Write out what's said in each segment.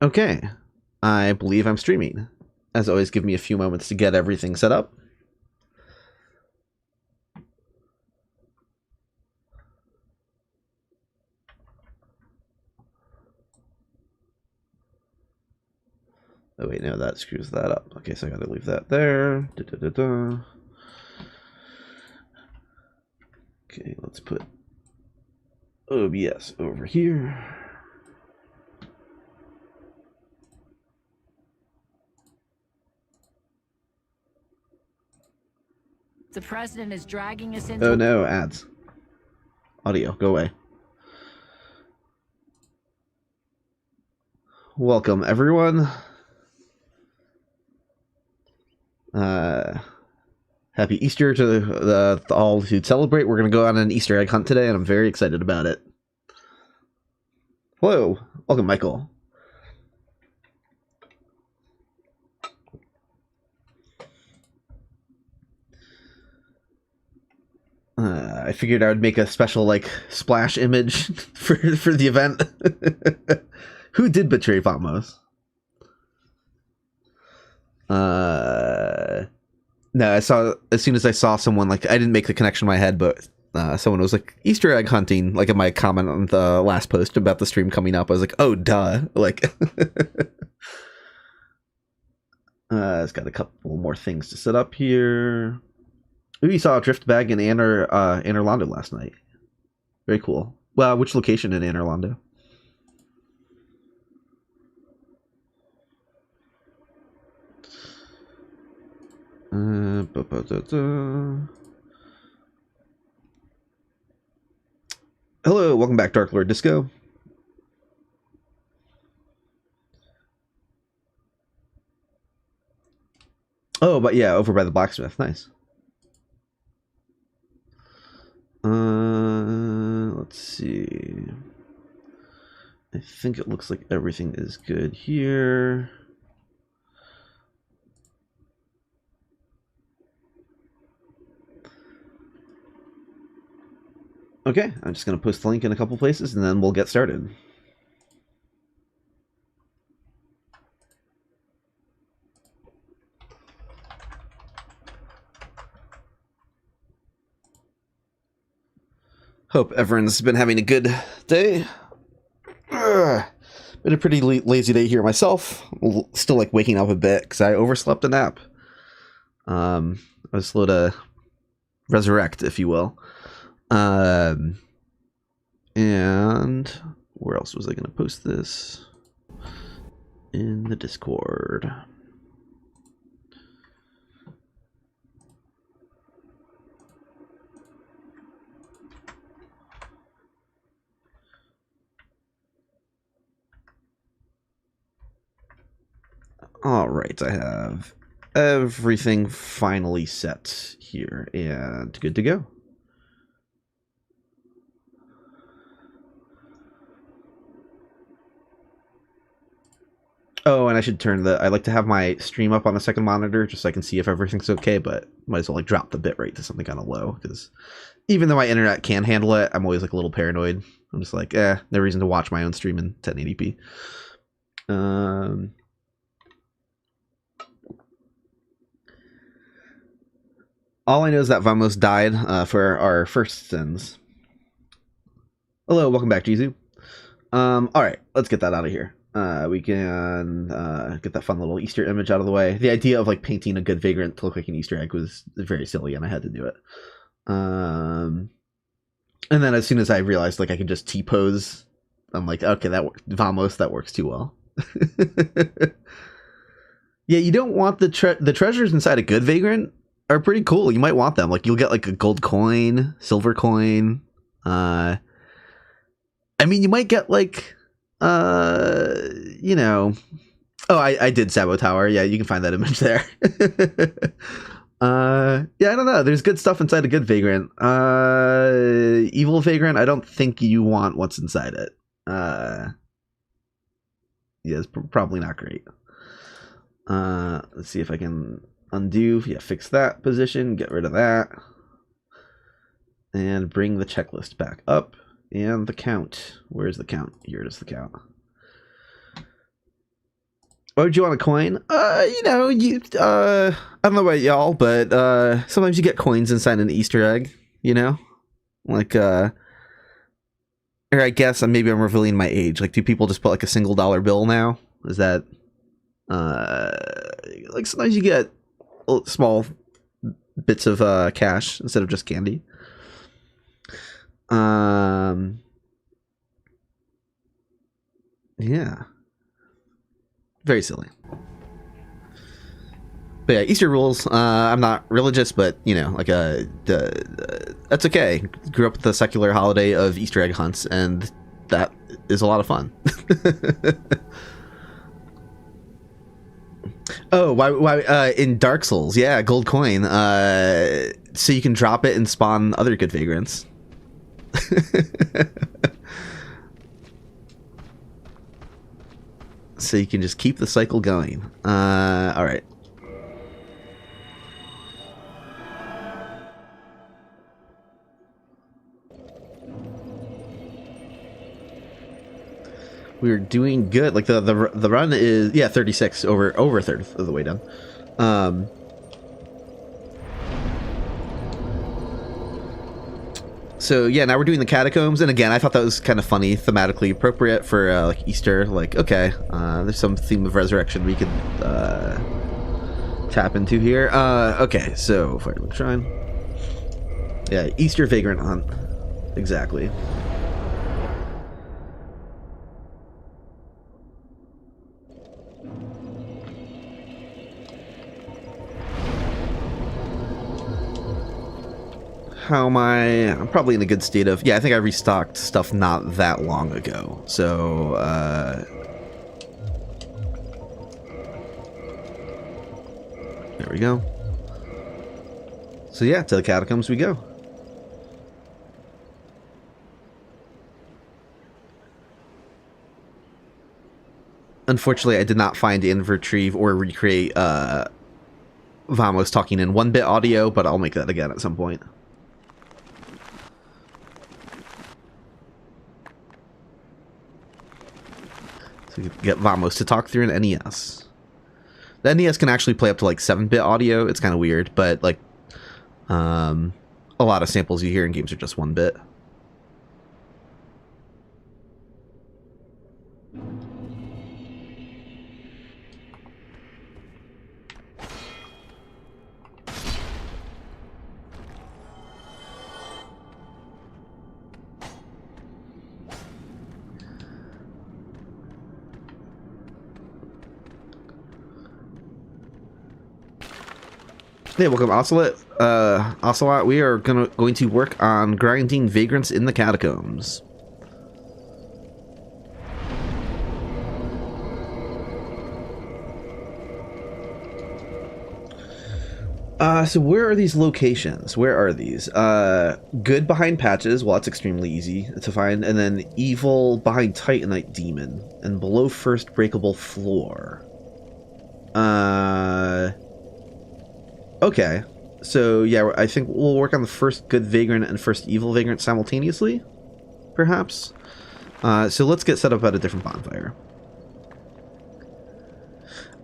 Okay, I believe I'm streaming. As always, give me a few moments to get everything set up. Oh wait, no, that screws that up. Okay, so I gotta leave that there. Okay, let's put OBS over here. The president is dragging us into... Oh no, ads. Audio, go away. Welcome, everyone. Happy Easter to the all who celebrate. We're going to go on an Easter egg hunt today, and I'm very excited about it. Hello. Welcome, Michael. I figured I would make a special, like, splash image for the event. Who did betray Vamos? No, I saw, as soon as I saw someone, like, I didn't make the connection in my head, but someone was like, Easter egg hunting, like in my comment on the last post about the stream coming up. I was like, oh, duh. Like, it's got a couple more things to set up here. Ooh, you saw a drift bag in Anne Orlando last night. Very cool. Well, which location in Anne Orlando? Hello, welcome back, Dark Lord Disco. Oh, but yeah, over by the blacksmith. Nice. Let's see. I think it looks like everything is good here. Okay, I'm just going to post the link in a couple places and then we'll get started. Hope everyone's been having a good day. Been a pretty lazy day here myself. Still like waking up a bit because I overslept a nap. I was slow to resurrect, if you will. And where else was I going to post this? In the Discord. All right, I have everything finally set here and good to go. Oh, and I should turn I like to have my stream up on a second monitor just so I can see if everything's okay, but might as well like drop the bitrate to something kind of low because even though my internet can handle it, I'm always like a little paranoid. I'm just like, no reason to watch my own stream in 1080p. All I know is that Vamos died for our first sins. Hello, welcome back, Jizu. Alright, let's get that out of here. We can get that fun little Easter image out of the way. The idea of like painting a good Vagrant to look like an Easter egg was very silly, and I had to do it. And then as soon as I realized like I could just T-pose, I'm like, okay, Vamos, that works too well. Yeah, you don't want the treasures inside a good Vagrant are pretty cool. You might want them. Like you'll get like a gold coin, silver coin. I mean, you might get like, you know. Oh, I did Sabo Tower. Yeah, you can find that image there. Yeah, I don't know. There's good stuff inside a good Vagrant. Evil Vagrant, I don't think you want what's inside it. Yeah, it's probably not great. Let's see if I can undo. Yeah, fix that position. Get rid of that. And bring the checklist back up. And the count. Where's the count? Here it is, the count. Why would you want a coin? I don't know about y'all, but sometimes you get coins inside an Easter egg, you know? Like, or I guess maybe I'm revealing my age. Like, do people just put like a single dollar bill now? Is that, like sometimes you get small bits of cash instead of just candy. Yeah. Very silly. But yeah, Easter rules. I'm not religious, but like that's okay. Grew up with the secular holiday of Easter egg hunts, and that is a lot of fun. Oh, why in Dark Souls? Yeah, gold coin. So you can drop it and spawn other good vagrants. So you can just keep the cycle going. All right. We're doing good. Like the run is 36 over a third of the way done. So yeah, now we're doing the Catacombs, and again, I thought that was kind of funny, thematically appropriate for like Easter. Like, okay, there's some theme of resurrection we could tap into here. Okay, so Firewood Shrine. Yeah, Easter Vagrant hunt. Exactly. How am I? I'm probably in a good state of... Yeah, I think I restocked stuff not that long ago. So, there we go. So yeah, to the Catacombs we go. Unfortunately, I did not find and retrieve or recreate Vamos talking in 1-bit audio, but I'll make that again at some point. So you can get Vamos to talk through an NES. The NES can actually play up to like 7-bit audio. It's kind of weird, but like a lot of samples you hear in games are just 1-bit. Hey, welcome, Ocelot. Ocelot, we are going to work on grinding vagrants in the Catacombs. So where are these locations? Where are these? Good behind patches. Well, that's extremely easy to find. And then evil behind Titanite Demon. And below first breakable floor. Okay. So, yeah, I think we'll work on the first good vagrant and first evil vagrant simultaneously, perhaps. So let's get set up at a different bonfire.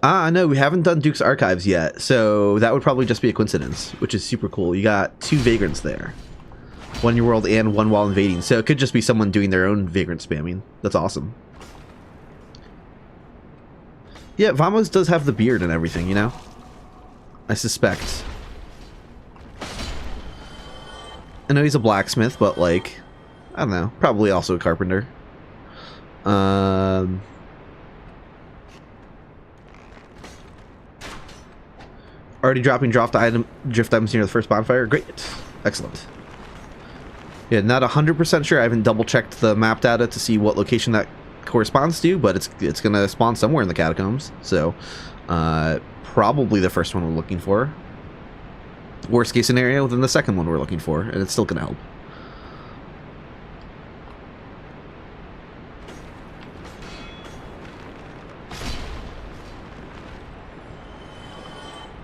No, we haven't done Duke's Archives yet, so that would probably just be a coincidence, which is super cool. You got 2 vagrants there. 1 in your world and 1 while invading, so it could just be someone doing their own vagrant spamming. That's awesome. Yeah, Vamos does have the beard and everything, you know? I suspect. I know he's a blacksmith, but like, I don't know, probably also a carpenter. Already dropping drift items near the first bonfire. Great. Excellent. Yeah, not 100% sure. I haven't double checked the map data to see what location that corresponds to, but it's gonna spawn somewhere in the Catacombs. So, probably the first one we're looking for. Worst case scenario, then the second one we're looking for, and it's still gonna help.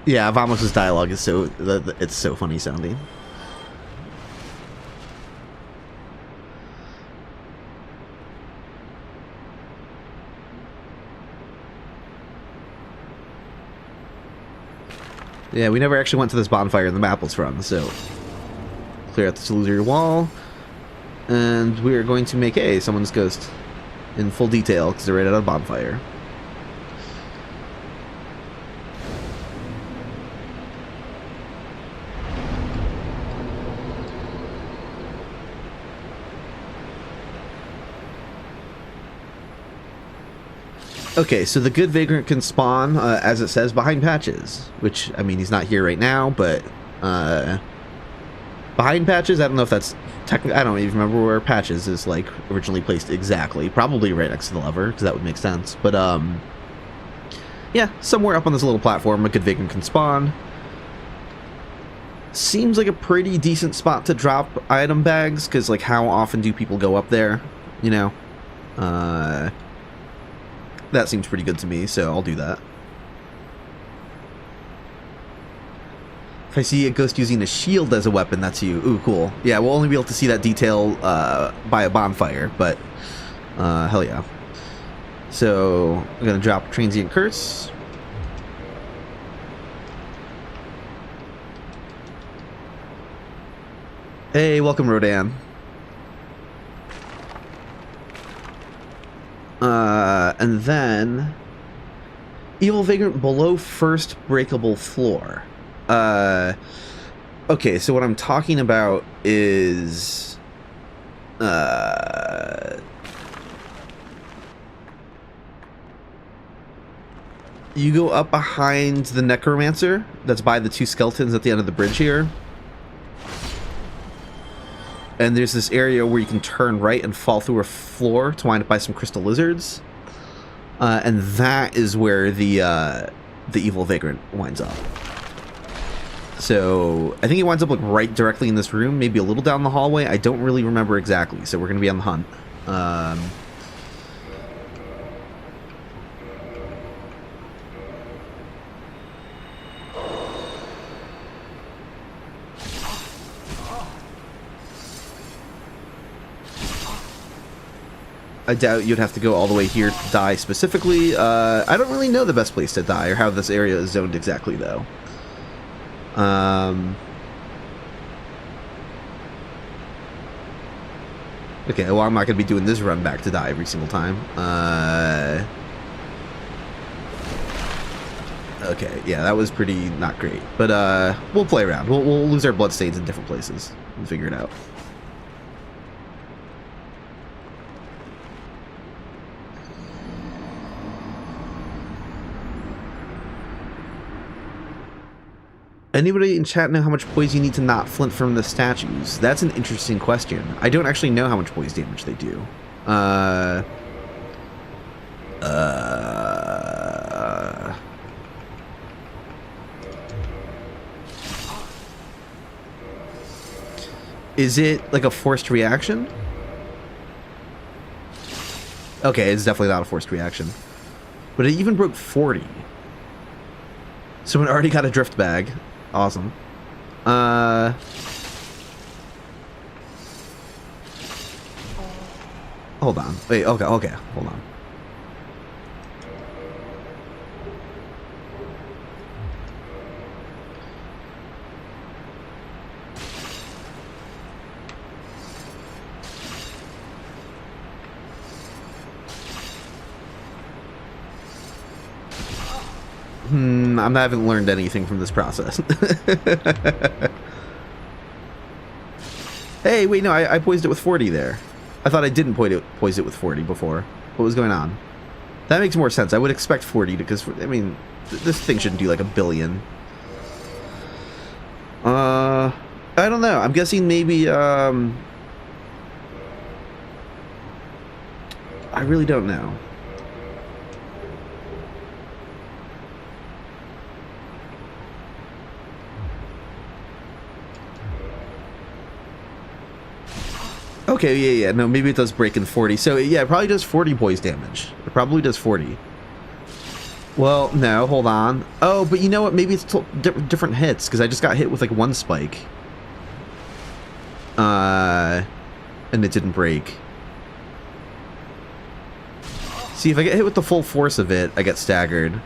Yeah, Vamos' dialogue is it's so funny sounding. Yeah, we never actually went to this bonfire the map was from, so... Clear out this illusory wall. And we are going to make someone's ghost in full detail, because they're right out of bonfire. Okay, so the good Vagrant can spawn, as it says, behind patches. Which, I mean, he's not here right now, but... behind patches? I don't know if that's... technically, I don't even remember where patches is, like, originally placed exactly. Probably right next to the lever, because that would make sense. But, yeah, somewhere up on this little platform, a good Vagrant can spawn. Seems like a pretty decent spot to drop item bags, because, like, how often do people go up there? You know? That seems pretty good to me, so I'll do that. If I see a ghost using a shield as a weapon, that's you. Ooh, cool. Yeah, we'll only be able to see that detail by a bonfire, but hell yeah. So, I'm going to drop Transient Curse. Hey, welcome, Rodan. And then... Evil Vagrant below first breakable floor. Okay, so what I'm talking about is... you go up behind the Necromancer, that's by the two skeletons at the end of the bridge here. And there's this area where you can turn right and fall through a floor to wind up by some crystal lizards. And that is where the Evil Vagrant winds up. So, I think he winds up like right directly in this room, maybe a little down the hallway. I don't really remember exactly, so we're going to be on the hunt. I doubt you'd have to go all the way here to die specifically. I don't really know the best place to die or how this area is zoned exactly, though. Okay, well, I'm not going to be doing this run back to die every single time. Okay, yeah, that was pretty not great. But we'll play around. We'll lose our bloodstains in different places and figure it out. Anybody in chat know how much poise you need to knock flint from the statues? That's an interesting question. I don't actually know how much poise damage they do. Is it like a forced reaction? Okay, it's definitely not a forced reaction. But it even broke 40. So it already got a drift bag. Awesome. Hold on. Wait, okay, hold on. I haven't learned anything from this process. Hey, wait, no, I poised it with 40 there. I thought I didn't poise it with 40 before. What was going on? That makes more sense. I would expect 40 because, I mean, this thing shouldn't do like a billion. I don't know. I'm guessing maybe, I really don't know. Okay, yeah, no, maybe it does break in 40. So, yeah, it probably does 40 poise damage. It probably does 40. Well, no, hold on. Oh, but you know what? Maybe it's different hits, because I just got hit with, like, one spike. And it didn't break. See, if I get hit with the full force of it, I get staggered.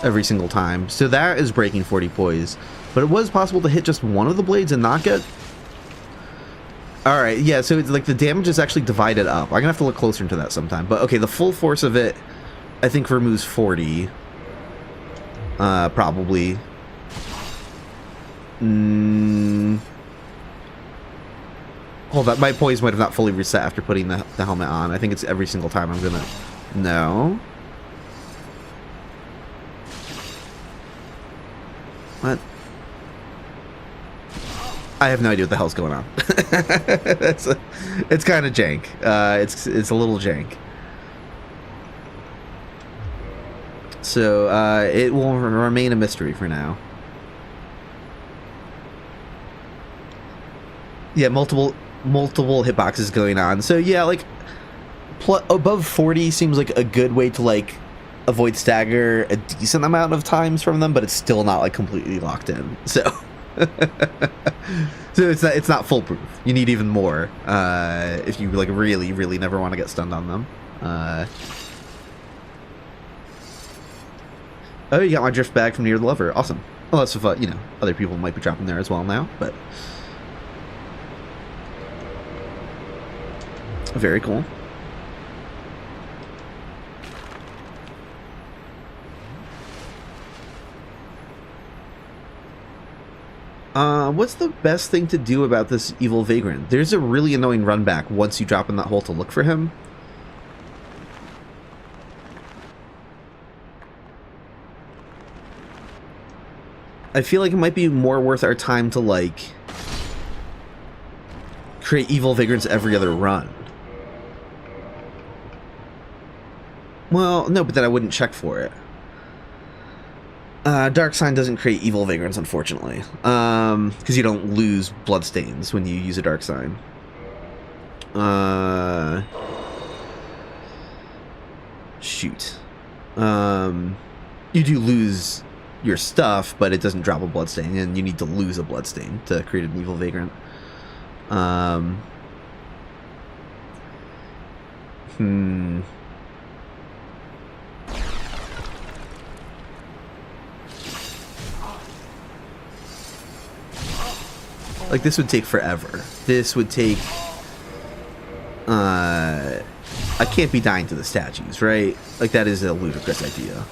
every single time. So that is breaking 40 poise. But it was possible to hit just one of the blades and not get... Alright, yeah, so it's like the damage is actually divided up. I'm gonna have to look closer into that sometime. But okay, the full force of it, I think, removes 40. Probably. Hold on, my poise might have not fully reset after putting the helmet on. I think it's every single time I'm gonna... No. What? I have no idea what the hell's going on. It's kind of jank. It's a little jank. So it will remain a mystery for now. Yeah, multiple hitboxes going on. So yeah, like above 40 seems like a good way to like avoid stagger a decent amount of times from them, but it's still not like completely locked in. So so it's not foolproof. You need even more if you like really never want to get stunned on them. Oh, you got my drift bag from near the lever. Awesome. Well, that's if you know, other people might be dropping there as well now, but very cool. What's the best thing to do about this evil vagrant? There's a really annoying run back once you drop in that hole to look for him. I feel like it might be more worth our time to like create evil vagrants every other run. Well, no, but then I wouldn't check for it. Dark Sign doesn't create evil vagrants, unfortunately. Because you don't lose bloodstains when you use a Dark Sign. Shoot. You do lose your stuff, but it doesn't drop a bloodstain, and you need to lose a bloodstain to create an evil vagrant. Like, this would take forever. This would take... I can't be dying to the statues, right? Like, that is a ludicrous idea.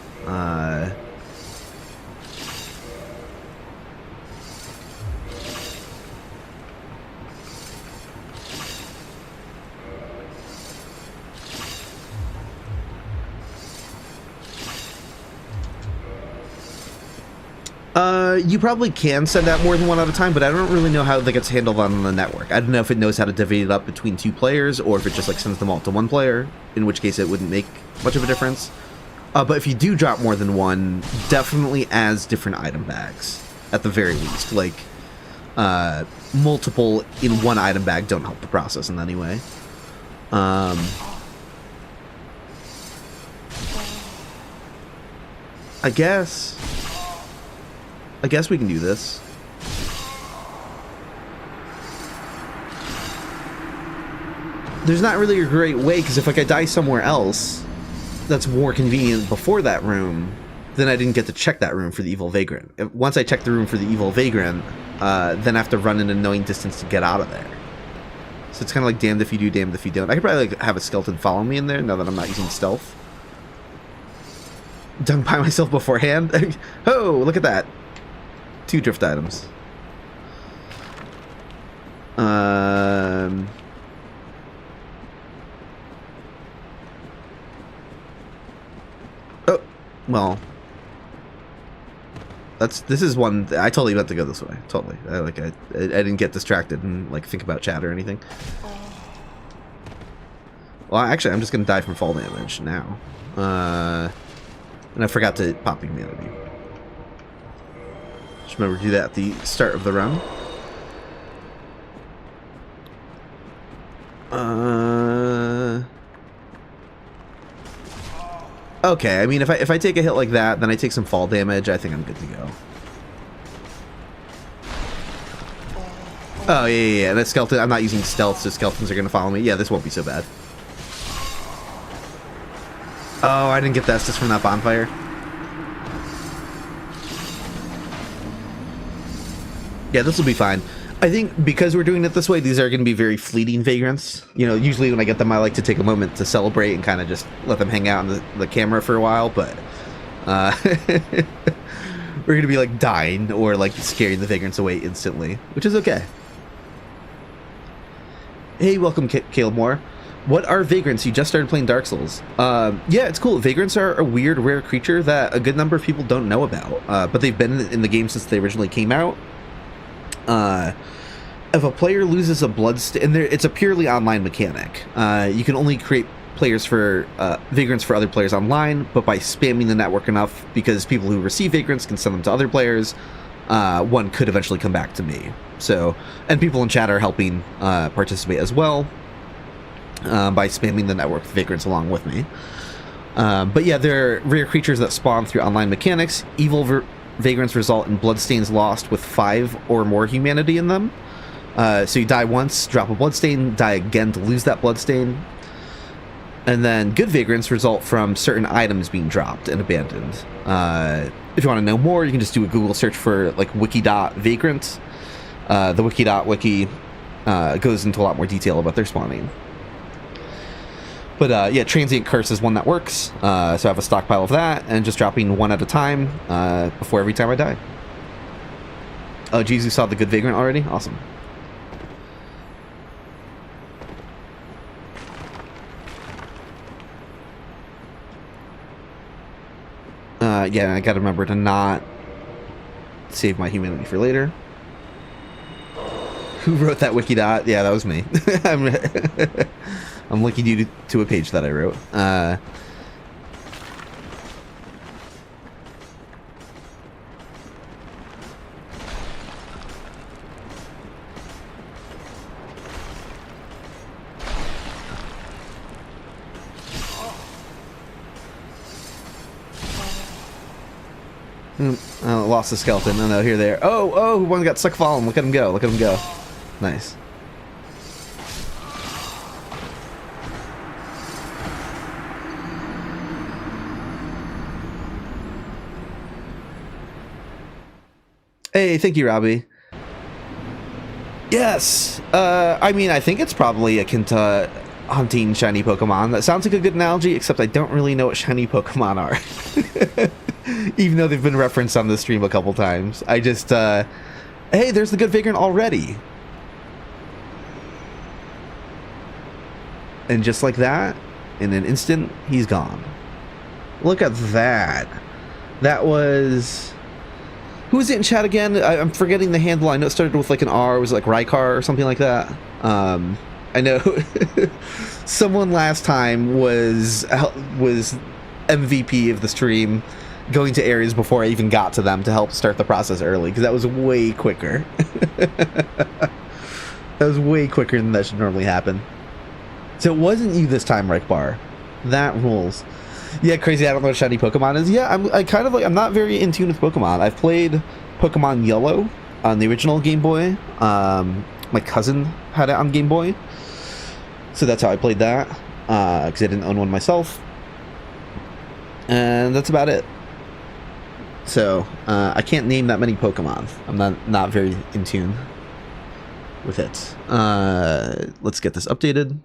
You probably can send out more than one at a time, but I don't really know how that gets handled on the network. I don't know if it knows how to divide it up between two players, or if it just like sends them all to one player, in which case it wouldn't make much of a difference. But if you do drop more than one, definitely as different item bags, at the very least. Like, multiple in one item bag don't help the process in any way. I guess we can do this. There's not really a great way, because if like I die somewhere else that's more convenient before that room, then I didn't get to check that room for the evil vagrant. Once I check the room for the evil vagrant, then I have to run an annoying distance to get out of there. So it's kind of like damned if you do, damned if you don't. I could probably like have a skeleton follow me in there now that I'm not using stealth. Done by myself beforehand. Oh, look at that. 2 drift items. Oh, well. This is one I totally meant to go this way. Totally. I didn't get distracted and like think about chat or anything. Well, actually, I'm just gonna die from fall damage now. And I forgot to pop the humanity. Just remember to do that at the start of the run. Okay, I mean, if I take a hit like that, then I take some fall damage, I think I'm good to go. Oh, yeah. That skeleton, I'm not using stealth, so skeletons are going to follow me. Yeah, this won't be so bad. Oh, I didn't get that just from that bonfire. Yeah, this will be fine. I think because we're doing it this way, these are going to be very fleeting vagrants. You know, usually when I get them, I like to take a moment to celebrate and kind of just let them hang out on the camera for a while, but we're going to be like dying or like scaring the vagrants away instantly, which is okay. Hey, welcome, Caleb Moore. What are vagrants? You just started playing Dark Souls. Yeah, it's cool. Vagrants are a weird, rare creature that a good number of people don't know about, but they've been in the game since they originally came out. If a player loses a bloodstain, and it's a purely online mechanic. You can only create players for vagrants for other players online, but by spamming the network enough, because people who receive vagrants can send them to other players, one could eventually come back to me. So, and people in chat are helping participate as well by spamming the network with vagrants along with me. But yeah, they're rare creatures that spawn through online mechanics. Evil vagrants result in bloodstains lost with 5 or more humanity in them. So you die once, drop a bloodstain, die again to lose that bloodstain. And then good vagrants result from certain items being dropped and abandoned. If you want to know more, you can just do a Google search for like wiki.vagrant. The wiki.wiki goes into a lot more detail about their spawning. But yeah, Transient Curse is one that works. So I have a stockpile of that, and just dropping one at a time before every time I die. Oh, geez, you saw the good vagrant already? Awesome. Yeah, I gotta remember to not save my humanity for later. Who wrote that wiki dot? Yeah, that was me. I'm linking you to a page that I wrote. Oh, lost the skeleton. Oh no, here they are. Oh, one got stuck falling. Look at him go. Look at him go. Nice. Hey, thank you, Robbie. Yes. I mean, I think it's probably akin to hunting shiny Pokemon. That sounds like a good analogy, except I don't really know what shiny Pokemon are. Even though they've been referenced on the stream a couple times. I just, hey, there's the good vagrant already. And just like that, in an instant, he's gone. Look at that. That was... Who was it in chat again? I'm forgetting the handle. I know it started with like an R. It was like Rykar or something like that. I know someone last time was MVP of the stream, going to areas before I even got to them to help start the process early, because that was way quicker. That was way quicker than that should normally happen. So it wasn't you this time, Rykbar. That rules. Yeah, crazy. I don't know what shiny Pokemon is. Yeah, I'm not very in tune with Pokemon. I've played Pokemon Yellow on the original Game Boy. My cousin had it on Game Boy, so that's how I played that. Because I didn't own one myself, and that's about it. So I can't name that many Pokemon. I'm not very in tune with it. Let's get this updated.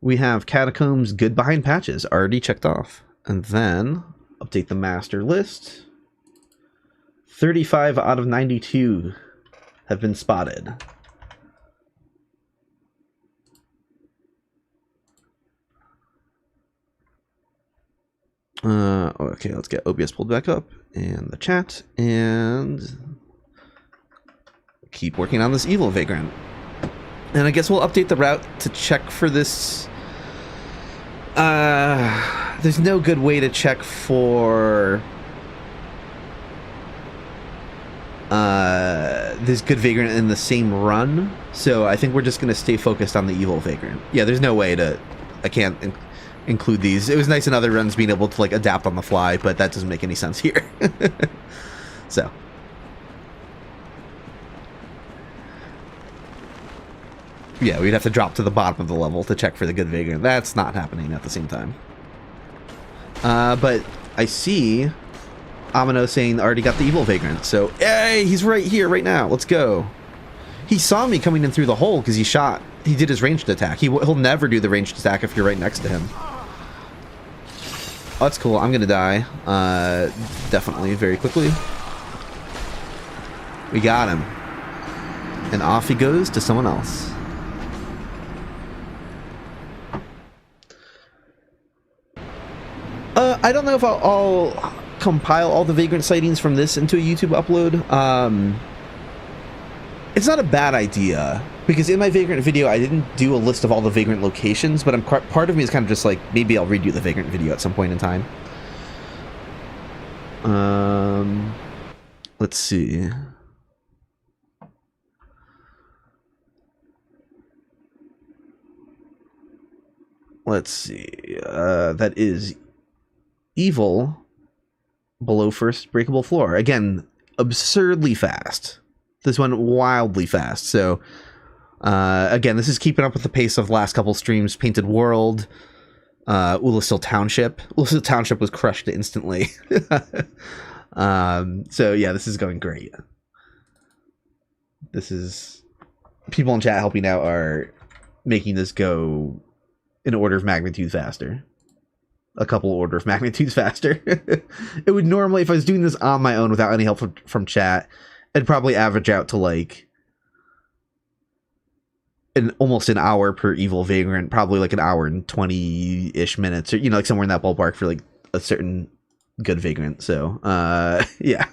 We have Catacombs good behind patches already checked off. And then update the master list. 35 out of 92 have been spotted. Okay, let's get OBS pulled back up and the chat and keep working on this evil vagrant. And I guess we'll update the route to check for this. There's no good way to check for this good vagrant in the same run. So I think we're just going to stay focused on the evil vagrant. Yeah, there's no way to... I can't include these. It was nice in other runs being able to like adapt on the fly, but that doesn't make any sense here. So... yeah, we'd have to drop to the bottom of the level to check for the good vagrant. That's not happening at the same time. But I see Amino saying already got the evil Vagrant. So, hey, he's right here, right now. Let's go. He saw me coming in through the hole because he shot. He did his ranged attack. He'll never do the ranged attack if you're right next to him. Oh, that's cool. I'm gonna die. Definitely, very quickly. We got him. And off he goes to someone else. I don't know if I'll compile all the Vagrant sightings from this into a YouTube upload. It's not a bad idea, because in my Vagrant video, I didn't do a list of all the Vagrant locations, but part of me is kind of just like, maybe I'll redo the Vagrant video at some point in time. Let's see. Let's see. That is evil below first breakable floor. Again, absurdly fast. This one wildly fast. So again, this is keeping up with the pace of the last couple streams. Painted World, Ullastill Township. Ullastill Township was crushed instantly. So yeah, this is going great. This is people in chat helping out are making this go an order of magnitude faster. A couple order of magnitudes faster. It would normally, if I was doing this on my own without any help from chat, it'd probably average out to like almost an hour per evil Vagrant, probably like an hour and 20-ish minutes, or like somewhere in that ballpark for like a certain good Vagrant. So yeah.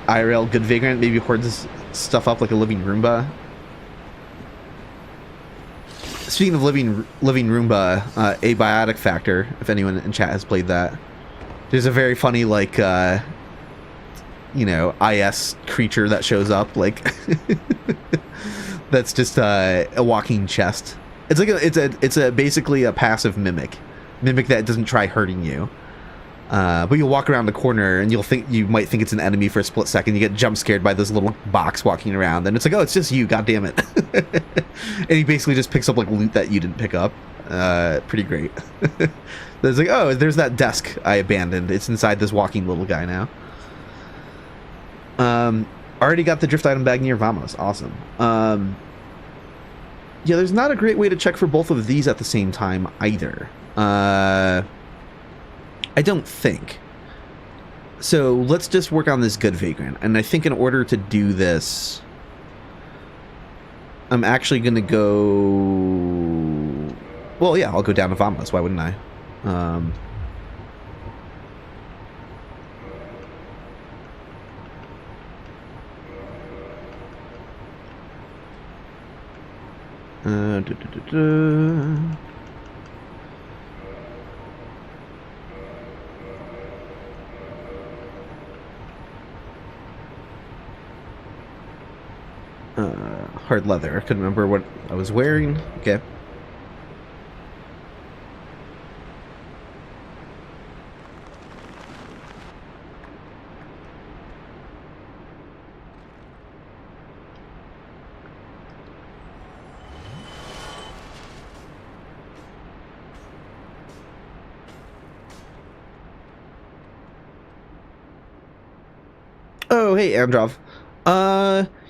IRL good Vagrant maybe hoards stuff up like a living Roomba. Speaking of living Roomba, Abiotic Factor, if anyone in chat has played that, there's a very funny like IS creature that shows up, like that's just a walking chest. It's like it's basically a passive mimic that doesn't try hurting you. But you'll walk around the corner and you might think it's an enemy for a split second. You get jump scared by this little box walking around, and it's like, oh, it's just you, god damn it. And he basically just picks up like loot that you didn't pick up. Pretty great. There's like, oh, there's that desk I abandoned. It's inside this walking little guy now. Already got the drift item bag near Vamos. Awesome. Yeah, there's not a great way to check for both of these at the same time either. I don't think. So let's just work on this good Vagrant. And I think in order to do this, I'm actually going to go... Well, yeah, I'll go down to Vamos. Why wouldn't I? Hard leather. I couldn't remember what I was wearing. Okay. Oh, hey, Androv.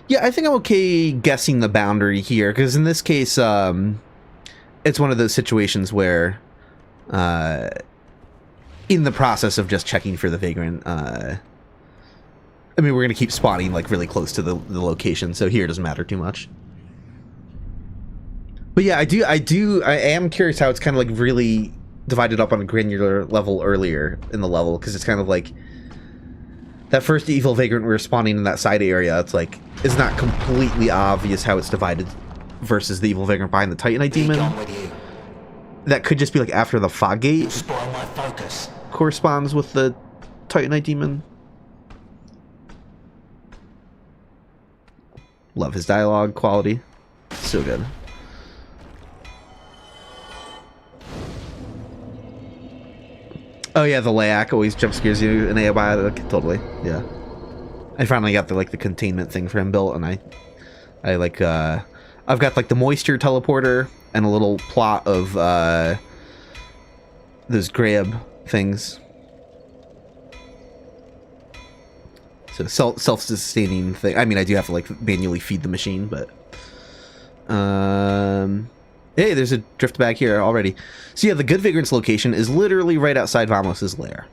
Yeah, I think I'm okay guessing the boundary here, because in this case, it's one of those situations where, in the process of just checking for the Vagrant, I mean, we're going to keep spawning, like, really close to the location, so here it doesn't matter too much. But yeah, I am curious how it's kind of, like, really divided up on a granular level earlier in the level, because it's kind of like... That first evil Vagrant we were spawning in that side area, it's like, it's not completely obvious how it's divided versus the evil Vagrant behind the Titanite Demon. That could just be like after the fog gate corresponds with the Titanite Demon. Love his dialogue quality. So good. Oh yeah, the Layak always jump scares you in Abiotic. Totally, yeah. I finally got the containment thing for him built, and I I've got like the moisture teleporter and a little plot of those grab things. So self-sustaining thing. I mean, I do have to like manually feed the machine, but hey, there's a drift bag here already. So yeah, the Good Vagrant's location is literally right outside Vamos's lair.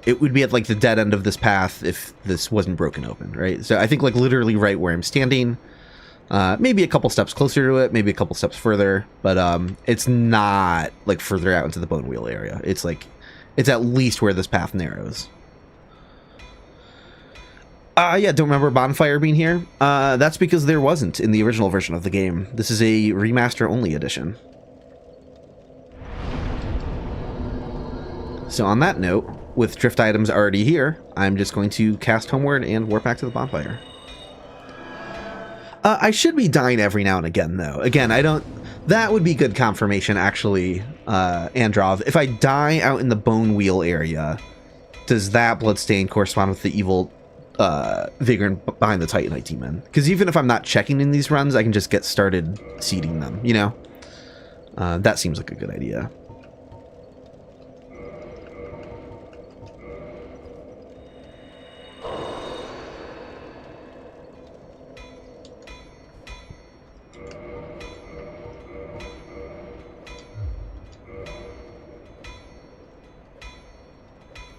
It would be at like the dead end of this path if this wasn't broken open, right? So I think like literally right where I'm standing. Maybe a couple steps closer to it, maybe a couple steps further, but it's not like further out into the bone wheel area. It's like it's at least where this path narrows. Yeah, don't remember Bonfire being here. That's because there wasn't in the original version of the game. This is a remaster-only edition. So on that note, with drift items already here, I'm just going to cast homeward and warp back to the bonfire. I should be dying every now and again, though. Again, I don't... That would be good confirmation, actually, Androv. If I die out in the bone wheel area, does that bloodstain correspond with the evil... Vagrant behind the Titanite demon? Because even if I'm not checking in these runs, I can just get started seeding them, you know? That seems like a good idea.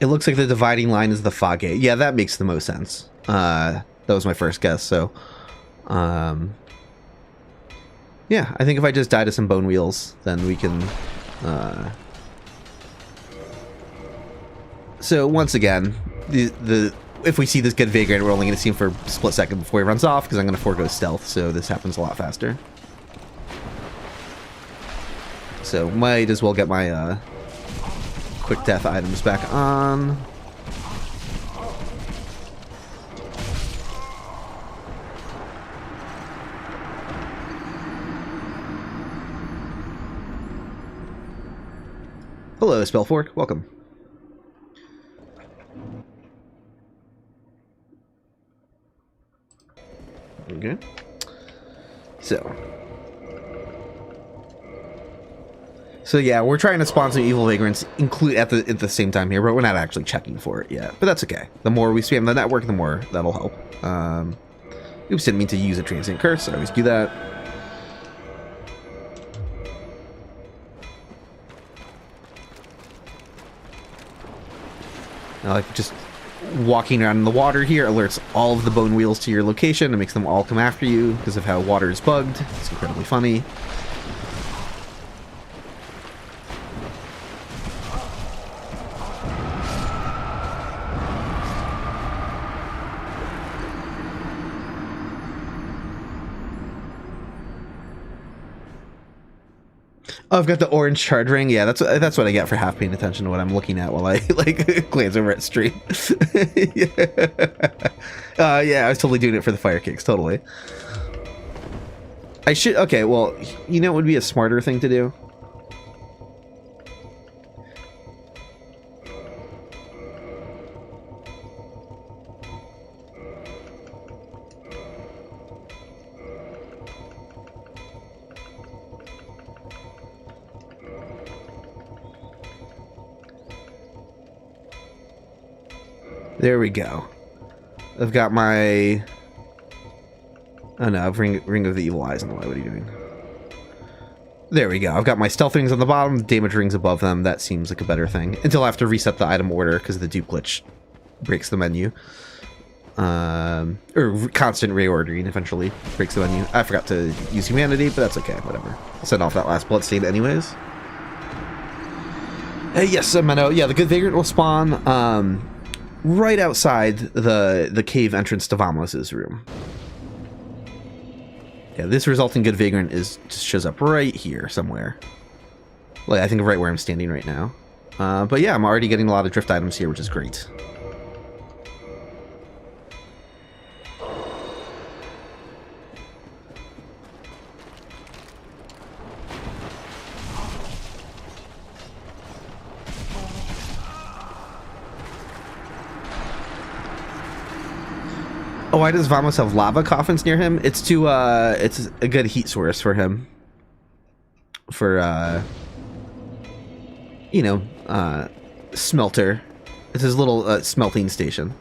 It looks like the dividing line is the fog gate. Yeah, that makes the most sense. That was my first guess, so... yeah, I think if I just die to some bone wheels, then we can... So, once again, if we see this Good Vagrant, we're only going to see him for a split second before he runs off, because I'm going to forego stealth, so this happens a lot faster. So, might as well get my... quick death items back on. Hello, Spellfork. Welcome. Okay. So yeah, we're trying to spawn some evil vagrants include at the same time here, but we're not actually checking for it yet. But that's okay. The more we spam the network, the more that'll help. Oops, didn't mean to use a transient curse. I always do that. Now, like just walking around in the water here alerts all of the bone wheels to your location and makes them all come after you because of how water is bugged. It's incredibly funny. Oh, I've got the orange shard ring. Yeah, that's what I get for half paying attention to what I'm looking at while I like glance over at stream. Yeah. Yeah, I was totally doing it for the fire kicks. Totally. I should. Okay, well, you know what would be a smarter thing to do? There we go. I've got my... Oh no, I've Ring of the Evil Eyes on the way. What are you doing? There we go. I've got my stealth rings on the bottom, damage rings above them. That seems like a better thing. Until I have to reset the item order because the dupe glitch breaks the menu. Or constant reordering eventually breaks the menu. I forgot to use humanity, but that's okay. Whatever. I'll send off that last bloodstain anyways. Yes, Menno. Yeah, the Good Vagrant will spawn... right outside the cave entrance to Vamos's room. Yeah, this resulting Good Vagrant just shows up right here somewhere. Like, I think right where I'm standing right now. But yeah, I'm already getting a lot of drift items here, which is great. Oh, why does Vamos have lava coffins near him? It's to it's a good heat source for him. For you know, smelter. It's his little smelting station.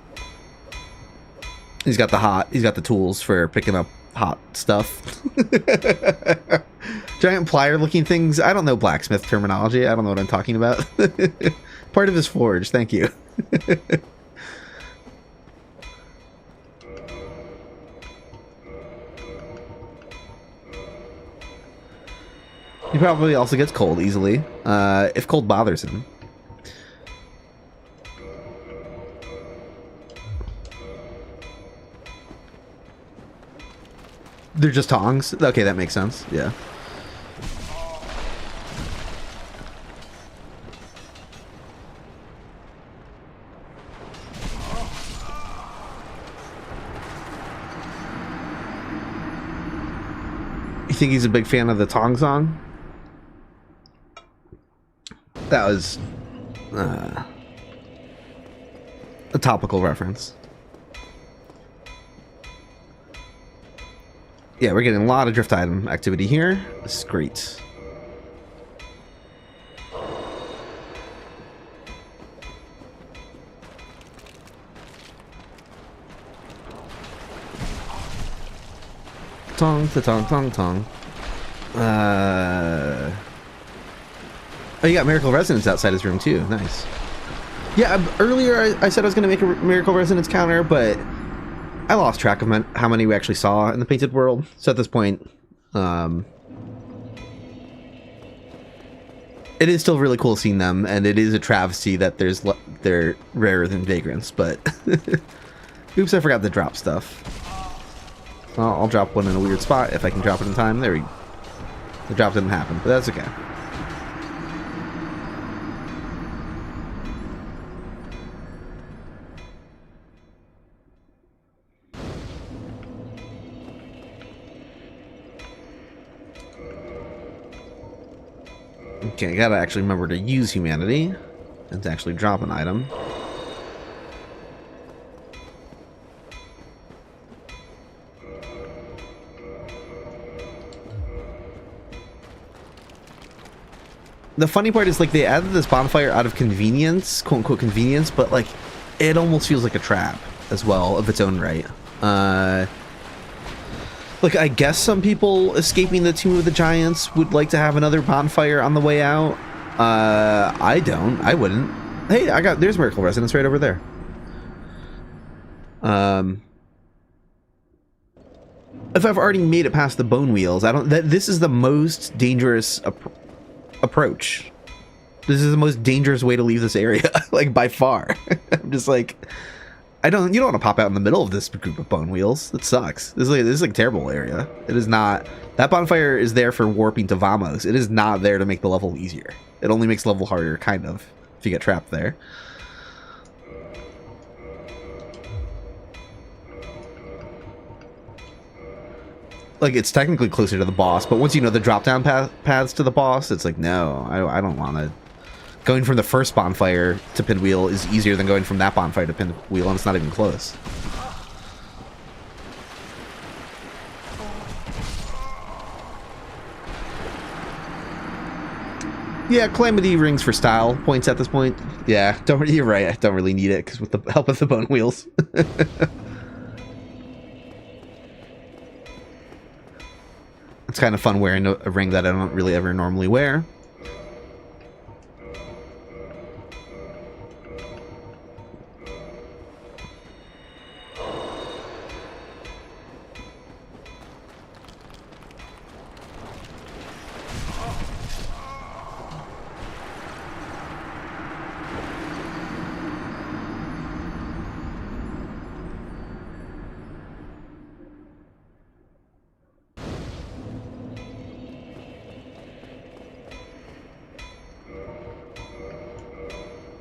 He's got the tools for picking up hot stuff. Giant plier looking things. I don't know blacksmith terminology. I don't know what I'm talking about. Part of his forge, thank you. He probably also gets cold easily, if cold bothers him. They're just tongs? Okay, that makes sense, yeah. You think he's a big fan of the Tong song? That was a topical reference. Yeah, we're getting a lot of drift item activity here. This is great. Tong, ta-tong, tong, tong. Oh, you got Miracle Resonance outside his room too. Nice. Yeah, earlier I said I was going to make a Miracle Resonance counter, but I lost track of how many we actually saw in the Painted World. So at this point, it is still really cool seeing them, and it is a travesty that they're rarer than Vagrants, but oops, I forgot to drop stuff. I'll drop one in a weird spot if I can drop it in time. There we go. The drop didn't happen, but that's okay. Okay, I gotta actually remember to use humanity and to actually drop an item. The funny part is, like, they added this bonfire out of convenience, quote-unquote convenience, but, like, it almost feels like a trap as well of its own right. Like, I guess some people escaping the Tomb of the Giants would like to have another bonfire on the way out. I don't. I wouldn't. Hey, there's Miracle Resonance right over there. If I've already made it past the bone wheels, this is the most dangerous approach. This is the most dangerous way to leave this area, like, by far. I'm just like, you don't want to pop out in the middle of this group of bone wheels. It sucks. This is like a terrible area. It is not. That bonfire is there for warping to Vamos. It is not there to make the level easier. It only makes the level harder, kind of, if you get trapped there. Like, it's technically closer to the boss, but once you know the drop-down paths to the boss, it's like, no, I don't want to. Going from the first bonfire to Pinwheel is easier than going from that bonfire to Pinwheel, and it's not even close. Yeah, Calamity rings for style points at this point. Yeah, you're right, I don't really need it, because with the help of the bone wheels. It's kind of fun wearing a ring that I don't really ever normally wear.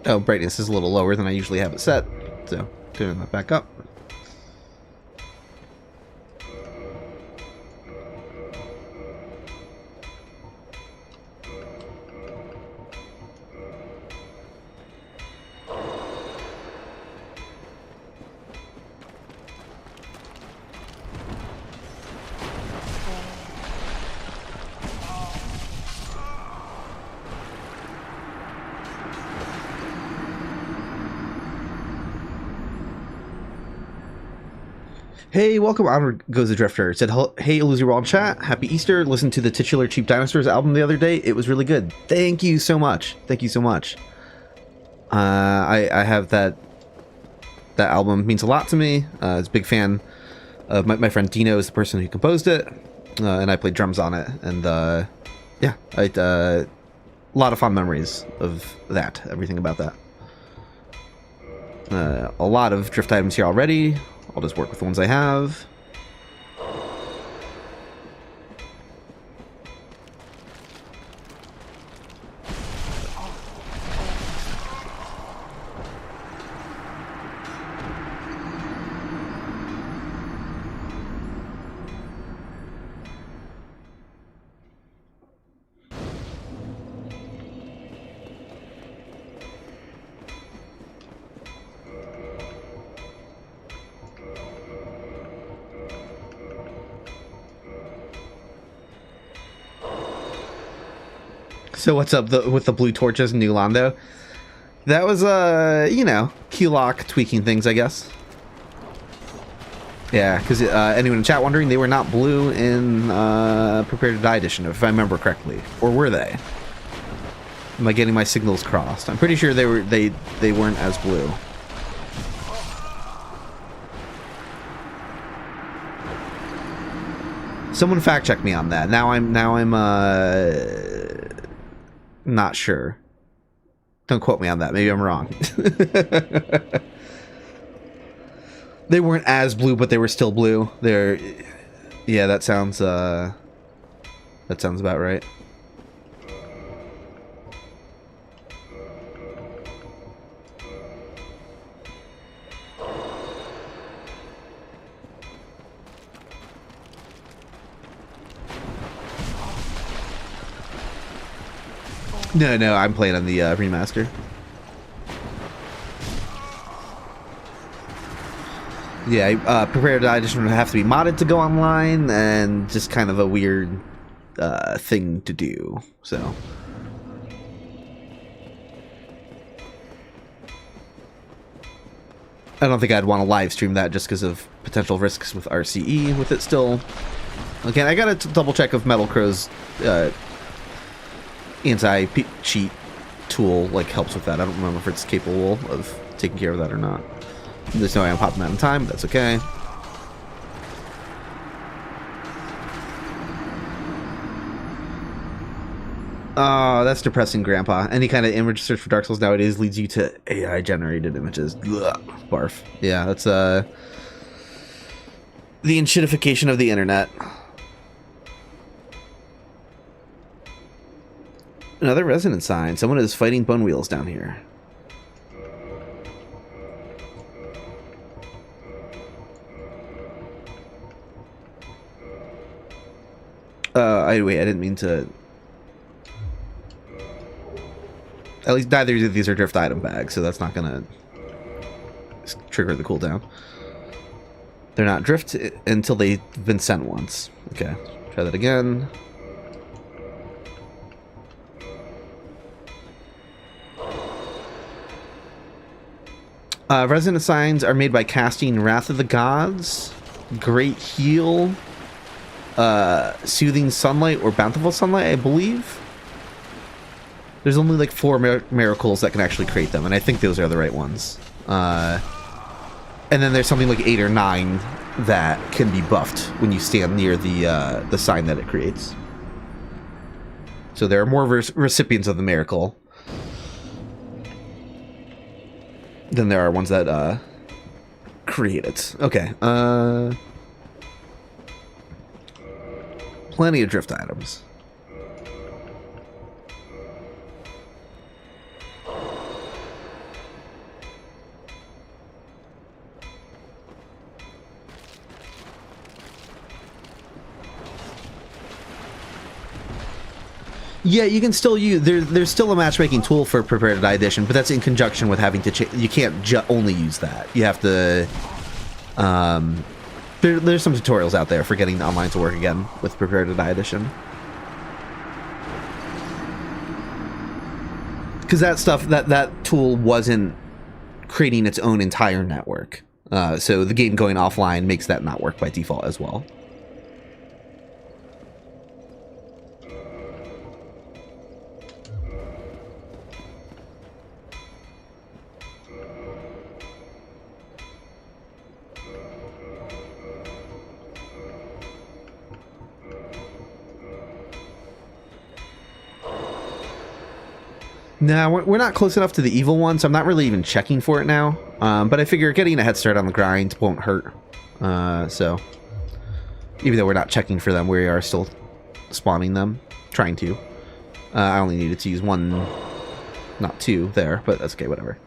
Oh, brightness is a little lower than I usually have it set, so turn that back up. Hey, welcome. Onward Goes the Drifter. Said, hey, Illusory World chat. Happy Easter. Listened to the titular Cheap Dinosaurs album the other day. It was really good. Thank you so much. Thank you so much. I have that album. Means a lot to me. I was a big fan of my friend Dino is the person who composed it. And I played drums on it. And yeah, a lot of fond memories of that. Everything about that. A lot of drift items here already. I'll just work with the ones I have. So what's up with the blue torches in New Londo? That was, you know, keylock tweaking things, I guess. Yeah, because anyone in chat wondering, they were not blue in Prepare to Die edition, if I remember correctly. Or were they? Am I getting my signals crossed? I'm pretty sure they weren't as blue. Someone fact check me on that. Now I'm not sure. Don't quote me on that. Maybe I'm wrong. They weren't as blue, but they were still blue. Yeah, that sounds about right. No, I'm playing on the remaster. Yeah, Prepare to Die edition would have to be modded to go online, and just kind of a weird thing to do. So, I don't think I'd want to live stream that just because of potential risks with RCE with it still. Again, I gotta double check if Metal Crow's anti-cheat tool like helps with that. I don't remember if it's capable of taking care of that or not. There's no way I'm popping that in time, but that's okay. Oh, that's depressing, Grandpa. Any kind of image search for Dark Souls nowadays leads you to AI-generated images. Ugh, barf. Yeah, that's the enshittification of the internet. Another resonance sign. Someone is fighting bone wheels down here. Wait, I didn't mean to. At least neither of these are drift item bags, so that's not gonna trigger the cooldown. They're not drift until they've been sent once. Okay, try that again. Resonance signs are made by casting Wrath of the Gods, Great Heal, Soothing Sunlight, or Bountiful Sunlight, I believe. There's only like 4 miracles that can actually create them, and I think those are the right ones. And then there's something like 8 or 9 that can be buffed when you stand near the sign that it creates. So there are more recipients of the miracle than there are ones that create it. Okay. Plenty of drift items. Yeah, you can still use. There's still a matchmaking tool for Prepare to Die edition, but that's in conjunction with having to. You can't only use that. You have to. There's some tutorials out there for getting online to work again with Prepare to Die edition. Because that stuff, that tool wasn't creating its own entire network. So the game going offline makes that not work by default as well. No, we're not close enough to the evil one, so I'm not really even checking for it now. But I figure getting a head start on the grind won't hurt. So even though we're not checking for them, we are still spawning them, trying to. I only needed to use one, not two there, but that's okay, whatever.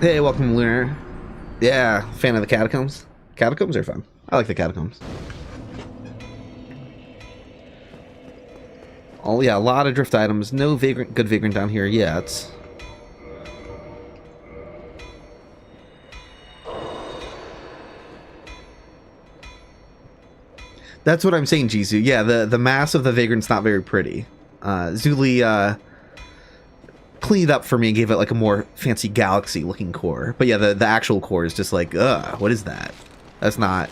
Hey, welcome, Lunar. Yeah, fan of the Catacombs? Catacombs are fun. I like the Catacombs. Oh yeah, a lot of drift items. No Vagrant, good Vagrant down here yet. That's what I'm saying, Jisoo. Yeah, the mass of the Vagrant's not very pretty. Zuli cleaned it up for me and gave it like a more fancy galaxy looking core. But yeah, the actual core is just like, ugh, what is that? That's not...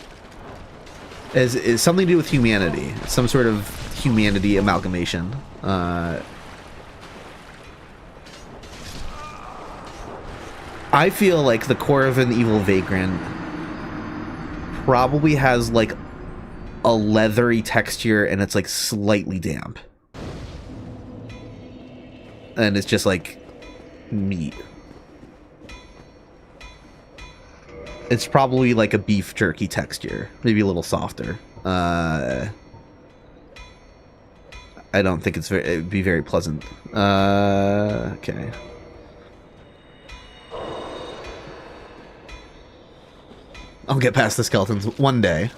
It's something to do with humanity. It's some sort of humanity amalgamation. I feel like the core of an evil Vagrant probably has like a leathery texture and it's like slightly damp. And it's just like meat. It's probably like a beef jerky texture, maybe a little softer. I don't think it'd be very pleasant. Okay. I'll get past the skeletons one day.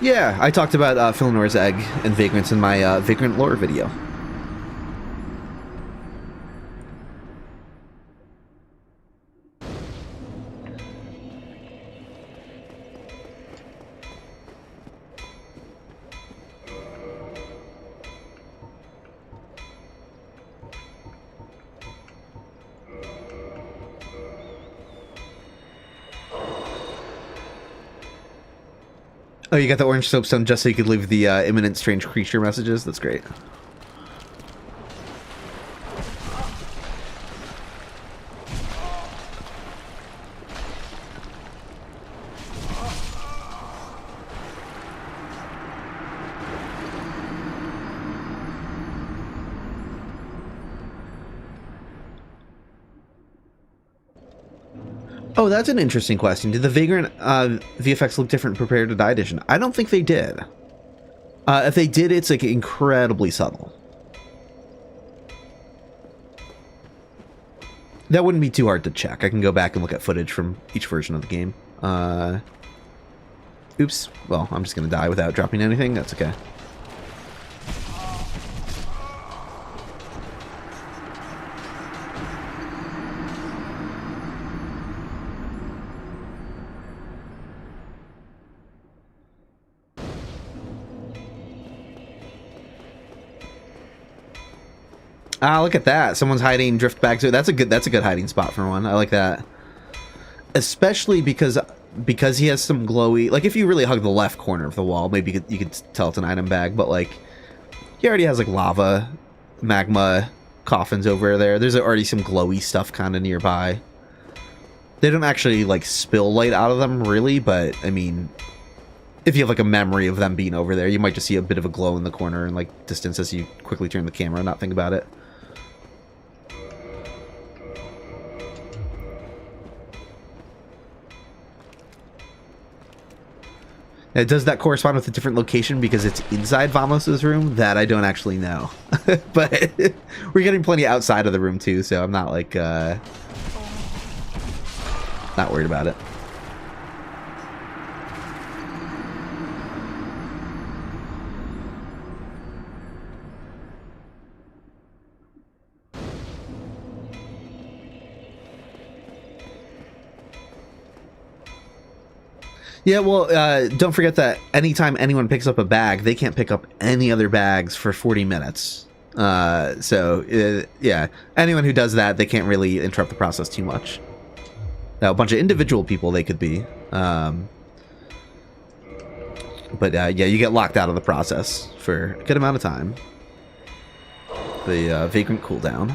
Yeah, I talked about Philnor's egg and Vagrants in my Vagrant lore video. Oh, you got the orange soapstone just so you could leave the imminent strange creature messages? That's great. Oh, that's an interesting question. Did the Vagrant VFX look different Prepare to Die edition? I don't think they did. If they did, it's like incredibly subtle. That wouldn't be too hard to check. I can go back and look at footage from each version of the game. Oops. Well, I'm just going to die without dropping anything. That's okay. Ah, look at that. Someone's hiding drift bags. That's a good hiding spot for one. I like that. Especially because he has some glowy, like if you really hug the left corner of the wall, maybe you could tell it's an item bag, but like he already has like lava, magma coffins over there. There's already some glowy stuff kind of nearby. They don't actually like spill light out of them really, but I mean, if you have like a memory of them being over there, you might just see a bit of a glow in the corner and like distance as you quickly turn the camera and not think about it. Now, does that correspond with a different location because it's inside Vamos's room? That I don't actually know. But we're getting plenty outside of the room too, so I'm not like not worried about it. Yeah, well, don't forget that anytime anyone picks up a bag, they can't pick up any other bags for 40 minutes. Yeah, anyone who does that, they can't really interrupt the process too much. Now, a bunch of individual people they could be. But yeah, you get locked out of the process for a good amount of time. The Vagrant cooldown.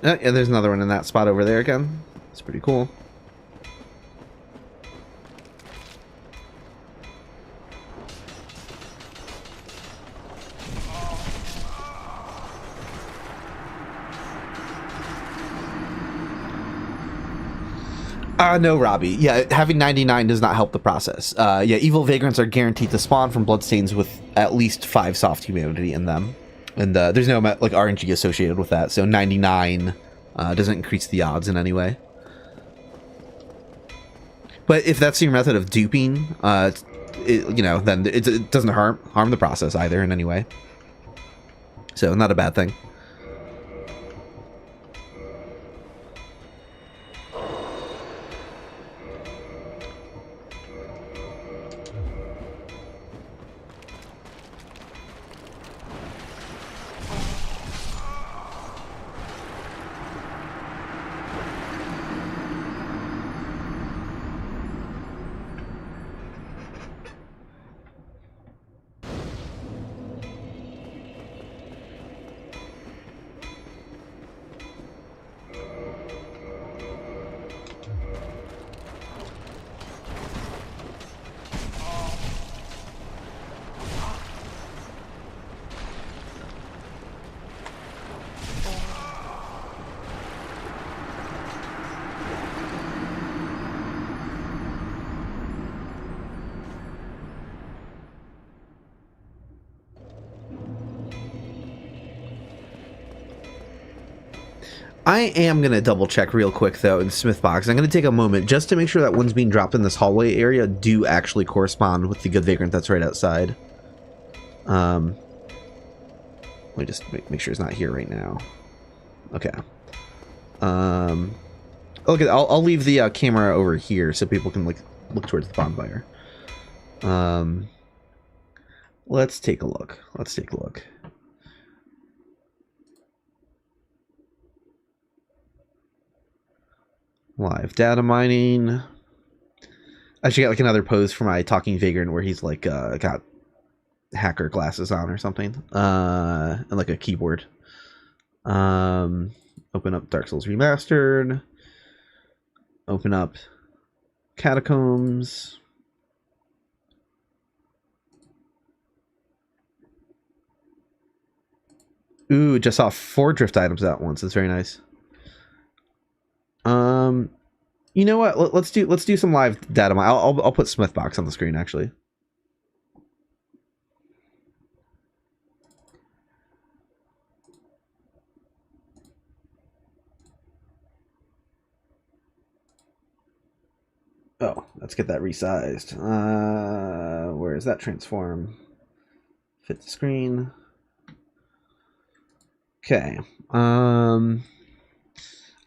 Yeah, there's another one in that spot over there again. It's pretty cool. No, Robbie. Yeah, having 99 does not help the process. Yeah, evil vagrants are guaranteed to spawn from bloodstains with at least 5 soft humanity in them. And there's no like RNG associated with that, so 99 doesn't increase the odds in any way. But if that's your method of duping, you know, then it doesn't harm the process either in any way. So not a bad thing. I am going to double check real quick, though, in Smith Box. I'm going to take a moment just to make sure that ones being dropped in this hallway area do actually correspond with the good vagrant that's right outside. Let me just make sure it's not here right now. Okay. Okay, I'll leave the camera over here so people can look towards the bonfire. Let's take a look. Let's take a look. Live data mining. I should get like another pose for my talking vagrant where he's like got hacker glasses on or something. And like a keyboard. Open up Dark Souls Remastered. Open up Catacombs. Ooh, just saw 4 drift items at once. That's very nice. You know what? Let's do some live data. I'll put Smithbox on the screen actually. Oh, let's get that resized. Where is that transform? Fit the screen. Okay. I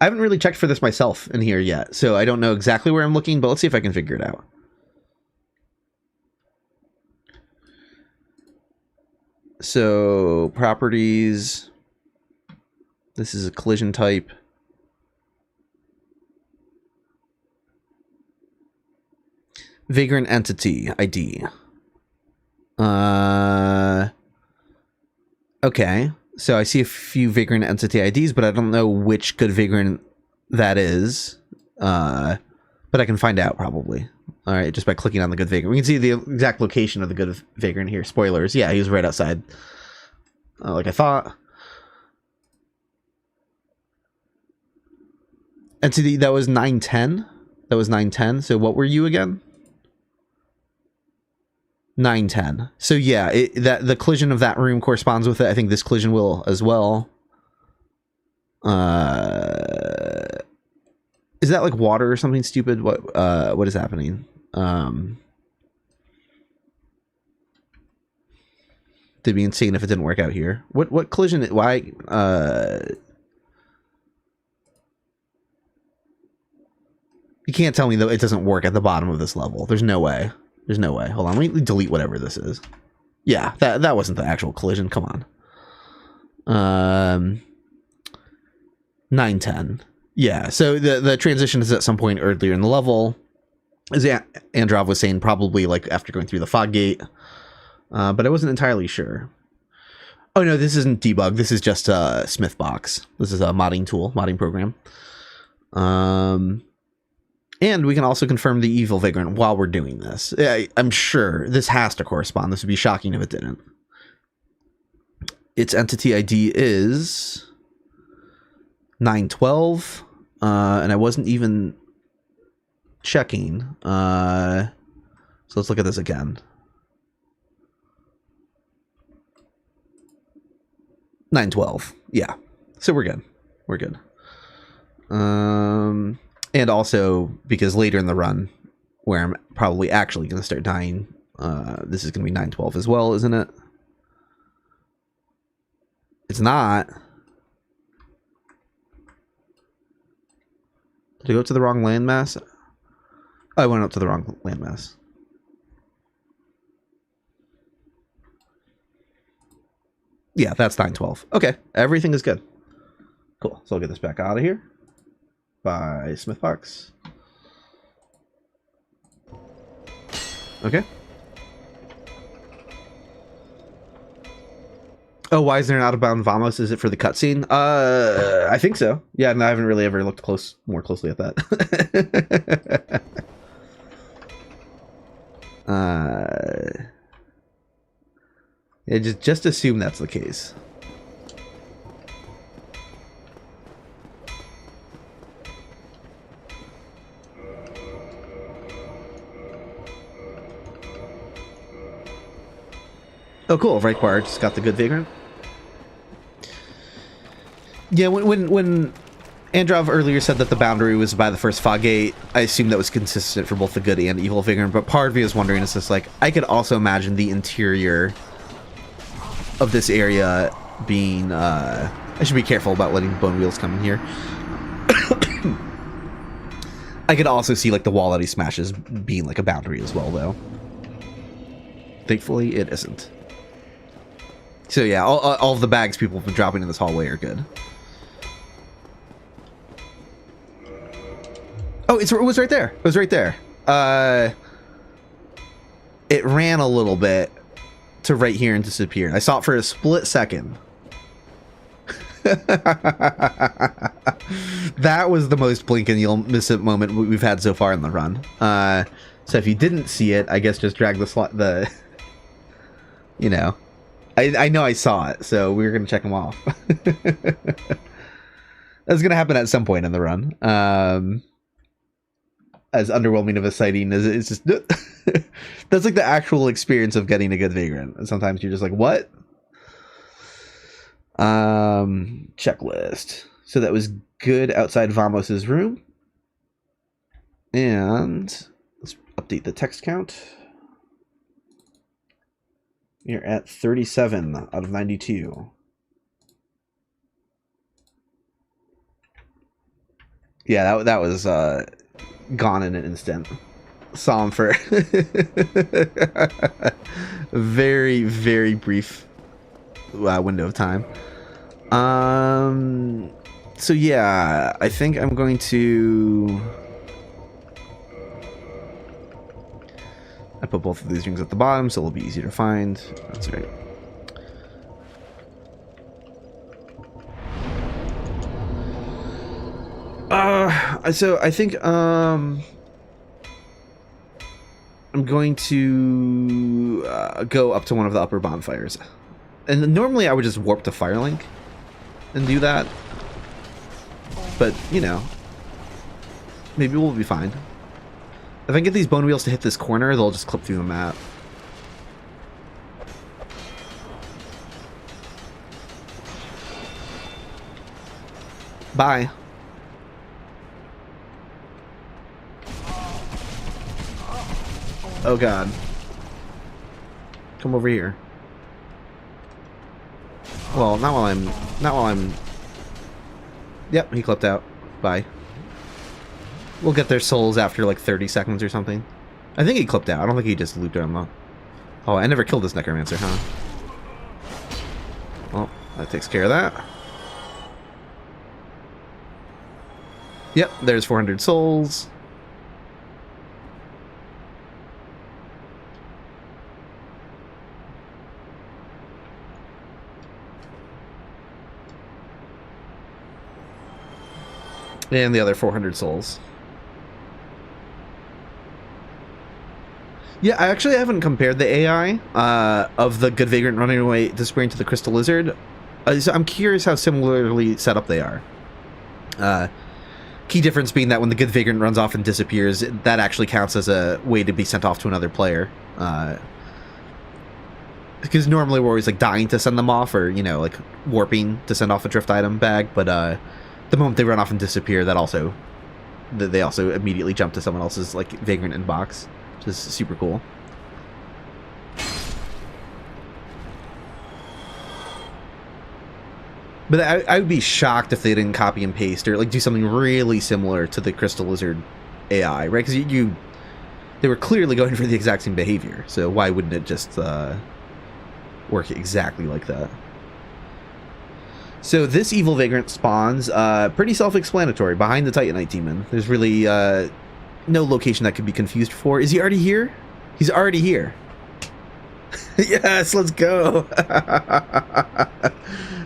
haven't really checked for this myself in here yet, so I don't know exactly where I'm looking, but let's see if I can figure it out. So, properties. This is a collision type. Vagrant entity ID. Okay. So I see a few Vagrant entity IDs, but I don't know which good Vagrant that is. But I can find out probably. All right, just by clicking on the good Vagrant. We can see the exact location of the good Vagrant here. Spoilers. Yeah, he was right outside. Like I thought. Entity, that was 910. That was 910. So what were you again? 910. So yeah, that the collision of that room corresponds with it. I think this collision will as well. Is that like water or something stupid? What is happening? They'd be insane if it didn't work out here. What collision? Why? You can't tell me that it doesn't work at the bottom of this level. There's no way. There's no way. Hold on. Let me delete whatever this is. Yeah, that wasn't the actual collision. Come on. 910. Yeah, so the transition is at some point earlier in the level. As Androv was saying, probably like after going through the fog gate. But I wasn't entirely sure. Oh no, this isn't debug. This is just a Smithbox. This is a modding tool, modding program. And we can also confirm the evil Vagrant while we're doing this. I'm sure this has to correspond. This would be shocking if it didn't. Its entity ID is 912. And I wasn't even checking. So let's look at this again. 912. Yeah. So we're good. We're good. And also, because later in the run, where I'm probably actually going to start dying, this is going to be 912 as well, isn't it? It's not. Did I go to the wrong landmass? Oh, I went up to the wrong landmass. Yeah, that's 912. Okay, everything is good. Cool. So I'll get this back out of here. By Smithbox. Okay. Oh, why is there an out of bound Vamos? Is it for the cutscene? I think so. Yeah, and I haven't really ever looked more closely at that. Yeah, just assume that's the case. Oh, cool. Reichbar just got the good Vagrant. Yeah, when Androv earlier said that the boundary was by the first fog gate, I assumed that was consistent for both the good and evil Vagrant, but part of me was wondering, is this like, I could also imagine the interior of this area being, I should be careful about letting bone wheels come in here. I could also see like the wall that he smashes being like a boundary as well, though. Thankfully, it isn't. So yeah, all of the bags people have been dropping in this hallway are good. Oh, it was right there. It was right there. It ran a little bit to right here and disappeared. I saw it for a split second. That was the most blink and you'll miss it moment we've had so far in the run. So if you didn't see it, I guess just drag the you know, I know I saw it, so we were gonna check them off. That's gonna happen at some point in the run. As underwhelming of a sighting as it's just that's like the actual experience of getting a good Vagrant. And sometimes you're just like, what? Checklist. So that was good outside Vamos's room. And let's update the text count. You're at 37 out of 92. Yeah, that was gone in an instant. Saw him for very, very brief window of time. So yeah, I think I'm going to... I put both of these rings at the bottom, so it'll be easier to find. That's right. So I think I'm going to go up to one of the upper bonfires, and normally I would just warp to Firelink and do that, but you know, maybe we'll be fine. If I can get these bone wheels to hit this corner, they'll just clip through the map. Bye. Oh god. Come over here. Well, not while I'm... Yep, he clipped out. Bye. We'll get their souls after like 30 seconds or something. I think he clipped out. I don't think he just looped around though. Oh, I never killed this necromancer, huh? Well, that takes care of that. Yep, there's 400 souls. And the other 400 souls. Yeah, I actually haven't compared the AI of the good Vagrant running away, disappearing to the Crystal Lizard. So I'm curious how similarly set up they are. Key difference being that when the good Vagrant runs off and disappears, that actually counts as a way to be sent off to another player. Because normally we're always like dying to send them off, or, you know, like warping to send off a drift item bag, but the moment they run off and disappear, that also they also immediately jump to someone else's like Vagrant inbox, which is super cool. But I would be shocked if they didn't copy and paste or like do something really similar to the Crystal Lizard AI, right? Because they were clearly going for the exact same behavior, so why wouldn't it just work exactly like that? So this evil Vagrant spawns pretty self-explanatory behind the Titanite demon. There's really no location that could be confused for. Is he already here? He's already here. Yes, let's go.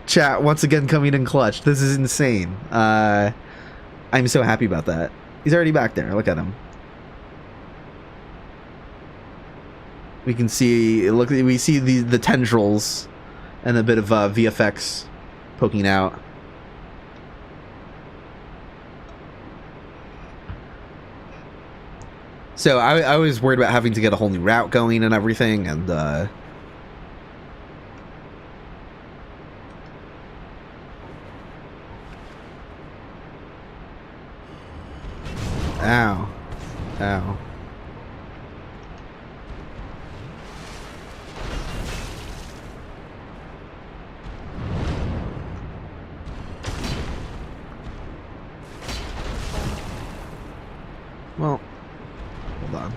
Chat, once again coming in clutch. This is insane. I'm so happy about that. He's already back there. Look at him. We can see, look, we see the tendrils and a bit of VFX poking out. So I was worried about having to get a whole new route going and everything, and ow. Ow. Well, hold on.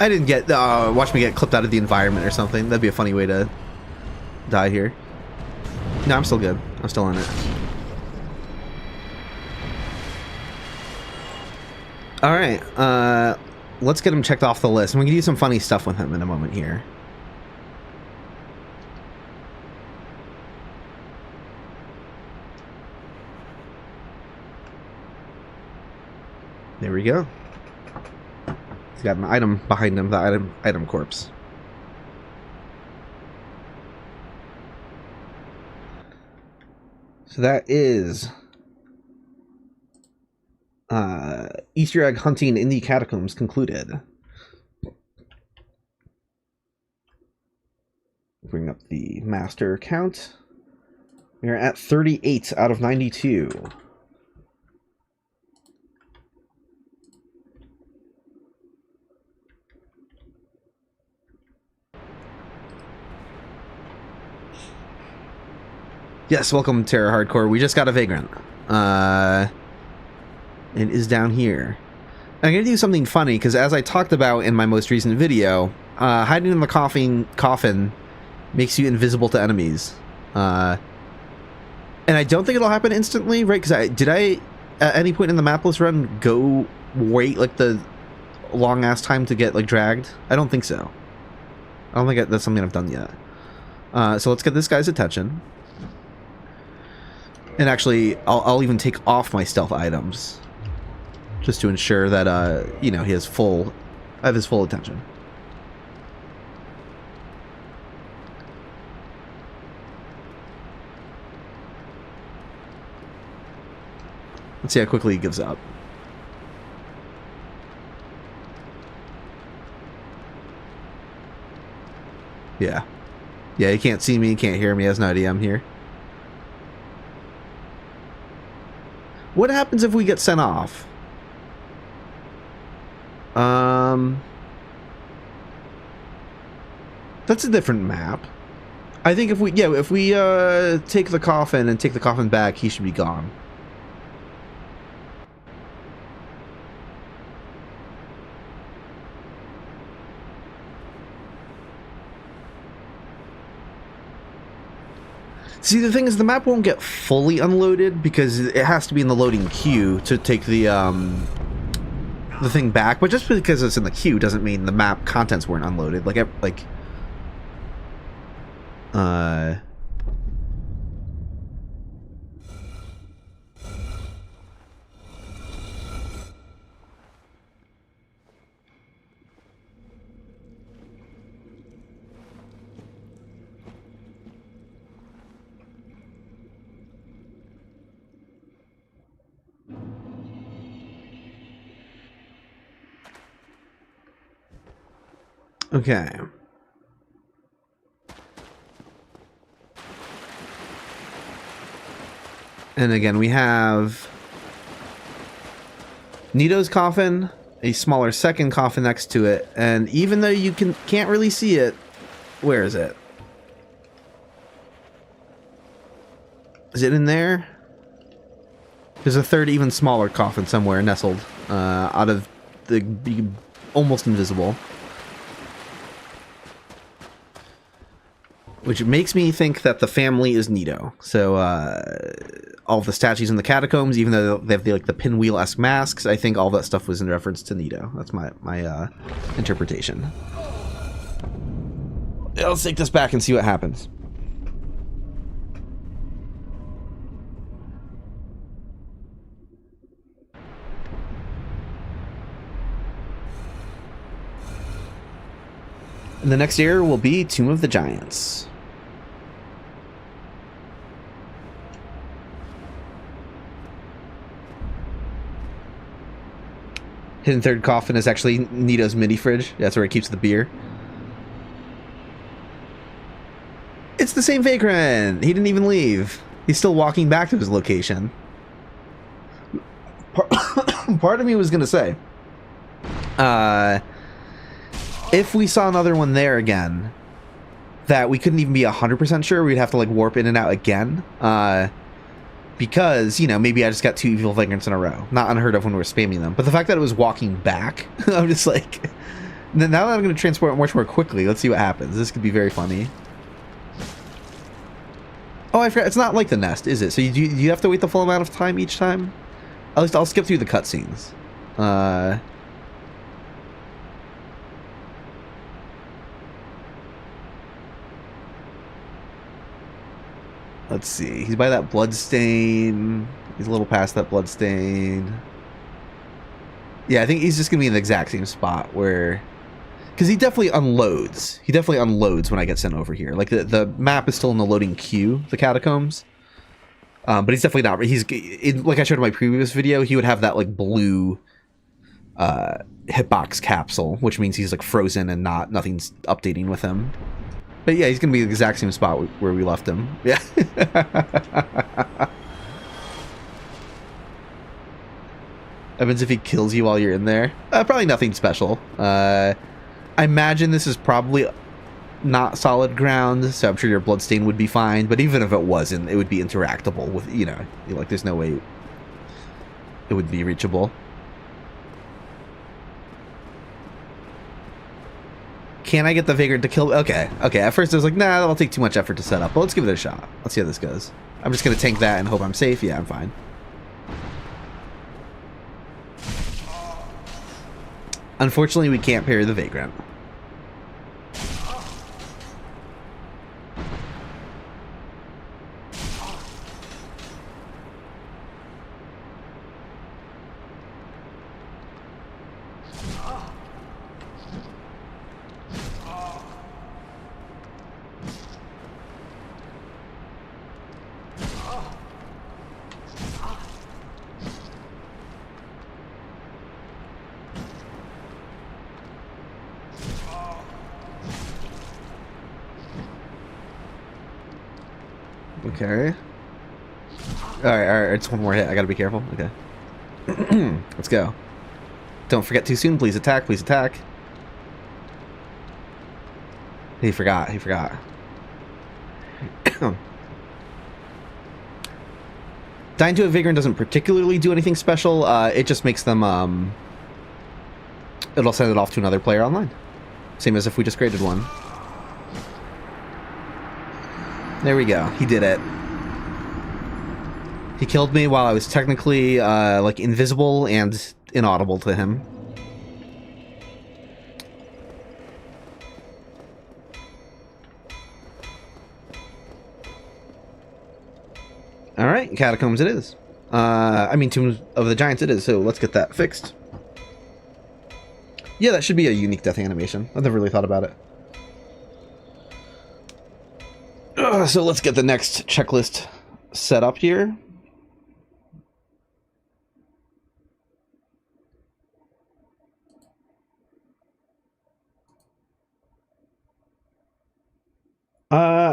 I didn't get... watch me get clipped out of the environment or something. That'd be a funny way to die here. No, I'm still good. I'm still in it. Alright, let's get him checked off the list. And we can do some funny stuff with him in a moment here. There we go. He's got an item behind him, the item corpse. So that is Easter egg hunting in the Catacombs concluded. Bring up the master count. We are at 38 out of 92. Yes, welcome Terror Hardcore. We just got a Vagrant. It is down here. I'm going to do something funny, because as I talked about in my most recent video, hiding in the coffin makes you invisible to enemies. And I don't think it'll happen instantly, right? Because did I, at any point in the mapless run, go wait, like, the long-ass time to get, like, dragged? I don't think so. I don't think that's something I've done yet. So let's get this guy's attention. And actually, I'll even take off my stealth items, just to ensure that, you know, I have his full attention. Let's see how quickly he gives up. Yeah. Yeah, he can't see me, he can't hear me, he has no idea I'm here. What happens if we get sent off? That's a different map. I think if we take the coffin and take the coffin back, he should be gone. See, the thing is, the map won't get fully unloaded because it has to be in the loading queue to take the thing back. But just because it's in the queue doesn't mean the map contents weren't unloaded. Okay. And again, we have Nito's coffin, a smaller second coffin next to it, and even though you can't really see it, where is it? Is it in there? There's a third, even smaller coffin somewhere nestled out of the almost invisible. Which makes me think that the family is Nito. So, all of the statues in the catacombs, even though they have the pinwheel-esque masks, I think all that stuff was in reference to Nito. That's my interpretation. Yeah, let's take this back and see what happens. And the next area will be Tomb of the Giants. Hidden third coffin is actually Nito's mini fridge. That's where he keeps the beer. It's the same Vagrant! He didn't even leave. He's still walking back to his location. Part of me was gonna say, if we saw another one there again, that we couldn't even be 100% sure, we'd have to like warp in and out again. Because, you know, maybe I just got two evil Vagrants in a row. Not unheard of when we were spamming them. But the fact that it was walking back, I'm just like, Now that I'm going to transport much more quickly, let's see what happens. This could be very funny. Oh, I forgot. It's not like the nest, is it? So you have to wait the full amount of time each time? At least I'll skip through the cutscenes. Let's see. He's by that bloodstain. He's a little past that bloodstain. Yeah, I think he's just going to be in the exact same spot where... Because he definitely unloads. He definitely unloads when I get sent over here. Like, the map is still in the loading queue, the Catacombs. But he's definitely not... like I showed in my previous video, he would have that, like, blue hitbox capsule, which means he's, like, frozen and nothing's updating with him. But yeah, he's going to be in the exact same spot where we left him. Yeah. Evans, if he kills you while you're in there. Probably nothing special. I imagine this is probably not solid ground, so I'm sure your bloodstain would be fine. But even if it wasn't, it would be interactable with, you know, like there's no way it would be reachable. Can I get the Vagrant to kill? Okay. At first I was like, nah, that'll take too much effort to set up. But let's give it a shot. Let's see how this goes. I'm just going to tank that and hope I'm safe. Yeah, I'm fine. Unfortunately, we can't parry the Vagrant. Okay. Alright, it's one more hit. I gotta be careful. Okay. Let's go. Don't forget too soon. Please attack. Please attack. He forgot. Dying to a Vagrant doesn't particularly do anything special. It just makes them, it'll send it off to another player online. Same as if we just created one. There we go. He did it. He killed me while I was technically, like, invisible and inaudible to him. Alright, Catacombs it is. I mean, Tomb of the Giants it is, so let's get that fixed. Yeah, that should be a unique death animation. I've never really thought about it. So let's get the next checklist set up here.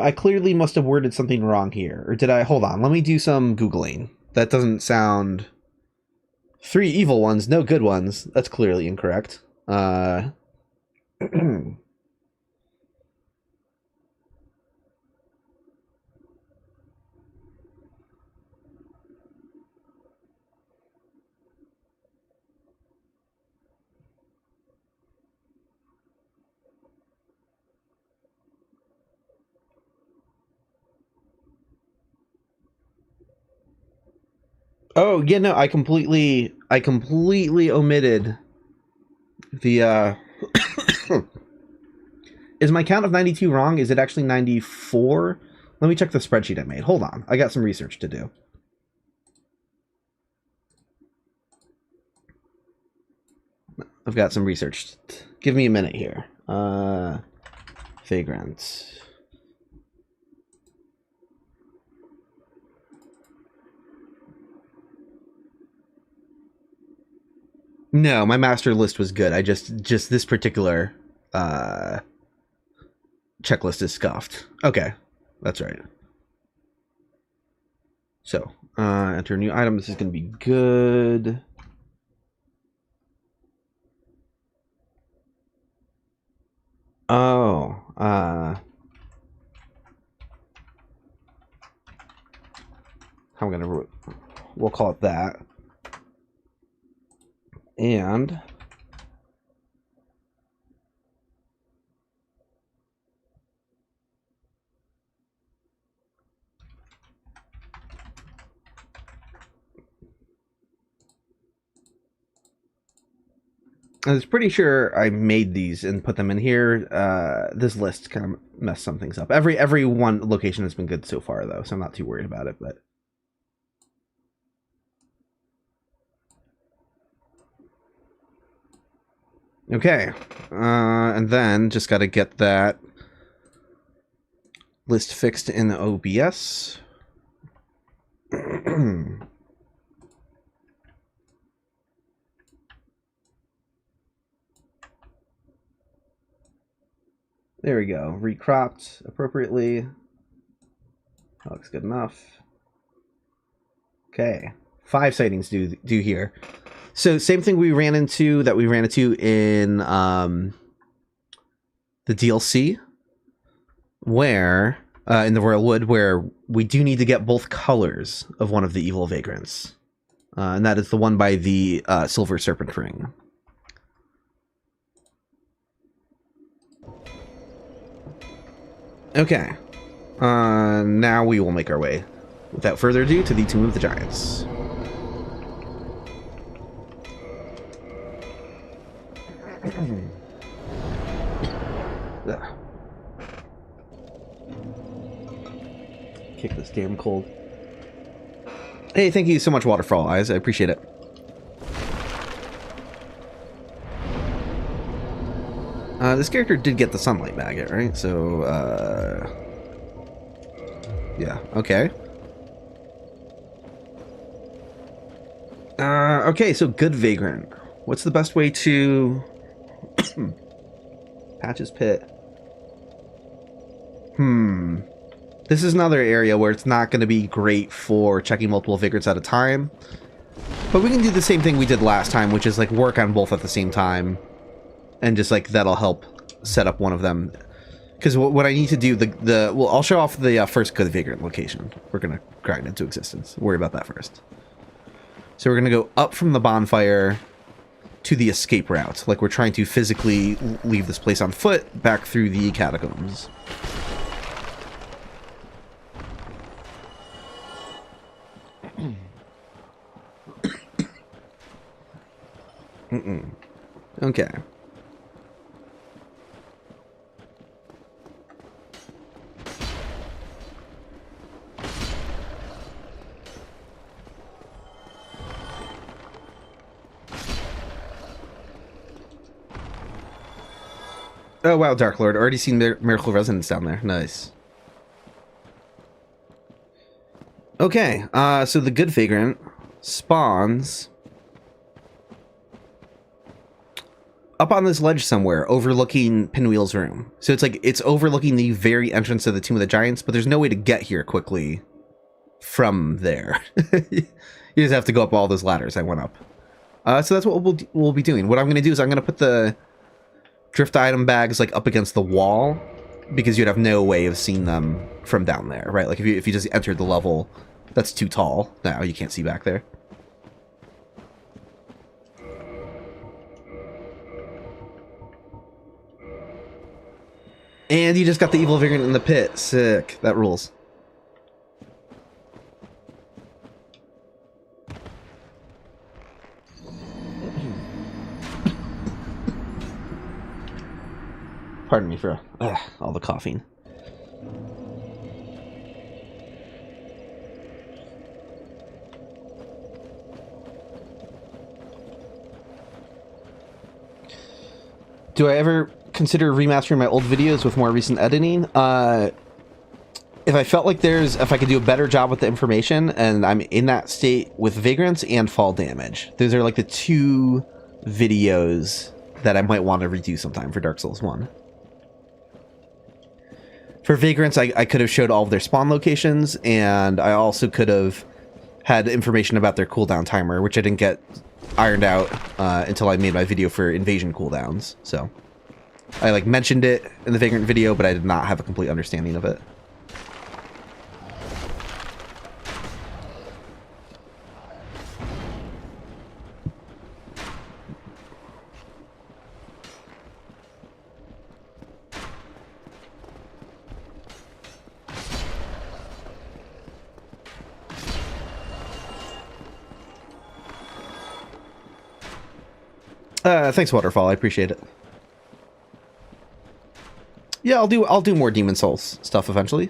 I clearly must have worded something wrong here. Or did I? Hold on, let me do some Googling. That doesn't sound... 3 evil ones, no good ones. That's clearly incorrect. Oh, yeah, no, I completely omitted the, Is my count of 92 wrong? Is it actually 94? Let me check the spreadsheet I made. Hold on. I got some research to do. I've got some research. Give me a minute here. Vagrant. No, my master list was good. I just this particular checklist is scuffed. Okay, that's right. So, enter a new item. This is going to be good. Oh, we'll call it that. And I was pretty sure I made these and put them in here. This list kind of messed some things up. Every one location has been good so far, though, so I'm not too worried about it. But okay, and then just got to get that list fixed in OBS. There we go. Recropped appropriately. That looks good enough. Okay. 5 sightings do here. So same thing we ran into in the DLC, where in the Royal Wood, where we do need to get both colors of one of the evil vagrants, and that is the one by the Silver Serpent Ring. Okay. Now we will make our way, without further ado, to the Tomb of the Giants. Kick this damn cold. Hey, thank you so much, Waterfall Eyes. I appreciate it. This character did get the sunlight maggot, right? So, yeah, okay. Okay, so good Vagrant. What's the best way to... Patch's Pit. This is another area where it's not going to be great for checking multiple Vagrants at a time. But we can do the same thing we did last time, which is, like, work on both at the same time. And just, like, that'll help set up one of them. Because what I need to do, well, I'll show off the first good Vagrant location. We're going to grind into existence. Worry about that first. So we're going to go up from the bonfire to the escape route. Like, we're trying to physically leave this place on foot back through the catacombs. Okay. Oh wow, Dark Lord. Already seen Miracle Resonance down there. Nice. Okay, so the good Vagrant spawns up on this ledge somewhere, overlooking Pinwheel's room. So it's like, it's overlooking the very entrance of the Tomb of the Giants, but there's no way to get here quickly from there. You just have to go up all those ladders I went up. So that's what we'll be doing. What I'm going to do is I'm going to put the drift item bags like up against the wall, because you'd have no way of seeing them from down there, right? Like if you just entered the level, that's too tall. Now you can't see back there. And you just got the evil Vagrant in the pit. Sick. That rules. Pardon me for all the coughing. Do I ever consider remastering my old videos with more recent editing? If I felt like if I could do a better job with the information, and I'm in that state with Vagrants and Fall Damage. Those are like the 2 videos that I might want to redo sometime for Dark Souls 1. For Vagrants, I could have showed all of their spawn locations, and I also could have had information about their cooldown timer, which I didn't get ironed out until I made my video for invasion cooldowns. So I like mentioned it in the Vagrant video, but I did not have a complete understanding of it. Thanks, Waterfall. I appreciate it. Yeah, I'll do more Demon Souls stuff eventually.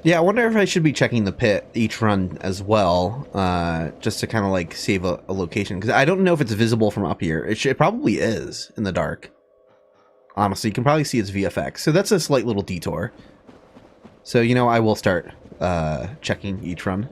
Yeah, I wonder if I should be checking the pit each run as well, just to kind of like save a location, because I don't know if it's visible from up here. It probably is in the dark. Honestly, you can probably see its VFX, so that's a slight little detour. So, you know, I will start checking each run.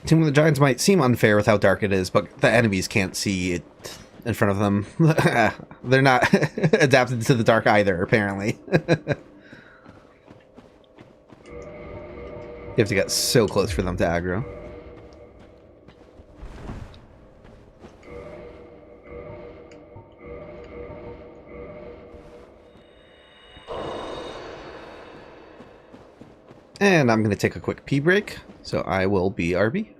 Team of the Giants might seem unfair with how dark it is, but the enemies can't see it in front of them. They're not adapted to the dark either, apparently. You have to get so close for them to aggro. And I'm going to take a quick pee break, so I will be RB.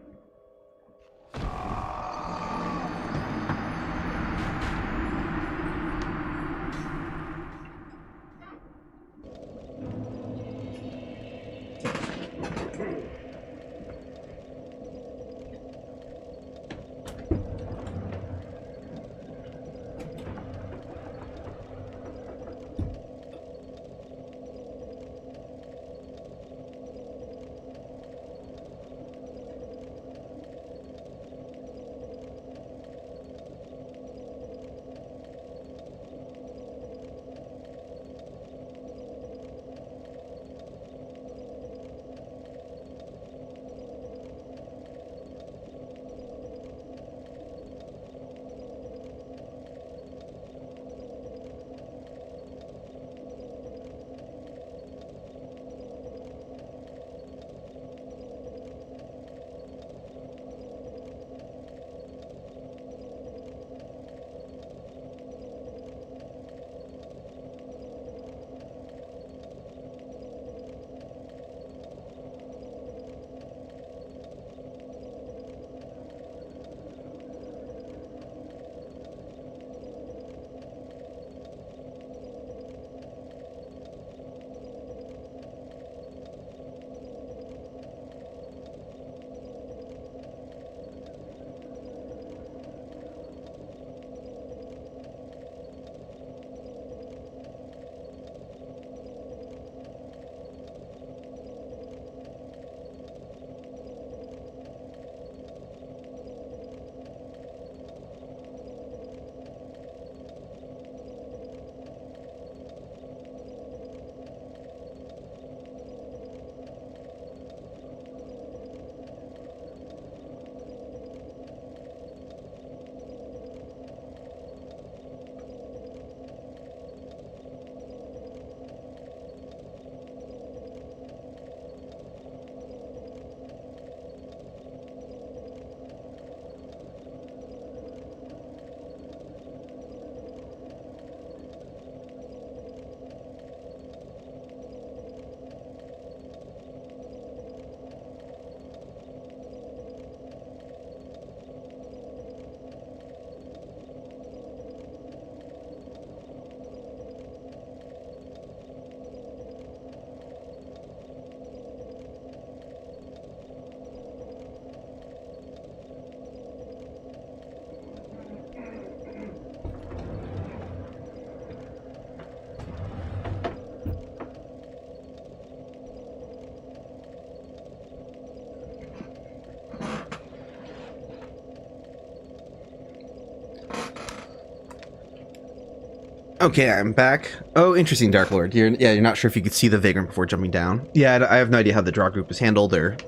Okay, I'm back. Oh, interesting, Dark Lord. You're not sure if you could see the Vagrant before jumping down. Yeah, I have no idea how the draw group is handled or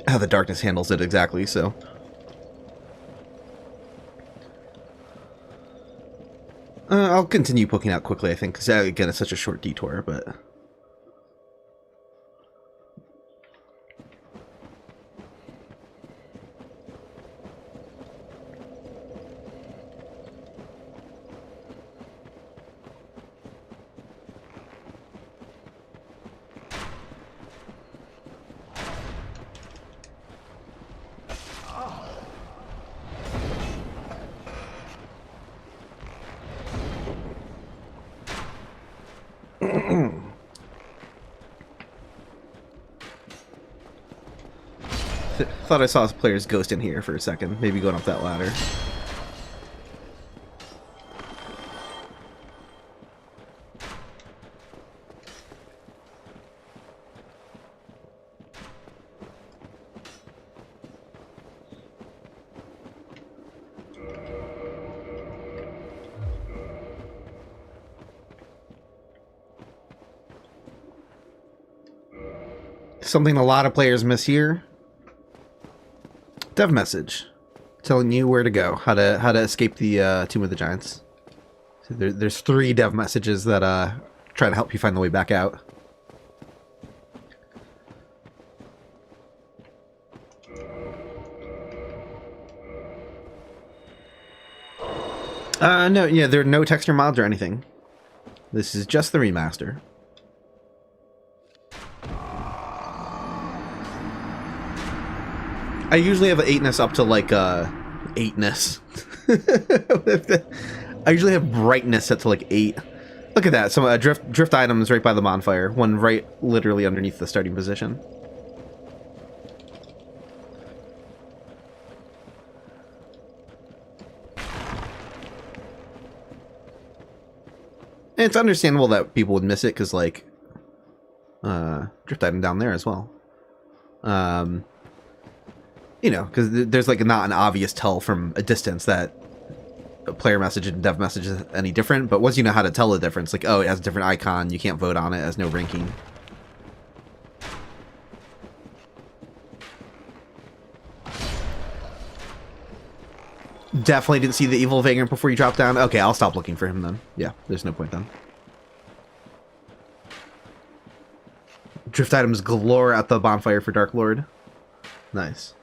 how the darkness handles it exactly, so... I'll continue poking out quickly, I think, because again, it's such a short detour, but... Thought I saw a player's ghost in here for a second. Maybe going up that ladder. Something a lot of players miss here. Dev message telling you where to go, how to escape the Tomb of the Giants. So there's 3 dev messages that try to help you find the way back out. No, yeah, there are no texture mods or anything. This is just the remaster. I usually have an 8ness up to like 8ness. I usually have brightness set to like 8. Look at that. Some drift items right by the bonfire. One right literally underneath the starting position. And it's understandable that people would miss it because like drift item down there as well. You know, because there's like not an obvious tell from a distance that a player message and dev message is any different, but once you know how to tell the difference, like, oh, it has a different icon, you can't vote on it, it has no ranking. Definitely didn't see the evil Vagrant before you dropped down. Okay, I'll stop looking for him then. Yeah, there's no point then. Drift items galore at the bonfire for Dark Lord. Nice.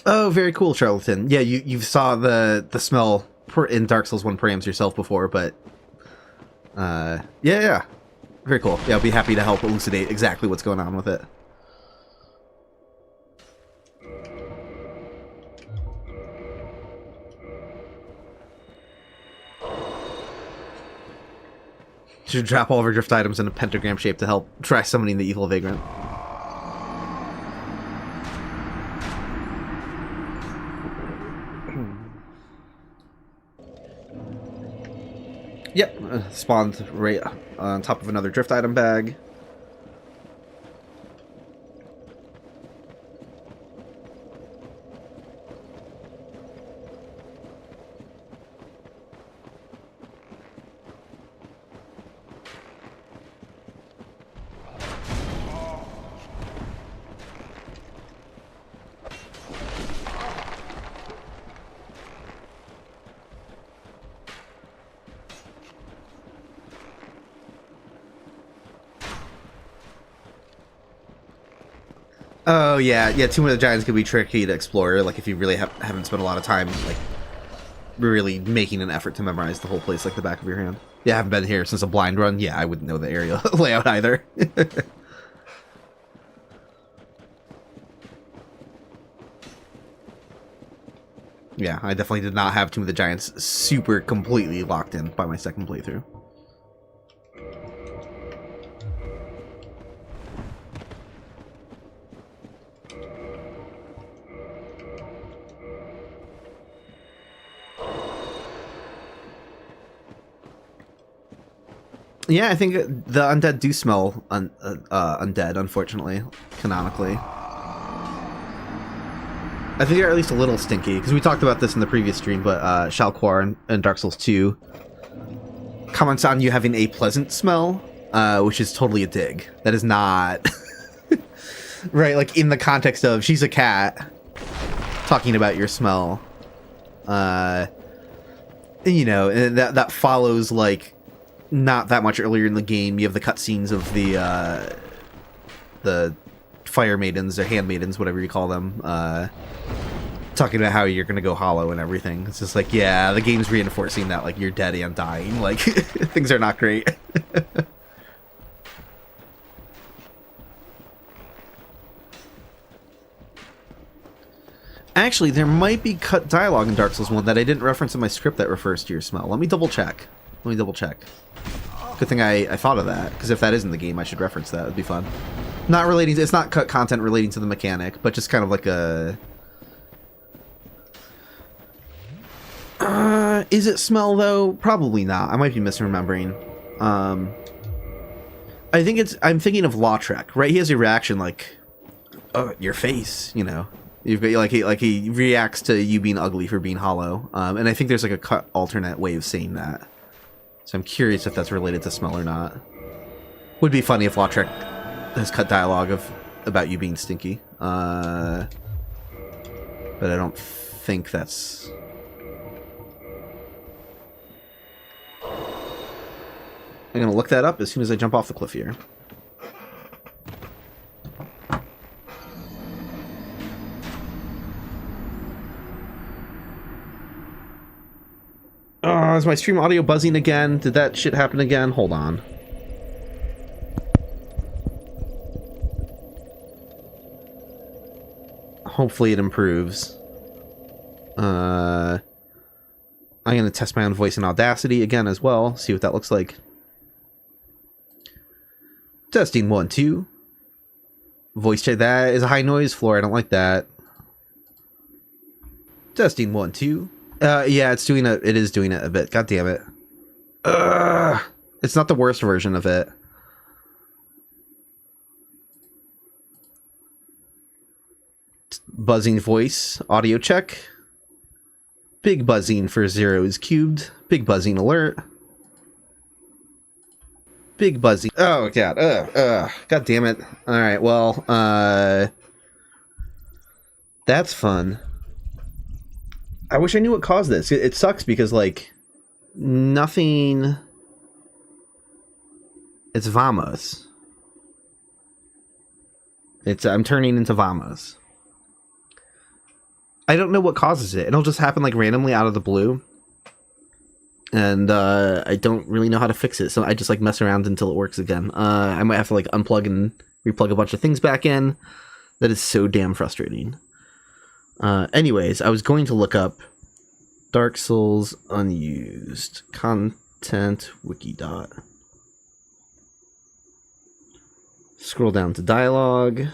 Oh, very cool, Charlatan. Yeah, you saw the smell in Dark Souls 1 params yourself before, but yeah, very cool. Yeah, I'll be happy to help elucidate exactly what's going on with it. Should drop all of our drift items in a pentagram shape to help try summoning the evil Vagrant. Yep, spawned right on top of another drift item bag. Oh yeah, Tomb of the Giants could be tricky to explore. Like if you really haven't spent a lot of time, like really making an effort to memorize the whole place like the back of your hand. Yeah, I haven't been here since a blind run. Yeah, I wouldn't know the area layout either. Yeah, I definitely did not have Tomb of the Giants super completely locked in by my second playthrough. Yeah, I think the undead do smell undead, unfortunately, canonically. I think they're at least a little stinky, because we talked about this in the previous stream, but Shalquar in Dark Souls 2 comments on you having a pleasant smell, which is totally a dig. That is not... right, like, in the context of, she's a cat, talking about your smell. You know, and that follows, like, not that much earlier in the game. You have the cutscenes of the fire maidens or hand maidens, whatever you call them, talking about how you're gonna go hollow and everything. It's just like, yeah, the game's reinforcing that, like, you're dead and dying. Like, things are not great. Actually, there might be cut dialogue in Dark Souls 1 that I didn't reference in my script that refers to your smell. Let me double check. Good thing I thought of that, because if that isn't the game, I should reference that. It'd be fun. Not relating to, it's not cut content relating to the mechanic, but just kind of like a... is it smell, though? Probably not. I might be misremembering. I think it's... I'm thinking of Lautrec, right? He has a reaction like, oh, your face, you know. You've got, like he reacts to you being ugly for being hollow. And I think there's like a cut alternate way of saying that. So I'm curious if that's related to smell or not. Would be funny if Lautrec has cut dialogue about you being stinky. But I don't think that's... I'm gonna look that up as soon as I jump off the cliff here. Oh, is my stream audio buzzing again? Did that shit happen again? Hold on. Hopefully it improves. I'm gonna test my own voice in Audacity again as well. See what that looks like. Testing 1, 2. Voice check. That is a high noise floor. I don't like that. Testing 1, 2. Yeah, it's doing it. It is doing it a bit. God damn it. It's not the worst version of it. Buzzing voice. Audio check. Big buzzing for 0 is cubed. Big buzzing alert. Big buzzing. Oh, God. God damn it. Alright, well, that's fun. I wish I knew what caused this. It sucks because, like, nothing... It's Vamos. I'm turning into Vamos. I don't know what causes it. It'll just happen, like, randomly out of the blue. And, I don't really know how to fix it, so I just, like, mess around until it works again. I might have to, like, unplug and replug a bunch of things back in. That is so damn frustrating. Anyways, I was going to look up Dark Souls unused content wiki . Scroll down to dialogue.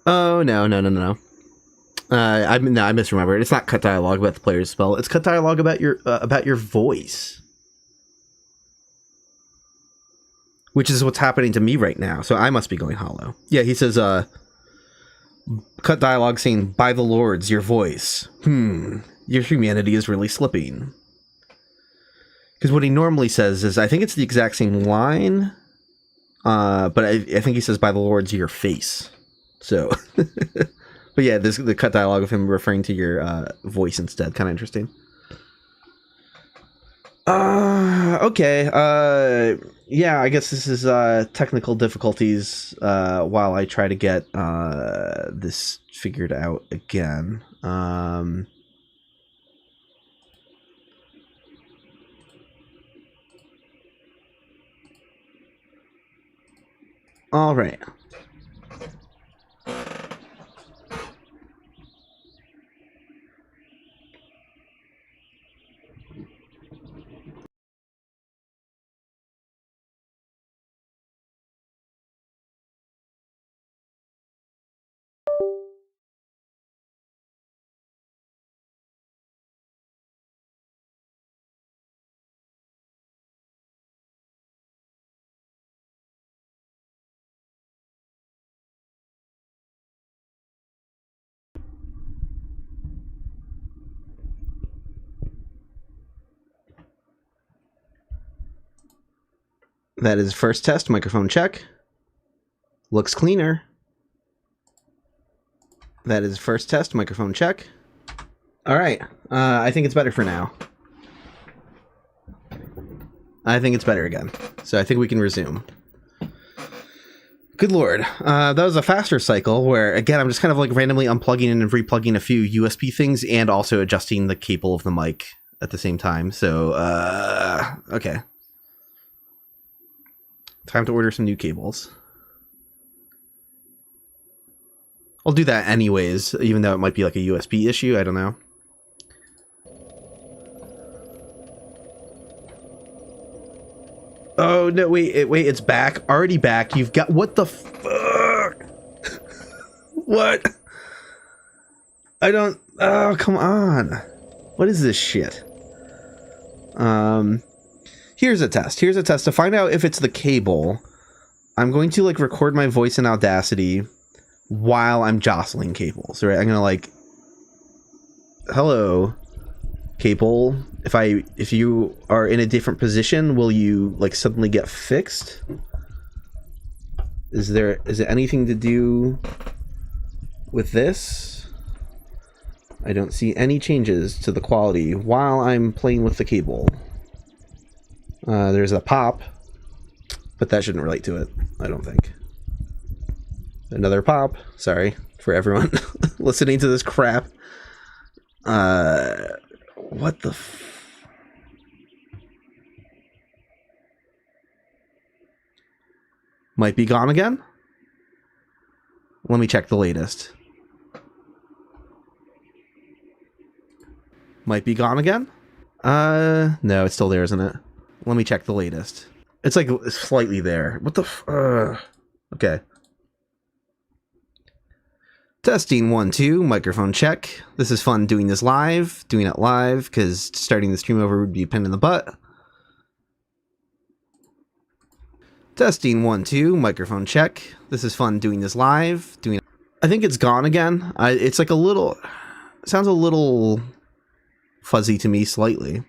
Oh, no. I misremembered. It's not cut dialogue about the player's spell. It's cut dialogue about your voice. Which is what's happening to me right now, so I must be going hollow. Yeah, he says, cut dialogue saying, by the lords, your voice. Your humanity is really slipping. Because what he normally says is, I think it's the exact same line, but I think he says, by the lords, your face. So, but yeah, the cut dialogue of him referring to your voice instead, kind of interesting. Okay. Yeah, I guess this is technical difficulties while I try to get this figured out again. All right. That is first test, microphone check. Looks cleaner. That is first test, microphone check. All right, I think it's better for now. I think it's better again. So I think we can resume. Good lord. That was a faster cycle where, again, I'm just kind of like randomly unplugging and replugging a few USB things and also adjusting the cable of the mic at the same time. So, okay. Time to order some new cables. I'll do that anyways, even though it might be like a USB issue. I don't know. Oh, no, wait, it's back. Already back. You've got... What the fuck? What? I don't... Oh, come on. What is this shit? Here's a test. Here's a test. To find out if it's the cable, I'm going to, like, record my voice in Audacity while I'm jostling cables, right? I'm gonna, like... Hello... Cable, if you are in a different position, will you like suddenly get fixed? Is it anything to do with this? I don't see any changes to the quality while I'm playing with the cable. There's a pop, but that shouldn't relate to it, I don't think. Another pop. Sorry for everyone listening to this crap. What the might be gone again? Let me check the latest. Might be gone again? No, it's still there, isn't it? Let me check the latest. It's like slightly there. What the okay. Testing 1, 2, microphone check. This is fun doing this live, doing it live, because starting the stream over would be a pain in the butt. Testing 1, 2, microphone check. This is fun doing this live, doing it. I think it's gone again. It's like a little, it sounds a little fuzzy to me, slightly.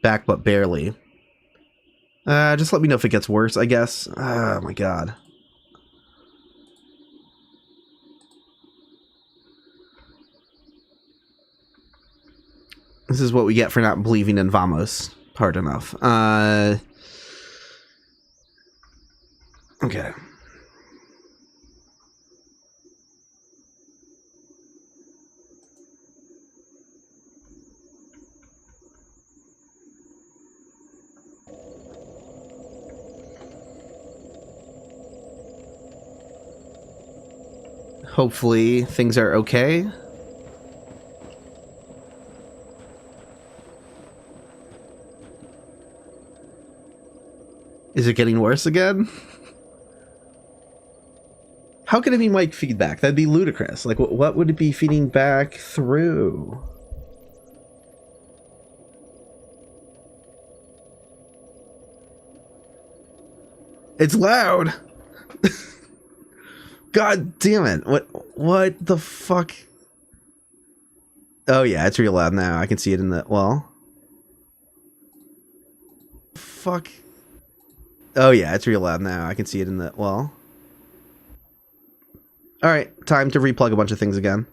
Back, but barely. Just let me know if it gets worse, I guess. Oh my god. This is what we get for not believing in Vamos hard enough. Okay. Hopefully things are okay. Is it getting worse again? How can it be mic feedback? That'd be ludicrous. Like, what would it be feeding back through? It's loud! God damn it. What the fuck? Oh yeah, it's real loud now. I can see it in the... Well... Fuck... Oh yeah, it's real loud now. I can see it in the... Well... Alright, time to replug a bunch of things again.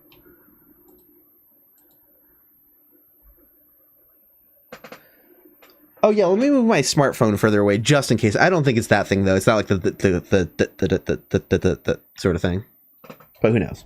Oh yeah, let me move my smartphone further away just in case. I don't think it's that thing though. It's not like the sort of thing. But who knows?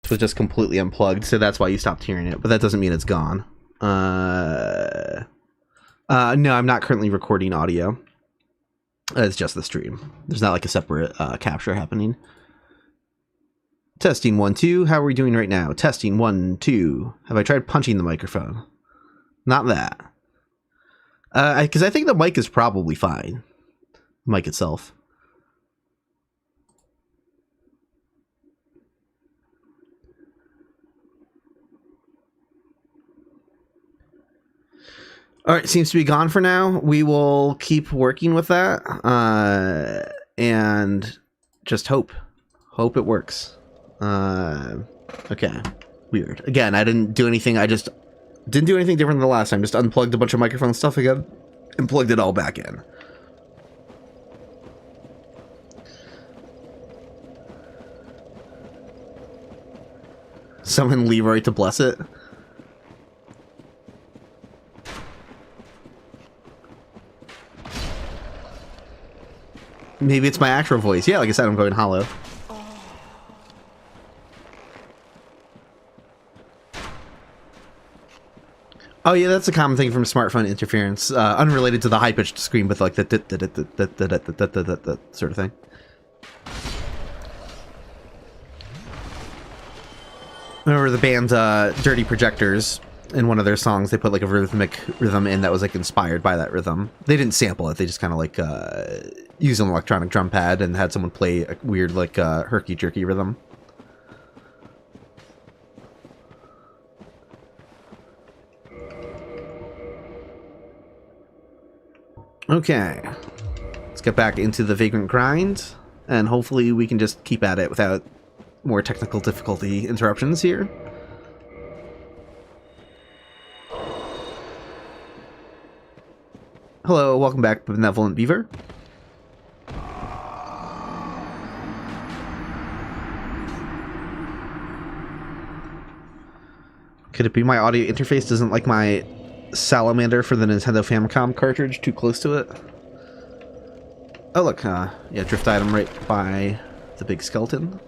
Was just completely unplugged, so that's why you stopped hearing it, but that doesn't mean it's gone. No, I'm not currently recording audio. It's just the stream. There's not like a separate capture happening. Testing 1 2. How are we doing right now? Testing 1 2. Have I tried punching the microphone? Not that. Because I think the mic is probably fine. The mic itself. All right, seems to be gone for now. We will keep working with that and just hope it works. Okay, weird. Again, I didn't do anything. I just didn't do anything different than the last time. Just unplugged a bunch of microphone stuff again and plugged it all back in. Summon Leroy to bless it. Maybe it's my actual voice. Yeah, like I said, I'm going hollow. Oh yeah, that's a common thing from smartphone interference, unrelated to the high-pitched scream, but like the sort of thing. Remember the band Dirty Projectors? In one of their songs, they put like a rhythmic rhythm in that was like inspired by that rhythm. They didn't sample it; they just kind of like used an electronic drum pad and had someone play a weird like herky-jerky rhythm. Okay, let's get back into the Vagrant grind, and hopefully we can just keep at it without more technical difficulty interruptions here. Hello, welcome back, Benevolent Beaver. Could it be my audio interface doesn't like my salamander for the Nintendo Famicom cartridge too close to it? Oh look, yeah, drift item right by the big skeleton.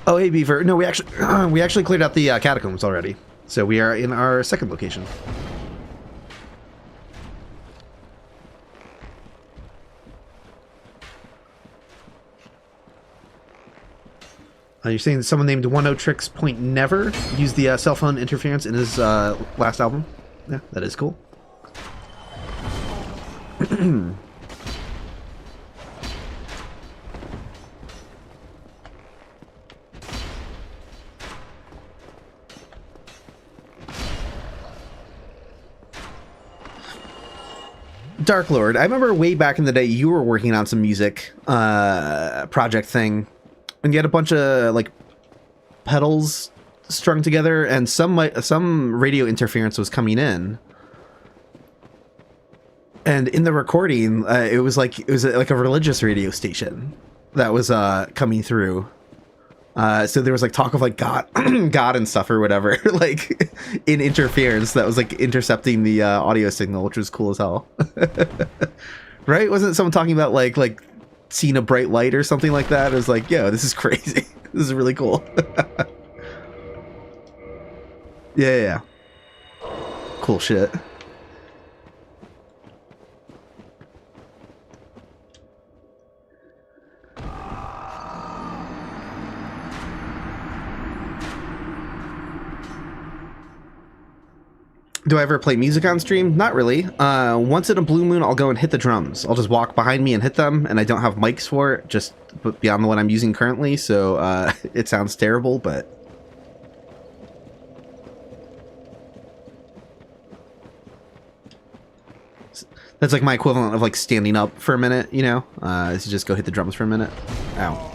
Oh, hey, Beaver. No, we actually cleared out the Catacombs already. So we are in our second location. You're saying that someone named 10Tricks Point Never used the cell phone interference in his last album? Yeah, that is cool. Dark Lord, I remember way back in the day you were working on some music project thing, and you had a bunch of like pedals strung together, and some radio interference was coming in. And in the recording, it was like a religious radio station that was coming through. So there was like talk of like God, God and stuff or whatever, like in interference that was like intercepting the audio signal, which was cool as hell. Right? Wasn't someone talking about like seeing a bright light or something like that? It was like, yo, this is crazy. This is really cool. Yeah. Cool shit. Do I ever play music on stream? Not really. Once in a blue moon, I'll go and hit the drums. I'll just walk behind me and hit them, and I don't have mics for it, just beyond the one I'm using currently, so it sounds terrible, but... That's like my equivalent of like standing up for a minute, you know? Is to just go hit the drums for a minute. Ow.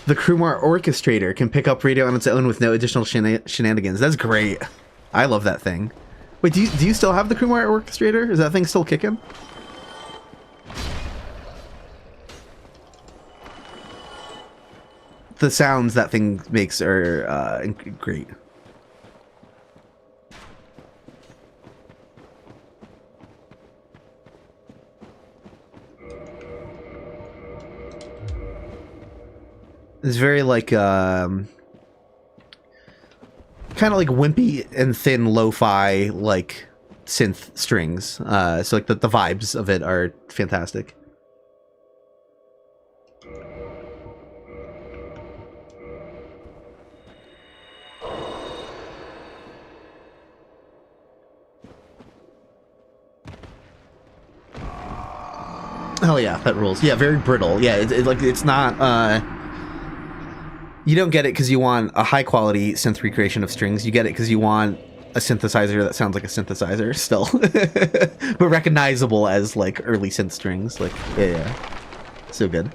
The Crewmar Orchestrator can pick up radio on its own with no additional shenanigans. That's great. I love that thing. Wait, do you still have the Crewmore Orchestrator? Is that thing still kicking? The sounds that thing makes are great. It's very like kind of like wimpy and thin lo-fi like synth strings. So like the vibes of it are fantastic. Oh yeah, that rules. Yeah, very brittle. Yeah, like it's not. You don't get it because you want a high quality synth recreation of strings. You get it because you want a synthesizer that sounds like a synthesizer still, but recognizable as like early synth strings. Like yeah, so good.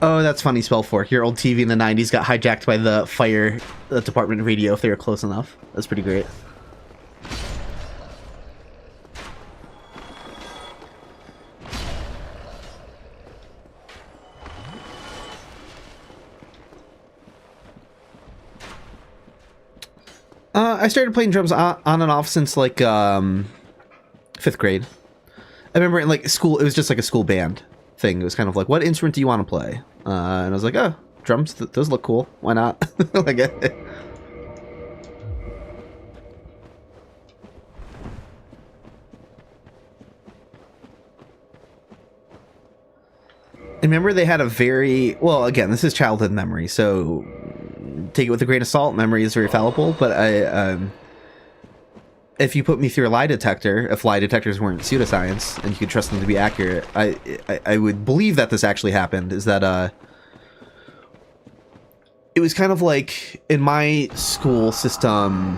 Oh, that's funny, Spellfork. Your old TV in the 90s got hijacked by the fire department radio if they were close enough. That's pretty great. I started playing drums on and off since like 5th grade. I remember in like school, it was just like a school band thing. It was kind of like, what instrument do you want to play? And I was like, oh, drums, those look cool. Why not? Like, I remember they had a very, well, again, this is childhood memory, so take it with a grain of salt. Memory is very fallible, but if you put me through a lie detector, if lie detectors weren't pseudoscience and you could trust them to be accurate, I would believe that this actually happened. Is that it was kind of like in my school system.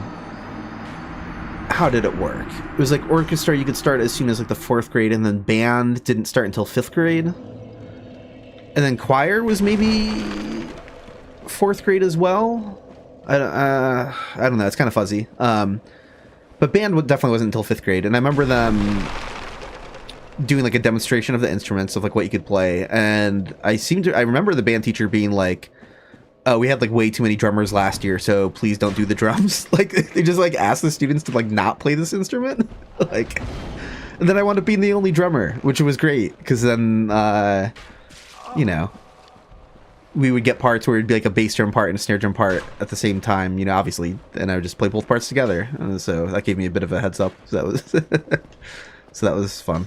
How did it work? It was like orchestra. You could start as soon as like the 4th grade, and then band didn't start until 5th grade, and then choir was maybe 4th grade as well. I don't know. It's kind of fuzzy. But band definitely wasn't until 5th grade, and I remember them doing like a demonstration of the instruments of like what you could play, and I remember the band teacher being like, "Oh, we had like way too many drummers last year, so please don't do the drums." Like they just like asked the students to like not play this instrument, like. And then I wound up being the only drummer, which was great because then, you know, we would get parts where it'd be like a bass drum part and a snare drum part at the same time, you know, obviously, and I would just play both parts together. And so that gave me a bit of a heads up. So that was, so that was fun.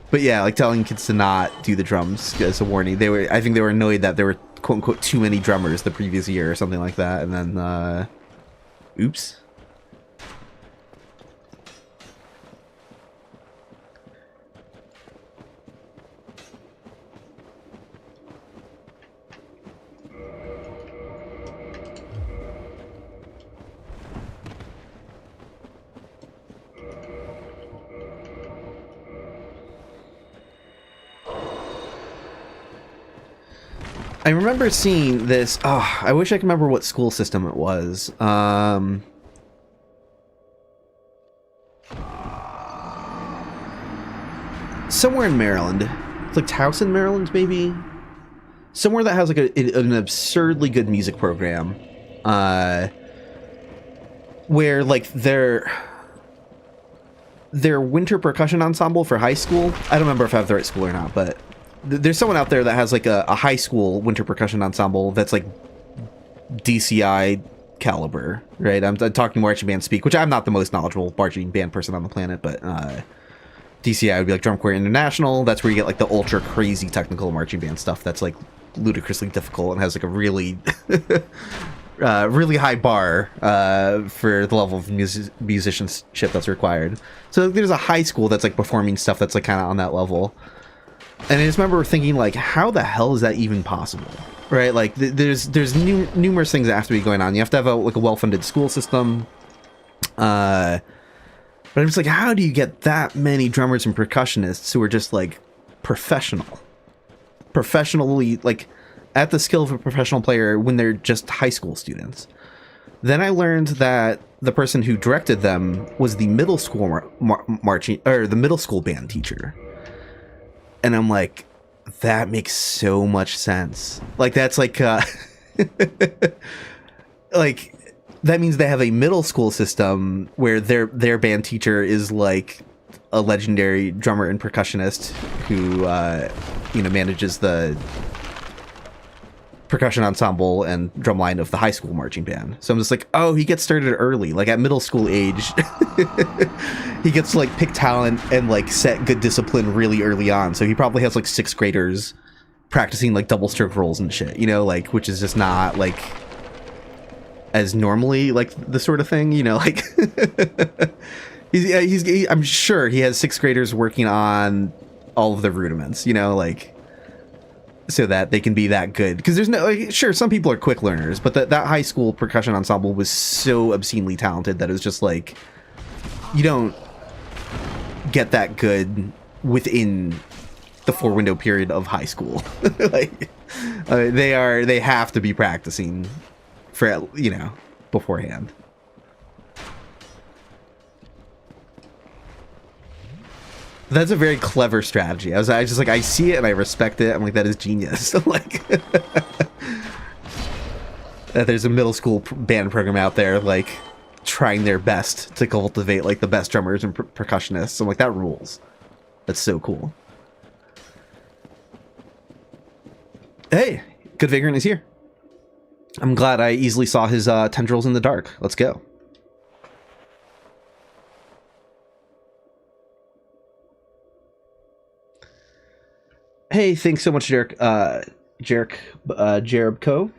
But yeah, like telling kids to not do the drums as a warning. I think they were annoyed that there were quote unquote too many drummers the previous year or something like that. And then, oops. I remember seeing this. Oh, I wish I could remember what school system it was. Somewhere in Maryland. It's like Towson, Maryland, maybe? Somewhere that has like an absurdly good music program. Where like their winter percussion ensemble for high school. I don't remember if I have the right school or not, but there's someone out there that has like a high school winter percussion ensemble that's like DCI caliber, right? I'm talking marching band speak, which I'm not the most knowledgeable marching band person on the planet, but DCI would be like Drum Corps International. That's where you get like the ultra crazy technical marching band stuff that's like ludicrously difficult and has like a really really high bar for the level of musicianship that's required. So there's a high school that's like performing stuff that's like kind of on that level. And I just remember thinking, like, how the hell is that even possible? Right? Like, there's numerous things that have to be going on. You have to have a well-funded school system. But I'm just like, how do you get that many drummers and percussionists who are just, like, professionally, like, at the skill of a professional player when they're just high school students? Then I learned that the person who directed them was the middle school marching, or the middle school band teacher. And I'm like, that makes so much sense. Like, that's like, like, that means they have a middle school system where their band teacher is like a legendary drummer and percussionist who, you know, manages the percussion ensemble and drumline of the high school marching band. So I'm just like, oh, he gets started early, like at middle school age. He gets to like pick talent and like set good discipline really early on. So he probably has like 6th graders practicing like double stroke rolls and shit, you know, like, which is just not like as normally like the sort of thing, you know, like I'm sure he has 6th graders working on all of the rudiments, you know, like, so that they can be that good. Because there's no, like, sure, some people are quick learners, but that high school percussion ensemble was so obscenely talented that it was just like, you don't get that good within the 4-window period of high school. Like, they have to be practicing for, you know, beforehand. That's a very clever strategy. I was just like, I see it and I respect it. I'm like, that is genius. Like, that there's a middle school band program out there, like, trying their best to cultivate, like, the best drummers and percussionists. I'm like, that rules. That's so cool. Hey, Good Vagrant is here. I'm glad I easily saw his tendrils in the dark. Let's go. Hey, thanks so much, Jared Co.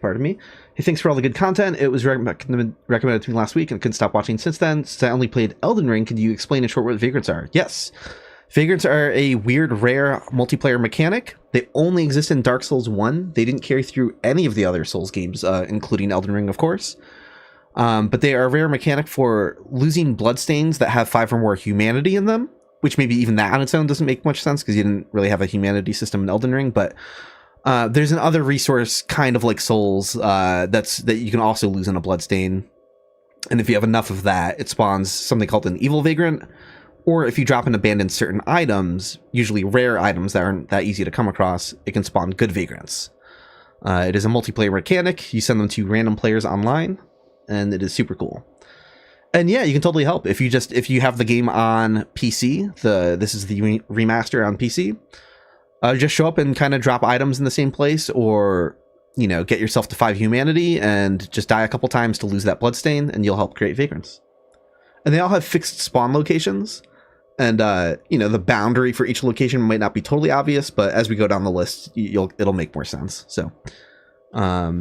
Pardon me. Hey, thanks for all the good content. It was recommended to me last week and couldn't stop watching since then. Since I only played Elden Ring, can you explain in short what Vagrants are? Yes. Vagrants are a weird, rare multiplayer mechanic. They only exist in Dark Souls 1. They didn't carry through any of the other Souls games, including Elden Ring, of course. But they are a rare mechanic for losing bloodstains that have 5 or more humanity in them. Which maybe even that on its own doesn't make much sense because you didn't really have a humanity system in Elden Ring. But there's another resource, kind of like Souls, that you can also lose in a bloodstain. And if you have enough of that, it spawns something called an evil vagrant. Or if you drop and abandon certain items, usually rare items that aren't that easy to come across, it can spawn good vagrants. It is a multiplayer mechanic. You send them to random players online, and it is super cool. And yeah, you can totally help if you have the game on PC. This is the remaster on PC. Just show up and kind of drop items in the same place, or you know, get yourself to 5 humanity and just die a couple times to lose that bloodstain, and you'll help create vagrants. And they all have fixed spawn locations, and you know, the boundary for each location might not be totally obvious, but as we go down the list, it'll make more sense. So, yeah,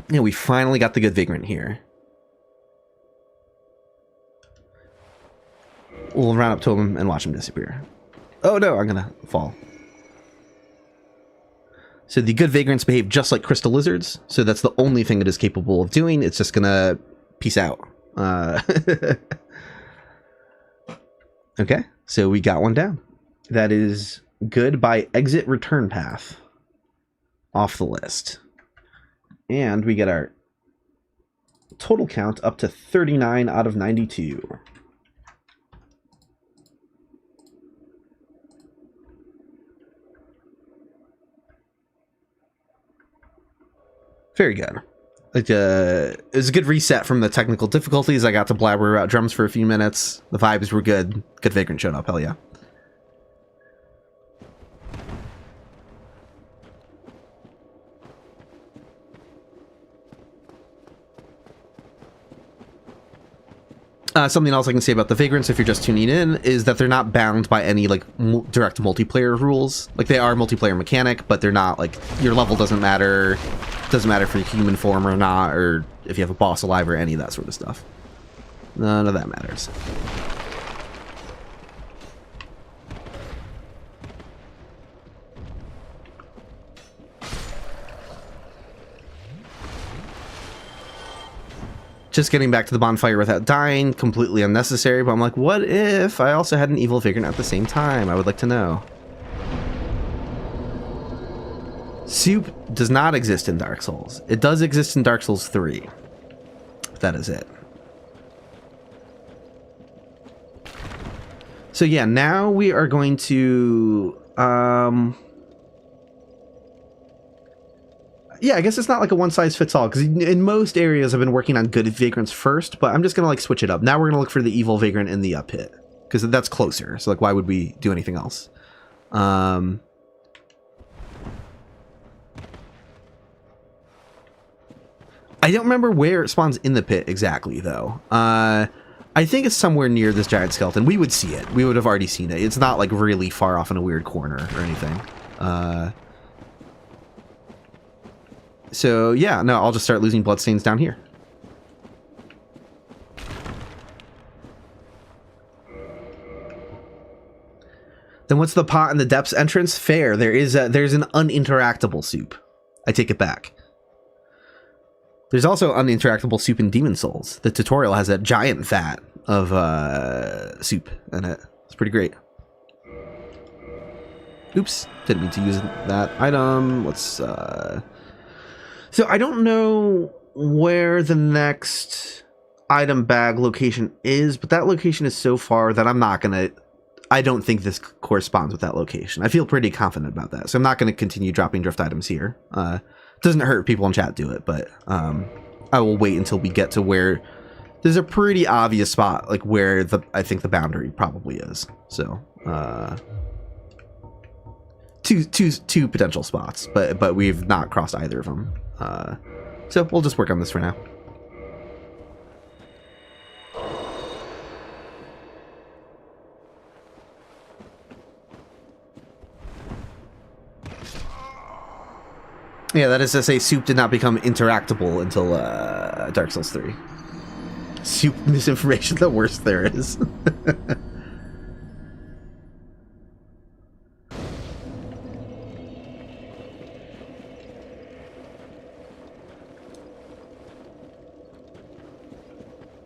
we finally got the good vagrant here. We'll run up to him and watch him disappear. Oh no, I'm gonna fall. So the good vagrants behave just like crystal lizards, so that's the only thing it is capable of doing. It's just gonna peace out. Okay, so we got one down. That is good by exit return path. Off the list. And we get our total count up to 39 out of 92. Very good. Like, it was a good reset from the technical difficulties. I got to blabber about drums for a few minutes. The vibes were good. Good Vagrant showed up. Hell yeah. Something else I can say about the Vagrants, if you're just tuning in, is that they're not bound by any like direct multiplayer rules. Like, they are a multiplayer mechanic, but they're not like, your level doesn't matter. Doesn't matter if you're human form or not, or if you have a boss alive or any of that sort of stuff. None of that matters. Just getting back to the bonfire without dying, completely unnecessary, but I'm like, what if I also had an evil vagrant at the same time? I would like to know. Soup does not exist in Dark Souls. It does exist in Dark Souls 3. That is it. So yeah, now we are going to... yeah, I guess it's not like a one-size-fits-all, because in most areas I've been working on good vagrants first, but I'm just going to like switch it up. Now we're going to look for the evil vagrant in the up pit, because that's closer. So like, why would we do anything else? I don't remember where it spawns in the pit exactly, though. I think it's somewhere near this giant skeleton. We would see it. We would have already seen it. It's not like really far off in a weird corner or anything. So yeah, no, I'll just start losing bloodstains down here. Then what's the pot in the depths entrance? Fair. There's an uninteractable soup. I take it back. There's also uninteractable soup in Demon Souls. The tutorial has a giant vat of soup in it. It's pretty great. Oops, didn't mean to use that item. Let's so I don't know where the next item bag location is, but that location is so far that I don't think this corresponds with that location. I feel pretty confident about that, so I'm not gonna continue dropping drift items here. Doesn't hurt people in chat do it, but I will wait until we get to where there's a pretty obvious spot, like where I think the boundary probably is. So two potential spots, but we've not crossed either of them. So we'll just work on this for now. Yeah, that is to say, soup did not become interactable until Dark Souls 3. Soup misinformation, the worst there is.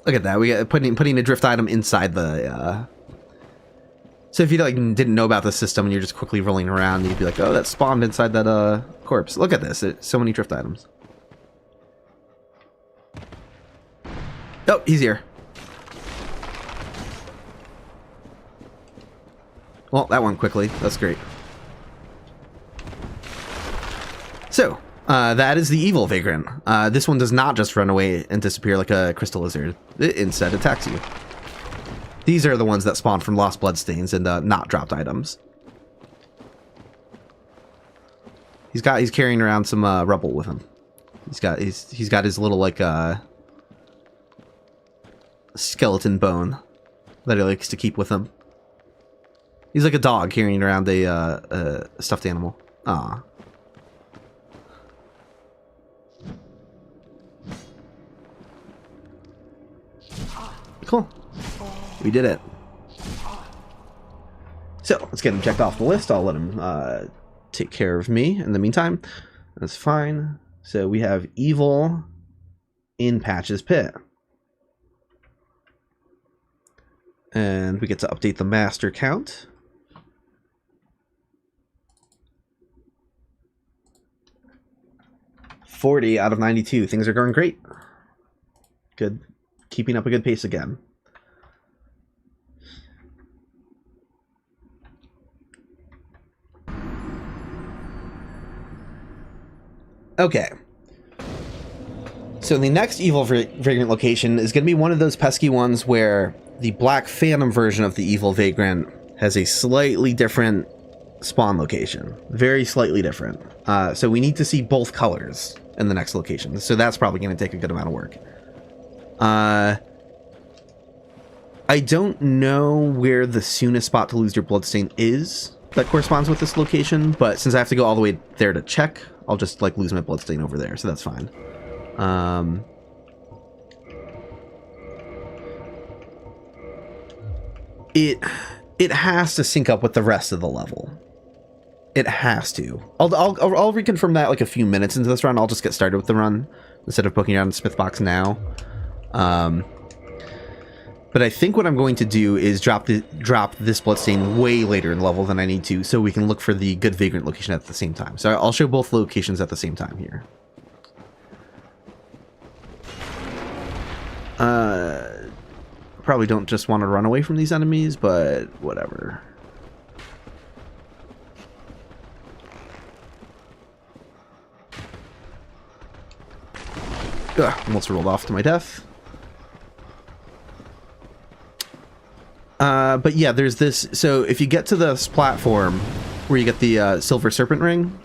Look at that. We got putting a drift item inside the. So if you like didn't know about the system and you're just quickly rolling around, you'd be like, "Oh, that spawned inside that corpse." Look at this. So many drift items. Oh, he's here. Well, that went quickly. That's great. So. That is the evil vagrant. This one does not just run away and disappear like a crystal lizard. It instead attacks you. These are the ones that spawn from lost bloodstains and not dropped items. He's carrying around some rubble with him. He's got his little like skeleton bone that he likes to keep with him. He's like a dog carrying around a stuffed animal. Ah. Cool. We did it. So, let's get him checked off the list. I'll let him take care of me in the meantime. That's fine. So, we have evil in Patch's Pit. And we get to update the master count. $40 out of 92. Things are going great. Good. Keeping up a good pace again. Okay. So the next evil vagrant location is going to be one of those pesky ones where the Black Phantom version of the evil vagrant has a slightly different spawn location. Very slightly different. So we need to see both colors in the next location. So that's probably going to take a good amount of work. I don't know where the soonest spot to lose your bloodstain is that corresponds with this location, but since I have to go all the way there to check, I'll just like lose my bloodstain over there, so that's fine. It has to sync up with the rest of the level. It has to. I'll reconfirm that like a few minutes into this run. I'll just get started with the run instead of poking around the smith box now. But I think what I'm going to do is drop this bloodstain way later in level than I need to, so we can look for the good Vagrant location at the same time. So I'll show both locations at the same time here. Probably don't just want to run away from these enemies, but whatever. Ugh, almost rolled off to my death. But yeah, there's this. So if you get to this platform where you get the silver serpent ring,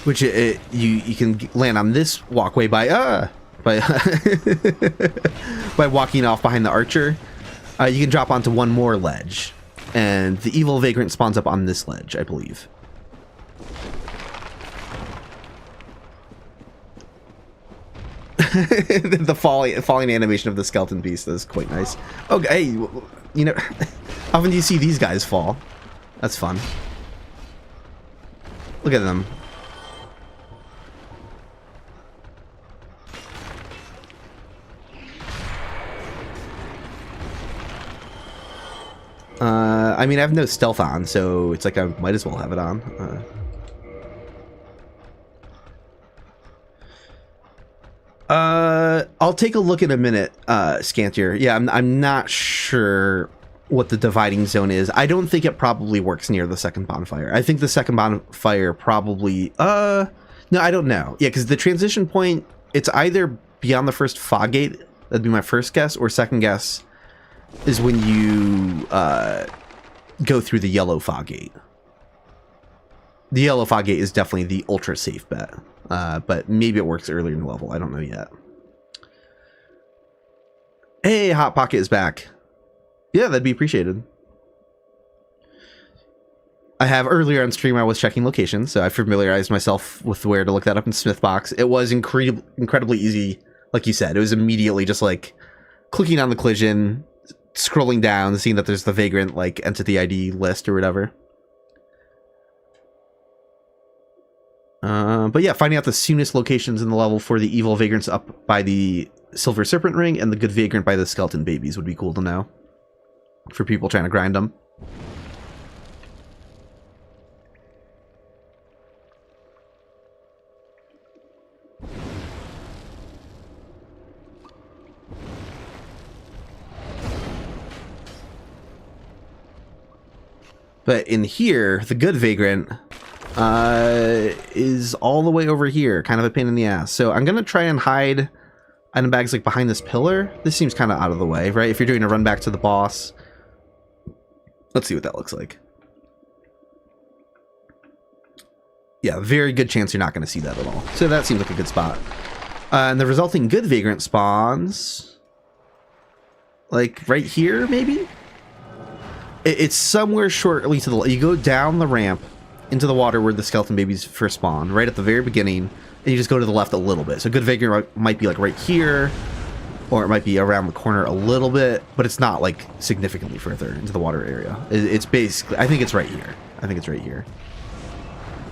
which you can land on this walkway by by walking off behind the archer, you can drop onto one more ledge, and the evil Vagrant spawns up on this ledge, I believe. The falling animation of the skeleton beast is quite nice. Okay, you know, how often do you see these guys fall? That's fun. Look at them. I mean, I have no stealth on, so it's like I might as well have it on. I'll take a look in a minute, Scantier. Yeah, I'm not sure what the dividing zone is. I don't think it probably works near the second bonfire. I think the second bonfire probably... no, I don't know. Yeah, because the transition point, it's either beyond the first fog gate, that'd be my first guess, or second guess is when you go through the yellow fog gate. The yellow fog gate is definitely the ultra safe bet. But maybe it works earlier in the level. I don't know yet. Hey, Hot Pocket is back. Yeah, that'd be appreciated. I have earlier on stream, I was checking locations, so I familiarized myself with where to look that up in Smithbox. It was incredibly easy, like you said. It was immediately just like clicking on the collision, scrolling down, seeing that there's the Vagrant like entity ID list or whatever. But yeah, finding out the soonest locations in the level for the evil Vagrants up by the Silver Serpent Ring and the good Vagrant by the Skeleton Babies would be cool to know for people trying to grind them. But in here, the good Vagrant is all the way over here, kind of a pain in the ass. So I'm gonna try and hide item bags like behind this pillar. This seems kind of out of the way, right? If you're doing a run back to the boss. Let's see what that looks like. Yeah, very good chance you're not going to see that at all. So that seems like a good spot. And the resulting good Vagrant spawns like right here, maybe? It's somewhere shortly to the... You go down the ramp into the water where the skeleton babies first spawn, right at the very beginning, and you just go to the left a little bit. So good Vagrant might be like right here, or it might be around the corner a little bit, but it's not like significantly further into the water area. It's basically... I think it's right here. I think it's right here.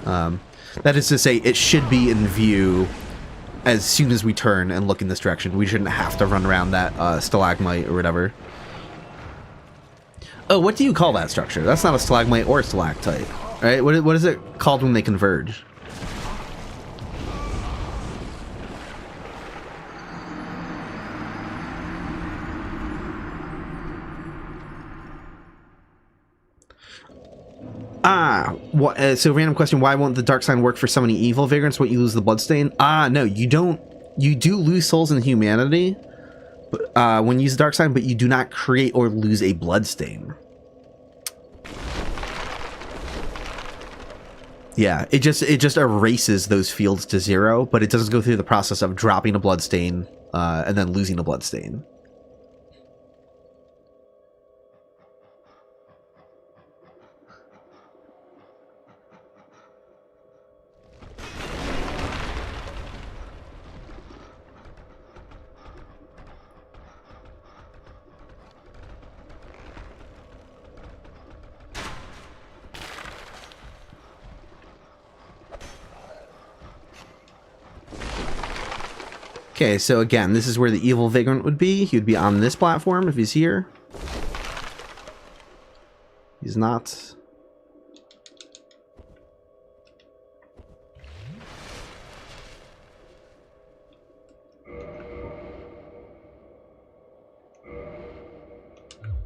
That is to say, it should be in view as soon as we turn and look in this direction. We shouldn't have to run around that stalagmite or whatever. Oh, what do you call that structure? That's not a stalagmite or a stalactite, right? What is it called when they converge? So random question, why won't the dark sign work for summoning evil vagrants? Won't you lose the bloodstain? No, you don't. You do lose souls in humanity when you use the dark sign, but you do not create or lose a bloodstain. Yeah, it just erases those fields to 0, but it doesn't go through the process of dropping a bloodstain and then losing a bloodstain. Okay, so again, this is where the evil Vagrant would be. He would be on this platform if he's here. He's not.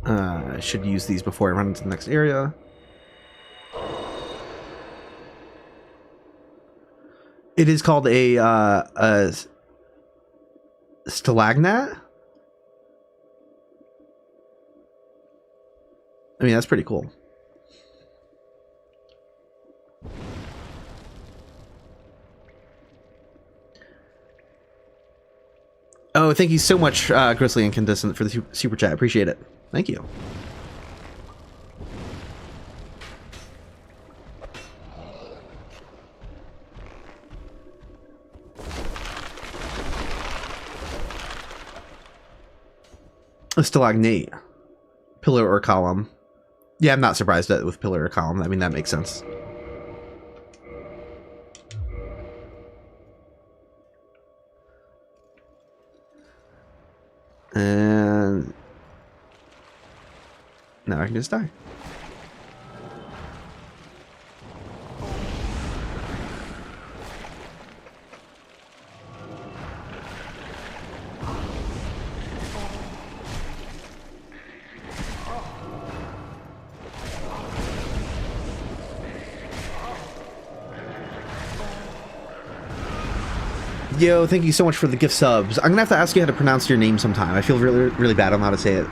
I should use these before I run into the next area. It is called a stalagnat. I mean, that's pretty cool. Oh, thank you so much, Grizzly Incandescent, for the super chat. Appreciate it. Thank you. A stalagnate. Pillar or column. Yeah, I'm not surprised at with pillar or column. I mean, that makes sense. And now I can just die. Yo, thank you so much for the gift subs. I'm gonna have to ask you how to pronounce your name sometime. I feel really, really bad on how to say it.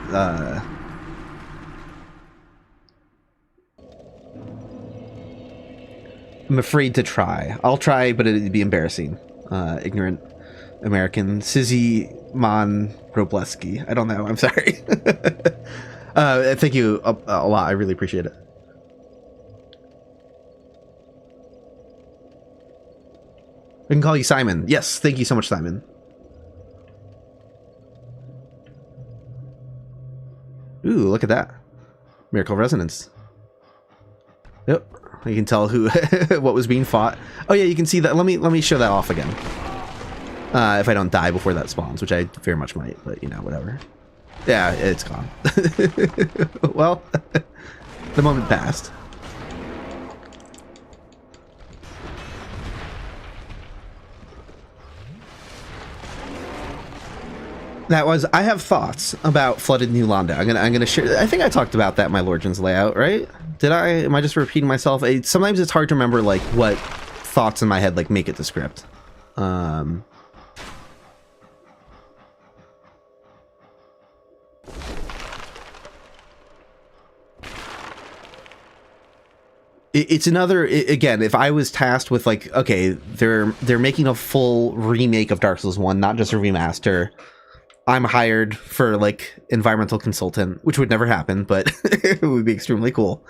I'm afraid to try. I'll try, but it'd be embarrassing. Ignorant American. Sizzy Mon Robleski. I don't know. I'm sorry. Thank you a lot. I really appreciate it. I can call you Simon. Yes, thank you so much, Simon. Ooh, look at that. Miracle Resonance. Yep. You can tell who what was being fought. Oh yeah, you can see that. Let me show that off again. If I don't die before that spawns, which I very much might, but you know, whatever. Yeah, it's gone. Well, the moment passed. That was. I have thoughts about flooded New Londo. I'm gonna share. I think I talked about that in my Lorgens layout, right? Did I? Am I just repeating myself? Sometimes it's hard to remember like what thoughts in my head like make it the script. It's another. Again, if I was tasked with like, okay, they're making a full remake of Dark Souls 1, not just a remaster. I'm hired for like environmental consultant, which would never happen, but it would be extremely cool.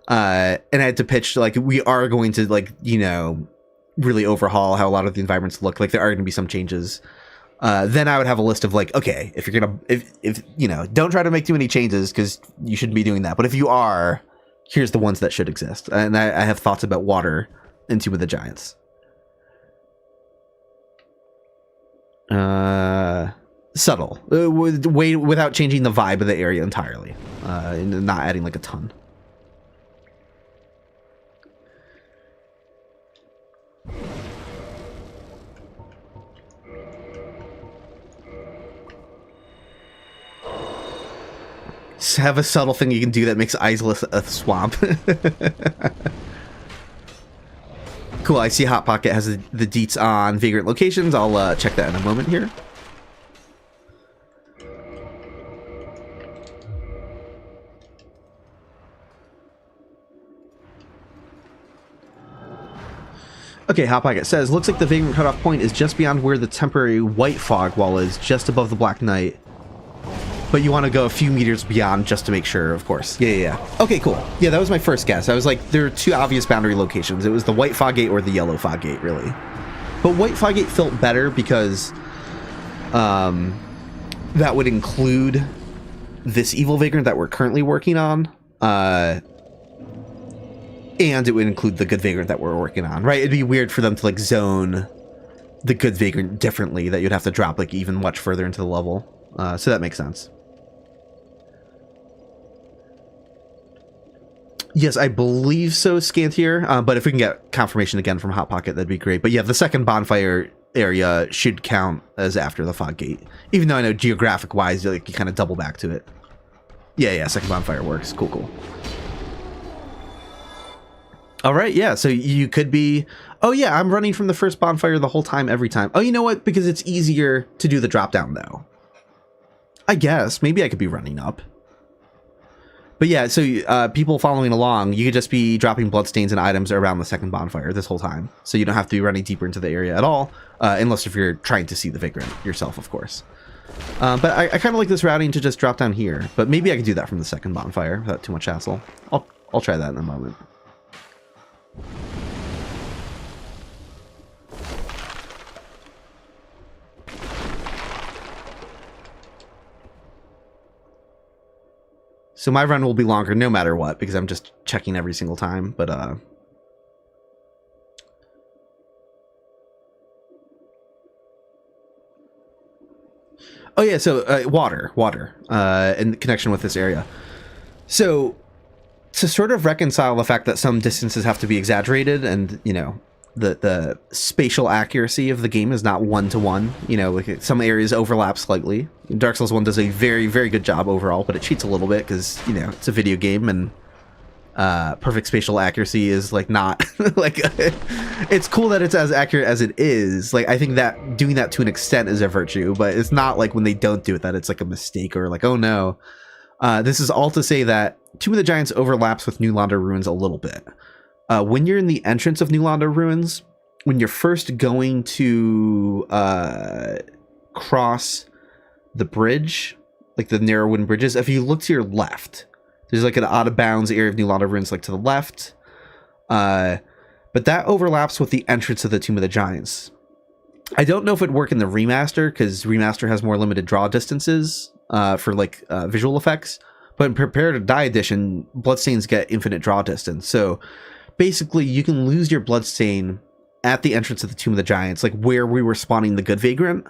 And I had to pitch like we are going to like, you know, really overhaul how a lot of the environments look. Like there are going to be some changes. Then I would have a list of like, okay, if you're gonna, if you know, don't try to make too many changes because you shouldn't be doing that. But if you are, here's the ones that should exist. And I have thoughts about water in Tomb of the Giants. Subtle, without changing the vibe of the area entirely, and not adding like a ton. Just have a subtle thing you can do that makes Isless a swamp. Cool, I see Hot Pocket has the deets on Vagrant locations. I'll check that in a moment here. Okay, Hot Pocket says, looks like the Vagrant cutoff point is just beyond where the temporary white fog wall is, just above the Black Knight. But you want to go a few meters beyond just to make sure, of course. Yeah. Okay, cool. Yeah, that was my first guess. I was like, there are two obvious boundary locations. It was the white fog gate or the yellow fog gate, really. But white fog gate felt better because that would include this evil Vagrant that we're currently working on. And it would include the good Vagrant that we're working on, right? It'd be weird for them to like zone the good Vagrant differently, that you'd have to drop like even much further into the level. So that makes sense. Yes, I believe so, Scantier. But if we can get confirmation again from Hot Pocket, that'd be great. But yeah, the second bonfire area should count as after the fog gate, even though I know geographic wise, like, you kind of double back to it. Yeah, second bonfire works. Cool. All right, yeah, so you could be... Oh yeah, I'm running from the first bonfire the whole time, every time. Oh, you know what? Because it's easier to do the drop down, though. I guess. Maybe I could be running up. But yeah, so people following along, you could just be dropping bloodstains and items around the second bonfire this whole time. So you don't have to be running deeper into the area at all, unless if you're trying to see the Vagrant yourself, of course. But I kind of like this routing to just drop down here. But maybe I could do that from the second bonfire without too much hassle. I'll try that in a moment. So my run will be longer no matter what, because I'm just checking every single time, but oh yeah, so water, in connection with this area. So to sort of reconcile the fact that some distances have to be exaggerated, and, you know, the spatial accuracy of the game is not one-to-one, you know, like some areas overlap slightly. Dark Souls 1 does a very, very good job overall, but it cheats a little bit because, you know, it's a video game, and perfect spatial accuracy is like not like it's cool that it's as accurate as it is. Like, I think that doing that to an extent is a virtue, but it's not like when they don't do it that it's like a mistake or like, oh no. This is all to say that Tomb of the Giants overlaps with New Londo Ruins a little bit. When you're in the entrance of New Londo Ruins, when you're first going to cross the bridge, like the narrow wooden bridges, if you look to your left, there's like an out of bounds area of New Londo Ruins, like to the left. But that overlaps with the entrance of the Tomb of the Giants. I don't know if it'd work in the remaster, because remaster has more limited draw distances for like visual effects. But in Prepare to Die edition, bloodstains get infinite draw distance. So basically, you can lose your bloodstain at the entrance of the Tomb of the Giants, like where we were spawning the good Vagrant.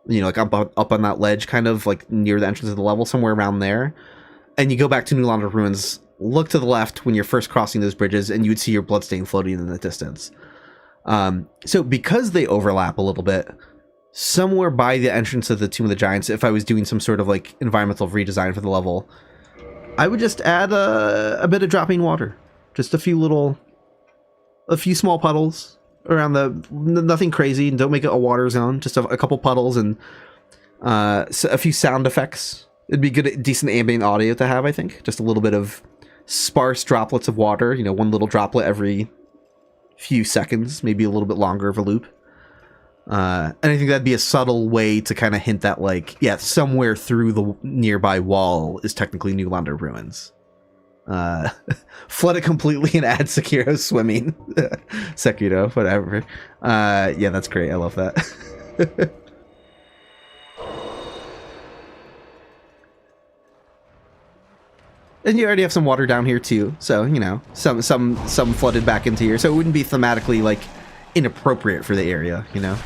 You know, like up on that ledge, kind of like near the entrance of the level, somewhere around there. And you go back to New Londo Ruins, look to the left when you're first crossing those bridges, and you would see your bloodstain floating in the distance. So because they overlap a little bit, somewhere by the entrance of the Tomb of the Giants, if I was doing some sort of like environmental redesign for the level, I would just add a bit of dropping water. Just a few small puddles around nothing crazy, and don't make it a water zone, just a couple puddles, and a few sound effects. It'd be good, decent ambient audio to have, I think. Just a little bit of sparse droplets of water, you know, one little droplet every few seconds, maybe a little bit longer of a loop. And I think that'd be a subtle way to kind of hint that, like, yeah, somewhere through the nearby wall is technically New Londo Ruins. Flood it completely and add Sekiro swimming. Sekiro, whatever. Yeah, that's great. I love that. And you already have some water down here too, so, you know, some flooded back into here, so it wouldn't be thematically, like, inappropriate for the area, you know?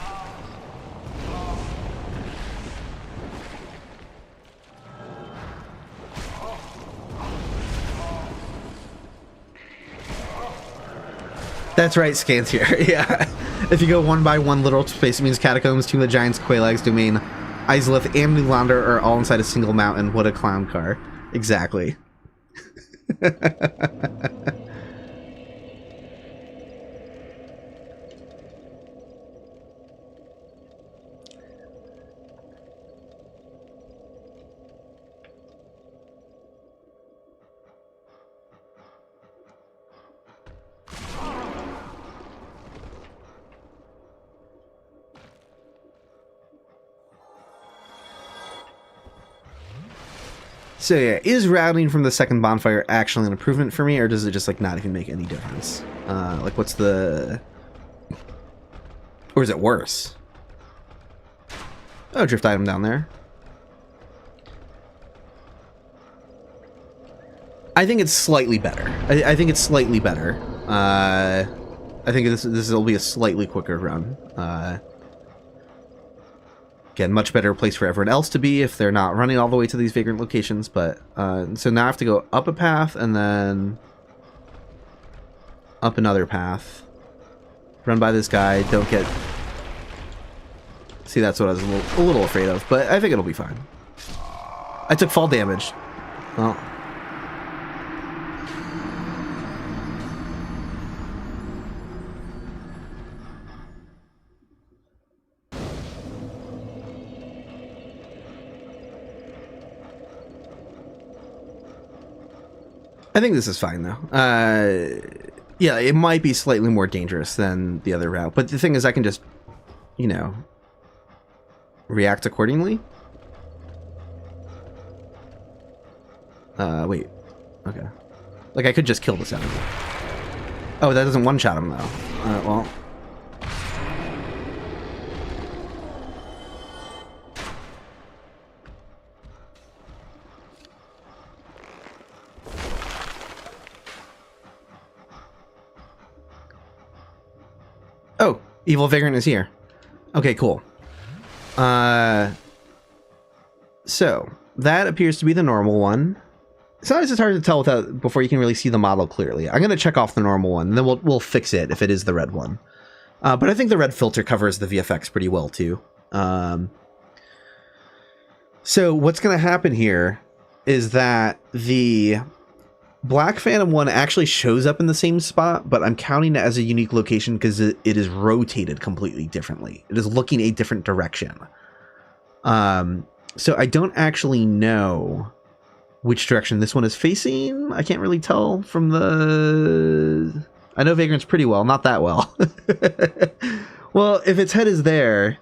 That's right, Scans here. Yeah. If you go one by one literal space, it means Catacombs, Tomb of the Giants, Quelaag's Domain, Izalith, and New Londo are all inside a single mountain. What a clown car. Exactly. So yeah, is routing from the second bonfire actually an improvement for me, or does it just like not even make any difference? Like, what's the... Or is it worse? Oh, drift item down there. I think it's slightly better. I think it's slightly better. I think this will be a slightly quicker run. Again, much better place for everyone else to be if they're not running all the way to these Vagrant locations. But so now I have to go up a path and then up another path. Run by this guy. Don't get... See, that's what I was a little afraid of. But I think it'll be fine. I took fall damage. Well... I think this is fine, though. Yeah, it might be slightly more dangerous than the other route. But the thing is, I can just, you know, react accordingly. Wait. Okay. Like, I could just kill this enemy. Oh, that doesn't one-shot him, though. Well... Oh, Evil Vagrant is here. Okay, cool. So, that appears to be the normal one. Sometimes it's hard to tell before you can really see the model clearly. I'm going to check off the normal one, and then we'll fix it if it is the red one. But I think the red filter covers the VFX pretty well, too. So, what's going to happen here is that the Black Phantom one actually shows up in the same spot, but I'm counting it as a unique location because it is rotated completely differently. It is looking a different direction. So I don't actually know which direction this one is facing. I can't really tell from the... I know Vagrant's pretty well, not that well. Well, if its head is there...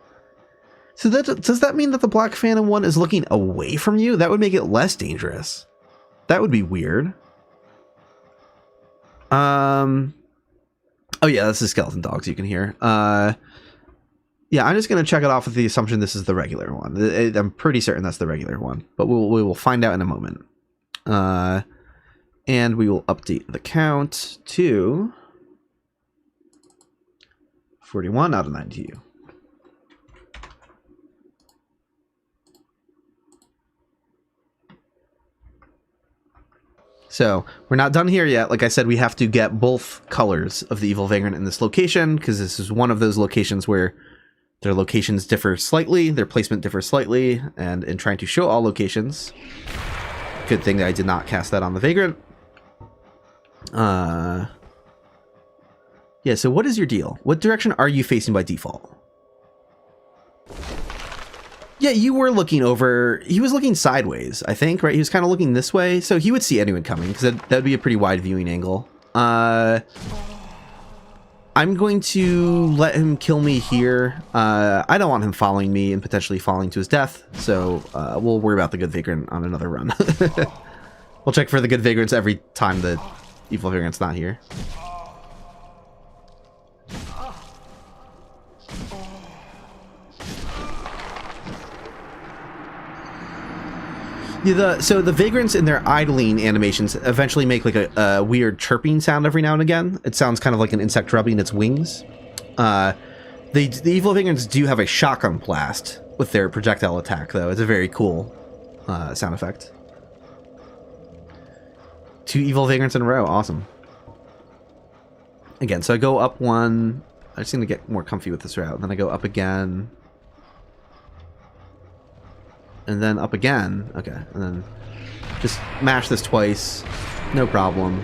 So does that mean that the Black Phantom one is looking away from you? That would make it less dangerous. That would be weird. Oh yeah, that's the skeleton dogs you can hear. Yeah, I'm just gonna check it off with the assumption this is the regular one. I'm pretty certain that's the regular one, but we will find out in a moment. And we will update the count to 41 out of 92. So, we're not done here yet. Like I said, we have to get both colors of the Evil Vagrant in this location, because this is one of those locations where their locations differ slightly, their placement differs slightly, and in trying to show all locations, good thing that I did not cast that on the Vagrant. Yeah, so what is your deal? What direction are you facing by default? Yeah, you were looking over... He was looking sideways, I think, right? He was kind of looking this way, so he would see anyone coming, because that'd be a pretty wide viewing angle. I'm going to let him kill me here. I don't want him following me and potentially falling to his death, so we'll worry about the good Vagrant on another run. We'll check for the good Vagrants every time the Evil Vagrant's not here. Yeah, so the Vagrants in their idling animations eventually make like a weird chirping sound every now and again. It sounds kind of like an insect rubbing its wings. The Evil Vagrants do have a shotgun blast with their projectile attack, though. It's a very cool sound effect. 2 Evil Vagrants in a row. Awesome. Again, so I go up one. I just need to get more comfy with this route. Then I go up again. And then up again. Okay, and then just mash this twice. No problem.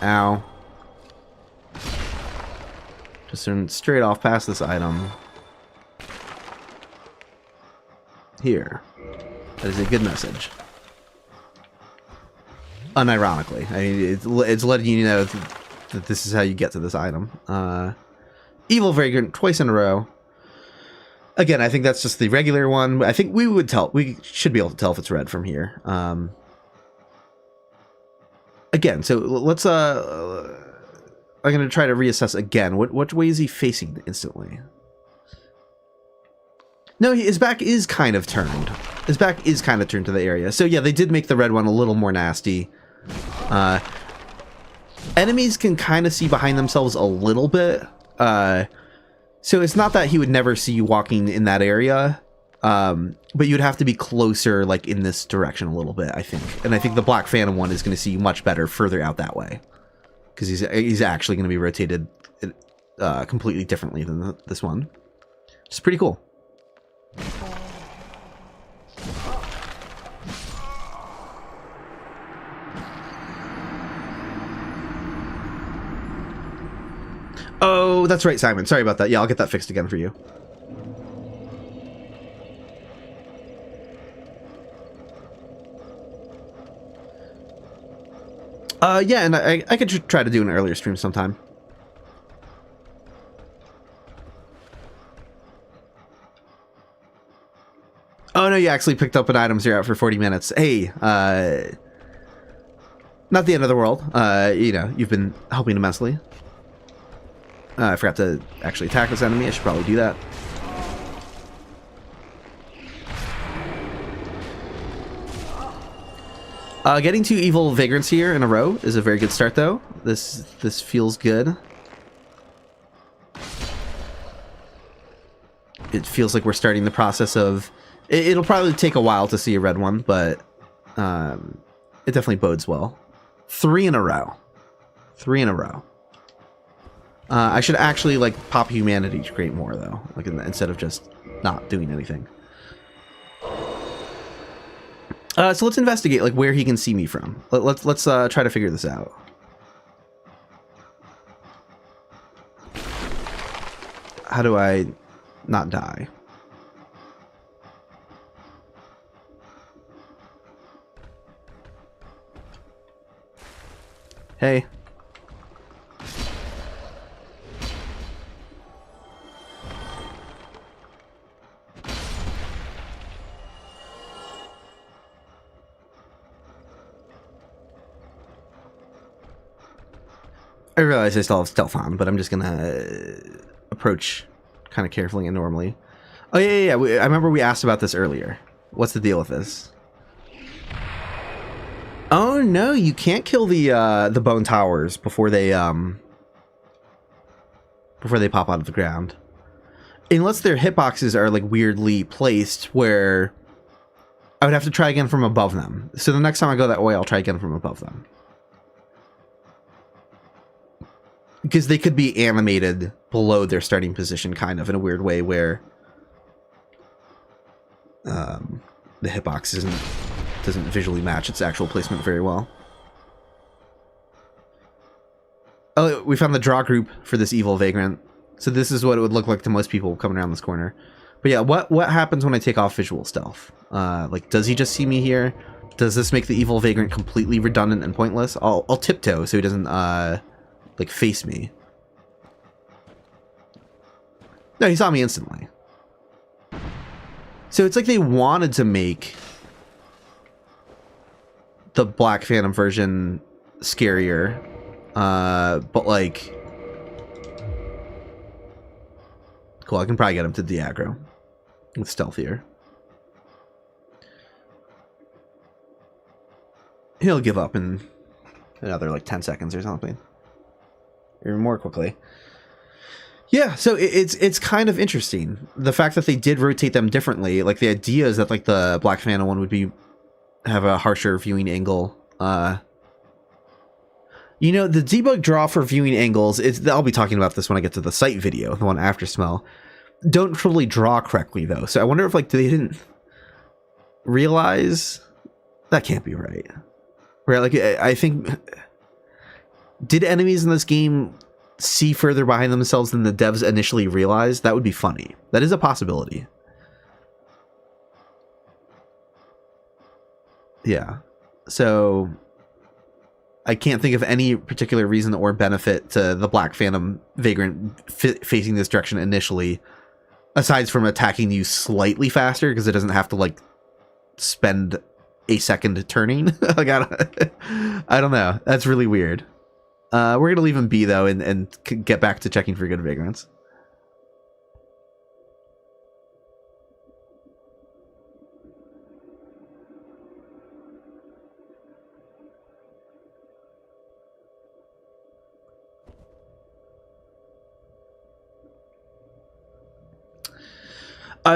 Ow. Just turn straight off past this item. Here. That is a good message. Unironically. I mean, it's letting you know that this is how you get to this item. Evil Vagrant twice in a row. Again, I think that's just the regular one. I think we should be able to tell if it's red from here. Again, so let's I'm gonna try to reassess again. What way is he facing instantly? No, his back is kind of turned. His back is kind of turned to the area. So yeah, they did make the red one a little more nasty. Enemies can kind of see behind themselves a little bit. So it's not that he would never see you walking in that area, but you'd have to be closer, like in this direction a little bit, I think. And I think the Black Phantom one is going to see you much better further out that way, because he's actually going to be rotated completely differently than this one. It's pretty cool. Oh, that's right, Simon. Sorry about that. Yeah, I'll get that fixed again for you. Yeah, and I could try to do an earlier stream sometime. Oh, no, you actually picked up an item. You're out for 40 minutes. Hey, not the end of the world. You know, you've been helping immensely. I forgot to actually attack this enemy. I should probably do that. Getting 2 evil vagrants here in a row is a very good start, though. This feels good. It feels like we're starting the process of... It'll probably take a while to see a red one, but it definitely bodes well. 3 in a row. 3 in a row. I should actually, like, pop humanity to create more, though, like instead of just not doing anything. So let's investigate, like, where he can see me from. Let's try to figure this out. How do I not die? Hey. I realize I still have stealth on, but I'm just gonna approach kind of carefully and normally. Oh, yeah. I remember we asked about this earlier. What's the deal with this? Oh, no, you can't kill the bone towers before they pop out of the ground. Unless their hitboxes are, like, weirdly placed where I would have to try again from above them. So the next time I go that way, I'll try again from above them. Because they could be animated below their starting position, kind of, in a weird way, where the hitbox doesn't visually match its actual placement very well. Oh, we found the draw group for this evil vagrant. So this is what it would look like to most people coming around this corner. But yeah, what happens when I take off visual stealth? Like, does he just see me here? Does this make the evil vagrant completely redundant and pointless? I'll tiptoe so he doesn't like face me. No, he saw me instantly. So it's like they wanted to make the Black Phantom version scarier, but like, cool. I can probably get him to de-aggro with stealthier. He'll give up in another like 10 seconds or something. Or more quickly. Yeah, so it's kind of interesting. The fact that they did rotate them differently. Like, the idea is that, like, the Black Phantom one would have a harsher viewing angle. You know, the debug draw for viewing angles, I'll be talking about this when I get to the sight video, the one after smell. Don't totally draw correctly, though. So I wonder if, like, they didn't realize... That can't be right. Right, like, I think... Did enemies in this game see further behind themselves than the devs initially realized? That would be funny. That is a possibility. Yeah. So I can't think of any particular reason or benefit to the Black Phantom Vagrant facing this direction initially, aside from attacking you slightly faster, because it doesn't have to, like, spend a second turning. Like, I don't know. That's really weird. We're going to leave him be, though, and get back to checking for good vagrants.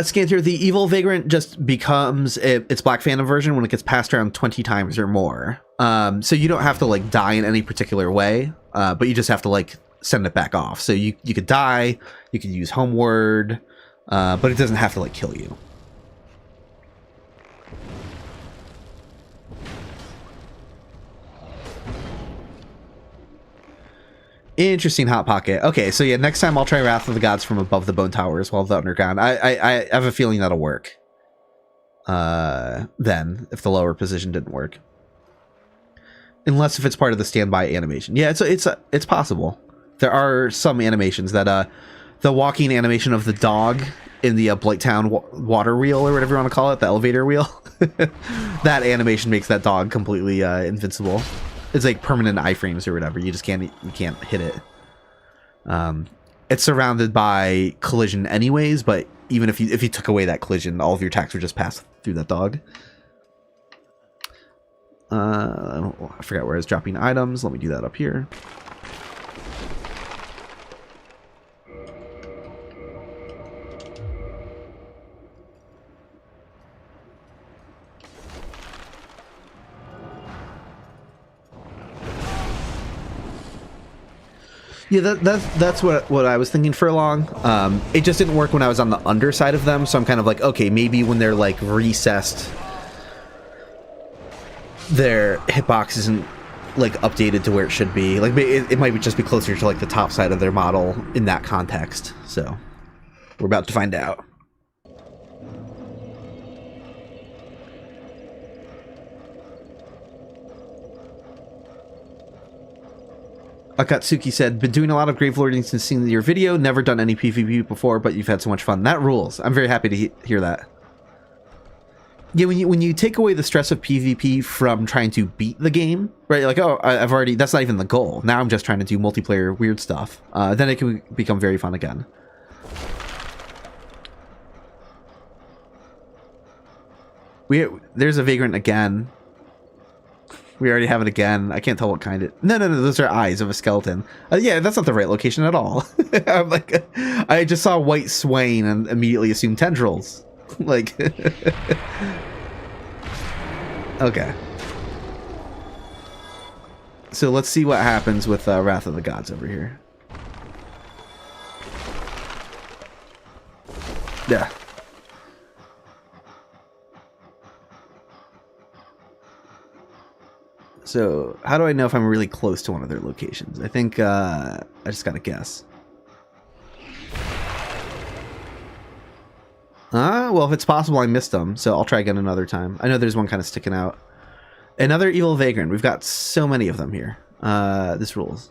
Scan through, the evil Vagrant just becomes its Black Phantom version when it gets passed around 20 times or more. So you don't have to like die in any particular way, but you just have to like send it back off. So you could die, you could use Homeward, but it doesn't have to like kill you. Interesting Hot Pocket. Okay, so yeah, next time I'll try Wrath of the Gods from above the Bone Towers while the underground. I have a feeling that'll work. Then, if the lower position didn't work. Unless if it's part of the standby animation. Yeah, it's possible. There are some animations that, the walking animation of the dog in the Blighttown water wheel, or whatever you want to call it, the elevator wheel. That animation makes that dog completely invincible. It's like permanent iframes or whatever. You just can't hit it. It's surrounded by collision anyways, but even if you took away that collision, all of your attacks would just pass through that dog. I forgot where I was dropping items. Let me do that up here. Yeah, that's what I was thinking for long. It just didn't work when I was on the underside of them, so I'm kind of like, okay, maybe when they're like recessed, their hitbox isn't like updated to where it should be. Like it might just be closer to like the top side of their model in that context. So we're about to find out. Akatsuki said, been doing a lot of Gravelording since seeing your video. Never done any PvP before, but you've had so much fun. That rules. I'm very happy to hear that. Yeah, when you take away the stress of PvP from trying to beat the game, right? Like, oh, I've already... That's not even the goal. Now I'm just trying to do multiplayer weird stuff. Then it can become very fun again. There's a Vagrant again. We already have it again. I can't tell what kind it... No, those are eyes of a skeleton. Yeah, that's not the right location at all. I'm like... I just saw white swaying and immediately assumed tendrils. Like... Okay. So let's see what happens with Wrath of the Gods over here. Yeah. So, how do I know if I'm really close to one of their locations? I think, I just gotta guess. Well, if it's possible, I missed them, so I'll try again another time. I know there's one kind of sticking out. Another evil Vagrant. We've got so many of them here. This rules.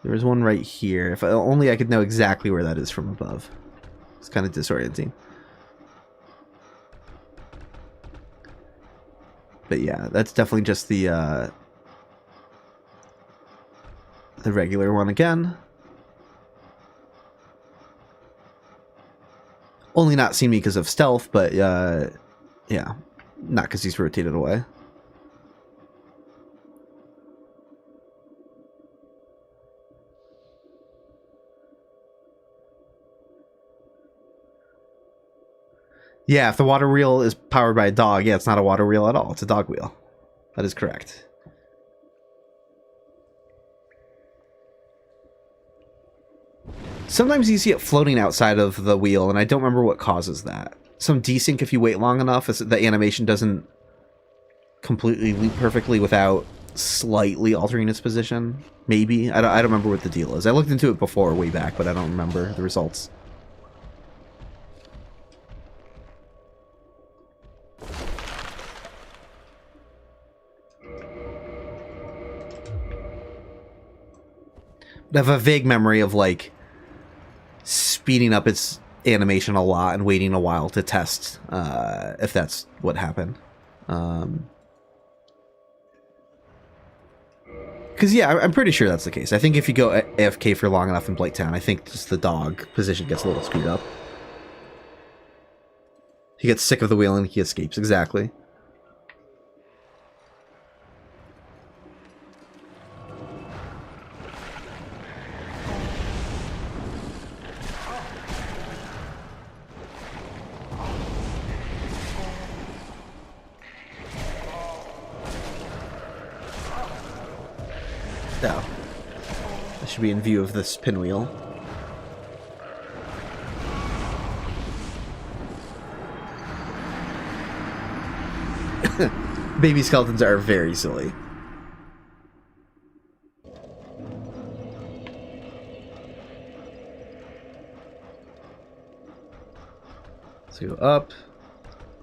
There was one right here. If only I could know exactly where that is from above. It's kind of disorienting. But yeah, that's definitely just the regular one again. Only not seen me because of stealth, but yeah, not because he's rotated away. Yeah, if the water wheel is powered by a dog, yeah, it's not a water wheel at all. It's a dog wheel. That is correct. Sometimes you see it floating outside of the wheel, and I don't remember what causes that. Some desync if you wait long enough, the animation doesn't completely loop perfectly without slightly altering its position. Maybe. I don't remember what the deal is. I looked into it before, way back, but I don't remember the results. I have a vague memory of, like, speeding up its animation a lot and waiting a while to test if that's what happened. Because, yeah, I'm pretty sure that's the case. I think if you go AFK for long enough in Blighttown, I think just the dog position gets a little speed up. He gets sick of the wheel and he escapes. Exactly. No. This should be in view of this pinwheel. Baby skeletons are very silly. So go up,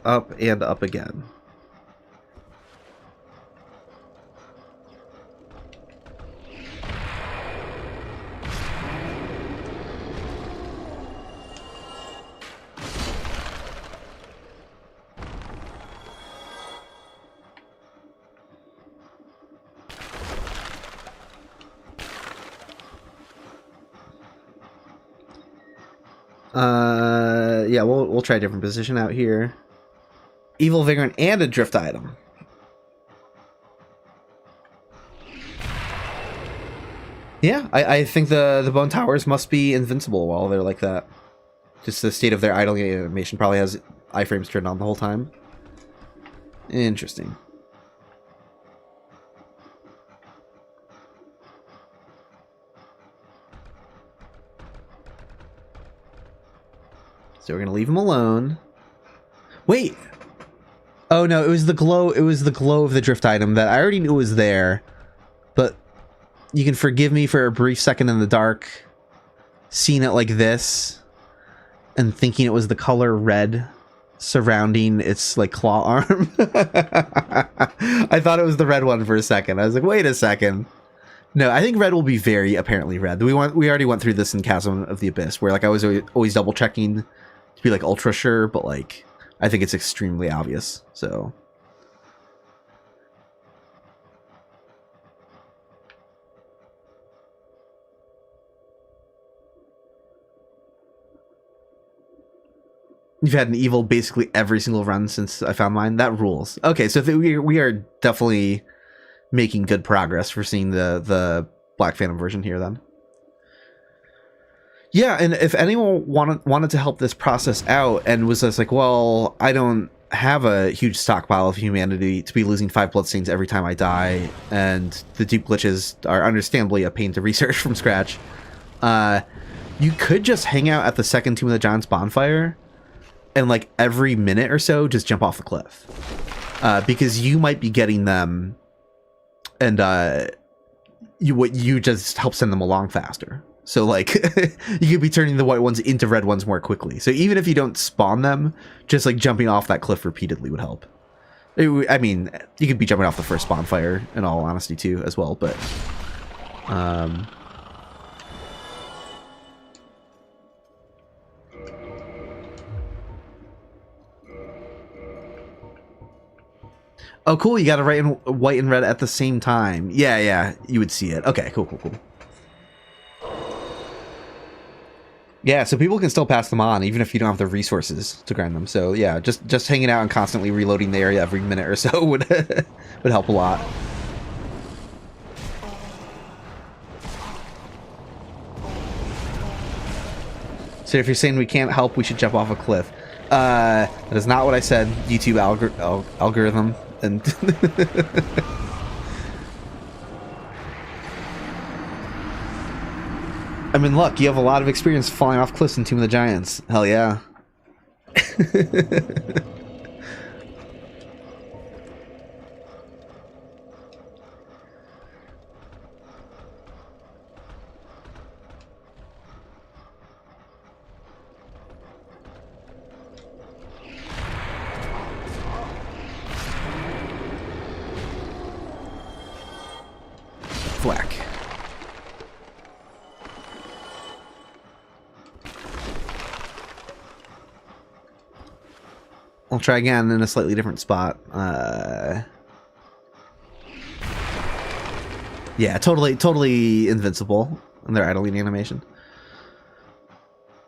up, and up again. Yeah, we'll try a different position out here. Evil Vagrant and a drift item. Yeah, I think the bone towers must be invincible while they're like that. Just the state of their idling animation probably has iframes turned on the whole time. Interesting. So we're gonna leave him alone. Wait. Oh no, it was the glow. It was the glow of the drift item that I already knew was there. But you can forgive me for a brief second in the dark, seeing it like this, and thinking it was the color red surrounding its like claw arm. I thought it was the red one for a second. I was like, wait a second. No, I think red will be very apparently red. We already went through this in Chasm of the Abyss, where like I was always double checking to be like ultra sure, but like I think it's extremely obvious. So you've had an evil basically every single run since I found mine. That rules. Okay, so we are definitely making good progress for seeing the Black Phantom version here then. Yeah, and if anyone wanted to help this process out and was just like, well, I don't have a huge stockpile of humanity to be losing 5 bloodstains every time I die, and the dupe glitches are understandably a pain to research from scratch, you could just hang out at the second Tomb of the Giants bonfire and like every minute or so just jump off the cliff. Because you might be getting them, and you just help send them along faster. So like you could be turning the white ones into red ones more quickly. So even if you don't spawn them, just like jumping off that cliff repeatedly would help. I mean, you could be jumping off the first bonfire in all honesty too as well, but oh cool, you got it right in white and red at the same time. Yeah, you would see it. Okay, cool. Yeah, so people can still pass them on even if you don't have the resources to grind them. So yeah, just hanging out and constantly reloading the area every minute or so would would help a lot. So if you're saying we can't help, we should jump off a cliff. That is not what I said. YouTube algorithm and. I mean, look, you have a lot of experience falling off cliffs in Tomb of the Giants. Hell yeah. Thwack. I'll try again in a slightly different spot. Yeah, totally invincible in their idling animation.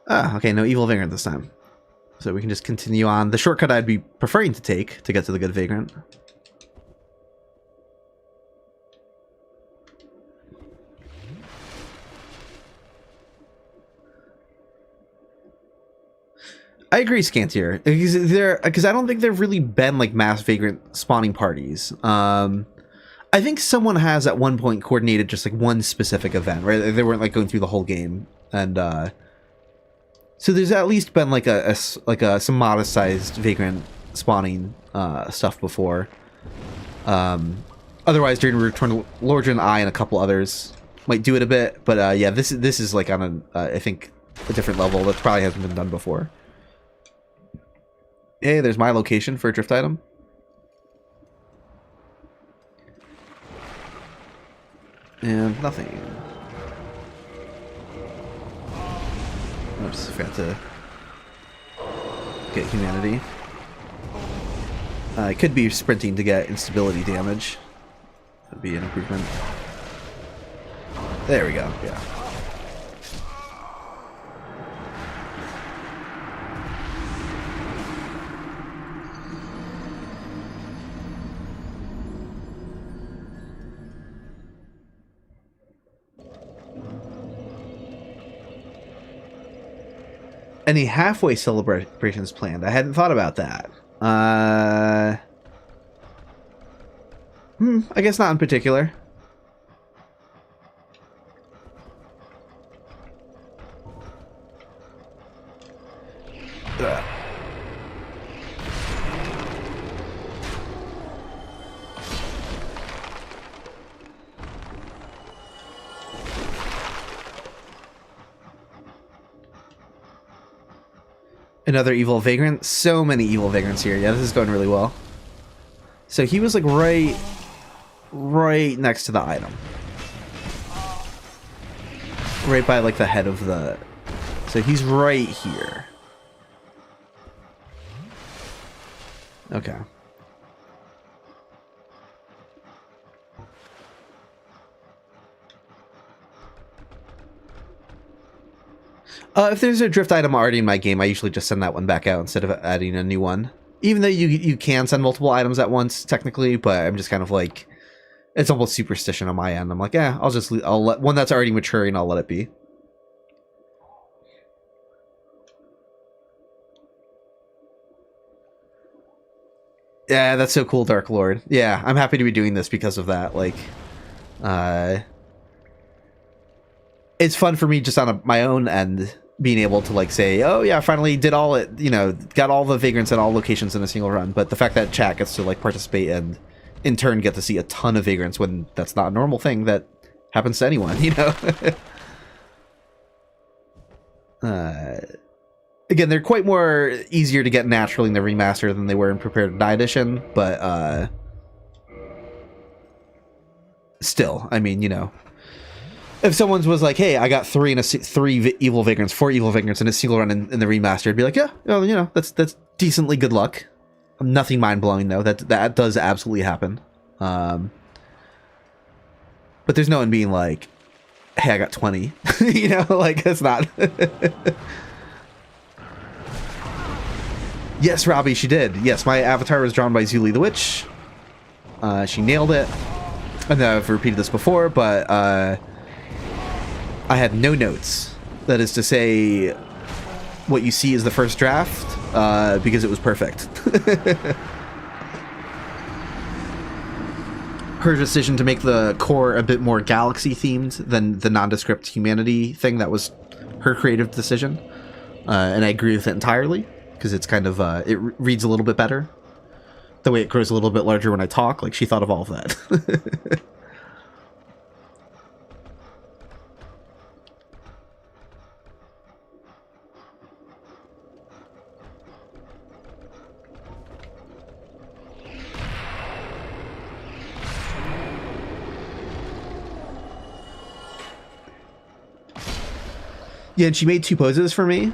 Okay, no evil Vagrant this time. So we can just continue on. The shortcut I'd be preferring to take to get to the good Vagrant. I agree, Scantier, because I don't think there've really been like mass Vagrant spawning parties. I I think someone has at one point coordinated just like one specific event, right? They weren't like going through the whole game, and so there's at least been like some modest sized Vagrant spawning stuff before. Otherwise, during Return to Lordran, I and a couple others might do it a bit, but yeah, this is like on I think a different level that probably hasn't been done before. Hey, there's my location for a drift item. And nothing. Oops, I forgot to get humanity. I could be sprinting to get instability damage. That'd be an improvement. There we go, yeah. Any halfway celebrations planned? I hadn't thought about that. I guess not in particular. Ugh. Another evil vagrant. So many evil vagrants here. Yeah, this is going really well. So he was like right next to the item. Right by like the head of the... So he's right here. Okay. If there's a drift item already in my game, I usually just send that one back out instead of adding a new one. Even though you can send multiple items at once, technically, but I'm just kind of like... It's almost superstition on my end. I'm like, yeah, I'll let one that's already maturing, I'll let it be. Yeah, that's so cool, Dark Lord. Yeah, I'm happy to be doing this because of that. Like, it's fun for me just on my own end, being able to like say, oh yeah, I finally did all it, you know, got all the vagrants at all locations in a single run. But the fact that chat gets to like participate and in turn get to see a ton of vagrants when that's not a normal thing that happens to anyone, you know. Again, they're quite more easier to get naturally in the remaster than they were in Prepare to Die edition, but still, I mean, you know, if someone was like, "Hey, I got three evil vagrants, 4 evil vagrants in a single run in the remaster," I'd be like, "Yeah, well, you know, that's decently good luck." Nothing mind blowing though. That does absolutely happen. But there's no one being like, "Hey, I got 20," you know, like it's not. Yes, Robbie, she did. Yes, my avatar was drawn by Zuli the Witch. She nailed it. I know I've repeated this before, but I had no notes. That is to say, what you see is the first draft, because it was perfect. Her decision to make the core a bit more galaxy-themed than the nondescript humanity thing, that was her creative decision. And I agree with it entirely. Because it's kind of, it reads a little bit better. The way it grows a little bit larger when I talk, like she thought of all of that. Yeah, and she made 2 poses for me.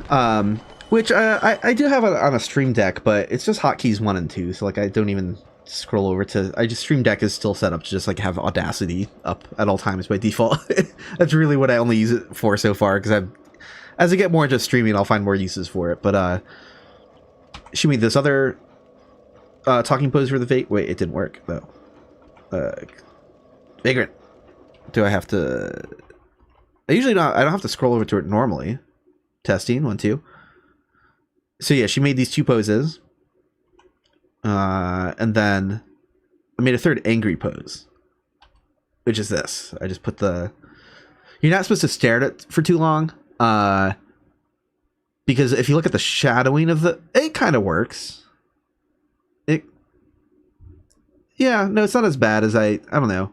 Which I do have on a Stream Deck, but it's just hotkeys 1 and 2, so like I don't even scroll over to... Stream Deck is still set up to just like have Audacity up at all times by default. That's really what I only use it for so far, because as I get more into streaming, I'll find more uses for it. But she made this other talking pose for the Wait, it didn't work though. Vagrant. Do I have to... I don't have to scroll over to it normally. Testing, 1, 2. So yeah, she made these 2 poses. And then I made a third angry pose. which is this. I just put the... You're not supposed to stare at it for too long, because if you look at the shadowing of the... It kind of works. Yeah, no, it's not as bad as I don't know.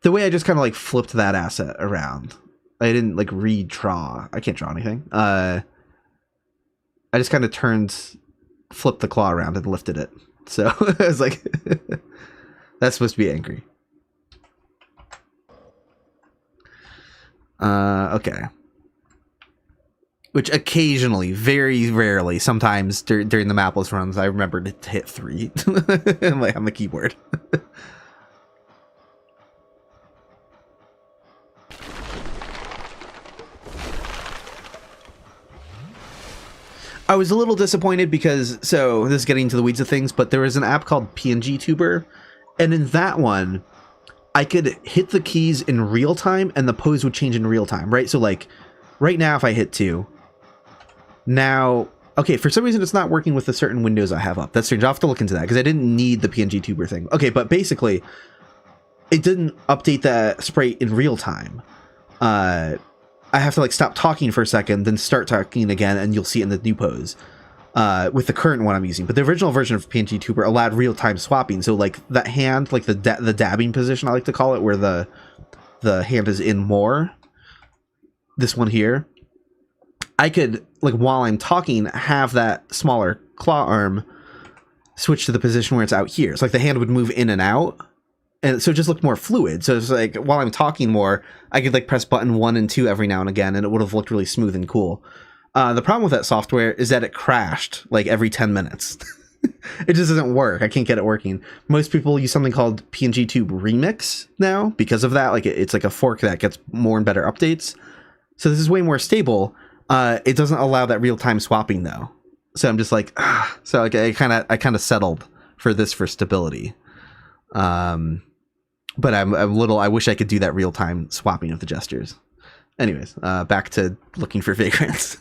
The way I just kind of like flipped that asset around. I didn't like redraw. I can't draw anything. I just kind of flipped the claw around and lifted it. So I was like, that's supposed to be angry. Okay. Which occasionally, very rarely, sometimes during the mapless runs, I remember to hit 3 like on the keyboard. I was a little disappointed because, so this is getting into the weeds of things, but there was an app called PNG Tuber, and in that one, I could hit the keys in real time and the pose would change in real time, right? So like, right now if I hit 2, now, okay, for some reason it's not working with the certain windows I have up. That's strange. I'll have to look into that because I didn't need the PNG Tuber thing. Okay, but basically, it didn't update that sprite in real time. I have to like stop talking for a second, then start talking again, and you'll see it in the new pose with the current one I'm using. But the original version of PNG Tuber allowed real-time swapping. So like that hand, like the dabbing position, I like to call it, where the hand is in more. This one here. I could, like, while I'm talking, have that smaller claw arm switch to the position where it's out here. So, like, the hand would move in and out. And so it just looked more fluid. So it's like, while I'm talking more, I could, like, press button 1 and 2 every now and again, and it would have looked really smooth and cool. The problem with that software is that it crashed, like, every 10 minutes. It just doesn't work. I can't get it working. Most people use something called PNG Tube Remix now because of that. Like, it's like a fork that gets more and better updates. So this is way more stable. It doesn't allow that real-time swapping though, so I'm just like, so like I kind of settled for this for stability. But I'm a little. I wish I could do that real-time swapping of the gestures. Anyways, back to looking for vagrants.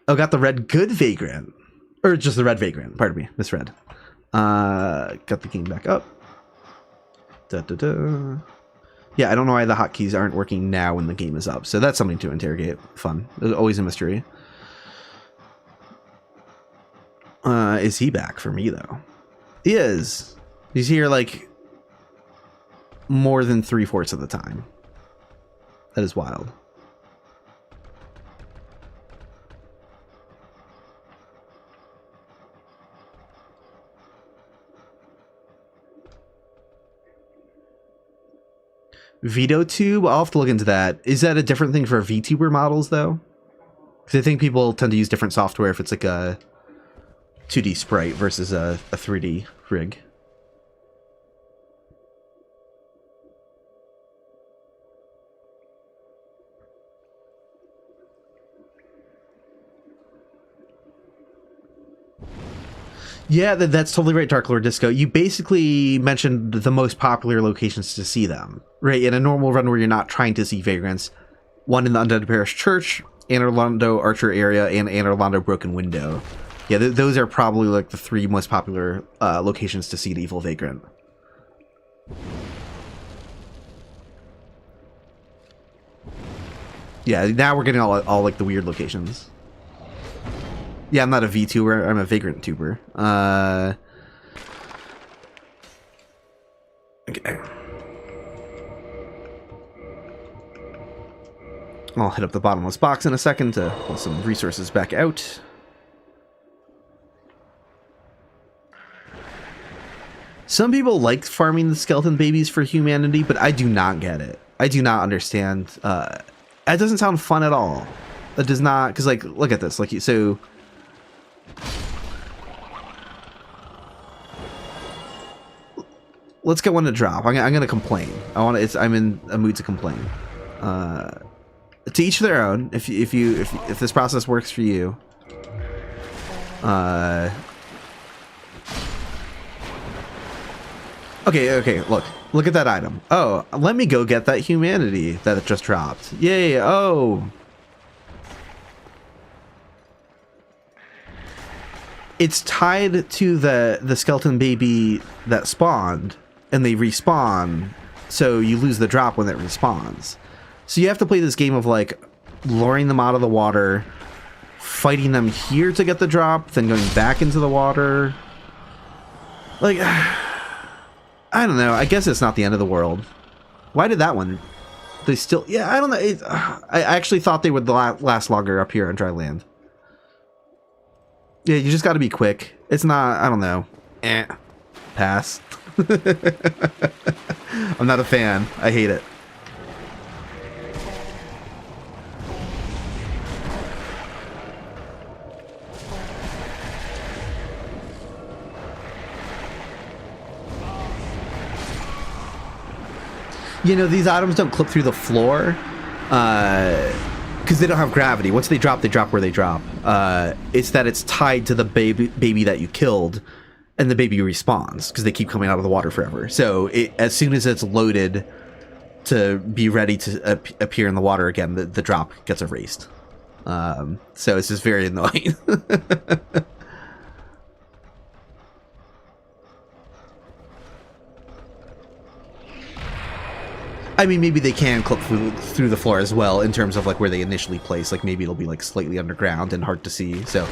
Oh, got the red good vagrant, or just the red vagrant. Pardon me, misread. Got the game back up. Yeah, I don't know why the hotkeys aren't working now when the game is up. So that's something to interrogate. Fun. There's always a mystery. Is he back for me, though? He is. He's here, like, more than 3/4 of the time. That is wild. VideoTube, I'll have to look into that. Is that a different thing for VTuber models, though? Because I think people tend to use different software if it's like a 2D sprite versus a 3D rig. Yeah, that's totally right, Dark Lord Disco. You basically mentioned the most popular locations to see them, right? In a normal run where you're not trying to see vagrants, one in the Undead Parish Church, Anne Orlando Archer area, and Anne Orlando Broken Window. Yeah, those are probably like the 3 most popular locations to see the evil vagrant. Yeah, now we're getting all like the weird locations. Yeah, I'm not a VTuber, I'm a Vagrant tuber. Okay. I'll hit up the bottomless box in a second to pull some resources back out. Some people like farming the skeleton babies for humanity, but I do not get it. I do not understand. That doesn't sound fun at all. It does not, because, like, look at this. Like, so... Let's get one to drop. I'm gonna complain. I'm in a mood to complain. To each their own. If this process works for you. Okay. Look at that item. Oh, let me go get that humanity that it just dropped. Yay! Oh. it's tied to the skeleton baby that spawned, and they respawn, so you lose the drop when it respawns. So you have to play this game of like luring them out of the water, fighting them here to get the drop, then going back into the water. Like, I don't know. I guess it's not the end of the world. Why did that one? They still... Yeah, I don't know. I actually thought they would last longer up here on dry land. Yeah, you just got to be quick. It's not... I don't know. Pass. I'm not a fan. I hate it. You know, these items don't clip through the floor because they don't have gravity. Once they drop where they drop. It's that it's tied to the baby that you killed, and the baby respawns because they keep coming out of the water forever. So as soon as it's loaded to be ready to appear in the water again, the drop gets erased. So it's just very annoying. I mean, maybe they can clip through the floor as well in terms of like where they initially place. Like maybe it'll be like slightly underground and hard to see. So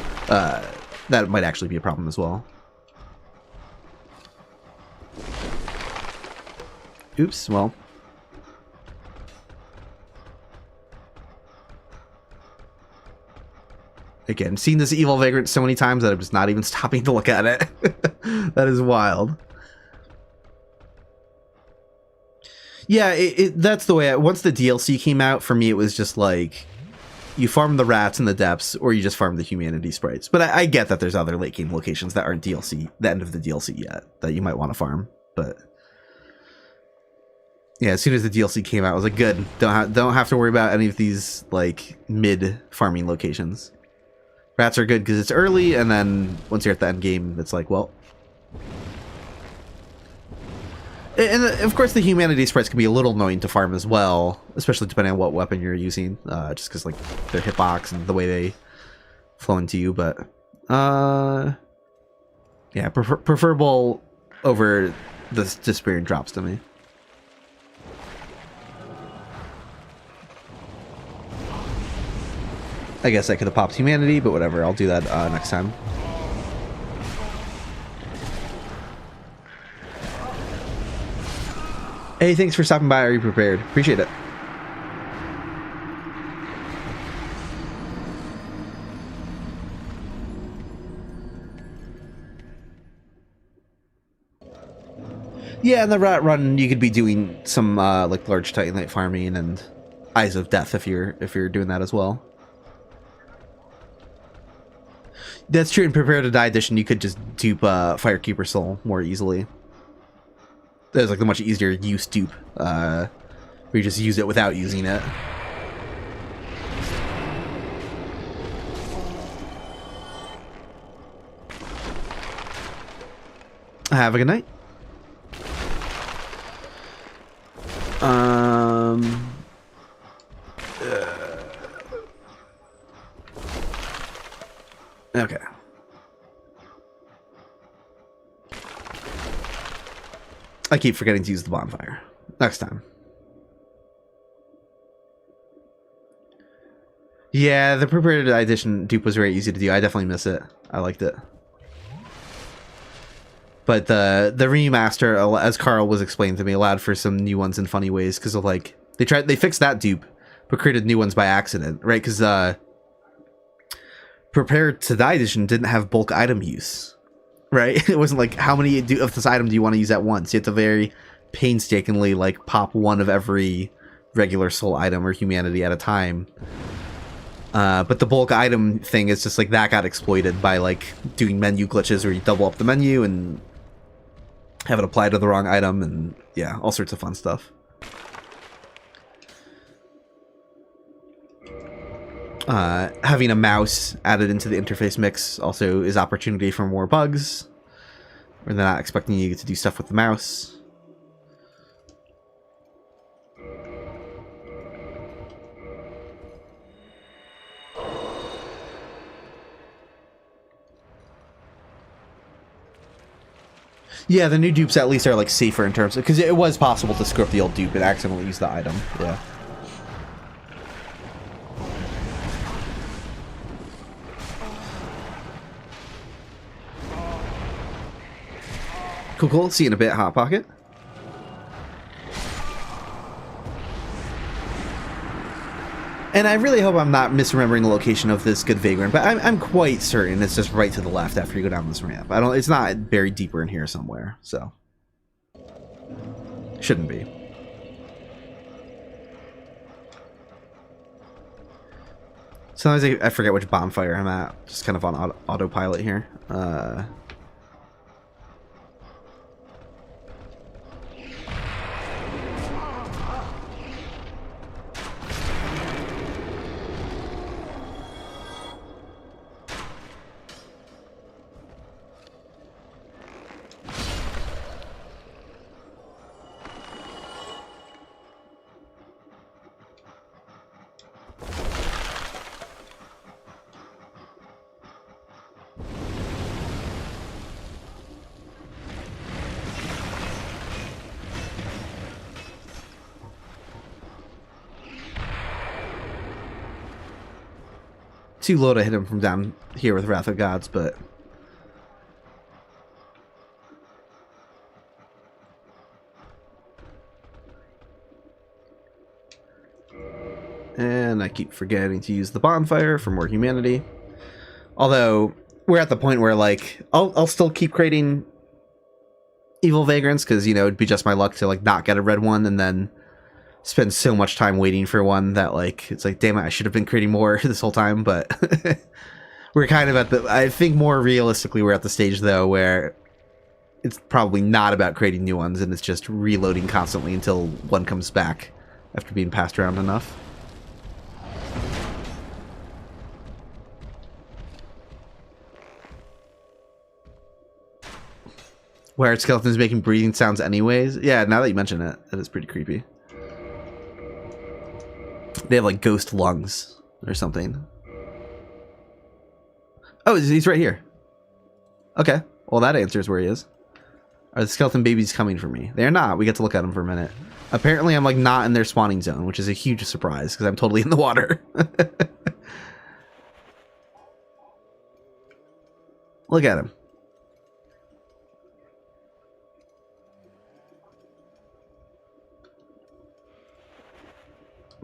that might actually be a problem as well. Oops, well. Again, seen this evil vagrant so many times that I'm just not even stopping to look at it. That is wild. Yeah, that's the way. Once the DLC came out, for me, it was just like you farm the rats in the depths, or you just farm the humanity sprites. But I get that there's other late game locations that aren't DLC, the end of the DLC yet, that you might want to farm. But yeah, as soon as the DLC came out, I was like, good, don't have to worry about any of these like mid farming locations. Rats are good because it's early, and then once you're at the end game, it's like, well. And of course, the humanity sprites can be a little annoying to farm as well, especially depending on what weapon you're using, just because like their hitbox and the way they flow into you. But yeah, preferable over the disappearing drops to me. I guess I could have popped humanity, but whatever. I'll do that next time. Hey, thanks for stopping by. Are you prepared? Appreciate it. Yeah, in the rat run, you could be doing some like large titanite farming and Eyes of Death if you're doing that as well. That's true. In Prepare to Die edition, you could just dupe Firekeeper Soul more easily. There's like the much easier use dupe, where you just use it without using it. Have a good night. Okay. I keep forgetting to use the bonfire. Next time. Yeah, the Prepare to Die edition dupe was very easy to do. I definitely miss it. I liked it. But the remaster, as Carl was explaining to me, allowed for some new ones in funny ways because of like they fixed that dupe, but created new ones by accident, right? Because Prepare to Die edition didn't have bulk item use, right? It wasn't like how many of this item do you want to use at once. You have to very painstakingly like pop one of every regular soul item or humanity at a time. But the bulk item thing is just like that got exploited by like doing menu glitches where you double up the menu and have it apply to the wrong item, and yeah, all sorts of fun stuff. Having a mouse added into the interface mix also is opportunity for more bugs, where they're not expecting you to do stuff with the mouse. Yeah, the new dupes at least are like safer in terms of, because it was possible to screw up the old dupe and accidentally use the item. Yeah. Cool, cool. See you in a bit, Hot Pocket. And I really hope I'm not misremembering the location of this good Vagrant, but I'm quite certain it's just right to the left after you go down this ramp. It's not buried deeper in here somewhere, so. Shouldn't be. Sometimes I forget which bonfire I'm at. Just kind of on autopilot here. Too low to hit him from down here with Wrath of Gods, but... And I keep forgetting to use the bonfire for more humanity. Although, we're at the point where, like, I'll still keep creating evil Vagrants, because, you know, it'd be just my luck to, like, not get a red one, and then spend so much time waiting for one that, like, it's like, damn it, I should have been creating more this whole time, but we're kind of at the, I think more realistically, we're at the stage, though, where it's probably not about creating new ones, and it's just reloading constantly until one comes back after being passed around enough. Where skeletons making breathing sounds anyways? Yeah, now that you mention it, that is pretty creepy. They have like ghost lungs or something. Oh, he's right here. Okay, well that answers where he is. Are the skeleton babies coming for me? They're not. We get to look at them for a minute. Apparently I'm like not in their spawning zone, which is a huge surprise because I'm totally in the water. Look at him.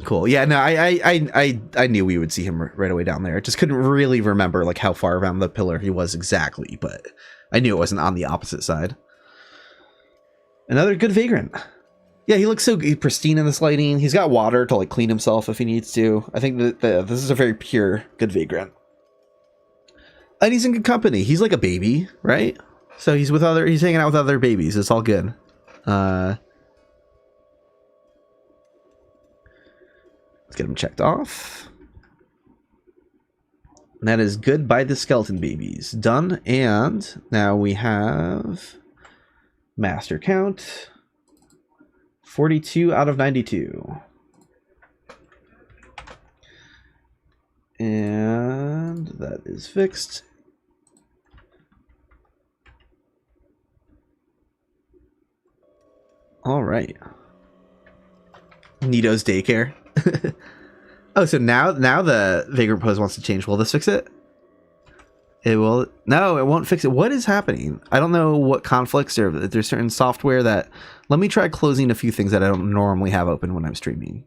Cool. Yeah, no, I knew we would see him right away down there. I just couldn't really remember like how far around the pillar he was exactly, but I knew it wasn't on the opposite side. Another good Vagrant. Yeah, he looks so pristine in this lighting. He's got water to like clean himself if he needs to. I think that this is a very pure good Vagrant. And he's in good company. He's like a baby, right? So he's hanging out with other babies. It's all good. Let's get him checked off. And that is good by the skeleton babies. Done. And now we have master count. 42 out of 92. And that is fixed. All right. Nito's daycare. Oh, so now the Vagrant pose wants to change. Will this fix it? It will. No, it won't fix it. What is happening? I don't know what conflicts or if there's certain software that... Let me try closing a few things that I don't normally have open when I'm streaming.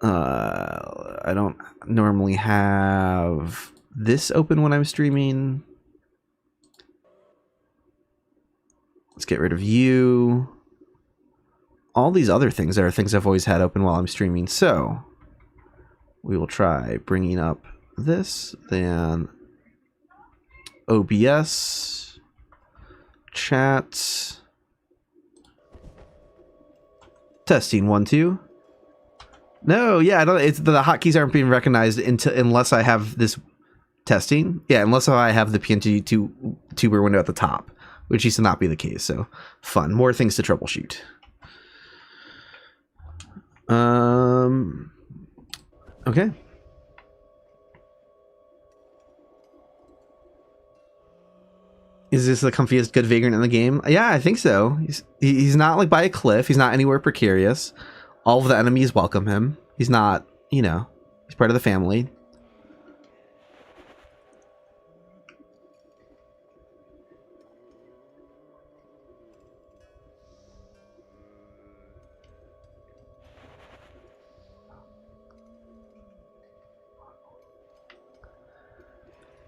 I don't normally have this open when I'm streaming. Let's get rid of you. All these other things are things I've always had open while I'm streaming. So we will try bringing up this, then OBS, chat, testing 1 2. No, yeah, I don't. It's the hotkeys aren't being recognized unless I have this testing. Yeah, unless I have the PNG tuber window at the top, which used to not be the case. So fun, more things to troubleshoot. Okay. Is this the comfiest good vagrant in the game? Yeah, I think so. He's not like by a cliff. He's not anywhere precarious. All of the enemies welcome him. He's not, you know, he's part of the family.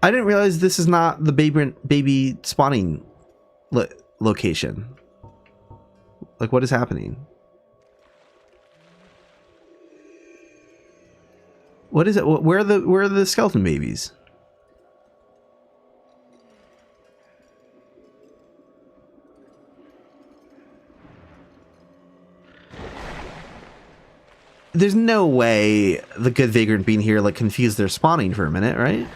I didn't realize this is not the baby spawning location. Like, what is happening? What is it? Where are the skeleton babies? There's no way the good vagrant being here like confused their spawning for a minute, right?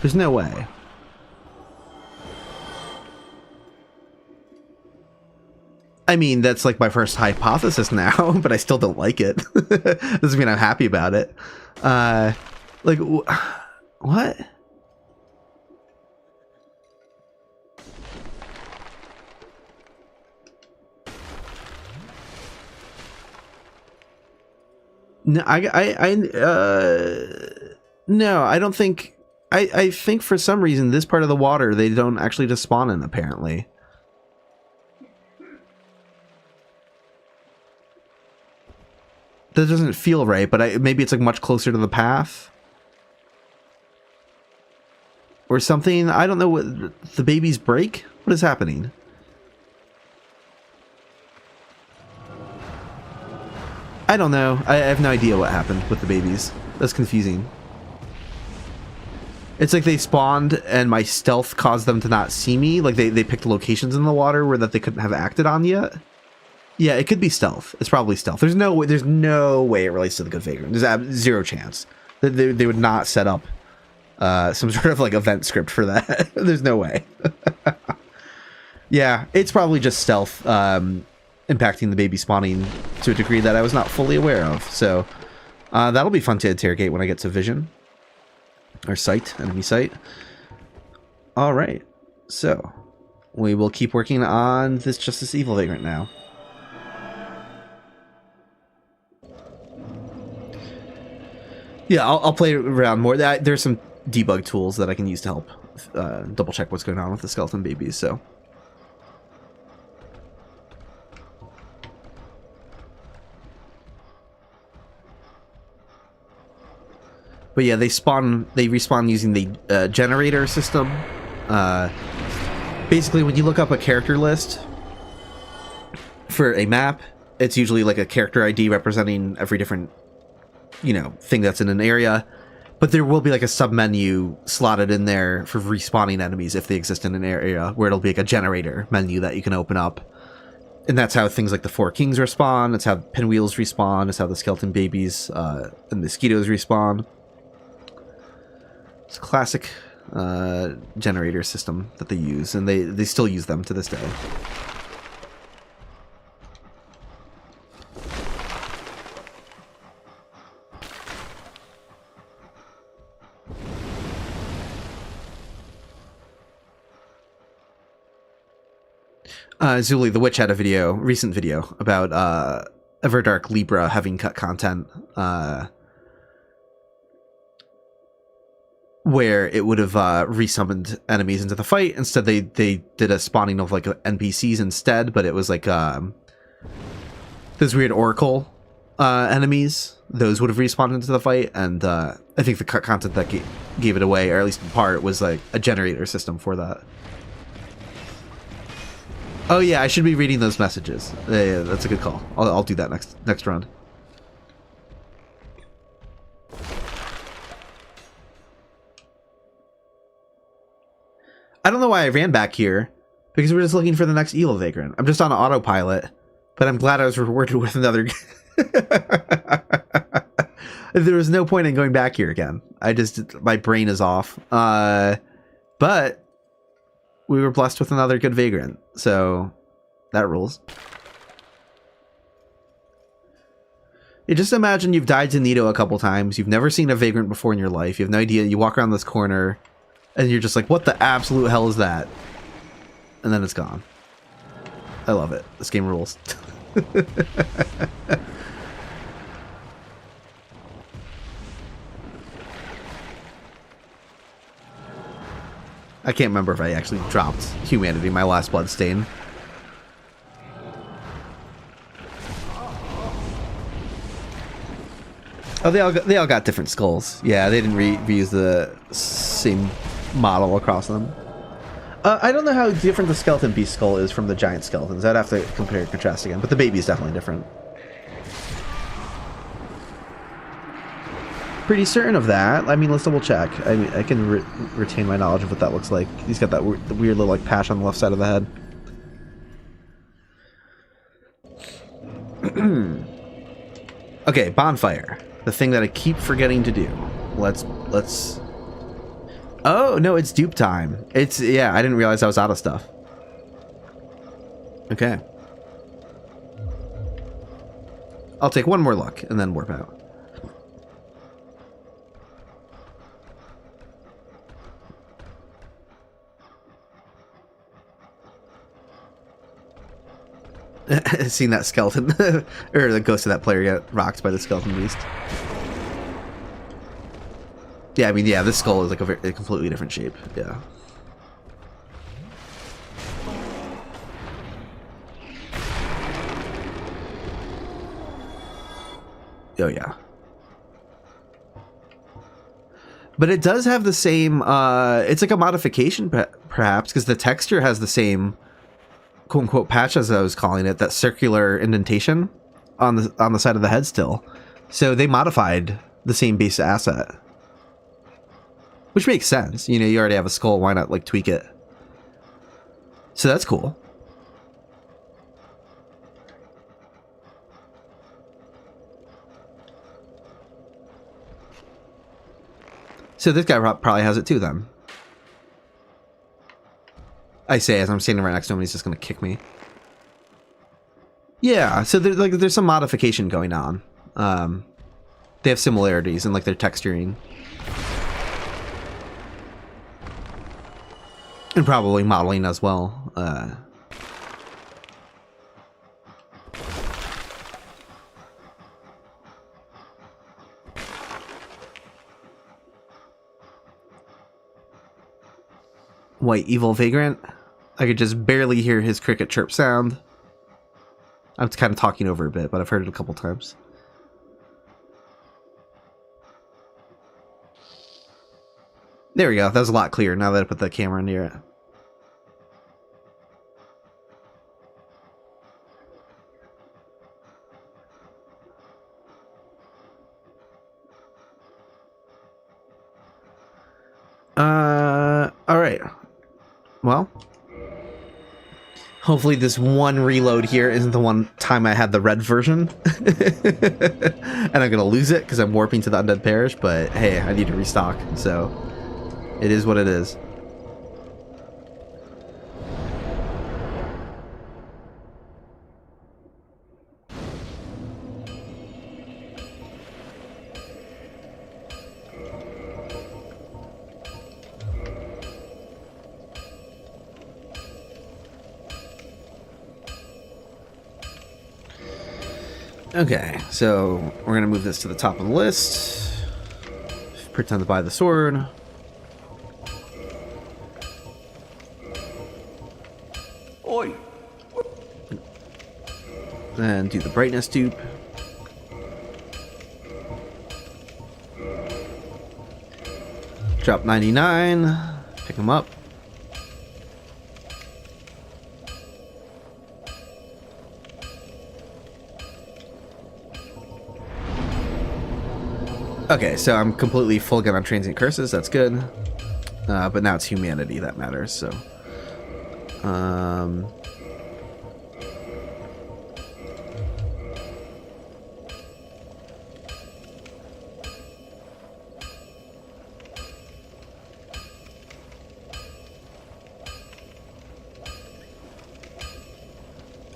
There's no way. I mean, that's like my first hypothesis now, but I still don't like it. Doesn't mean I'm happy about it. Like, what? No, no, I don't think. I think for some reason this part of the water they don't actually just spawn in, apparently. That doesn't feel right, but maybe it's like much closer to the path. Or something. I don't know what the babies break. What is happening? I don't know. I have no idea what happened with the babies. That's confusing. It's like they spawned and my stealth caused them to not see me. Like they picked locations in the water where that they couldn't have acted on yet. Yeah, it could be stealth. It's probably stealth. There's no way it relates to the good vagrant. There's zero chance that they would not set up some sort of like event script for that. There's no way. Yeah, it's probably just stealth impacting the baby spawning to a degree that I was not fully aware of. So that'll be fun to interrogate when I get to vision. Or sight, enemy sight. All right, so we will keep working on this Justice Evil Vagrant now. Yeah, I'll play around more. There's some debug tools that I can use to help double check what's going on with the skeleton babies. So. But yeah, they respawn using the generator system. Basically, when you look up a character list for a map, it's usually like a character ID representing every different, you know, thing that's in an area. But there will be like a sub-menu slotted in there for respawning enemies if they exist in an area, where it'll be like a generator menu that you can open up. And that's how things like the Four Kings respawn. That's how pinwheels respawn. That's how the skeleton babies and mosquitoes respawn. It's a classic generator system that they use, and they still use them to this day. Zuli the Witch had a recent video about Everdark Libra having cut content where it would have resummoned enemies into the fight. Instead, they did a spawning of like NPCs instead, but it was like those weird Oracle enemies. Those would have respawned into the fight, and I think the cut content that gave it away, or at least in part, was like a generator system for that. Oh yeah, I should be reading those messages. Yeah, that's a good call. I'll do that next round. I don't know why I ran back here, because we're just looking for the next Evil Vagrant. I'm just on autopilot, but I'm glad I was rewarded with another. There was no point in going back here again. My brain is off. But we were blessed with another good Vagrant, so that rules. You just imagine you've died to Nito a couple times. You've never seen a Vagrant before in your life. You have no idea. You walk around this corner, and you're just like, what the absolute hell is that? And then it's gone. I love it. This game rules. I can't remember if I actually dropped humanity my last bloodstain. Oh, they all got different skulls. Yeah, they didn't reuse the same model across them. I don't know how different the skeleton beast skull is from the giant skeletons. I'd have to compare and contrast again, but the baby is definitely different. Pretty certain of that. I mean, let's double check. I mean, I can retain my knowledge of what that looks like. He's got that weird little like patch on the left side of the head. Okay, bonfire. The thing that I keep forgetting to do. Let's. Oh no, it's dupe time. Yeah. I didn't realize I was out of stuff. Okay. I'll take one more look and then warp out. Seeing that skeleton, or the ghost of that player get rocked by the skeleton beast. Yeah, I mean, yeah, this skull is like a completely different shape. Yeah. Oh yeah. But it does have the same. It's like a modification, perhaps, because the texture has the same quote unquote patch, as I was calling it, that circular indentation on the side of the head still. So they modified the same base asset, which makes sense. You know, you already have a skull, why not like tweak it? So that's cool. So this guy probably has it too then. I say as I'm standing right next to him, he's just gonna kick me. Yeah, so there's some modification going on. They have similarities in like their texturing, and probably modeling as well. White evil Vagrant. I could just barely hear his cricket chirp sound. I'm kind of talking over a bit, but I've heard it a couple times. There we go. That was a lot clearer now that I put the camera near it. All right. Well, hopefully this one reload here isn't the one time I had the red version. And I'm gonna lose it because I'm warping to the Undead Parish, but hey, I need to restock, so it is what it is. Okay, so we're gonna move this to the top of the list. Pretend to buy the sword. Oi. And do the brightness dupe. Drop 99. Pick them up. Okay, so I'm completely full gun on transient curses. That's good. But now it's humanity that matters, so.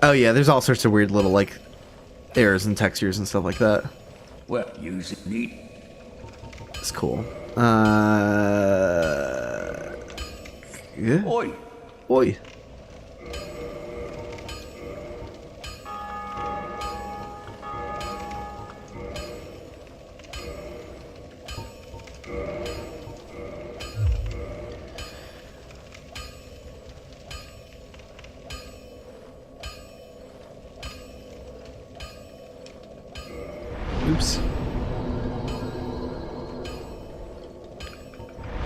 Oh yeah, there's all sorts of weird little like errors and textures and stuff like that. Well, use it neat. It's cool. Yeah. Oi. Oi. Oops.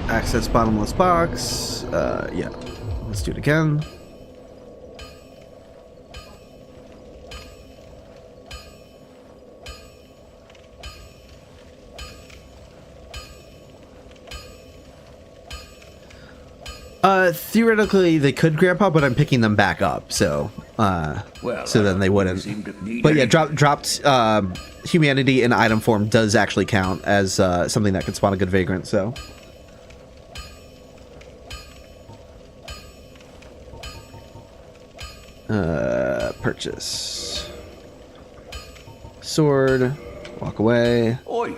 Access bottomless box. Yeah. Let's do it again. Theoretically they could, Grandpa, but I'm picking them back up, so so then they wouldn't. But yeah, dropped humanity in item form does actually count as something that can spawn a good vagrant, so. Purchase. Sword. Walk away. Oi.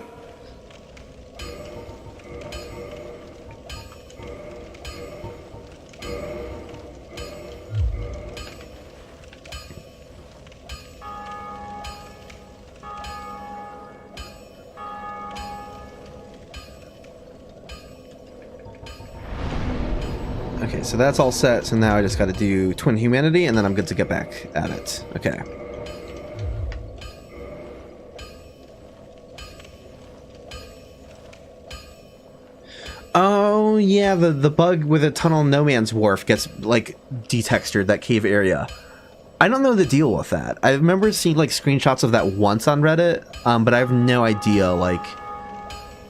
Okay, so that's all set, so now I just gotta do Twin Humanity, and then I'm good to get back at it. Okay. Oh, yeah, the bug with a tunnel no man's wharf gets, like, detextured, that cave area. I don't know the deal with that. I remember seeing, like, screenshots of that once on Reddit, but I have no idea, like,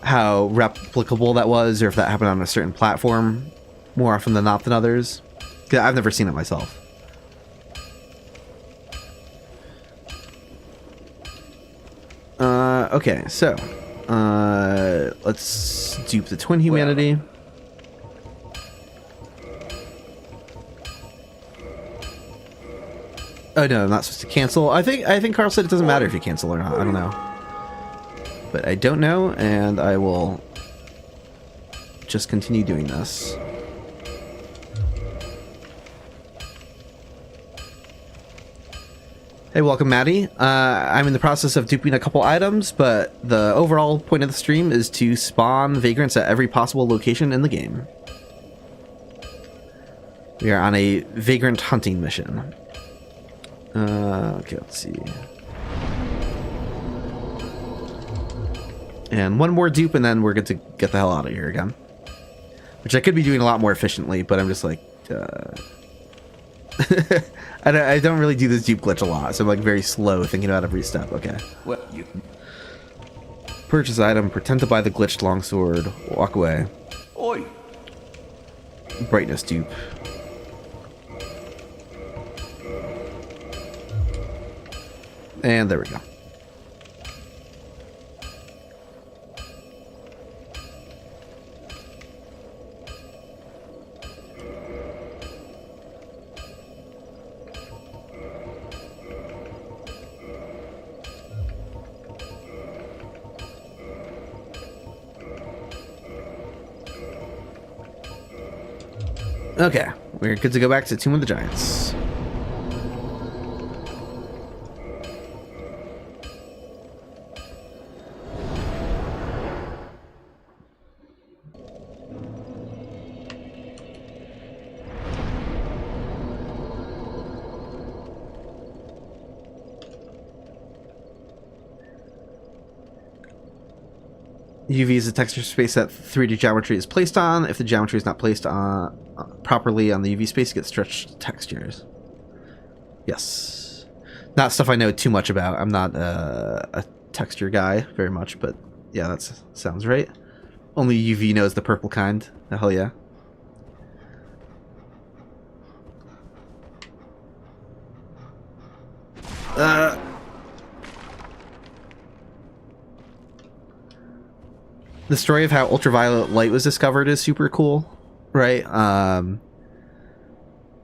how replicable that was, or if that happened on a certain platform more often than not than others. Yeah, I've never seen it myself. Okay, so let's dupe the Twin Humanity. Oh no, I'm not supposed to cancel. I think Carl said it doesn't matter if you cancel or not. I don't know, but I don't know, and I will just continue doing this. Hey, welcome, Maddie. I'm in the process of duping a couple items, but the overall point of the stream is to spawn vagrants at every possible location in the game. We are on a vagrant hunting mission. Okay, let's see. And one more dupe, and then we're good to get the hell out of here again. Which I could be doing a lot more efficiently, but I'm just like... I don't really do this dupe glitch a lot, so I'm like very slow thinking about every step. Okay. Well, you... Purchase item, pretend to buy the glitched longsword, walk away. Oi. Brightness dupe. And there we go. Okay, we're good to go back to Tomb of the Giants. UV is the texture space that 3D geometry is placed on. If the geometry is not placed on properly on the UV space, it gets stretched textures. Yes. Not stuff I know too much about. I'm not a texture guy very much, but yeah, that sounds right. Only UV knows the purple kind. Hell yeah. The story of how ultraviolet light was discovered is super cool, right?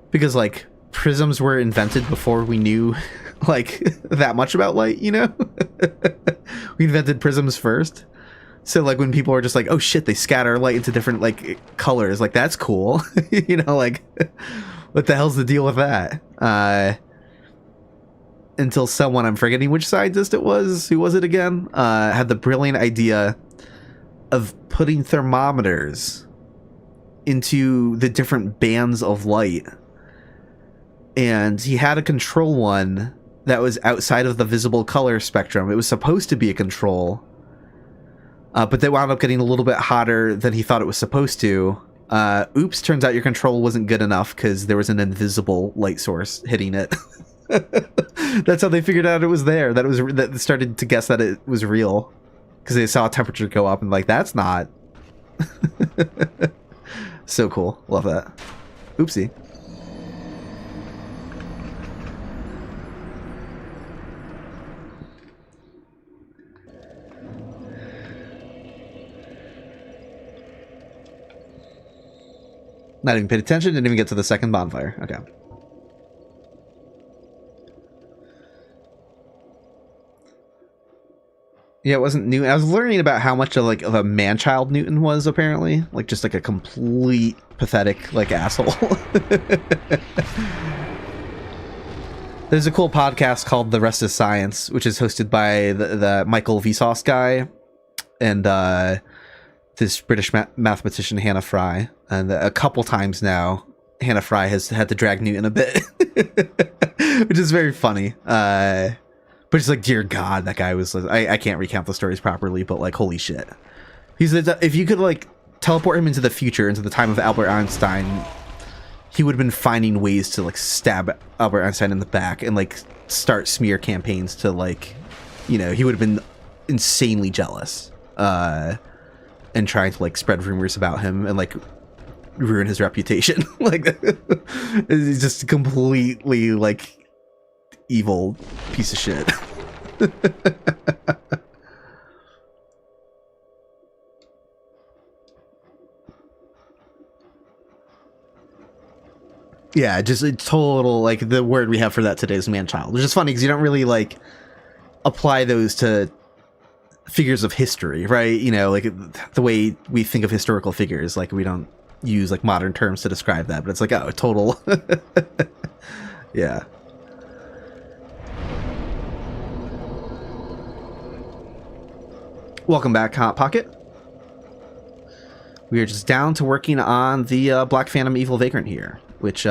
Because like prisms were invented before we knew like that much about light, you know? We invented prisms first. So like when people are just like, oh shit, they scatter light into different like colors, like that's cool. You know, like what the hell's the deal with that? Until someone, I'm forgetting which scientist it was, who was it again, had the brilliant idea of putting thermometers into the different bands of light. And he had a control one that was outside of the visible color spectrum. It was supposed to be a control, but they wound up getting a little bit hotter than he thought it was supposed to. Oops, turns out your control wasn't good enough because there was an invisible light source hitting it. That's how they figured out it was there. That started to guess that it was real because they saw temperature go up and like, that's not. So cool. Love that. Oopsie. Not even paid attention, didn't even get to the second bonfire. Okay. Yeah, it wasn't Newton. I was learning about how much of a man-child Newton was, apparently. Like, just like a complete pathetic, like, asshole. There's a cool podcast called The Rest is Science, which is hosted by the Michael Vsauce guy and this British mathematician Hannah Fry. And a couple times now, Hannah Fry has had to drag Newton a bit, which is very funny. But it's like, dear God, that guy was... I can't recount the stories properly, but like, holy shit. He said that if you could like teleport him into the future, into the time of Albert Einstein, he would have been finding ways to like stab Albert Einstein in the back and like start smear campaigns to like, you know, he would have been insanely jealous and trying to like spread rumors about him and like ruin his reputation. Like, it's just completely like evil piece of shit. Yeah, just a total, like, the word we have for that today is man-child. Which is funny because you don't really like apply those to figures of history, right? You know, like the way we think of historical figures, like we don't use like modern terms to describe that, but it's like, oh, total. Yeah. Welcome back, Hot Pocket. We are just down to working on the Black Phantom Evil Vagrant here, which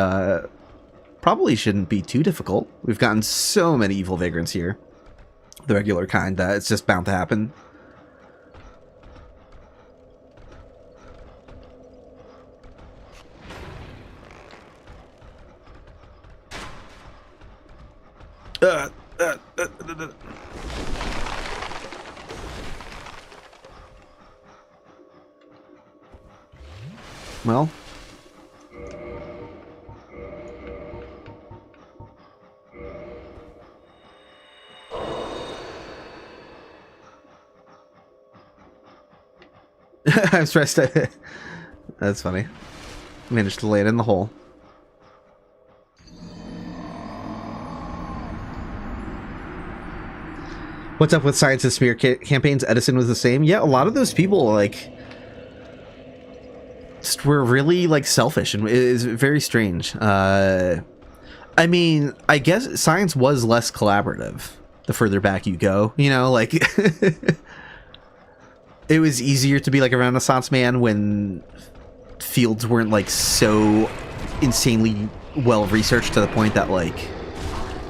probably shouldn't be too difficult. We've gotten so many Evil Vagrants here, the regular kind, that it's just bound to happen. Well, I'm stressed. That's funny. Managed to lay it in the hole. What's up with science and smear campaigns? Edison was the same. Yeah, a lot of those people like just were really like selfish, and it is very strange. I mean, I guess science was less collaborative the further back you go. You know, like it was easier to be like a Renaissance man when fields weren't like so insanely well researched to the point that like,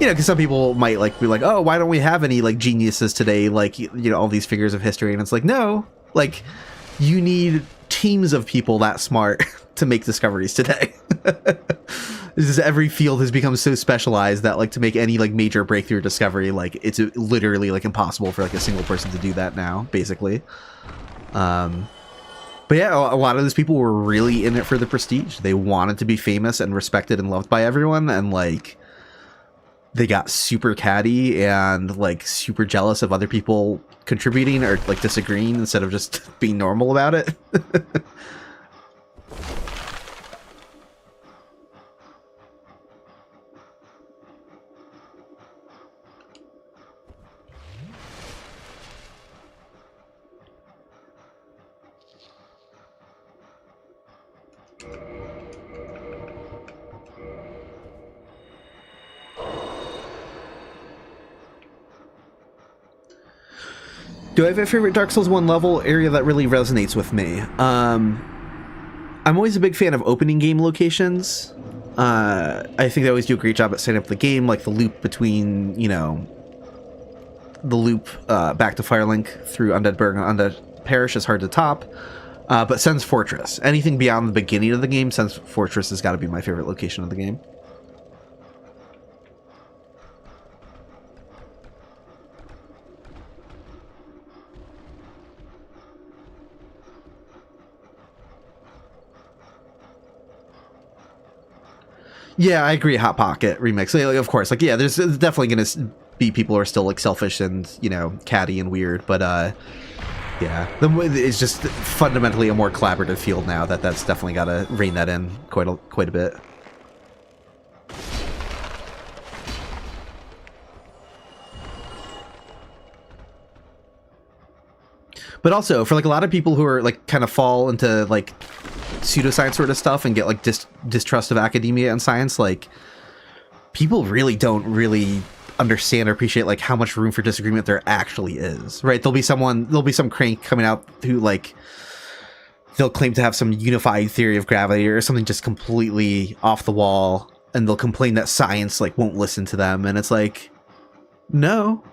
you know, because some people might like be like, oh, why don't we have any like geniuses today, like, you know, all these figures of history, and it's like, no, like you need teams of people that smart to make discoveries today. This is, every field has become so specialized that like to make any like major breakthrough discovery, like it's literally like impossible for like a single person to do that now, basically. But yeah, a lot of those people were really in it for the prestige. They wanted to be famous and respected and loved by everyone, and like they got super catty and like super jealous of other people contributing or like disagreeing instead of just being normal about it. Do I have a favorite Dark Souls 1 level area that really resonates with me? I'm always a big fan of opening game locations. I think they always do a great job at setting up the game, like the loop between, you know, the loop back to Firelink through Undead Burg and Undead Parish is hard to top. But Sen's Fortress, anything beyond the beginning of the game, Sen's Fortress has got to be my favorite location of the game. Yeah, I agree. Hot Pocket remix, like, of course. Like, yeah, there's definitely going to be people who are still like selfish and, you know, catty and weird. But yeah, it's just fundamentally a more collaborative field now. That's definitely got to rein that in quite a bit. But also for like a lot of people who are like kind of fall into like pseudoscience sort of stuff and get like distrust of academia and science, like people really don't really understand or appreciate like how much room for disagreement there actually is, right? There'll be some crank coming out who like they'll claim to have some unified theory of gravity or something just completely off the wall, and they'll complain that science like won't listen to them, and it's like, no.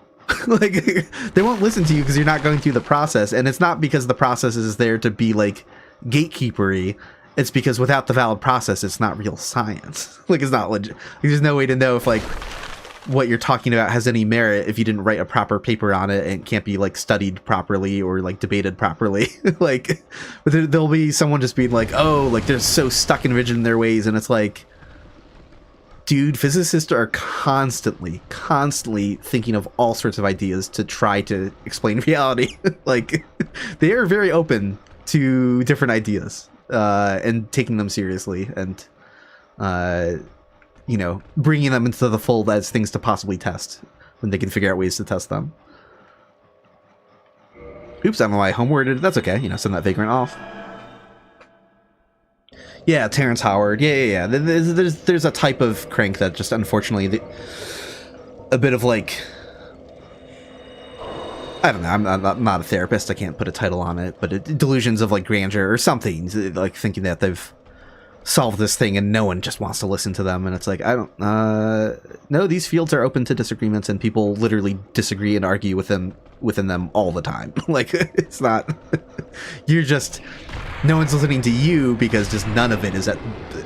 Like they won't listen to you because you're not going through the process, and it's not because the process is there to be like gatekeepery. It's because without the valid process, it's not real science. Like it's not legit. Like, there's no way to know if like what you're talking about has any merit if you didn't write a proper paper on it and can't be like studied properly or like debated properly. Like there'll be someone just being like, oh, like they're so stuck and rigid in their ways, and it's like, dude, physicists are constantly thinking of all sorts of ideas to try to explain reality. Like, they are very open to different ideas and taking them seriously and, you know, bringing them into the fold as things to possibly test when they can figure out ways to test them. Oops, I don't know why I homeworded. That's okay. You know, send that Vagrant off. Yeah, Terrence Howard. Yeah. There's a type of crank that just unfortunately a bit of like, I don't know. I'm not a therapist. I can't put a title on it, but delusions of like grandeur or something, like thinking that they've solved this thing and no one just wants to listen to them. And it's like, I don't. No, these fields are open to disagreements, and people literally disagree and argue within them all the time. Like it's not. You're just. No one's listening to you because just none of it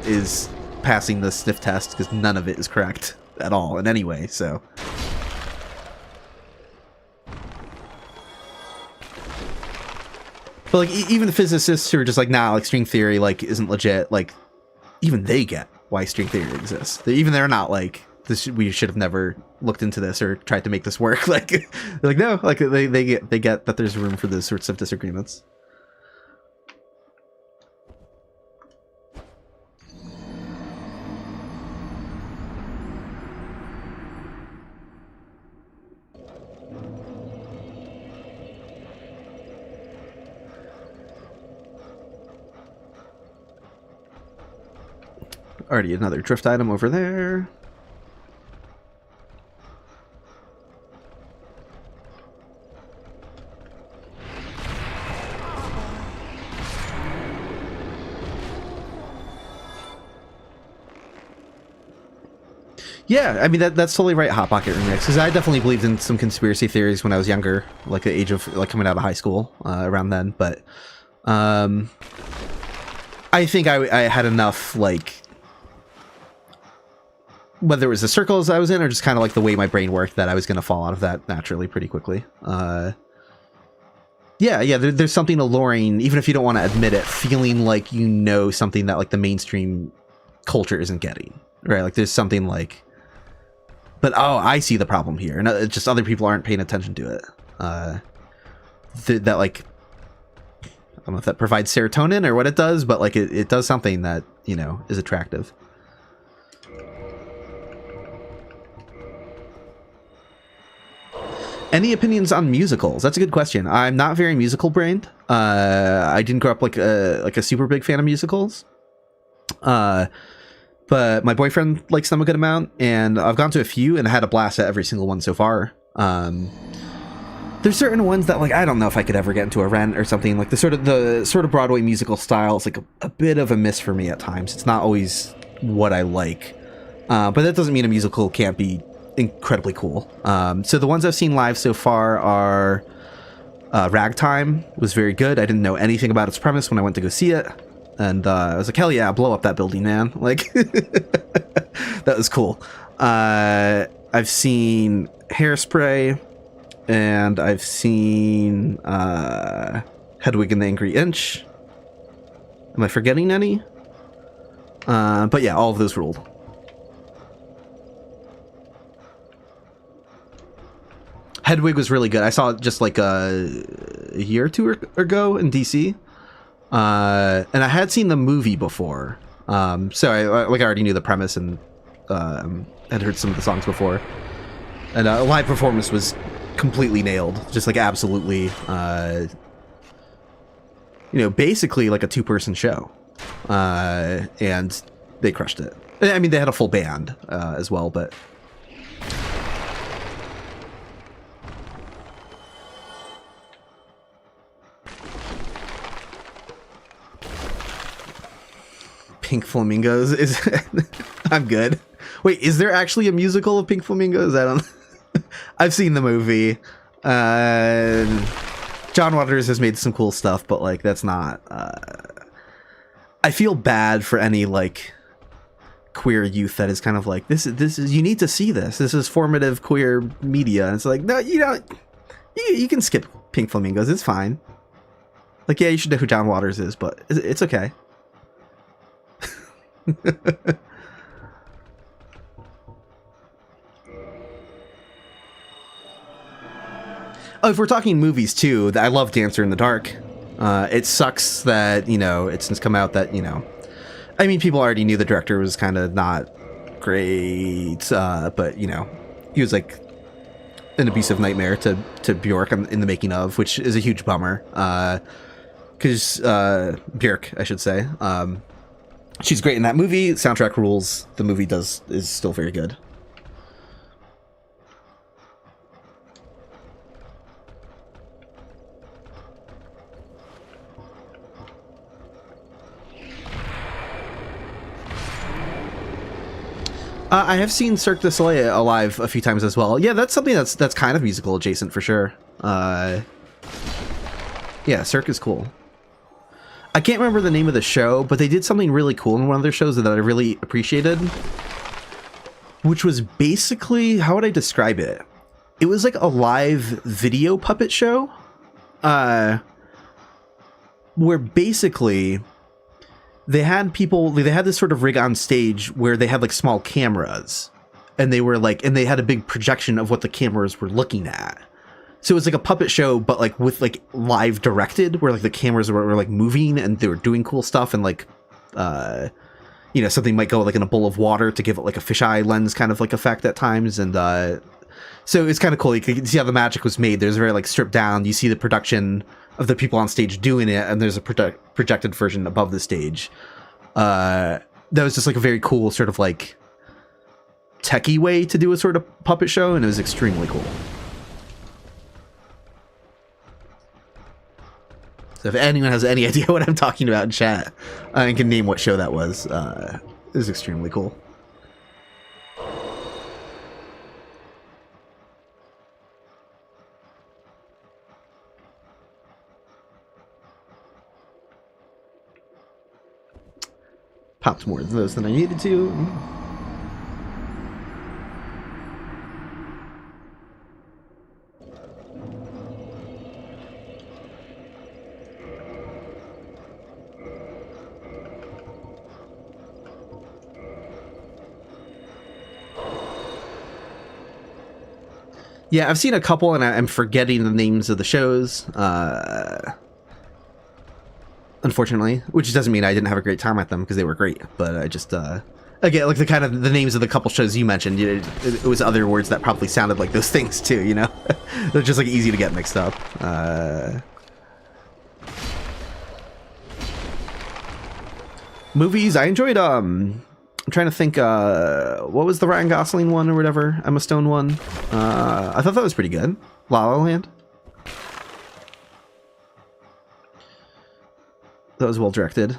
is passing the sniff test, because none of it is correct at all in any way. So, but like even the physicists who are just like, nah, like string theory like isn't legit. Like even they get why string theory exists. They're not like this. We should have never looked into this or tried to make this work. Like they're like no, like they get that there's room for those sorts of disagreements. Already another drift item over there. Yeah, I mean that's totally right, Hot Pocket Remix, because I definitely believed in some conspiracy theories when I was younger, like the age of like coming out of high school, around then. But I think I had enough like. Whether it was the circles I was in or just kind of like the way my brain worked, that I was going to fall out of that naturally pretty quickly. There's something alluring, even if you don't want to admit it, feeling like you know something that like the mainstream culture isn't getting, right? Like there's something like, but oh, I see the problem here, and it's just other people aren't paying attention to it. That like, I don't know if that provides serotonin or what it does, but like it does something that, you know, is attractive. Any opinions on musicals? That's a good question. I'm not very musical brained. I didn't grow up like a super big fan of musicals. But my boyfriend likes them a good amount, and I've gone to a few and had a blast at every single one so far. There's certain ones that, like, I don't know if I could ever get into a Rent or something. Like the sort of Broadway musical style is like a bit of a miss for me at times. It's not always what I like, but that doesn't mean a musical can't be incredibly cool. So the ones I've seen live so far are Ragtime was very good. I didn't know anything about its premise when I went to go see it. And I was like, hell yeah, blow up that building, man. Like, that was cool. I've seen Hairspray, and I've seen Hedwig and the Angry Inch. Am I forgetting any? But yeah, all of those ruled. Hedwig was really good. I saw it just like a year or two ago in DC. And I had seen the movie before, so I already knew the premise and had heard some of the songs before. And a live performance was completely nailed, just like absolutely, basically like a 2-person show, and they crushed it. I mean, they had a full band as well, but. Pink Flamingos is I'm good. Wait, is there actually a musical of Pink Flamingos? I don't I've seen the movie. John Waters has made some cool stuff, but like that's not I feel bad for any like queer youth that is kind of like this is you need to see this. This is formative queer media. And it's like, no, you can skip Pink Flamingos. It's fine. Like, yeah, you should know who John Waters is, but it's okay. Oh, if we're talking movies too, I love Dancer in the Dark. It sucks that, it's since come out that, I mean, people already knew the director was kind of not great, but, he was like an abusive nightmare to Bjork in the making of, which is a huge bummer. Because Bjork, I should say. She's great in that movie. Soundtrack rules. The movie is still very good. I have seen Cirque du Soleil alive a few times as well. Yeah, that's something that's kind of musical adjacent for sure. Yeah, Cirque is cool. I can't remember the name of the show, but they did something really cool in one of their shows that I really appreciated, which was basically, how would I describe it? It was like a live video puppet show, where basically they had this sort of rig on stage where they had like small cameras, and they had a big projection of what the cameras were looking at. So it was like a puppet show, but like with like live directed, where like the cameras were like moving and they were doing cool stuff, and like, something might go like in a bowl of water to give it like a fisheye lens kind of like effect at times. And so it's kind of cool. You can see how the magic was made. There's very like stripped down. You see the production of the people on stage doing it, and there's a projected version above the stage. That was just like a very cool sort of like techie way to do a sort of puppet show, and it was extremely cool. So if anyone has any idea what I'm talking about in chat, and can name what show that was, it was extremely cool. Popped more of those than I needed to. Yeah, I've seen a couple, and I'm forgetting the names of the shows, unfortunately, which doesn't mean I didn't have a great time at them, because they were great, but I just, again, like the names of the couple shows you mentioned, it was other words that probably sounded like those things too, They're just like easy to get mixed up. Movies, I enjoyed, I'm trying to think, what was the Ryan Gosling one or whatever, Emma Stone one? I thought that was pretty good. La La Land. That was well directed.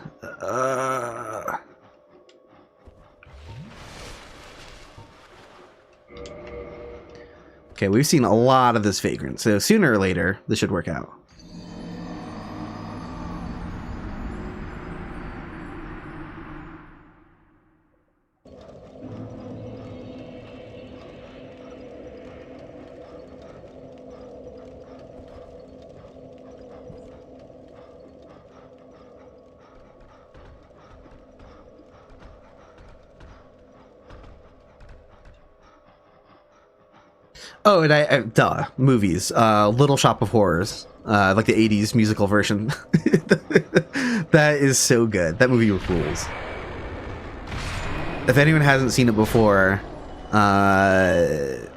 Okay, we've seen a lot of this Vagrant, so sooner or later, this should work out. Oh, and duh, movies. Little Shop of Horrors, like the 80s musical version. That is so good. That movie rules. If anyone hasn't seen it before, and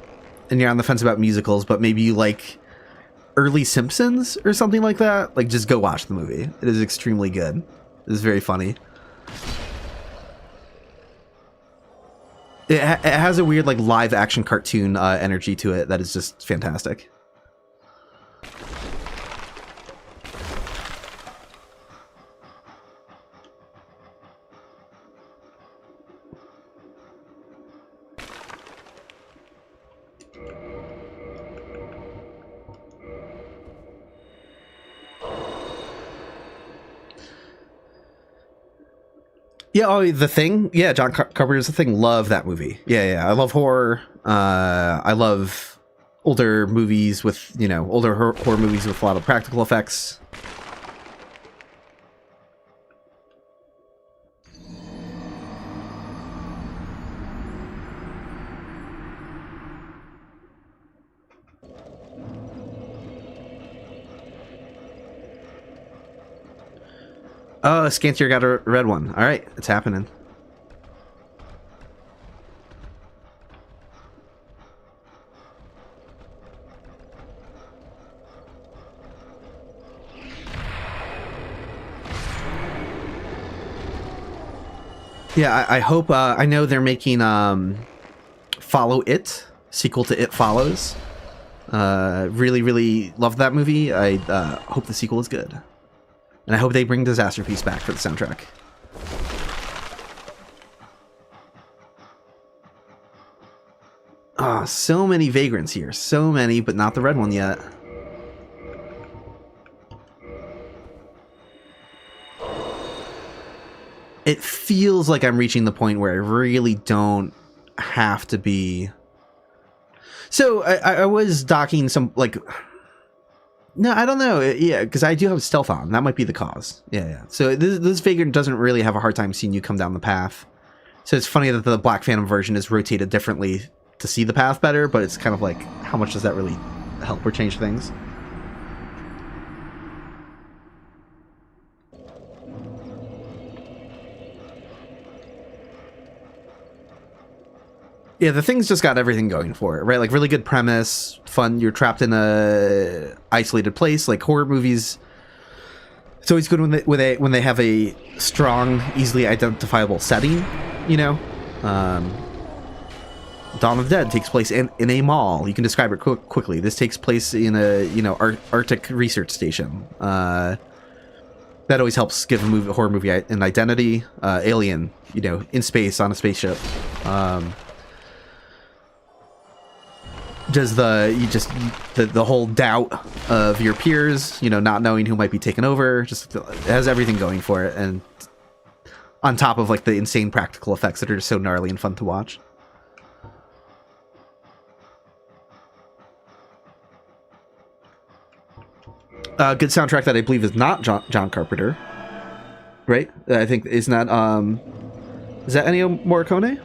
you're on the fence about musicals, but maybe you like early Simpsons or something like that, like just go watch the movie. It is extremely good. It is very funny. It has a weird, like, live action cartoon energy to it that is just fantastic. Yeah, oh, The Thing. Yeah, John Carpenter's The Thing. Love that movie. Yeah. I love horror. I love older movies with, you know, older horror movies with a lot of practical effects. Oh, Scantier got a red one. All right, it's happening. Yeah, I hope. I know they're making Follow It, sequel to It Follows. Really love that movie. I hope the sequel is good. And I hope they bring Disaster Piece back for the soundtrack. Ah, so many Vagrants here. So many, but not the red one yet. It feels like I'm reaching the point where I really don't have to be... So, I was docking some, like... No, I don't know. Yeah, because I do have stealth on. That might be the cause. Yeah. So this Vagrant doesn't really have a hard time seeing you come down the path. So it's funny that the Black Phantom version is rotated differently to see the path better, but it's kind of like, how much does that really help or change things? Yeah, the Thing's just got everything going for it, right? Like, really good premise, fun. You're trapped in a isolated place. Like, horror movies, it's always good when they have a strong, easily identifiable setting. You know, Dawn of the Dead takes place in a mall. You can describe it quickly. This takes place in a Arctic research station. That always helps give a horror movie an identity. Alien, in space on a spaceship. Does the whole doubt of your peers, not knowing who might be taken over, just it has everything going for it, and on top of like the insane practical effects that are just so gnarly and fun to watch. Good soundtrack that I believe is not John Carpenter, right? I think is that Ennio Morricone?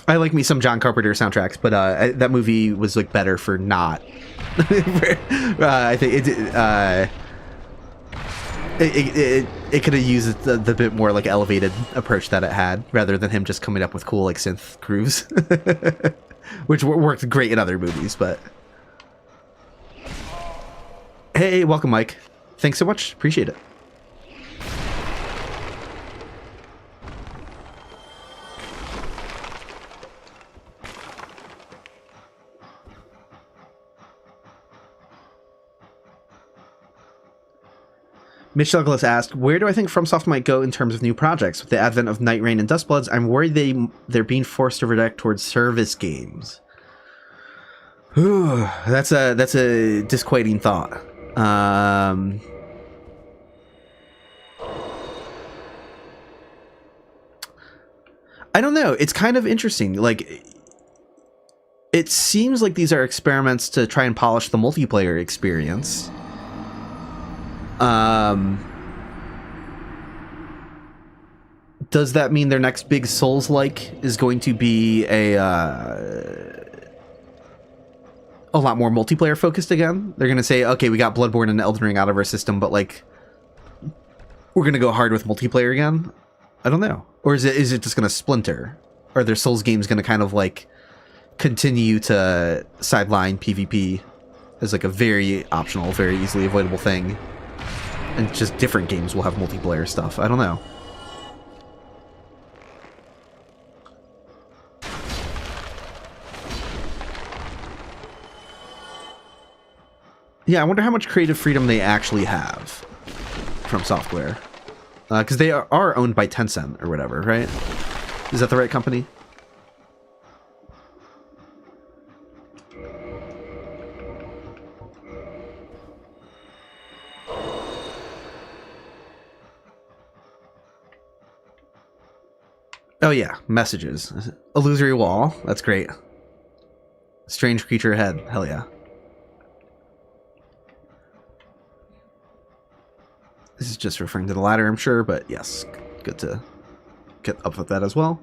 I like me some John Carpenter soundtracks, but that movie was like better for not. I think it could have used the bit more like elevated approach that it had, rather than him just coming up with cool like synth grooves, which worked great in other movies. But hey, welcome, Mike. Thanks so much. Appreciate it. Mitch Douglas asked, where do I think FromSoft might go in terms of new projects? With the advent of Night Rain and Dustbloods, I'm worried they're being forced to redirect towards service games. Whew, that's a disquieting thought. I don't know. It's kind of interesting. Like, it seems like these are experiments to try and polish the multiplayer experience. Does that mean their next big Souls-like is going to be a lot more multiplayer focused again? They're going to say, okay, we got Bloodborne and Elden Ring out of our system, but like, we're going to go hard with multiplayer again? I don't know. Or is it just going to splinter? Are their Souls games going to kind of like continue to sideline PvP as like a very optional, very easily avoidable thing? And just different games will have multiplayer stuff. I don't know. Yeah, I wonder how much creative freedom they actually have from software. Because they are owned by Tencent or whatever, right? Is that the right company? Oh yeah, messages. Illusory wall. That's great. Strange creature ahead. Hell yeah. This is just referring to the ladder, I'm sure, but yes, good to get up with that as well.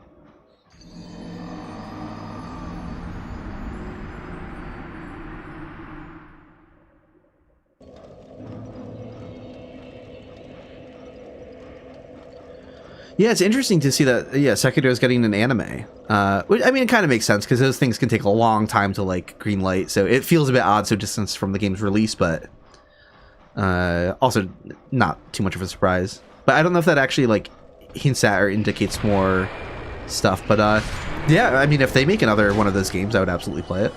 Yeah, it's interesting to see that, yeah, Sekiro is getting an anime. I mean, it kind of makes sense, because those things can take a long time to, like, green light, so it feels a bit odd so distant from the game's release, but also not too much of a surprise. But I don't know if that actually, like, hints at or indicates more stuff, but, yeah, I mean, if they make another one of those games, I would absolutely play it.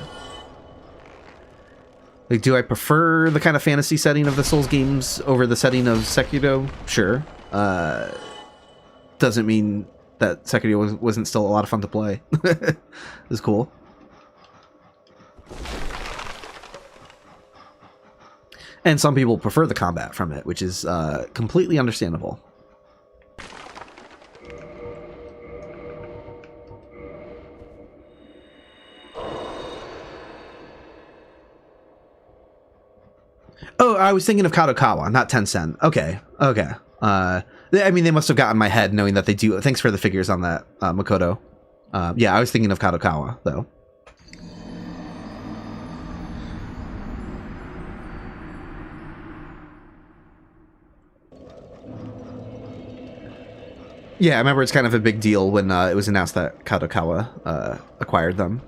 Like, do I prefer the kind of fantasy setting of the Souls games over the setting of Sekiro? Sure. Doesn't mean that Sekiro wasn't still a lot of fun to play. It was cool. And some people prefer the combat from it, which is completely understandable. Oh, I was thinking of Kadokawa, not Tencent. Okay, okay. I mean, they must have gotten my head knowing that they do. Thanks for the figures on that, Makoto. Yeah, I was thinking of Kadokawa, though. Yeah, I remember it's kind of a big deal when it was announced that Kadokawa acquired them.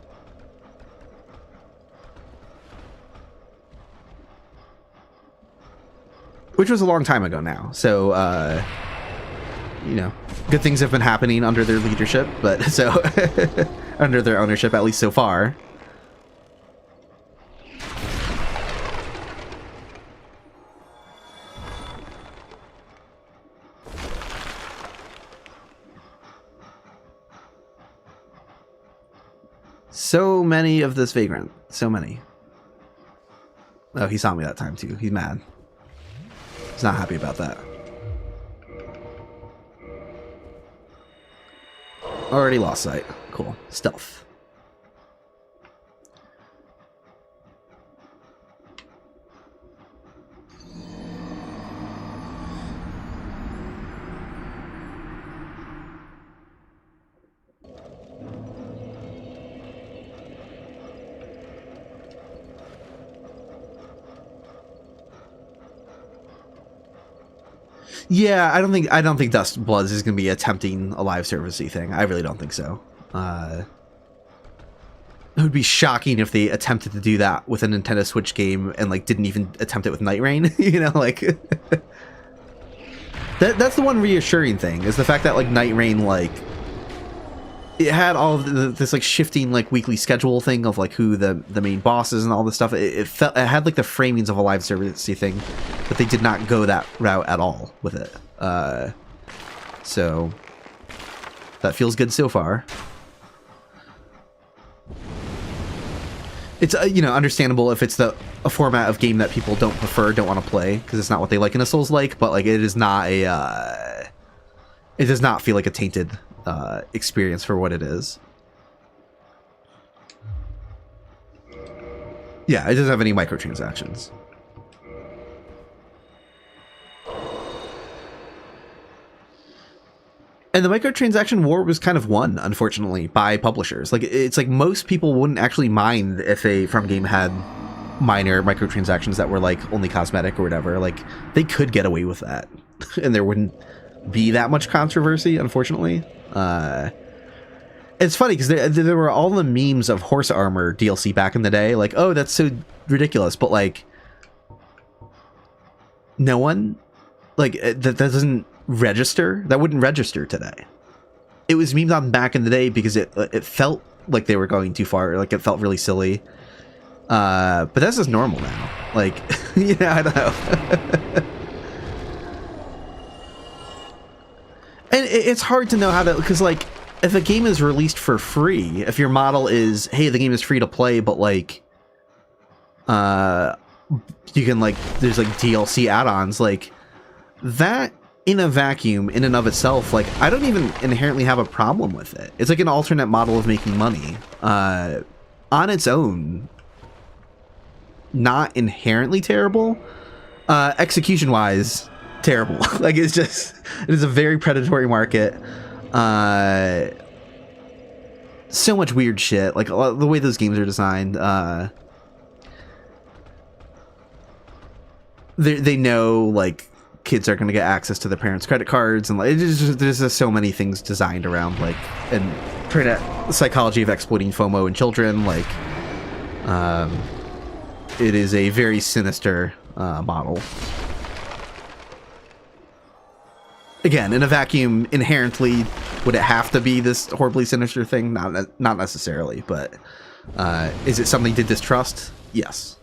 Which was a long time ago now, so, you know, good things have been happening under their leadership, but so, under their ownership, at least so far. So many of this Vagrant. So many. Oh, he saw me that time too. He's mad. He's not happy about that. Already lost sight. Cool. Stealth. Yeah, I don't think Dust Bloods is going to be attempting a live servicey thing. I really don't think so. It would be shocking if they attempted to do that with a Nintendo Switch game and like didn't even attempt it with Night Rain. You know, like that's the one reassuring thing is the fact that like Night Rain, like it had all of this like shifting like weekly schedule thing of like who the main bosses and all this stuff. It had like the framings of a live servicey thing, but they did not go that route at all with it. So that feels good so far. It's you know, understandable if it's a format of game that people don't want to play because it's not what they like in a Souls-like, but like it is not a it does not feel like a tainted experience for what it is. Yeah, it doesn't have any microtransactions. And the microtransaction war was kind of won, unfortunately, by publishers. Like, it's like most people wouldn't actually mind if a From game had minor microtransactions that were, like, only cosmetic or whatever. Like, they could get away with that. And there wouldn't be that much controversy, unfortunately. It's funny, because there were all the memes of Horse Armor DLC back in the day. Like, oh, that's so ridiculous. But, like, no one... Like, that doesn't... register. That wouldn't register today. It was memed on back in the day because it felt like they were going too far, like it felt really silly, but that's just normal now. Like, yeah, I don't know. And it's hard to know how to, because like if a game is released for free, if your model is, hey, the game is free to play, but like you can like, there's like DLC add-ons, like that in a vacuum, in and of itself, like, I don't even inherently have a problem with it. It's like an alternate model of making money. On its own, not inherently terrible. Execution-wise, terrible. Like, it's just... It is a very predatory market. So much weird shit. Like, the way those games are designed. They know, like... kids are going to get access to their parents' credit cards, and like there's just so many things designed around like and the psychology of exploiting FOMO in children. Like, it is a very sinister model. Again, in a vacuum, inherently, would it have to be this horribly sinister thing? Not necessarily, but is it something to distrust? Yes.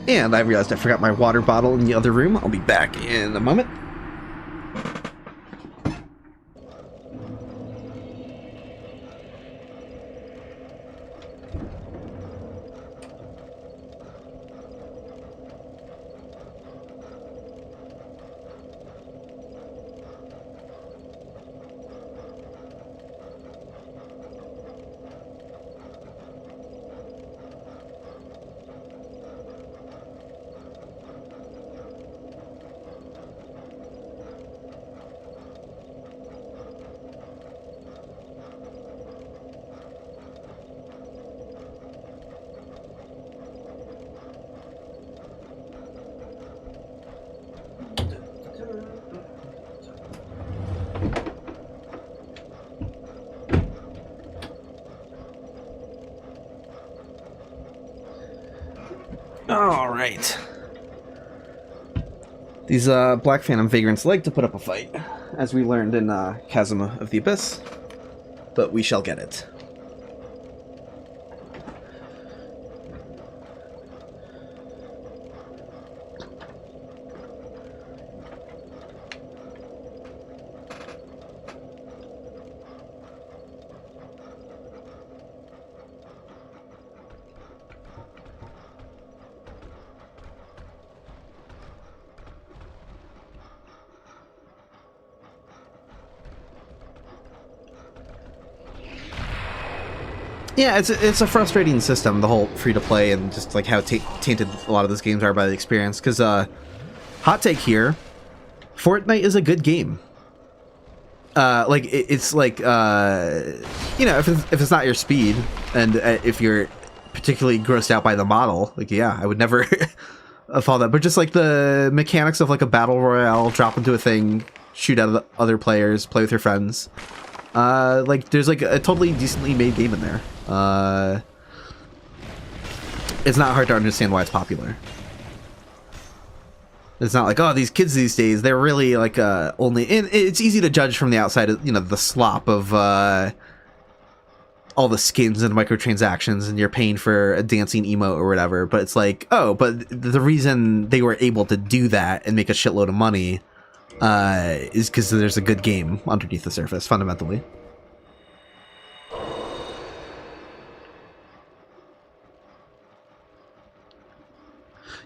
And I realized I forgot my water bottle in the other room. I'll be back in a moment. All right. These Black Phantom Vagrants like to put up a fight, as we learned in Chasm of the Abyss, but we shall get it. Yeah, it's a frustrating system, the whole free-to-play, and just like how tainted a lot of those games are by the experience. Because, hot take here, Fortnite is a good game. Like, it's like, you know, if it's not your speed, and if you're particularly grossed out by the model, like, yeah, I would never follow that. But just like the mechanics of like a battle royale, drop into a thing, shoot at other players, play with your friends. Like, there's like a totally decently made game in there. It's not hard to understand why it's popular. It's not like, oh, these kids these days, they're really like only... And it's easy to judge from the outside, you know, the slop of all the skins and microtransactions, and you're paying for a dancing emote or whatever. But it's like, oh, but the reason they were able to do that and make a shitload of money is because there's a good game underneath the surface, fundamentally.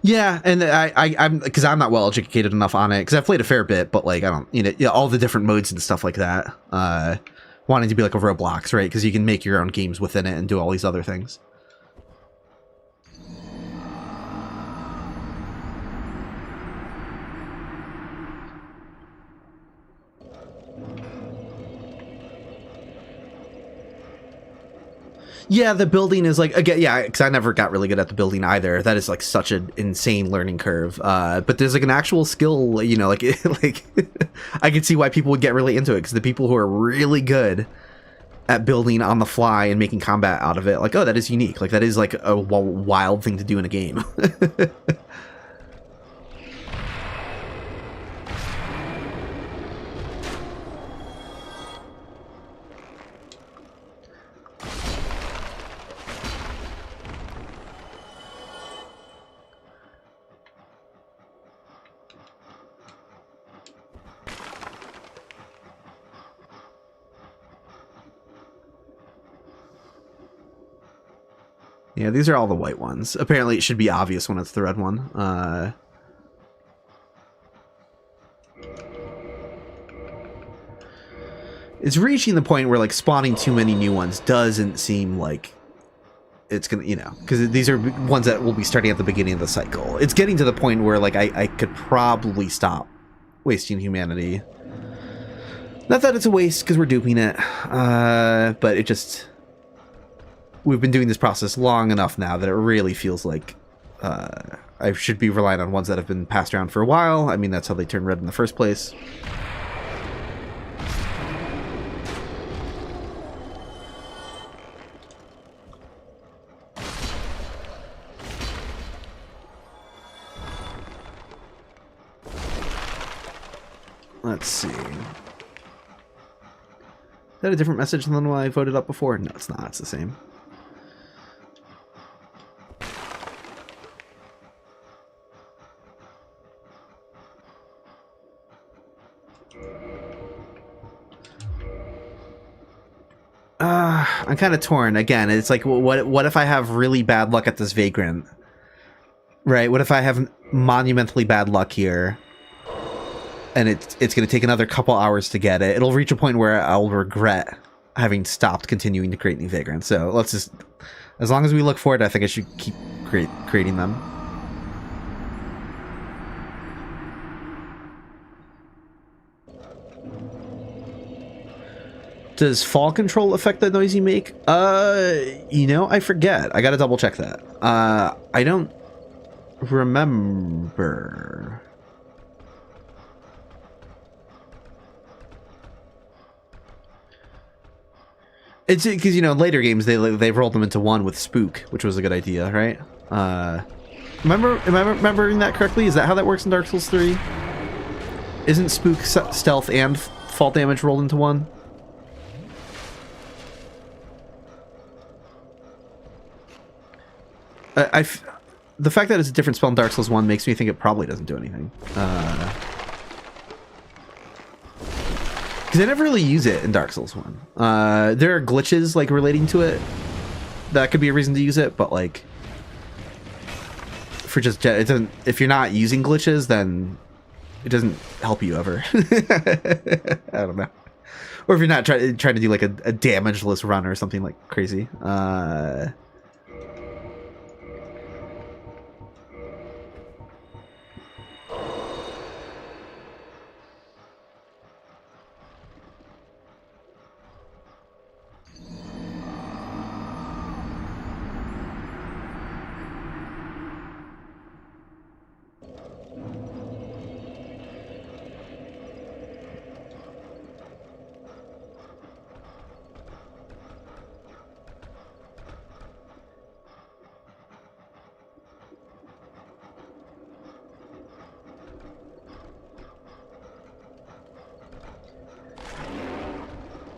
Yeah, and I'm because I'm not well educated enough on it, because I've played a fair bit, but like I don't, you know, yeah, all the different modes and stuff like that. Wanting to be like a Roblox, right? Because you can make your own games within it and do all these other things. Yeah, the building is like, again, yeah, because I never got really good at the building either. That is like such an insane learning curve. But there's like an actual skill, you know, like like I can see why people would get really into it, because the people who are really good at building on the fly and making combat out of it, like, oh, that is unique. Like, that is like a wild thing to do in a game. Yeah, these are all the white ones. Apparently it should be obvious when it's the red one. It's reaching the point where like spawning too many new ones doesn't seem like it's gonna, you know, because these are ones that will be starting at the beginning of the cycle. It's getting to the point where like I could probably stop wasting humanity. Not that it's a waste, because we're duping it, but it just... We've been doing this process long enough now that it really feels like I should be relying on ones that have been passed around for a while. I mean, that's how they turn red in the first place. Let's see. Is that a different message than the one I voted up before? No, it's not. It's the same. I'm kind of torn. Again, it's like, what if I have really bad luck at this Vagrant? Right? What if I have monumentally bad luck here? And it's going to take another couple hours to get it. It'll reach a point where I'll regret having stopped continuing to create new Vagrants. So let's just... As long as we look for it, I think I should keep creating them. Does fall control affect the noise you make? You know, I forget. I gotta double check that. I don't remember. It's because, you know, in later games they've rolled them into one with Spook, which was a good idea, right? Am I remembering that correctly? Is that how that works in Dark Souls 3? Isn't Spook stealth and fall damage rolled into one? The fact that it's a different spell in Dark Souls 1 makes me think it probably doesn't do anything. Because I never really use it in Dark Souls 1. There are glitches, like, relating to it. That could be a reason to use it, but, like... For just... It doesn't... If you're not using glitches, then... It doesn't help you ever. I don't know. Or if you're not trying to do like a damageless run or something like crazy.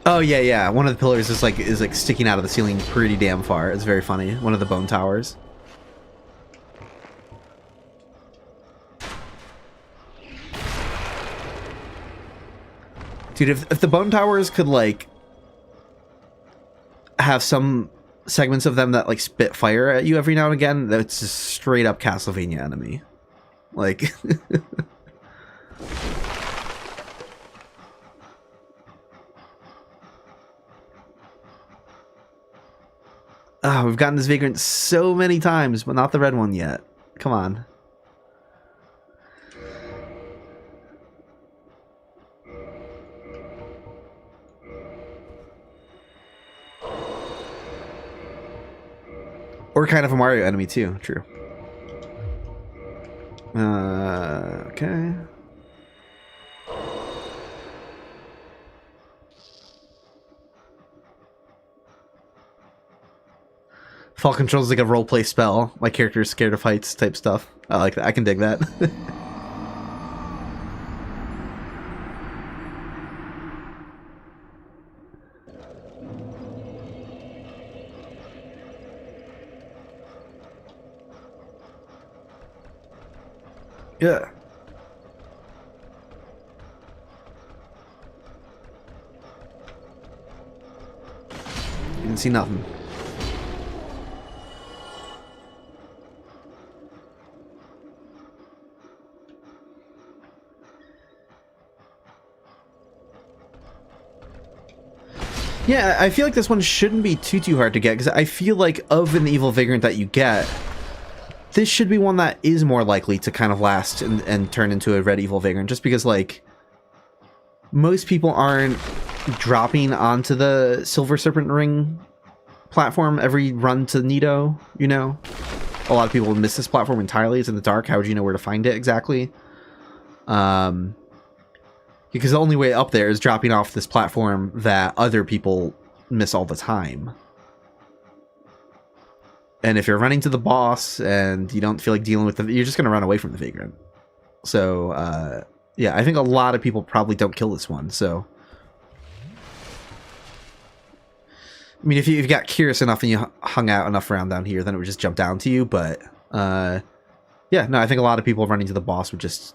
Oh yeah. One of the pillars is like sticking out of the ceiling pretty damn far. It's very funny. One of the bone towers. Dude, if the bone towers could like have some segments of them that like spit fire at you every now and again, that's just straight up Castlevania enemy. Like oh, we've gotten this Vagrant so many times, but not the red one yet. Come on. Or kind of a Mario enemy too, true. Okay. Fall control is like a roleplay spell. My character is scared of heights type stuff. I like that. I can dig that. Yeah. You can see nothing. Yeah, I feel like this one shouldn't be too hard to get, because I feel like of an evil Vagrant that you get, this should be one that is more likely to kind of last and turn into a red evil Vagrant, just because, like, most people aren't dropping onto the Silver Serpent Ring platform every run to Nido, you know? A lot of people miss this platform entirely. It's in the dark. How would you know where to find it exactly? Because the only way up there is dropping off this platform that other people miss all the time. And if you're running to the boss and you don't feel like dealing with you're just going to run away from the Vagrant. So, yeah, I think a lot of people probably don't kill this one, so... I mean, if you got curious enough and you hung out enough around down here, then it would just jump down to you, but... yeah, no, I think a lot of people running to the boss would just...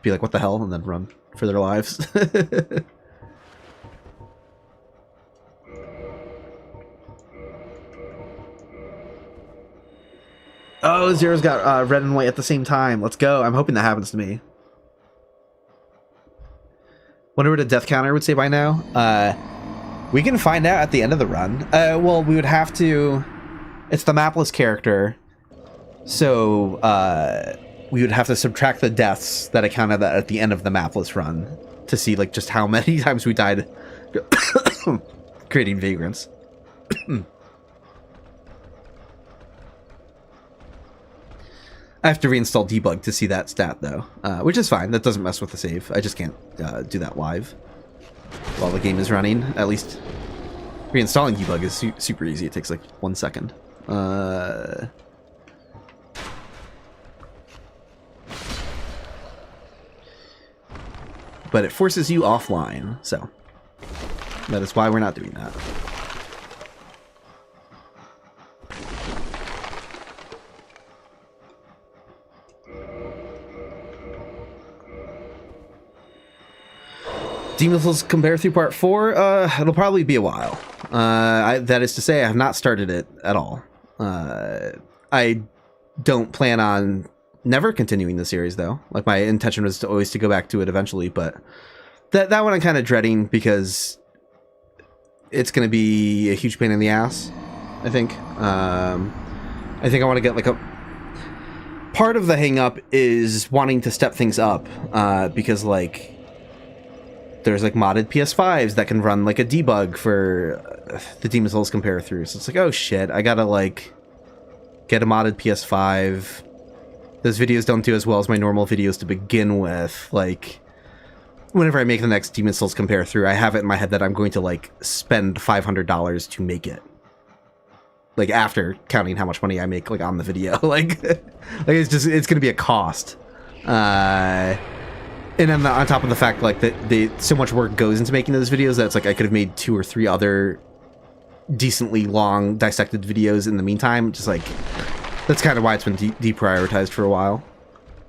be like, what the hell, and then run for their lives. Oh, Zero's got red and white at the same time. Let's go. I'm hoping that happens to me. Wonder what a death counter would say by now. We can find out at the end of the run. Well, we would have to... It's the mapless character. So, we would have to subtract the deaths that accounted that at the end of the mapless run to see like just how many times we died creating Vagrants. I have to reinstall debug to see that stat though, which is fine. That doesn't mess with the save. I just can't do that live while the game is running. At least reinstalling debug is super easy. It takes like 1 second. But it forces you offline, so that is why we're not doing that. Demon Souls compare through part 4? It'll probably be a while. That is to say, I have not started it at all. I don't plan on never continuing the series, though. Like, my intention was always to go back to it eventually, but That one I'm kind of dreading because it's going to be a huge pain in the ass, I think. I think I want to get like a... Part of the hang up is wanting to step things up because like there's like modded PS5s that can run like a debug for the Demon's Souls compare through. So it's like, oh shit, I gotta like get a modded PS5. Those videos don't do as well as my normal videos to begin with. Like, whenever I make the next Demon's Souls compare through, I have it in my head that I'm going to like spend $500 to make it. Like after counting how much money I make like on the video. like it's gonna be a cost. And then on top of the fact, like, that so much work goes into making those videos that it's like I could have made 2 or 3 other decently long dissected videos in the meantime. Just like, that's kind of why it's been deprioritized for a while.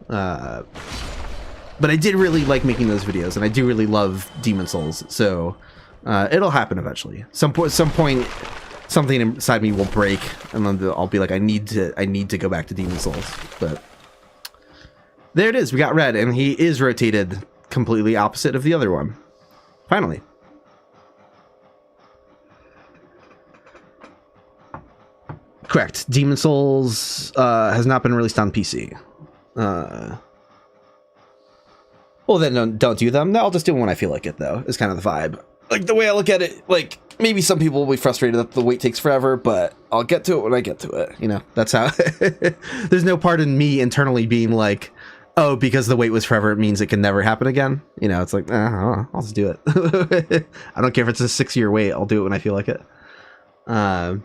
But I did really like making those videos, and I do really love Demon's Souls, so it'll happen eventually. Some point, something inside me will break, and then I'll be like, I need to go back to Demon's Souls, but... There it is, we got red, and he is rotated completely opposite of the other one. Finally. Correct. Demon's Souls has not been released on PC. Well, then don't do them. No, I'll just do them when I feel like it, though, is kind of the vibe. Like, the way I look at it, like, maybe some people will be frustrated that the wait takes forever, but I'll get to it when I get to it. You know, that's how... There's no part in me internally being like... Oh, because the wait was forever, it means it can never happen again. You know, it's like, I'll just do it. I don't care if it's a 6-year wait. I'll do it when I feel like it. It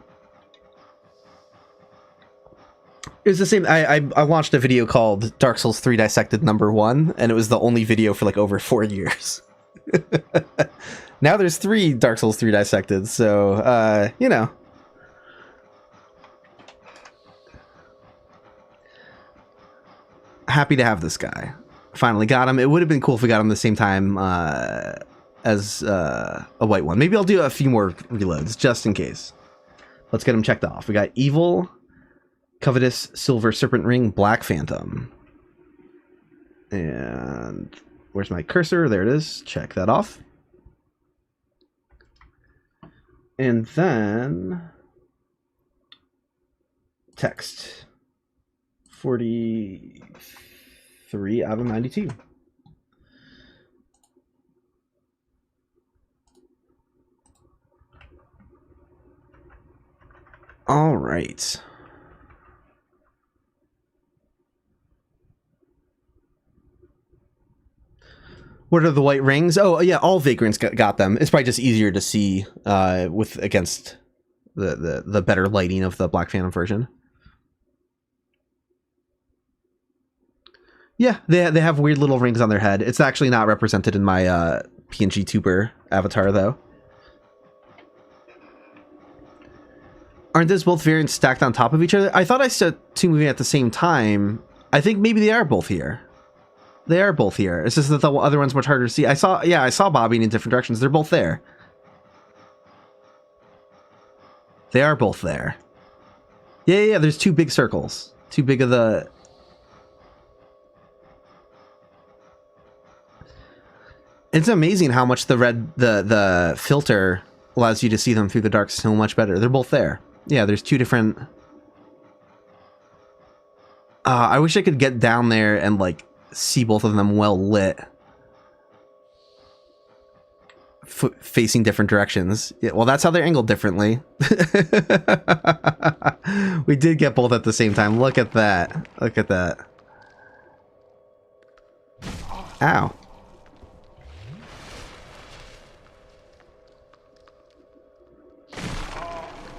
was the same. I launched a video called Dark Souls 3 Dissected #1, and it was the only video for like over 4 years. Now there's 3 Dark Souls 3 Dissected, so, you know. Happy to have this guy. Finally got him. It would have been cool if we got him the same time as a white one. Maybe I'll do a few more reloads just in case. Let's get him checked off. We got Evil, Covetous, Silver Serpent Ring, Black Phantom. And where's my cursor? There it is. Check that off. And then text. 43 out of 92. All right. What are the white rings? Oh, yeah, all Vagrants got them. It's probably just easier to see against the better lighting of the Black Phantom version. Yeah, they have weird little rings on their head. It's actually not represented in my PNG tuber avatar, though. Aren't those both variants stacked on top of each other? I thought I saw 2 moving at the same time. I think maybe they are both here. They are both here. It's just that the other one's much harder to see. I saw bobbing in different directions. They're both there. They are both there. Yeah, there's 2 big circles. 2 big of the... It's amazing how much the red, the filter allows you to see them through the dark so much better. They're both there. Yeah, there's 2 different... I wish I could get down there and, like, see both of them well lit. Facing different directions. Yeah, well, that's how they're angled differently. We did get both at the same time. Look at that. Look at that. Ow.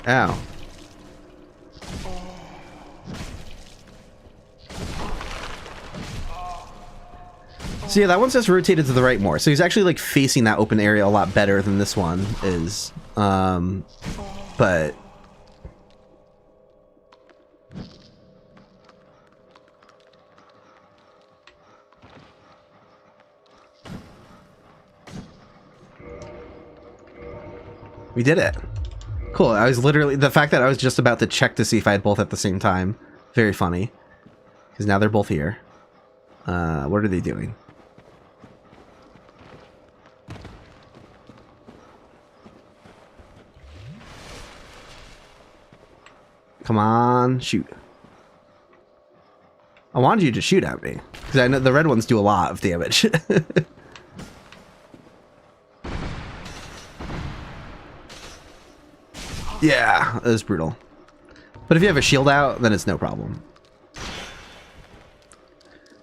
Ow. So yeah, that one's just rotated to the right more. So he's actually like facing that open area a lot better than this one is. But we did it. Cool. I was literally... The fact that I was just about to check to see if I had both at the same time. Very funny. Because now they're both here. What are they doing? Come on, shoot. I wanted you to shoot at me, because I know the red ones do a lot of damage. Yeah, that was brutal. But if you have a shield out, then it's no problem.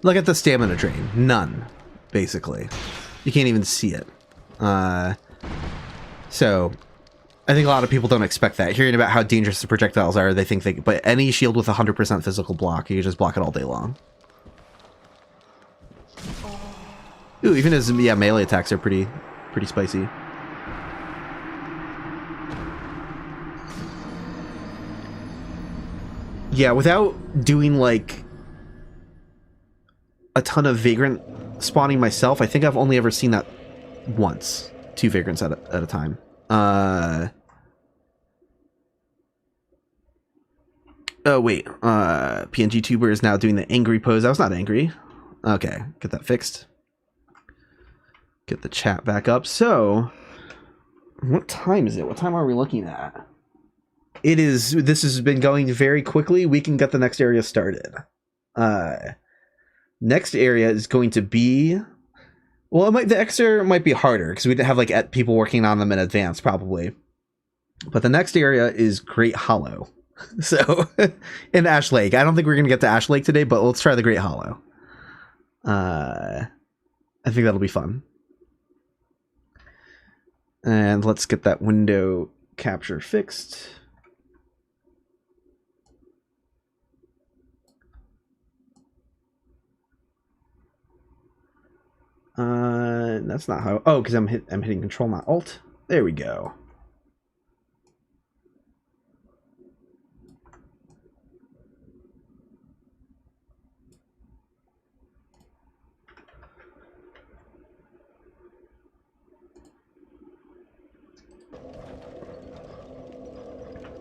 Look at the stamina drain. None, basically. You can't even see it. So, I think a lot of people don't expect that. Hearing about how dangerous the projectiles are, they think but any shield with 100% physical block, you can just block it all day long. Ooh, even his melee attacks are pretty spicy. Yeah, without doing like a ton of Vagrant spawning myself, I think I've only ever seen that once. 2 Vagrants at a time. Oh wait, PNG Tuber is now doing the angry pose. I was not angry. Okay, get that fixed. Get the chat back up. So, what time is it? What time are we looking at? It is. This has been going very quickly. We can get the next area started. Next area is going to be. Well, the extra might be harder because we'd have like people working on them in advance, probably. But the next area is Great Hollow. So, in Ash Lake. I don't think we're going to get to Ash Lake today, but let's try the Great Hollow. I think that'll be fun. And let's get that window capture fixed. That's not how. Oh, because I'm hitting Control, not Alt. There we go.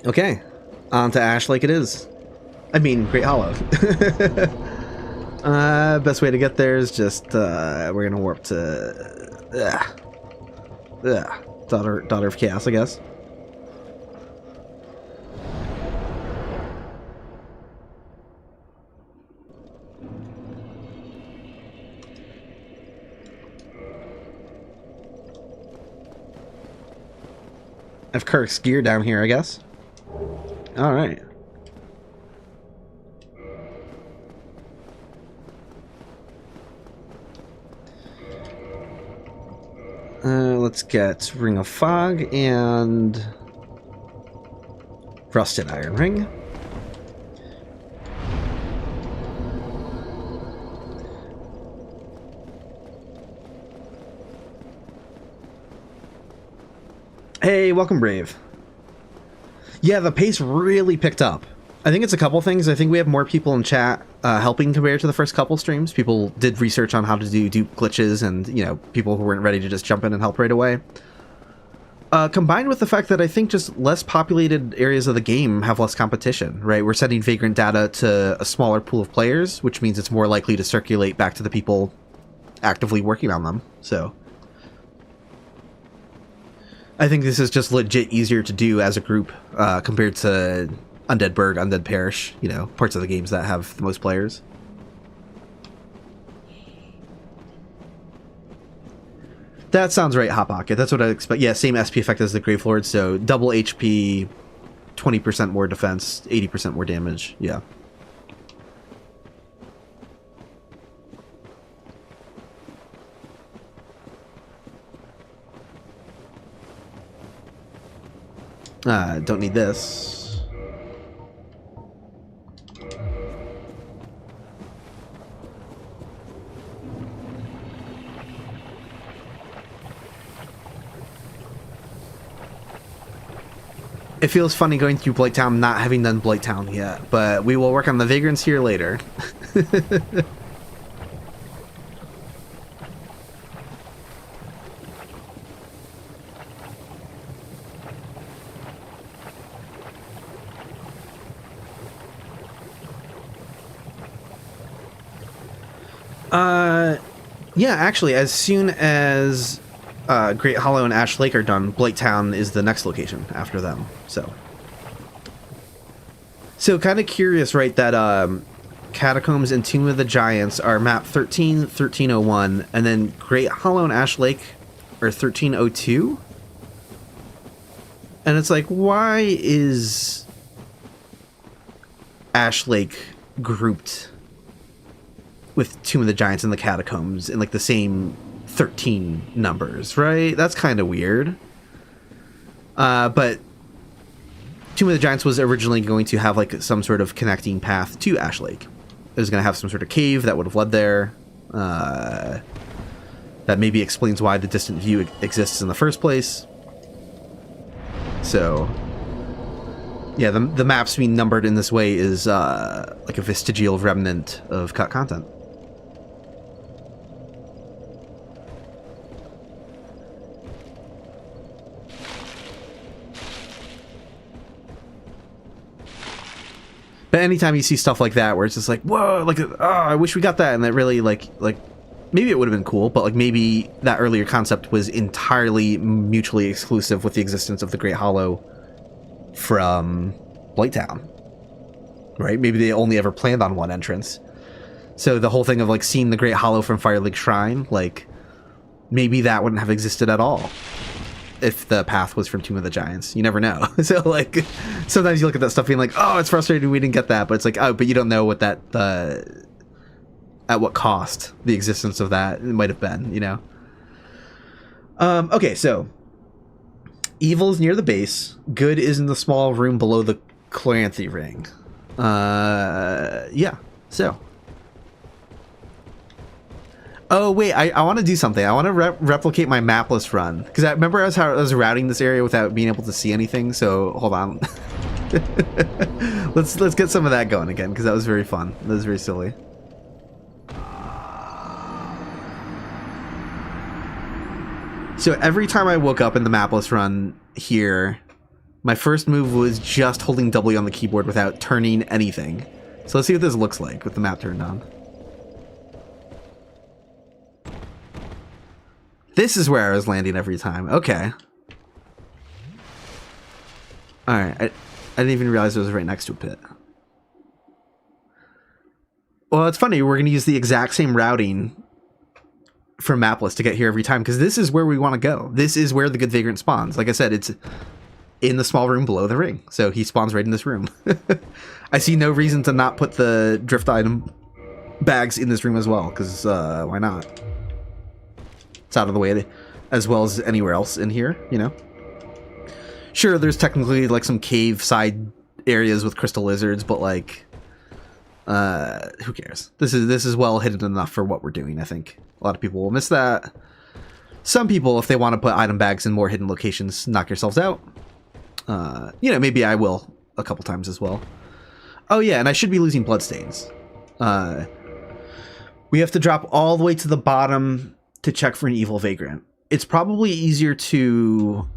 Okay, on to Ash Lake it is. I mean, Great Hollow. Best way to get there is just, we're gonna warp to, Daughter of Chaos, I guess. I have Kirk's gear down here, I guess. Alright. Let's get Ring of Fog and Rusted Iron Ring. Hey, welcome, Brave. Yeah, the pace really picked up. I think it's a couple things. I think we have more people in chat helping compared to the first couple streams. People did research on how to do dupe glitches and, you know, people who weren't ready to just jump in and help right away. Combined with the fact that I think just less populated areas of the game have less competition, right? We're sending Vagrant data to a smaller pool of players, which means it's more likely to circulate back to the people actively working on them, so... I think this is just legit easier to do as a group compared to Undead Burg, Undead Parish, you know, parts of the games that have the most players. That sounds right, Hot Pocket. That's what I expect. Yeah, same SP effect as the Gravelord, so double HP, 20% more defense, 80% more damage. Yeah. Don't need this. It feels funny going through Blighttown not having done Blighttown yet, but we will work on the Vagrants here later. Yeah, actually, as soon as Great Hollow and Ash Lake are done, Blighttown is the next location after them, so So kind of curious, right, that Catacombs and Tomb of the Giants are map 13, 1301, and then Great Hollow and Ash Lake are 1302? And it's like, why is Ash Lake grouped with Tomb of the Giants and the Catacombs in like the same 13 numbers, right? That's kind of weird. But Tomb of the Giants was originally going to have like some sort of connecting path to Ash Lake. It was going to have some sort of cave that would have led there. That maybe explains why the distant view exists in the first place. So, yeah, the maps being numbered in this way is like a vestigial remnant of cut content. But anytime you see stuff like that, where it's just like, whoa, like, oh, I wish we got that, and that really, like, maybe it would have been cool, but, like, maybe that earlier concept was entirely mutually exclusive with the existence of the Great Hollow from Blighttown, right? Maybe they only ever planned on one entrance. So the whole thing of, like, seeing the Great Hollow from Fire Lake Shrine, like, maybe that wouldn't have existed at all if the path was from Tomb of the Giants. You never know. So, like, sometimes you look at that stuff being like, oh, it's frustrating we didn't get that, but it's like, oh, but you don't know what that, at what cost the existence of that might have been, you know? Okay, so evil is near the base. Good is in the small room below the Chloranthy ring. Yeah, so. Oh, wait, I want to do something. I want to replicate my mapless run. Because I remember how I was routing this area without being able to see anything, so hold on. Let's get some of that going again, because that was very fun. That was very silly. So every time I woke up in the mapless run here, my first move was just holding W on the keyboard without turning anything. So let's see what this looks like with the map turned on. This is where I was landing every time. Okay. Alright, I didn't even realize it was right next to a pit. Well, it's funny, we're going to use the exact same routing from Mapless to get here every time, because this is where we want to go. This is where the good Vagrant spawns. Like I said, it's in the small room below the ring, so he spawns right in this room. I see no reason to not put the drift item bags in this room as well, because why not? It's out of the way as well as anywhere else in here, you know? Sure, there's technically like some cave side areas with crystal lizards, but like, who cares? This is well hidden enough for what we're doing, I think. A lot of people will miss that. Some people, if they want to put item bags in more hidden locations, knock yourselves out. You know, maybe I will a couple times as well. Oh yeah, and I should be losing bloodstains. We have to drop all the way to the bottom to check for an evil vagrant. It's probably easier to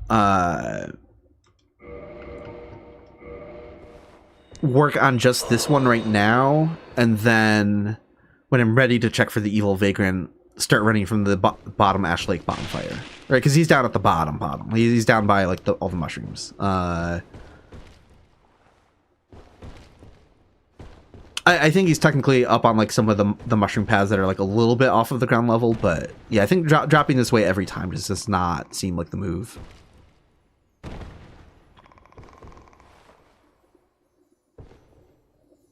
work on just this one right now, and then when I'm ready to check for the evil vagrant, start running from the bottom Ash Lake bonfire, right? Because he's down at the bottom. He's down by like all the mushrooms. I think he's technically up on like some of the mushroom paths that are like a little bit off of the ground level, but yeah, I think dropping this way every time just does not seem like the move.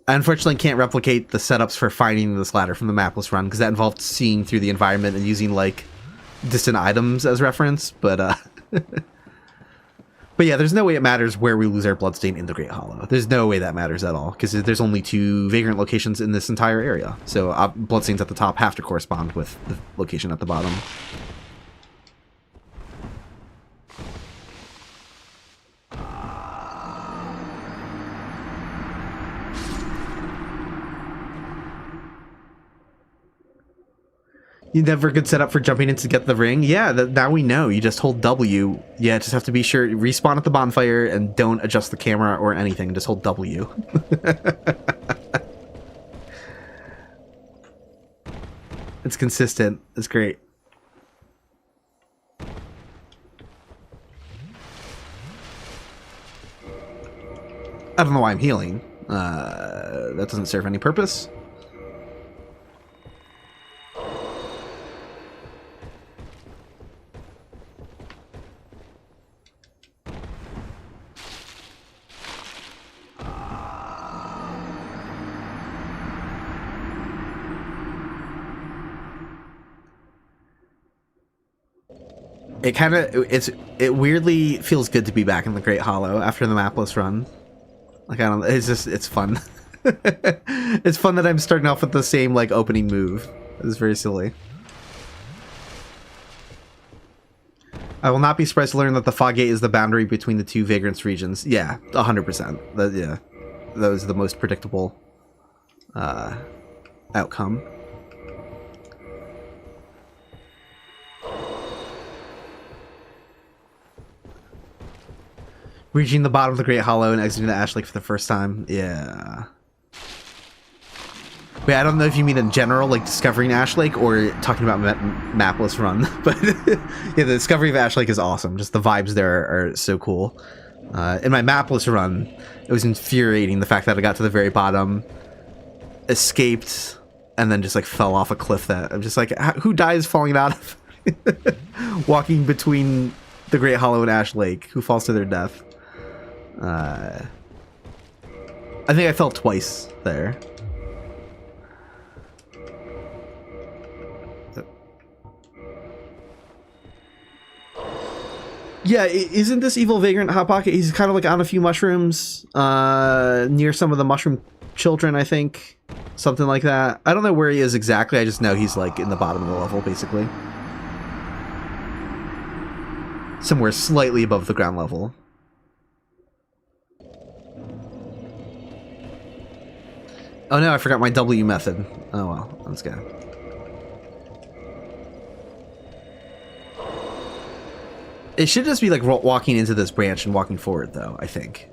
I unfortunately can't replicate the setups for finding this ladder from the mapless run, because that involved seeing through the environment and using like distant items as reference, but but yeah, there's no way it matters where we lose our bloodstain in the Great Hollow. There's no way that matters at all, because there's only 2 Vagrant locations in this entire area. So bloodstains at the top have to correspond with the location at the bottom. You never could set up for jumping in to get the ring? Yeah, now we know. You just hold W. Yeah, just have to be sure respawn at the bonfire and don't adjust the camera or anything. Just hold W. It's consistent. It's great. I don't know why I'm healing. That doesn't serve any purpose. It weirdly feels good to be back in the Great Hollow after the mapless run. Like, I don't, it's fun. It's fun that I'm starting off with the same, like, opening move. It's very silly. I will not be surprised to learn that the Fog Gate is the boundary between the two Vagrants regions. Yeah, 100%. Yeah, that was the most predictable outcome. Reaching the bottom of the Great Hollow and exiting the Ash Lake for the first time. Yeah. Wait, I don't know if you mean in general, like discovering Ash Lake, or talking about mapless run. But yeah, the discovery of Ash Lake is awesome. Just the vibes there are so cool. In my mapless run, it was infuriating the fact that I got to the very bottom, escaped, and then just like fell off a cliff. That I'm just like, who dies falling out of walking between the Great Hollow and Ash Lake? Who falls to their death? I think I fell twice there. Yeah, isn't this evil Vagrant Hot Pocket? He's kind of like on a few mushrooms, near some of the mushroom children, I think. Something like that. I don't know where he is exactly, I just know he's like in the bottom of the level, basically. Somewhere slightly above the ground level. Oh no, I forgot my W method. Oh well, let's go. It should just be like walking into this branch and walking forward, though, I think.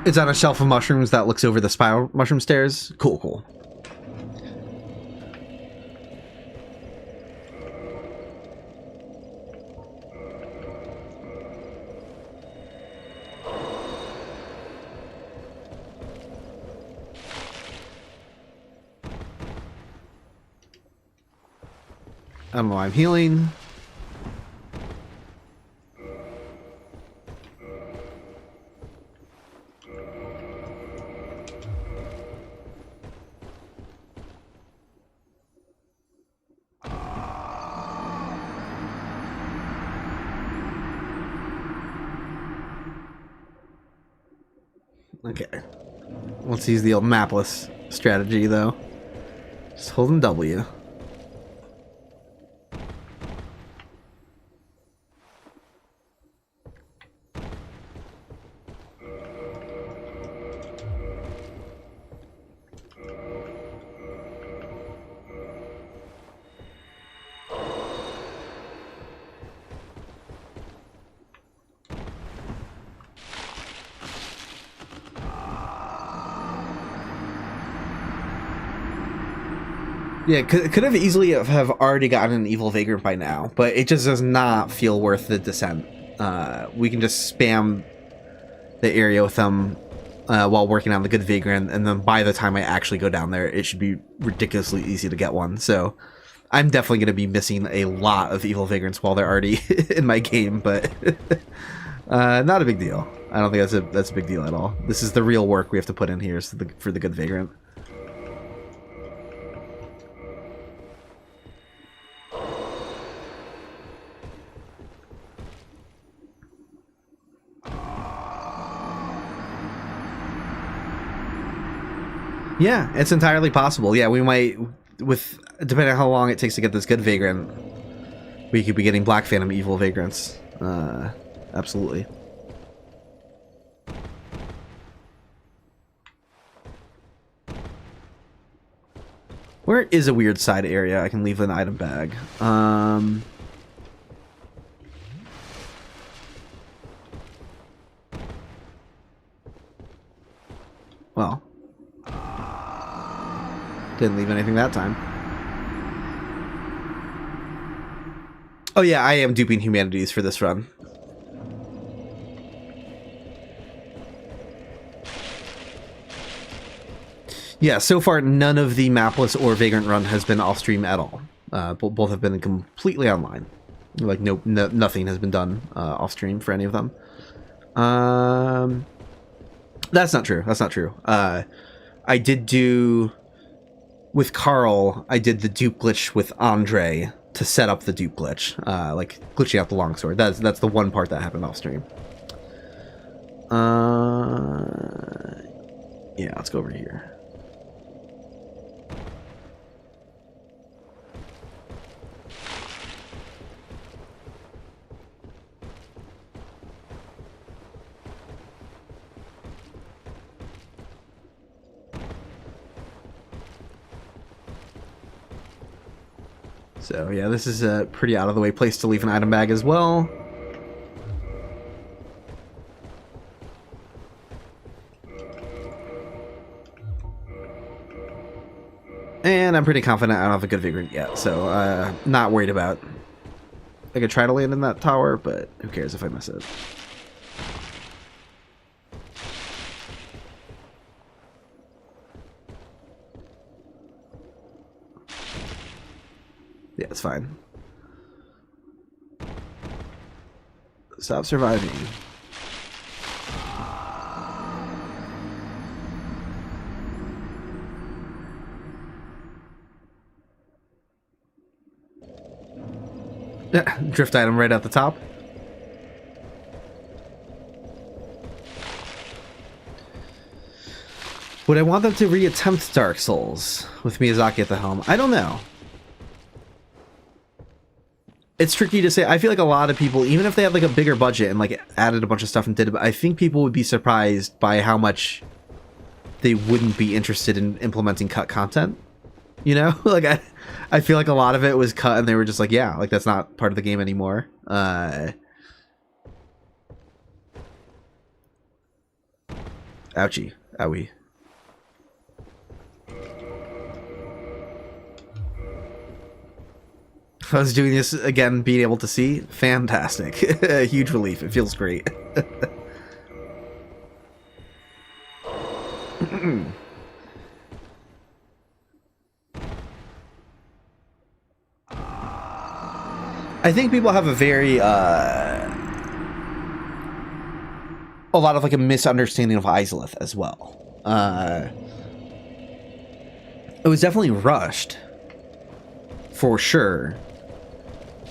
It's on a shelf of mushrooms that looks over the spiral mushroom stairs. Cool, cool. I don't know why I'm healing. Okay. Let's use the old mapless strategy, though. Just holding W. Yeah, could have easily have already gotten an evil Vagrant by now, but it just does not feel worth the descent. We can just spam the area with them while working on the good Vagrant, and then by the time I actually go down there, it should be ridiculously easy to get one. So I'm definitely going to be missing a lot of evil Vagrants while they're already in my game, but not a big deal. I don't think that's a big deal at all. This is the real work we have to put in here for the good Vagrant. Yeah, it's entirely possible. Yeah, we might, depending on how long it takes to get this good Vagrant, we could be getting Black Phantom evil Vagrants. Absolutely. Where is a weird side area I can leave an item bag? Well, didn't leave anything that time. Oh yeah, I am duping humanities for this run. Yeah, so far none of the mapless or Vagrant run has been off stream at all. Both have been completely online. Like nothing has been done off stream for any of them. That's not true. That's not true. I did do with Carl. I did the dupe glitch with Andre to set up the dupe glitch, like glitching out the longsword. That's the one part that happened off stream. Yeah, let's go over here. So yeah, this is a pretty out of the way place to leave an item bag as well. And I'm pretty confident I don't have a good Vagrant yet, so not worried about. I could try to land in that tower, but who cares if I miss it. Yeah, it's fine. Stop surviving. Yeah, drift item right at the top. Would I want them to reattempt Dark Souls with Miyazaki at the helm? I don't know. It's tricky to say. I feel like a lot of people, even if they had like a bigger budget and like added a bunch of stuff and did it, I think people would be surprised by how much they wouldn't be interested in implementing cut content. You know, like I feel like a lot of it was cut and they were just like, yeah, like that's not part of the game anymore. Ouchie. Owie. If I was doing this again, being able to see, fantastic. A huge relief. It feels great. I think people have a very, a lot of like a misunderstanding of Izalith as well. It was definitely rushed, for sure.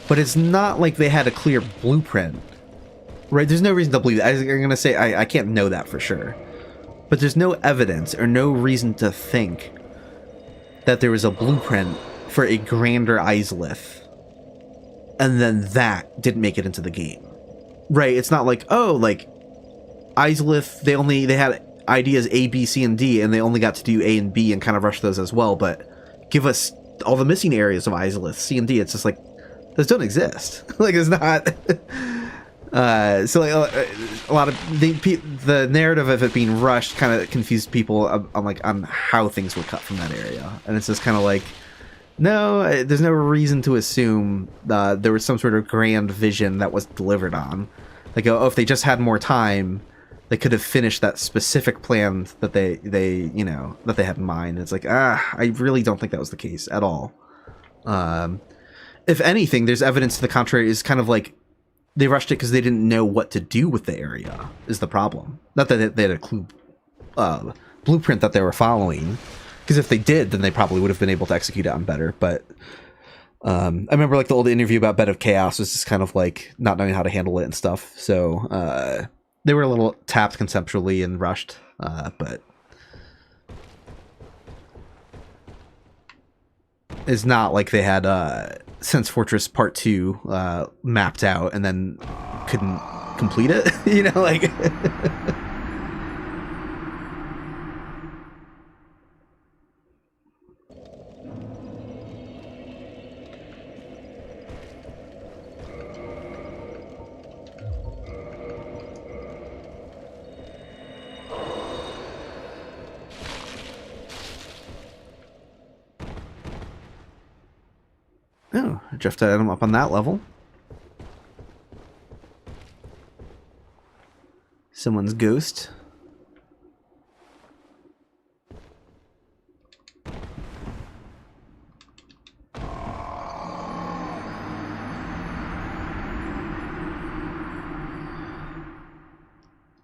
But it's not like they had a clear blueprint, right? There's no reason to believe that. I'm going to say I can't know that for sure. But there's no evidence or no reason to think that there was a blueprint for a grander Izalith, and then that didn't make it into the game, right? It's not like, oh, like Izalith, they had ideas A, B, C, and D, and they only got to do A and B and kind of rush those as well. But give us all the missing areas of Izalith, C and D. It's just like, those don't exist. Like, it's not. So like a lot of the narrative of it being rushed kind of confused people on how things were cut from that area, and it's just kind of like, no, there's no reason to assume there was some sort of grand vision that was delivered on. Like, oh, if they just had more time, they could have finished that specific plan that they had in mind. It's like, I really don't think that was the case at all. If anything, there's evidence to the contrary. Is kind of like they rushed it because they didn't know what to do with the area is the problem. Not that they had a clue, blueprint that they were following. Because if they did, then they probably would have been able to execute it on better. But I remember like the old interview about Bed of Chaos was just kind of like not knowing how to handle it and stuff. So they were a little tapped conceptually and rushed. But it's not like they had Sense Fortress Part 2 mapped out and then couldn't complete it. You know, like... Oh, I drifted him up on that level. Someone's ghost.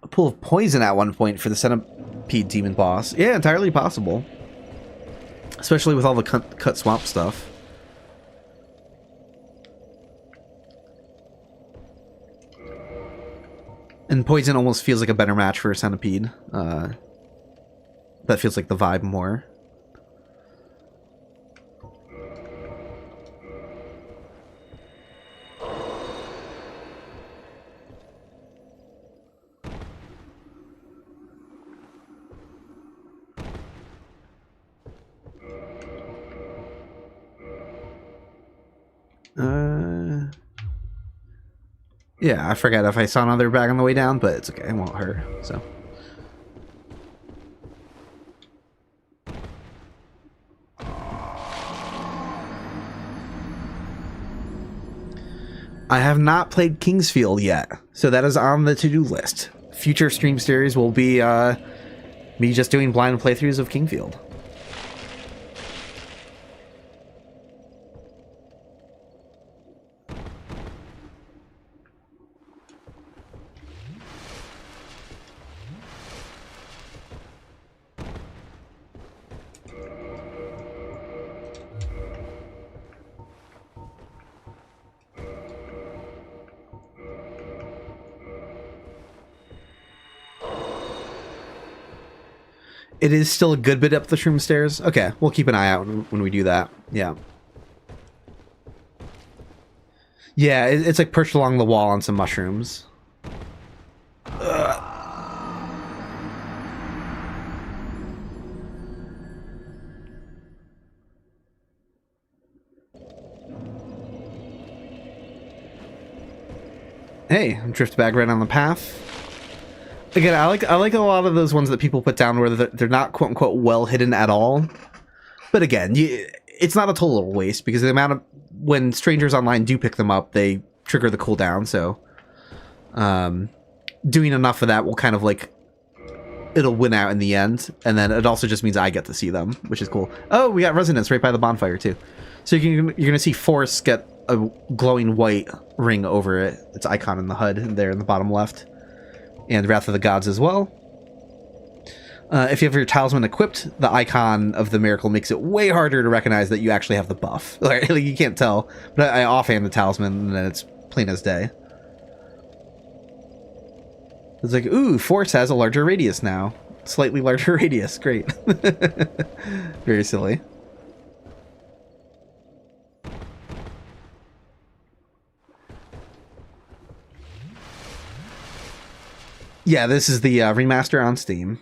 A pool of poison at one point for the centipede demon boss. Yeah, entirely possible. Especially with all the cut swamp stuff. And poison almost feels like a better match for a centipede. That feels like the vibe more. Yeah, I forgot if I saw another bag on the way down, but it's okay. It won't hurt, so. I have not played Kingsfield yet, so that is on the to-do list. Future stream series will be me just doing blind playthroughs of Kingfield. It is still a good bit up the shroom stairs. Okay, we'll keep an eye out when we do that. Yeah. Yeah, it's like perched along the wall on some mushrooms. Ugh. Hey, drift back right on the path. Again, I like a lot of those ones that people put down where they're not quote unquote well hidden at all. But again, it's not a total waste because the amount of when strangers online do pick them up, they trigger the cooldown. So, doing enough of that will kind of like it'll win out in the end, and then it also just means I get to see them, which is cool. Oh, we got resonance right by the bonfire too, so you're gonna see Force get a glowing white ring over it. Its icon in the HUD there in the bottom left. And Wrath of the Gods as well. If you have your talisman equipped, the icon of the miracle makes it way harder to recognize that you actually have the buff. Like, you can't tell, but I offhand the talisman and then it's plain as day. It's like, ooh, Force has a larger radius now. Slightly larger radius, great. Very silly. Yeah, this is the remaster on Steam.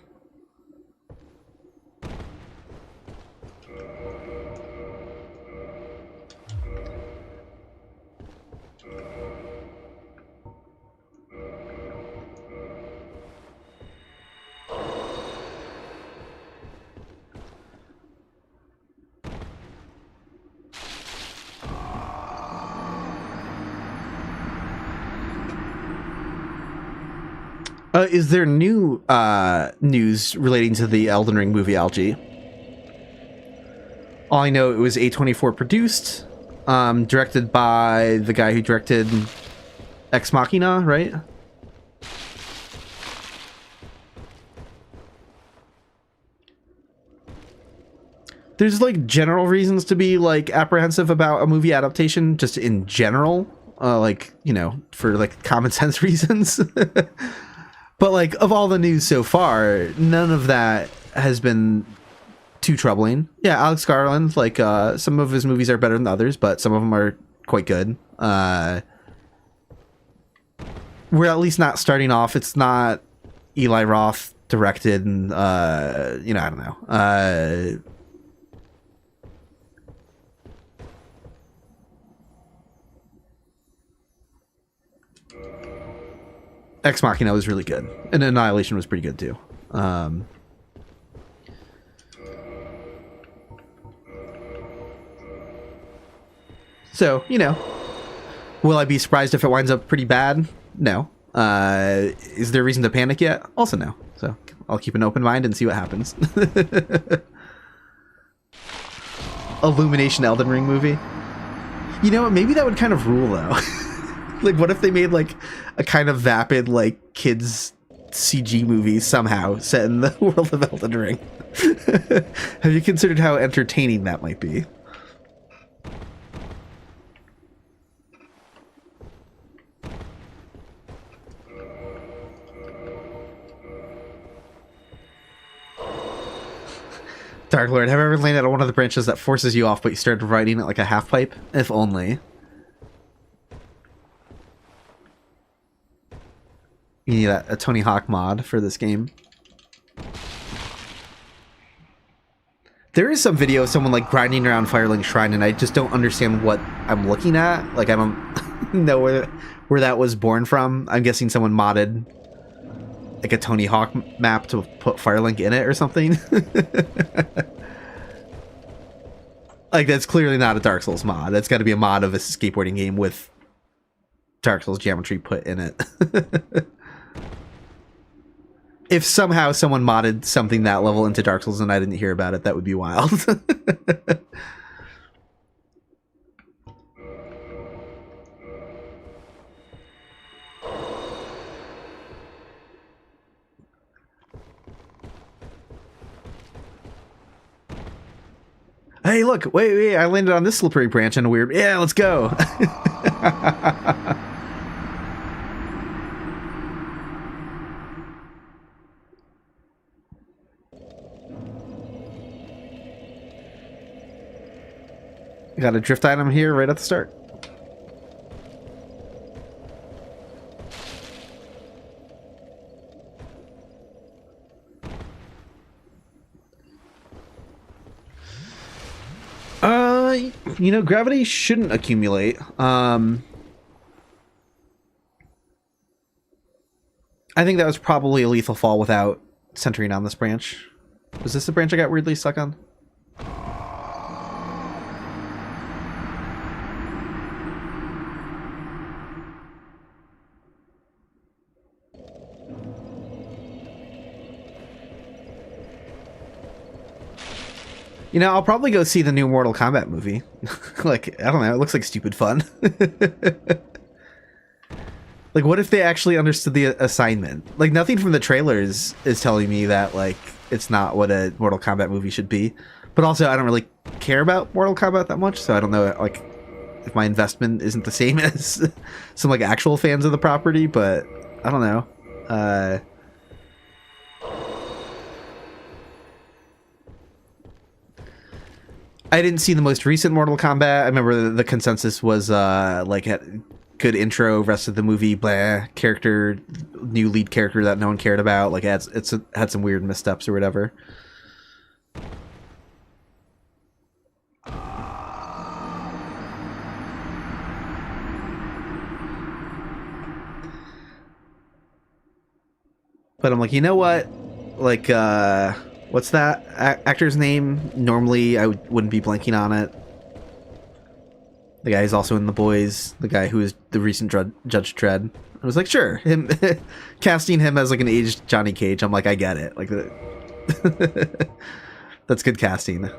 Is there new news relating to the Elden Ring movie, Algie? All I know, it was A24 produced, directed by the guy who directed Ex Machina, right? There's like general reasons to be like apprehensive about a movie adaptation, just in general, like, you know, for like common sense reasons. But like, of all the news so far, none of that has been too troubling. Yeah, Alex Garland, like, some of his movies are better than others, but some of them are quite good. We're at least not starting off. It's not Eli Roth directed, and, you know, I don't know. Ex Machina was really good, and Annihilation was pretty good too. So, you know, will I be surprised if it winds up pretty bad? No. Is there reason to panic yet? Also no. So I'll keep an open mind and see what happens. Illumination Elden Ring movie. You know what? Maybe that would kind of rule though. Like, what if they made like a kind of vapid like kids CG movie somehow set in the world of Elden Ring? Have you considered how entertaining that might be? Dark Lord, have I ever landed on one of the branches that forces you off, but you started riding it like a half pipe? If only. You need a Tony Hawk mod for this game. There is some video of someone like grinding around Firelink Shrine, and I just don't understand what I'm looking at. Like, I don't know where that was born from. I'm guessing someone modded like a Tony Hawk map to put Firelink in it or something. Like, that's clearly not a Dark Souls mod. That's got to be a mod of a skateboarding game with Dark Souls geometry put in it. If somehow someone modded something that level into Dark Souls and I didn't hear about it, that would be wild. Hey, look, wait, I landed on this slippery branch in a weird... Yeah, let's go. Got a drift item here right at the start. You know, gravity shouldn't accumulate. I think that was probably a lethal fall without centering on this branch. Was this the branch I got weirdly stuck on? You know, I'll probably go see the new Mortal Kombat movie. Like, I don't know, it looks like stupid fun. Like, what if they actually understood the assignment? Like, nothing from the trailers is telling me that, like, it's not what a Mortal Kombat movie should be. But also, I don't really care about Mortal Kombat that much, so I don't know, like, if my investment isn't the same as some, like, actual fans of the property, but I don't know. I didn't see the most recent Mortal Kombat. I remember the consensus was like good intro, rest of the movie, blah, character, new lead character that no one cared about. Like it had some weird missteps or whatever. But I'm like, you know what? Like, what's that actor's name? Normally, I wouldn't be blanking on it. The guy who's also in The Boys. The guy who is the recent Judge Dredd. I was like, sure. Him casting him as like an aged Johnny Cage. I'm like, I get it. Like, that's good casting.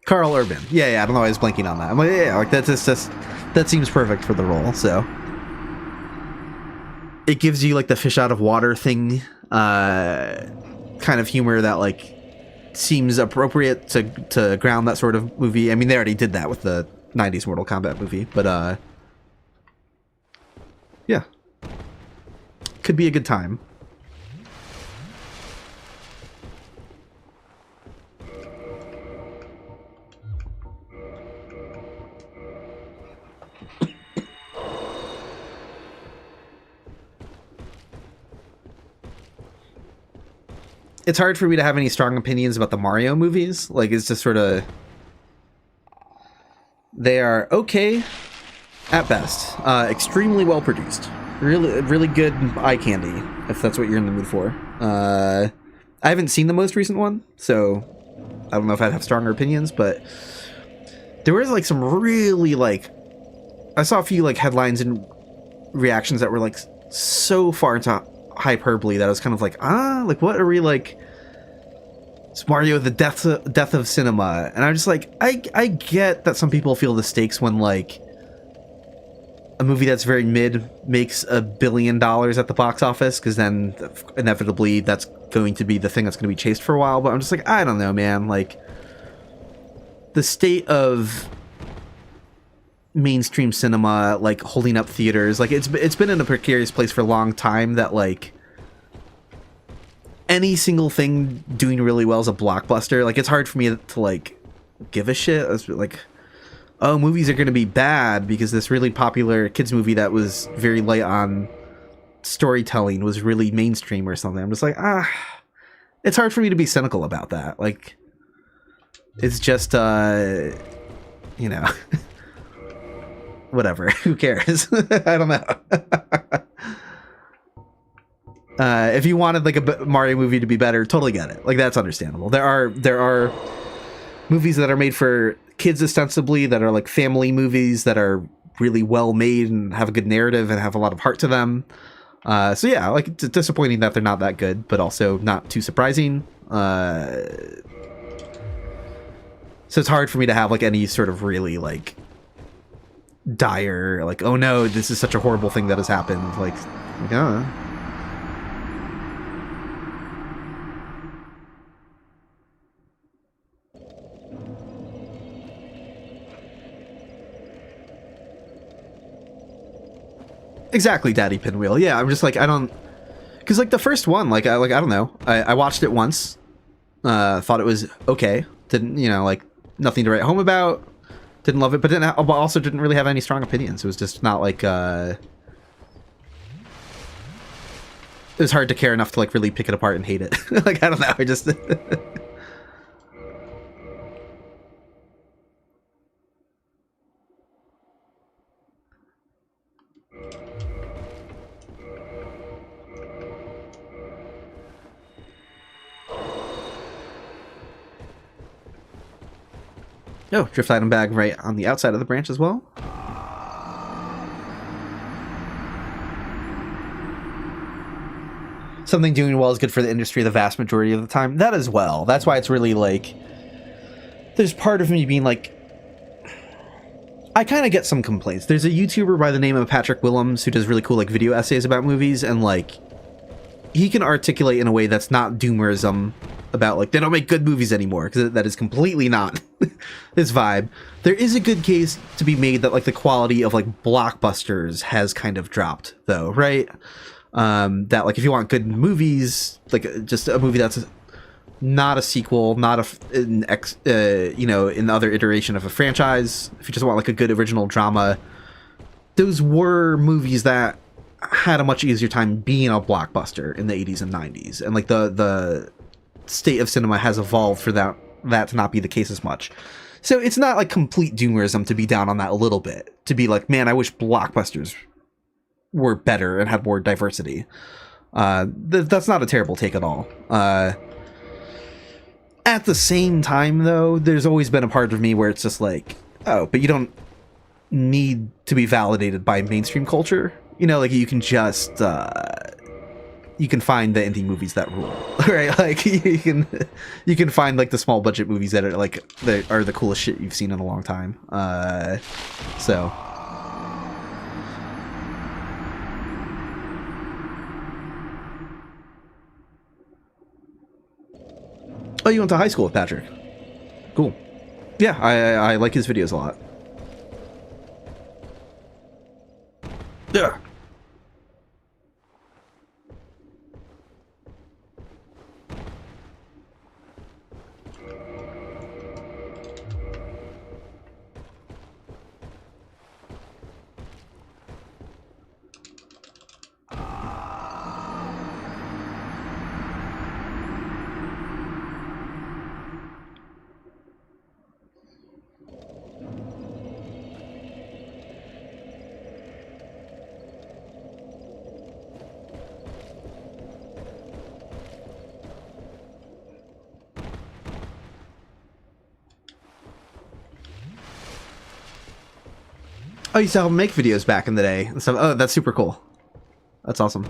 Carl Urban. Yeah, I don't know why I was blanking on that. I'm like, yeah, like that seems perfect for the role, so. It gives you like the fish out of water thing, kind of humor that like seems appropriate to ground that sort of movie. I mean, they already did that with the 90s Mortal Kombat movie, but yeah. Could be a good time. It's hard for me to have any strong opinions about the Mario movies. Like, it's just sort of... They are okay at best. Extremely well produced. Really good eye candy, if that's what you're in the mood for. I haven't seen the most recent one, so I don't know if I'd have stronger opinions, but there was like some really like, I saw a few like headlines and reactions that were like so far into hyperbole that I was kind of like, like what are we like? It's Mario the death of cinema, and I'm just like, I get that some people feel the stakes when like a movie that's very mid makes $1 billion at the box office, because then inevitably that's going to be the thing that's going to be chased for a while. But I'm just like, I don't know, man. Like, the state of mainstream cinema, like holding up theaters, like it's been in a precarious place for a long time. That like any single thing doing really well is a blockbuster. Like, it's hard for me to like give a shit. It's like, oh, movies are going to be bad because this really popular kids movie that was very light on storytelling was really mainstream or something. I'm just like, it's hard for me to be cynical about that. Like, it's just, you know, whatever. Who cares? I don't know. If you wanted like a Mario movie to be better, totally get it. Like, that's understandable. There are movies that are made for kids ostensibly, that are like family movies that are really well made and have a good narrative and have a lot of heart to them. So yeah, like, it's disappointing that they're not that good, but also not too surprising. So it's hard for me to have like any sort of really like dire, like, oh no, this is such a horrible thing that has happened. Like exactly, Daddy Pinwheel. Yeah, I'm just like, I don't, because like the first one, I don't know, I watched it once, thought it was okay, didn't, you know, like, nothing to write home about, didn't love it, but also didn't really have any strong opinions. It was just not like, it was hard to care enough to like really pick it apart and hate it. Like, I don't know, I just oh, drift item bag right on the outside of the branch as well. Something doing well is good for the industry the vast majority of the time. That as well. That's why it's really like, there's part of me being like, I kind of get some complaints. There's a YouTuber by the name of Patrick Willems who does really cool like video essays about movies, and like, he can articulate in a way that's not doomerism about like, they don't make good movies anymore, because that is completely not this vibe. There is a good case to be made that like the quality of like blockbusters has kind of dropped though, right? That like, if you want good movies, like just a movie that's not a sequel, not you know, in the other iteration of a franchise, if you just want like a good original drama, those were movies that had a much easier time being a blockbuster in the 80s and 90s, and like the state of cinema has evolved for that to not be the case as much. So it's not like complete doomerism to be down on that a little bit, to be like, man, I wish blockbusters were better and had more diversity. That's not a terrible take at all. At the same time, though, there's always been a part of me where it's just like, oh, but you don't need to be validated by mainstream culture. You know, like, you can just, you can find the indie movies that rule, right? Like, you can find, like, the small budget movies that are, like, that are the coolest shit you've seen in a long time. So... Oh, you went to high school with Patrick. Cool. Yeah, I like his videos a lot. Yeah. I used to help make videos back in the day and stuff. Oh, that's super cool. That's awesome.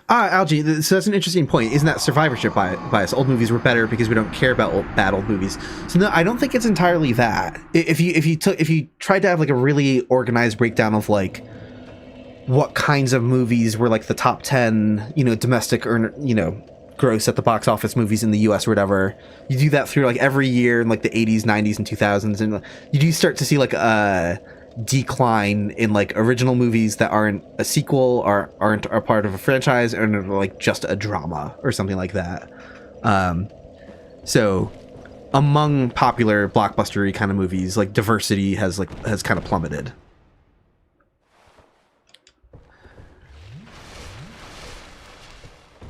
Algie, so that's an interesting point. Isn't that survivorship bias? Old movies were better because we don't care about bad old movies. So no, I don't think it's entirely that. If you tried to have like a really organized breakdown of like what kinds of movies were like the top 10, domestic gross at the box office movies in the US or whatever, you do that through like every year in like the 80s, 90s, and 2000s, and you do start to see like a decline in like original movies that aren't a sequel or aren't a part of a franchise or like just a drama or something like that. So among popular blockbustery kind of movies, like diversity has kind of plummeted.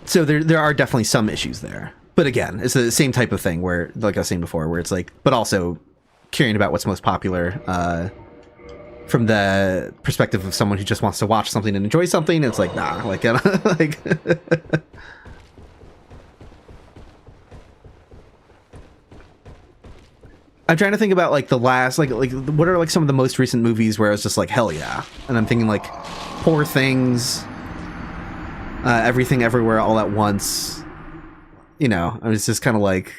So there are definitely some issues there, but again, it's the same type of thing where, like I was saying before, where it's like, but also caring about what's most popular from the perspective of someone who just wants to watch something and enjoy something. It's like, nah, like like I'm trying to think about like the last like what are like some of the most recent movies where I was just like, hell yeah, and I'm thinking like Poor Things, Everything Everywhere All at Once. I was just kind of like,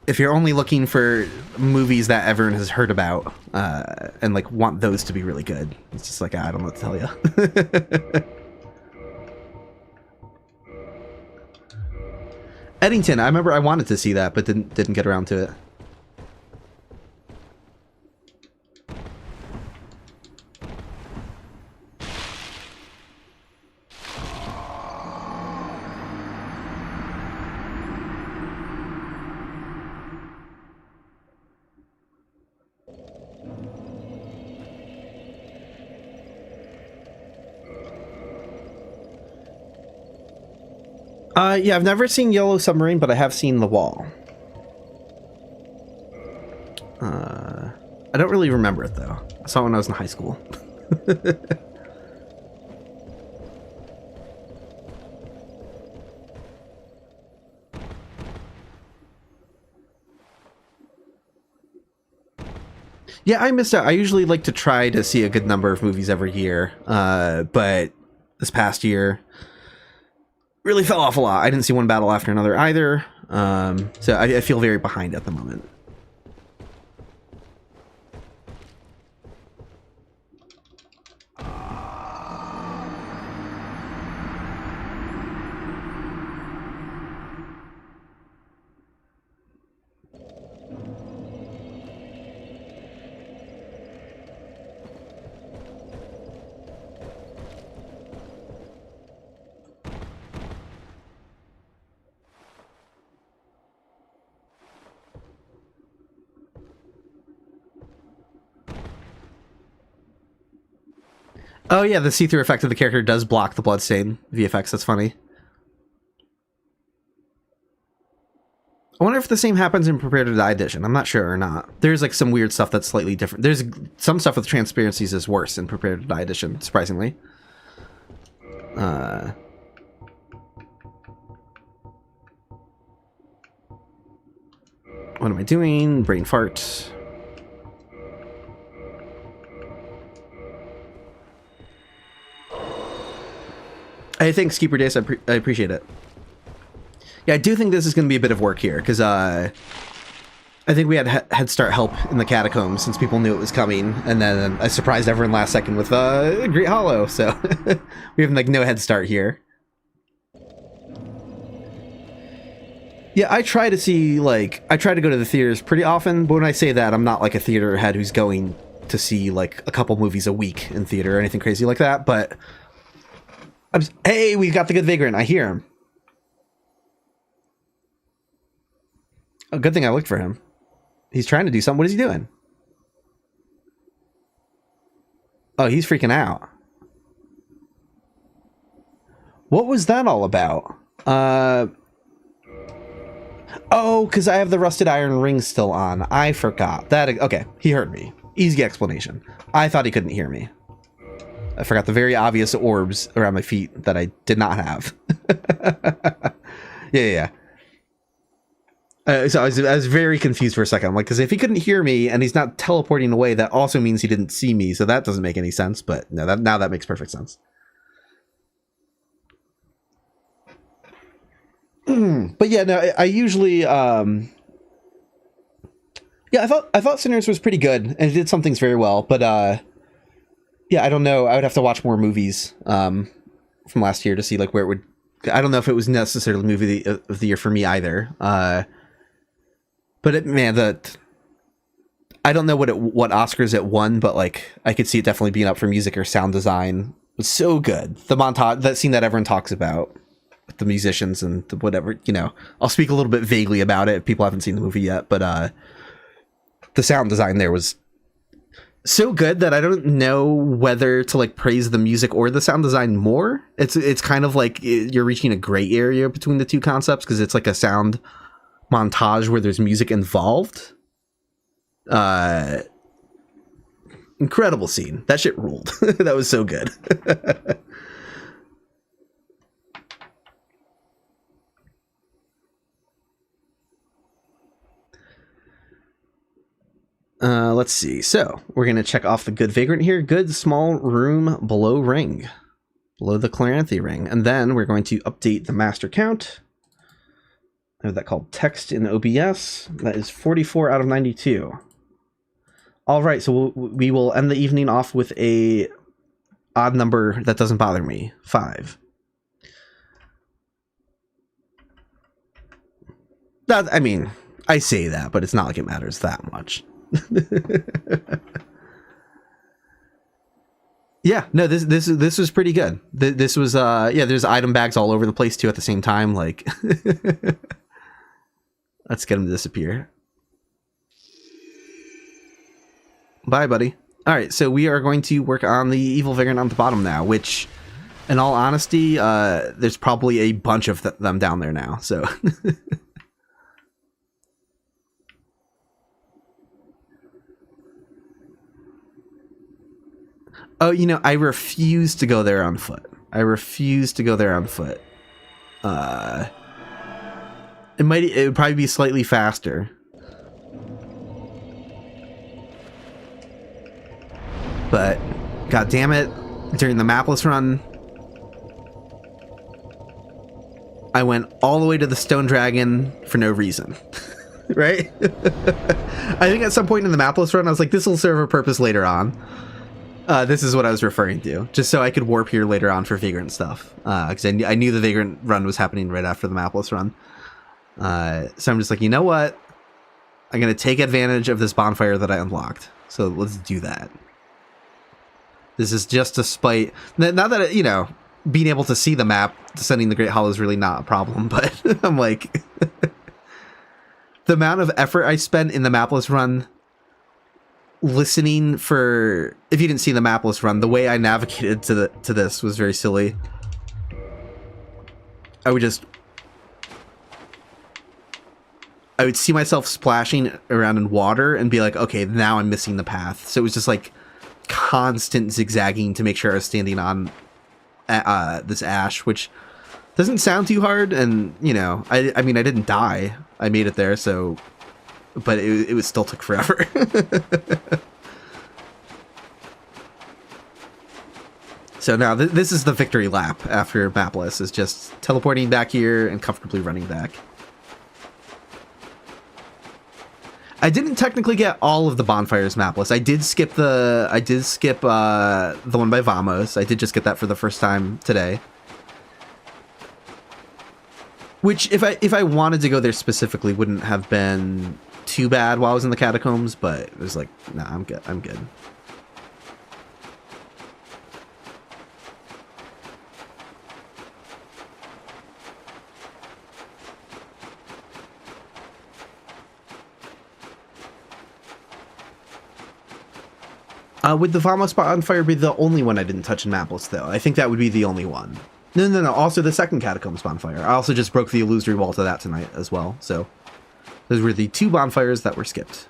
if you're only looking for movies that everyone has heard about and like want those to be really good, it's just like, I don't know what to tell you. Eddington, I remember I wanted to see that, but didn't get around to it. Yeah, I've never seen Yellow Submarine, but I have seen The Wall. I don't really remember it, though. I saw it when I was in high school. Yeah, I missed out. I usually like to try to see a good number of movies every year, but this past year really fell off a lot. I didn't see one battle after another either, so I feel very behind at the moment. Oh yeah, the see-through effect of the character does block the bloodstain VFX. That's funny. I wonder if the same happens in Prepare to Die edition. I'm not sure or not. There's like some weird stuff that's slightly different. There's some stuff with transparencies is worse in Prepare to Die edition, surprisingly. What am I doing? Brain fart. Hey, thanks, Keeper Dace. I appreciate it. Yeah, I do think this is going to be a bit of work here, because I think we had head start help in the Catacombs since people knew it was coming, and then I surprised everyone last second with Great Hollow, so we have like no head start here. Yeah, I try to go to the theaters pretty often, but when I say that, I'm not like a theater head who's going to see like a couple movies a week in theater or anything crazy like that, but hey, we got the good Vagrant. I hear him. Oh, good thing I looked for him. He's trying to do something. What is he doing? Oh, he's freaking out. What was that all about? Oh, because I have the rusted iron ring still on. I forgot. That. Okay, he heard me. Easy explanation. I thought he couldn't hear me. I forgot the very obvious orbs around my feet that I did not have. Yeah. So I was very confused for a second. I'm like, because if he couldn't hear me and he's not teleporting away, that also means he didn't see me. So that doesn't make any sense. But no, now that makes perfect sense. But yeah, no, I usually, yeah, I thought Sinners was pretty good and it did some things very well. But yeah, I don't know. I would have to watch more movies from last year to see like where it would. I don't know if it was necessarily movie of the year for me either. But I don't know what Oscars it won, but like I could see it definitely being up for music or sound design. It was so good. The montage, that scene that everyone talks about with the musicians and the whatever, you know, I'll speak a little bit vaguely about it if people haven't seen the movie yet, but the sound design there was so good that I don't know whether to like praise the music or the sound design more. It's kind of like you're reaching a gray area between the two concepts because it's like a sound montage where there's music involved. Incredible scene. That shit ruled. That was so good. Let's see. So we're going to check off the good Vagrant here. Good small room below ring. Below the Claranthe ring. And then we're going to update the master count. I have that called text in OBS. That is 44 out of 92. All right, so we will end the evening off with a odd number that doesn't bother me. 5. That, I mean, I say that, but it's not like it matters that much. Yeah, no, this was pretty good. This was yeah, there's item bags all over the place too at the same time, like let's get him to disappear. Bye, buddy. All right, so we are going to work on the evil Vagrant on the bottom now, which in all honesty, there's probably a bunch of them down there now. So oh, you know, I refuse to go there on foot. It would probably be slightly faster. But god damn it, during the mapless run, I went all the way to the Stone Dragon for no reason. Right? I think at some point in the mapless run, I was like, this will serve a purpose later on. This is what I was referring to, just so I could warp here later on for Vagrant stuff, because I knew the Vagrant run was happening right after the mapless run. So I'm just like, you know what? I'm going to take advantage of this bonfire that I unlocked. So let's do that. This is just to spite... Not that, you know, being able to see the map, descending the Great Hollow is really not a problem, but I'm like... the amount of effort I spent in the mapless run listening for... If you didn't see the mapless run, the way I navigated to this was very silly. I would see myself splashing around in water and be like, okay, now I'm missing the path. So it was just like constant zigzagging to make sure I was standing on this ash, which doesn't sound too hard. And, you know, I mean, I didn't die. I made it there, so... But it was still took forever. So now this is the victory lap after mapless, is just teleporting back here and comfortably running back. I didn't technically get all of the bonfires mapless. I did skip the one by Vamos. I did just get that for the first time today. Which, if I wanted to go there specifically, wouldn't have been too bad while I was in the catacombs, but it was like, nah, I'm good. Would the Vamos bonfire be the only one I didn't touch in mapless, though? I think that would be the only one. No. Also, the second Catacombs bonfire. I also just broke the illusory wall to that tonight as well. So, those were the 2 bonfires that were skipped.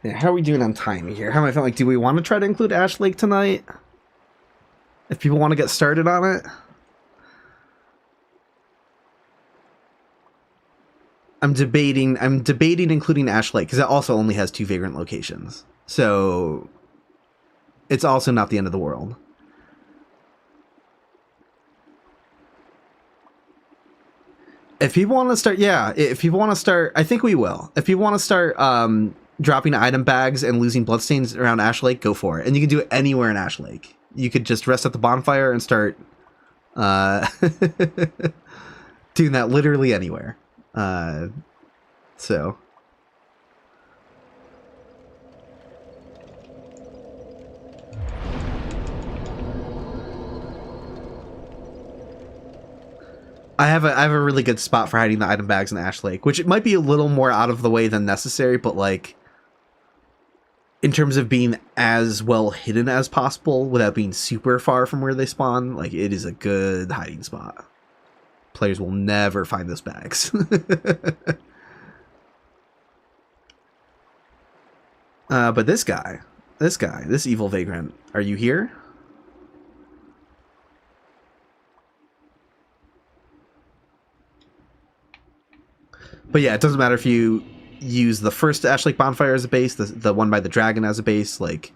Yeah, how are we doing on time here? How am I feeling? Like, do we want to try to include Ash Lake tonight? If people want to get started on it? I'm debating including Ash Lake, because it also only has 2 Vagrant locations. So, it's also not the end of the world. If people want to start, yeah, if people want to start, I think we will. If people want to start, dropping item bags and losing bloodstains around Ash Lake, go for it. And you can do it anywhere in Ash Lake. You could just rest at the bonfire and start doing that literally anywhere. So I have a really good spot for hiding the item bags in Ash Lake, which it might be a little more out of the way than necessary, but like in terms of being as well hidden as possible without being super far from where they spawn, like it is a good hiding spot. Players will never find those bags. But this evil vagrant, are you here? But yeah, it doesn't matter if you use the first Ash Lake bonfire as a base, the one by the dragon as a base, like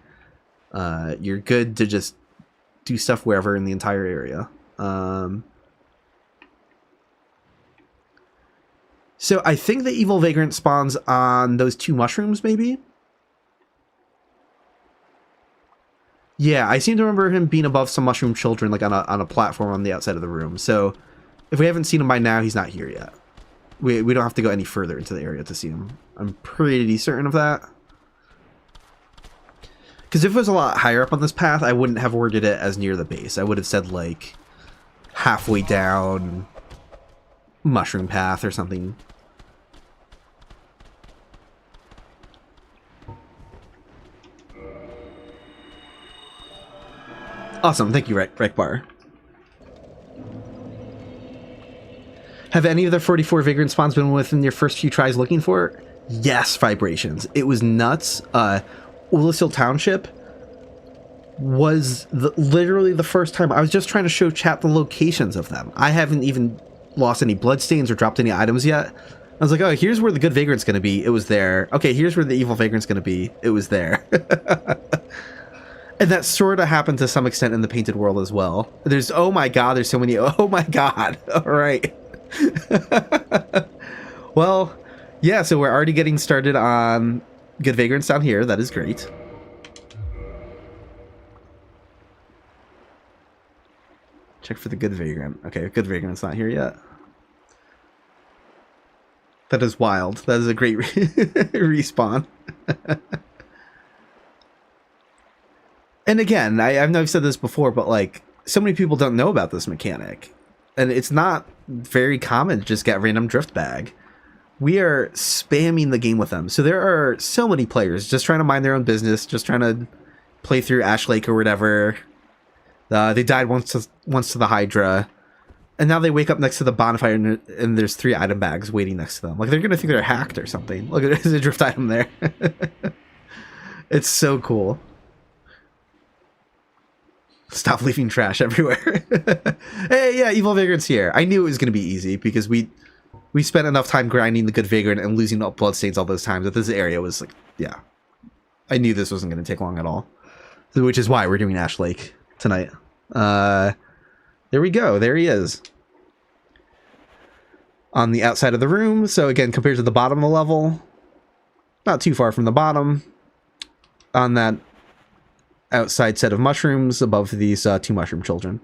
you're good to just do stuff wherever in the entire area. So I think the evil vagrant spawns on those 2 mushrooms, maybe? Yeah, I seem to remember him being above some mushroom children, like on a platform on the outside of the room. So if we haven't seen him by now, he's not here yet. We don't have to go any further into the area to see him. I'm pretty certain of that. Because if it was a lot higher up on this path, I wouldn't have worded it as near the base. I would have said, like, halfway down mushroom path or something. Awesome. Thank you, Rekbar. Have any of the 44 Vagrant spawns been within your first few tries looking for it? Yes, Vibrations. It was nuts. Ullasil Township was literally the first time. I was just trying to show chat the locations of them. I haven't even lost any bloodstains or dropped any items yet. I was like, oh, here's where the good Vagrant's going to be. It was there. Okay, here's where the evil Vagrant's going to be. It was there. And that sort of happened to some extent in the Painted World as well. There's, oh my god, there's so many, oh my god. All right. Well, yeah, so we're already getting started on good Vagrants down here. That is great. Check for the good Vagrant. Okay, good Vagrant's not here yet. That is wild. That is a great respawn. And again, I know I've said this before, but like, so many people don't know about this mechanic. And it's not very common to just get random drift bag. We are spamming the game with them. So there are so many players just trying to mind their own business, just trying to play through Ash Lake or whatever. They died once to the Hydra. And now they wake up next to the bonfire and there's 3 item bags waiting next to them. Like, they're going to think they're hacked or something. Look, there's a drift item there. It's so cool. Stop leaving trash everywhere. Hey, yeah, Evil Vagrant's here. I knew it was going to be easy because we spent enough time grinding the good Vagrant and losing up bloodstains all those times that this area was like, yeah. I knew this wasn't going to take long at all. So, which is why we're doing Ash Lake tonight. There we go. There he is. On the outside of the room. So again, compared to the bottom of the level, not too far from the bottom. On that outside set of mushrooms above these 2 mushroom children.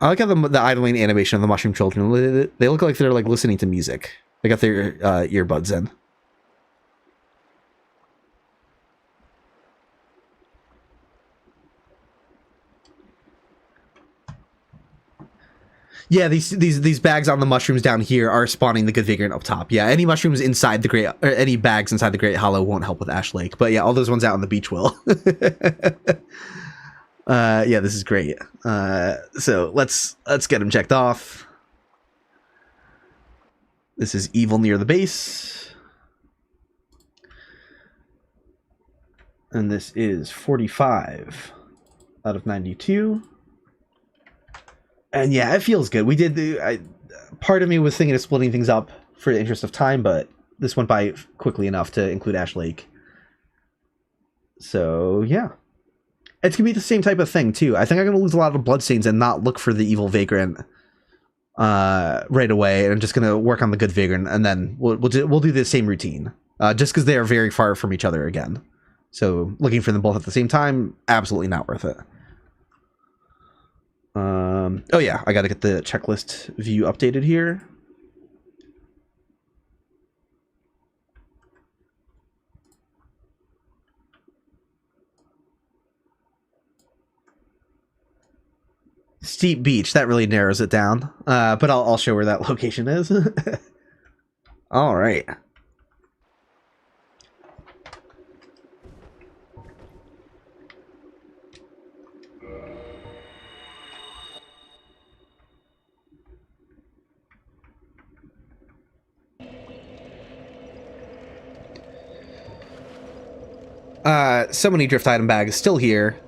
I like how the idling animation of the mushroom children. They look like they're like listening to music. They got their earbuds in. Yeah, these bags on the mushrooms down here are spawning the good vagrant up top. Yeah, any mushrooms inside the great, or any bags inside the Great Hollow won't help with Ash Lake. But yeah, all those ones out on the beach will. Yeah, this is great. So let's get them checked off. This is evil near the base. And this is 45 out of 92. And yeah, it feels good. We did part of me was thinking of splitting things up for the interest of time, but this went by quickly enough to include Ash Lake. So yeah. It's going to be the same type of thing too. I think I'm going to lose a lot of bloodstains and not look for the evil vagrant right away. And I'm just going to work on the good vagrant, and then we'll do the same routine. Just because they are very far from each other again. So looking for them both at the same time, absolutely not worth it. Oh yeah, I got to get the checklist view updated here. Steep Beach, that really narrows it down. But I'll show where that location is. All right. So many drift item bags still here.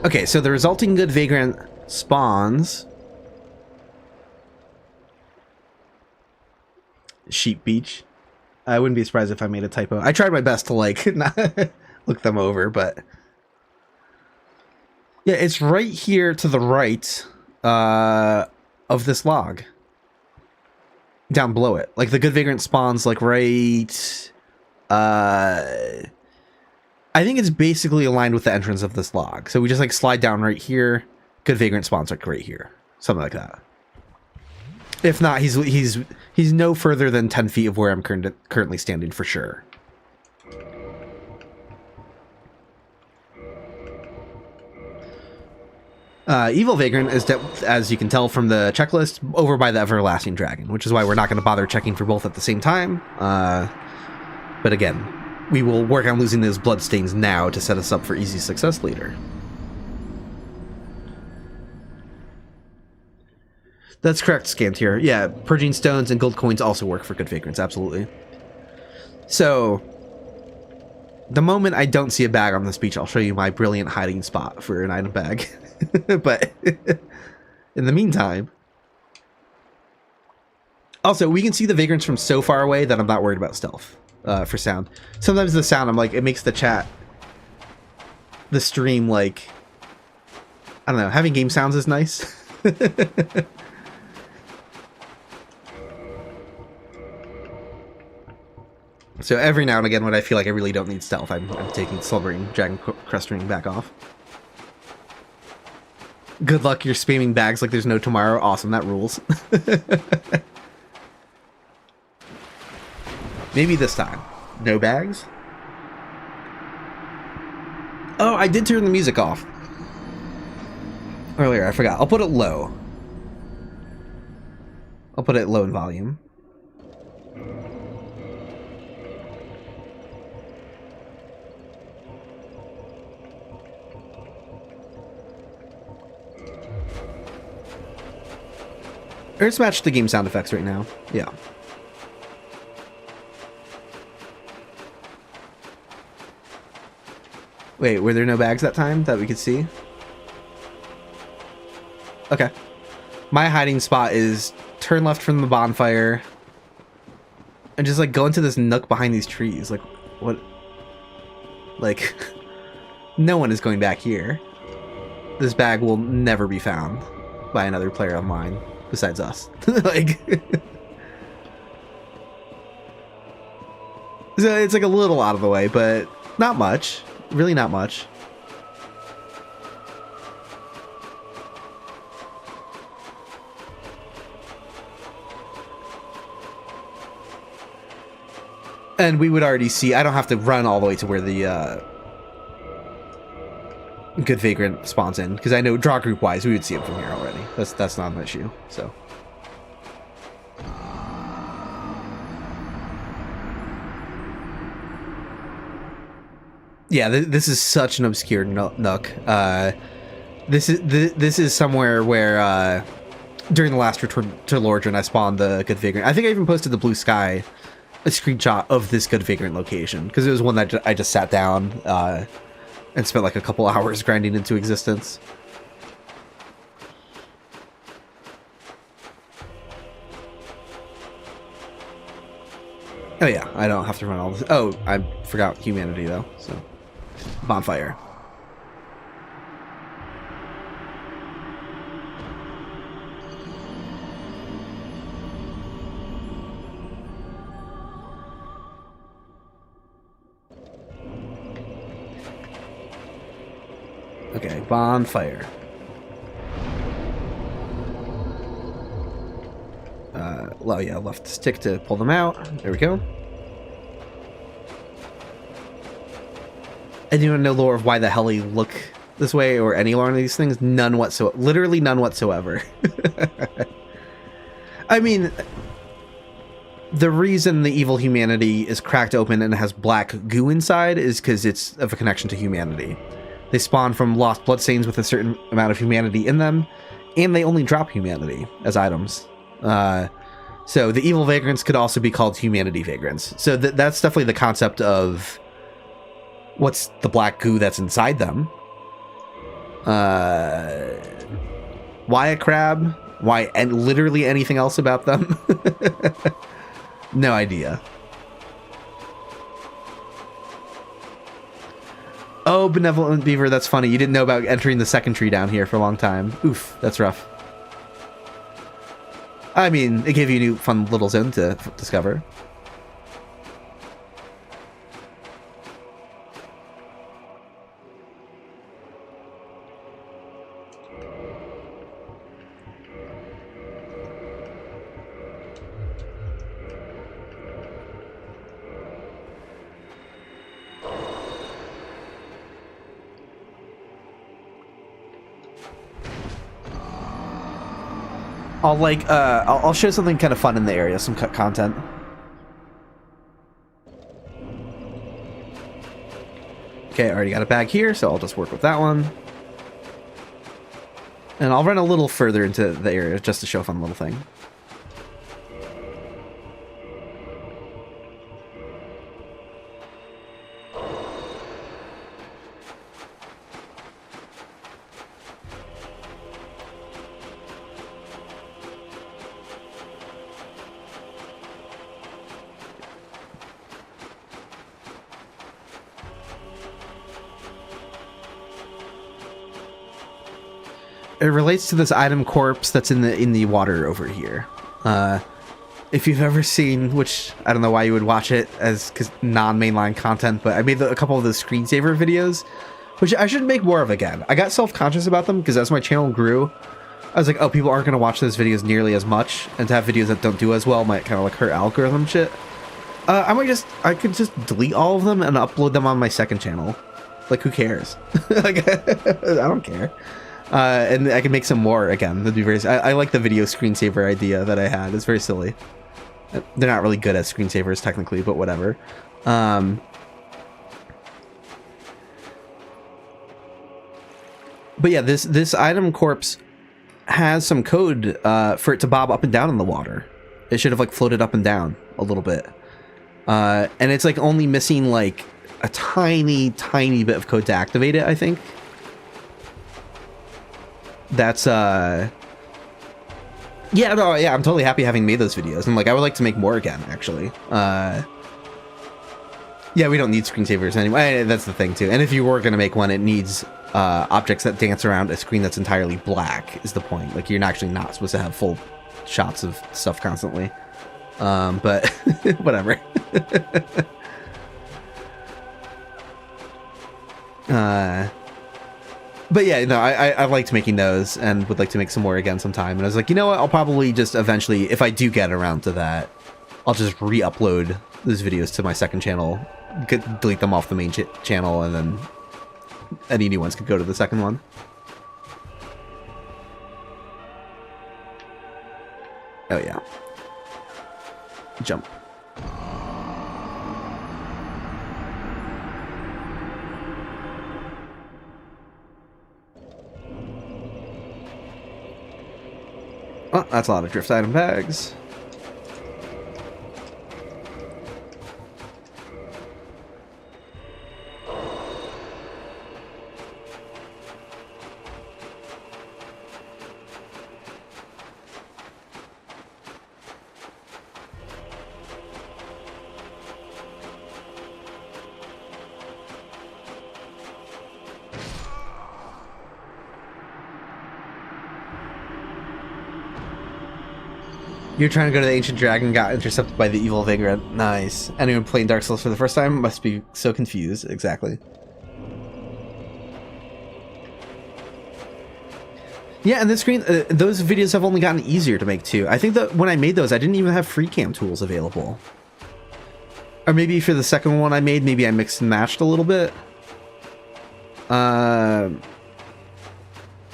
Okay, so the resulting good vagrant spawns. Sheep Beach. I wouldn't be surprised if I made a typo. I tried my best to like not look them over, but yeah, it's right here to the right of this log. Down below it. Like the good vagrant spawns like right I think it's basically aligned with the entrance of this log. So we just like slide down right here. Good vagrant spawns like right here. Something like that. If not, he's no further than 10 feet of where I'm currently standing for sure. Evil Vagrant is, as you can tell from the checklist, over by the Everlasting Dragon, which is why we're not going to bother checking for both at the same time. But again, we will work on losing those bloodstains now to set us up for easy success later. That's correct, Scant here. Yeah, purging stones and gold coins also work for good vagrants, absolutely. So, the moment I don't see a bag on this beach, I'll show you my brilliant hiding spot for an item bag. But in the meantime... Also, we can see the vagrants from so far away that I'm not worried about stealth for sound. Sometimes the sound, I'm like, it makes the chat, the stream, like... I don't know, having game sounds is nice. So every now and again when I feel like I really don't need stealth, I'm taking Slumbering Dragon Crest Ring back off. Good luck, you're spamming bags like there's no tomorrow. Awesome, that rules. Maybe this time. No bags? Oh, I did turn the music off. Earlier, I forgot. I'll put it low. I'll put it low in volume. Or just match the game sound effects right now. Yeah. Wait, were there no bags that time that we could see? Okay. My hiding spot is turn left from the bonfire and just like go into this nook behind these trees. Like, what? Like, no one is going back here. This bag will never be found by another player online. Besides us. Like, so it's like a little out of the way, but not much. Really not much. And we would already see, I don't have to run all the way to where the good Vagrant spawns in, because I know draw group wise we would see him from here already. That's not an issue. So yeah, this is such an obscure nook. This is somewhere where during the last return to Lordran I spawned the good Vagrant. I think I even posted the blue sky a screenshot of this good Vagrant location, because it was one that I just sat down and spent like a couple hours grinding into existence. Oh yeah, I don't have to run all this. Oh, I forgot humanity though, so bonfire. Okay, bonfire. Well, yeah, left stick to pull them out. There we go. Anyone know lore of why the hell he look this way, or any lore on these things? None whatsoever. Literally none whatsoever. I mean, the reason the evil humanity is cracked open and has black goo inside is because it's of a connection to humanity. They spawn from lost bloodstains with a certain amount of humanity in them, and they only drop humanity as items. So the evil vagrants could also be called humanity vagrants. So that's definitely the concept of what's the black goo that's inside them. Why a crab? Why and literally anything else about them? No idea. Oh, benevolent beaver, that's funny. You didn't know about entering the second tree down here for a long time. Oof, that's rough. I mean, it gave you a new fun little zone to discover. I'll show something kind of fun in the area, some content. Okay, I already got a bag here, so I'll just work with that one. And I'll run a little further into the area just to show a fun little thing. It relates to this item corpse that's in the water over here. If you've ever seen, which I don't know why you would watch it as non-mainline content, but I made a couple of those screensaver videos, which I should make more of again. I got self-conscious about them because as my channel grew, I was like, oh, people aren't going to watch those videos nearly as much, and to have videos that don't do as well might kind of like hurt algorithm shit. I could just delete all of them and upload them on my second channel. Like, who cares? Like, I don't care. And I can make some more again. That'd be very. I like the video screensaver idea that I had. It's very silly. They're not really good at screensavers technically, but whatever. But yeah, this item corpse has some code for it to bob up and down in the water. It should have like floated up and down a little bit, and it's like only missing like a tiny bit of code to activate it, I think. That's yeah, no, yeah, I'm totally happy having made those videos, and like I would like to make more again, actually. Yeah, we don't need screensavers anyway. That's the thing too. And if you were gonna make one, it needs objects that dance around a screen that's entirely black. Is the point? Like you're actually not supposed to have full shots of stuff constantly. But whatever. But yeah, no, I liked making those and would like to make some more again sometime. And I was like, you know what? I'll probably just eventually, if I do get around to that, I'll just re-upload those videos to my second channel, delete them off the main channel, and then any new ones could go to the second one. Oh yeah. Jump. Oh, that's a lot of drift item bags. You're trying to go to the Ancient Dragon, got intercepted by the evil Vagrant. Nice. Anyone playing Dark Souls for the first time must be so confused. Exactly. Yeah, and this screen, those videos have only gotten easier to make too. I think that when I made those, I didn't even have free cam tools available. Or maybe for the second one I made, maybe I mixed and matched a little bit. I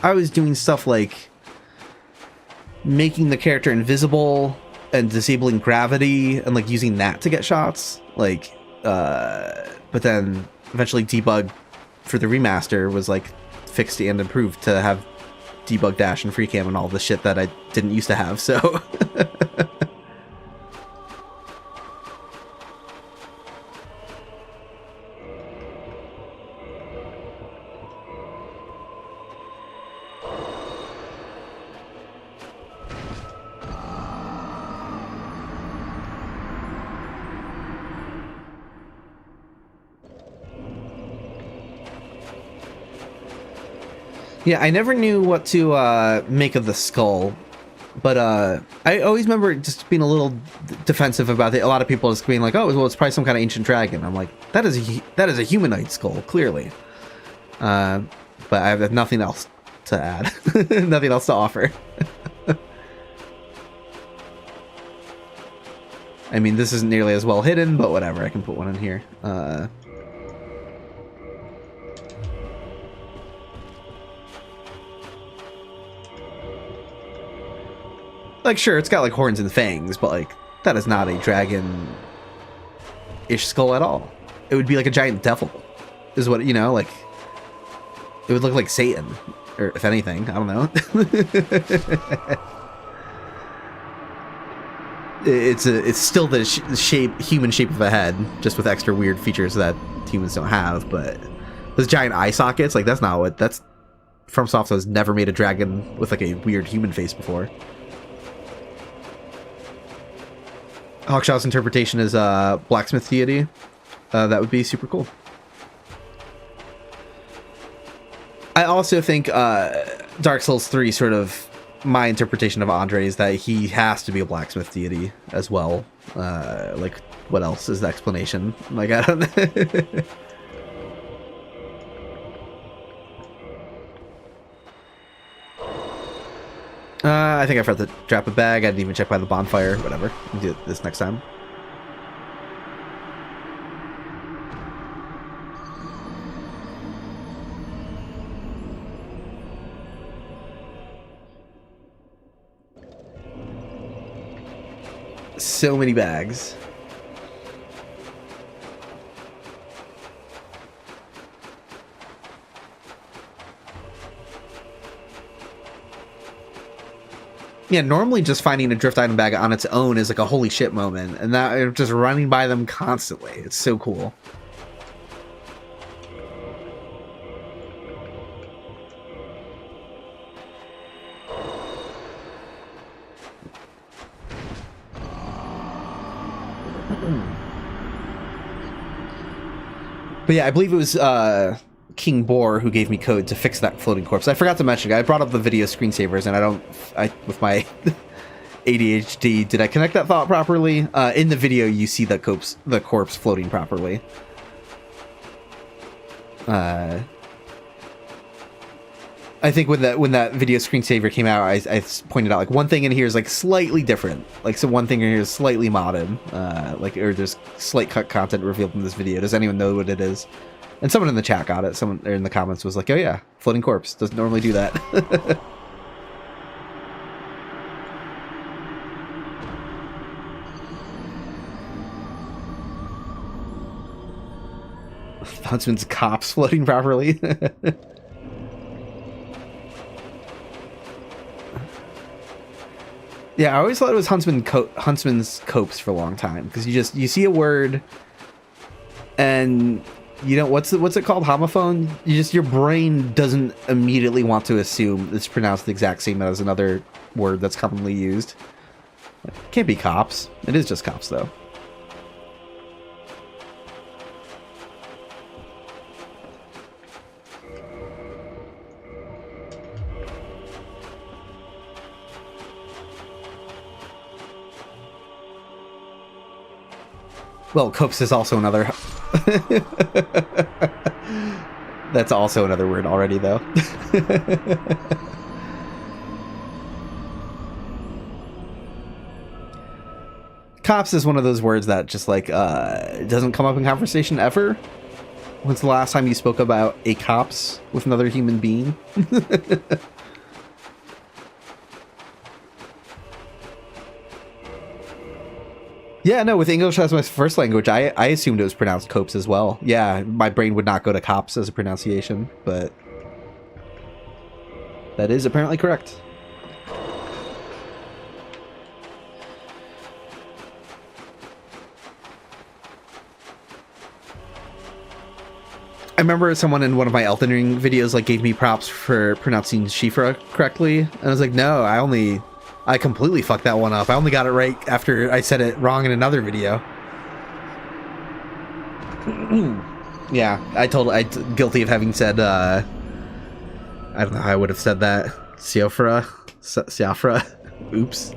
was doing stuff like making the character invisible and disabling gravity and like using that to get shots, like but then eventually debug for the remaster was like fixed and improved to have debug dash and free cam and all the shit that I didn't used to have, so yeah, I never knew what to make of the skull, but I always remember just being a little defensive about it. A lot of people just being like, "Oh, well, it's probably some kind of ancient dragon." I'm like, "That is a humanoid skull, clearly." But I have nothing else to add, nothing else to offer. I mean, this isn't nearly as well hidden, but whatever. I can put one in here. Like, sure, it's got, like, horns and fangs, but, like, that is not a dragon-ish skull at all. It would be like a giant devil, is what, you know, like, it would look like Satan, or if anything, I don't know. It's still the human shape of a head, just with extra weird features that humans don't have, but those giant eye sockets, like, that's not what, that's, FromSoft has never made a dragon with, like, a weird human face before. Hawkshaw's interpretation is blacksmith deity. That would be super cool. I also think Dark Souls 3 sort of, my interpretation of Andre is that he has to be a blacksmith deity as well. Like, what else is the explanation? Like, I don't know. I think I forgot to drop a bag. I didn't even check by the bonfire. Whatever. We'll do this next time. So many bags. Yeah, normally just finding a drift item bag on its own is like a holy shit moment, and that just running by them constantly. It's so cool. But yeah, I believe it was King Boar who gave me code to fix that floating corpse. I forgot to mention, I brought up the video screensavers, and with my ADHD, did I connect that thought properly? In the video, you see the corpse floating properly. I think when that video screensaver came out, I pointed out like one thing in here is like slightly different. Like so one thing in here is slightly modded. Like or there's slight cut content revealed in this video. Does anyone know what it is? And someone in the chat got it. Someone in the comments was like, "Oh yeah, floating corpse doesn't normally do that." Huntsman's cops floating properly. Yeah, I always thought it was Huntsman's copes for a long time because you see a word, and you know what's it called? Homophone. Your brain doesn't immediately want to assume it's pronounced the exact same as another word that's commonly used. It can't be cops. It is just cops though. Well, copes is also another... That's also another word already, though. Cops is one of those words that just, like, doesn't come up in conversation ever. When's the last time you spoke about a cops with another human being? Yeah, no, with English as my first language, I assumed it was pronounced copes as well. Yeah, my brain would not go to cops as a pronunciation, but that is apparently correct. I remember someone in one of my Elden Ring videos like gave me props for pronouncing Shifra correctly, and I was like, no, I completely fucked that one up. I only got it right after I said it wrong in another video. Yeah, guilty of having said, I don't know how I would have said that. Siofra? Oops.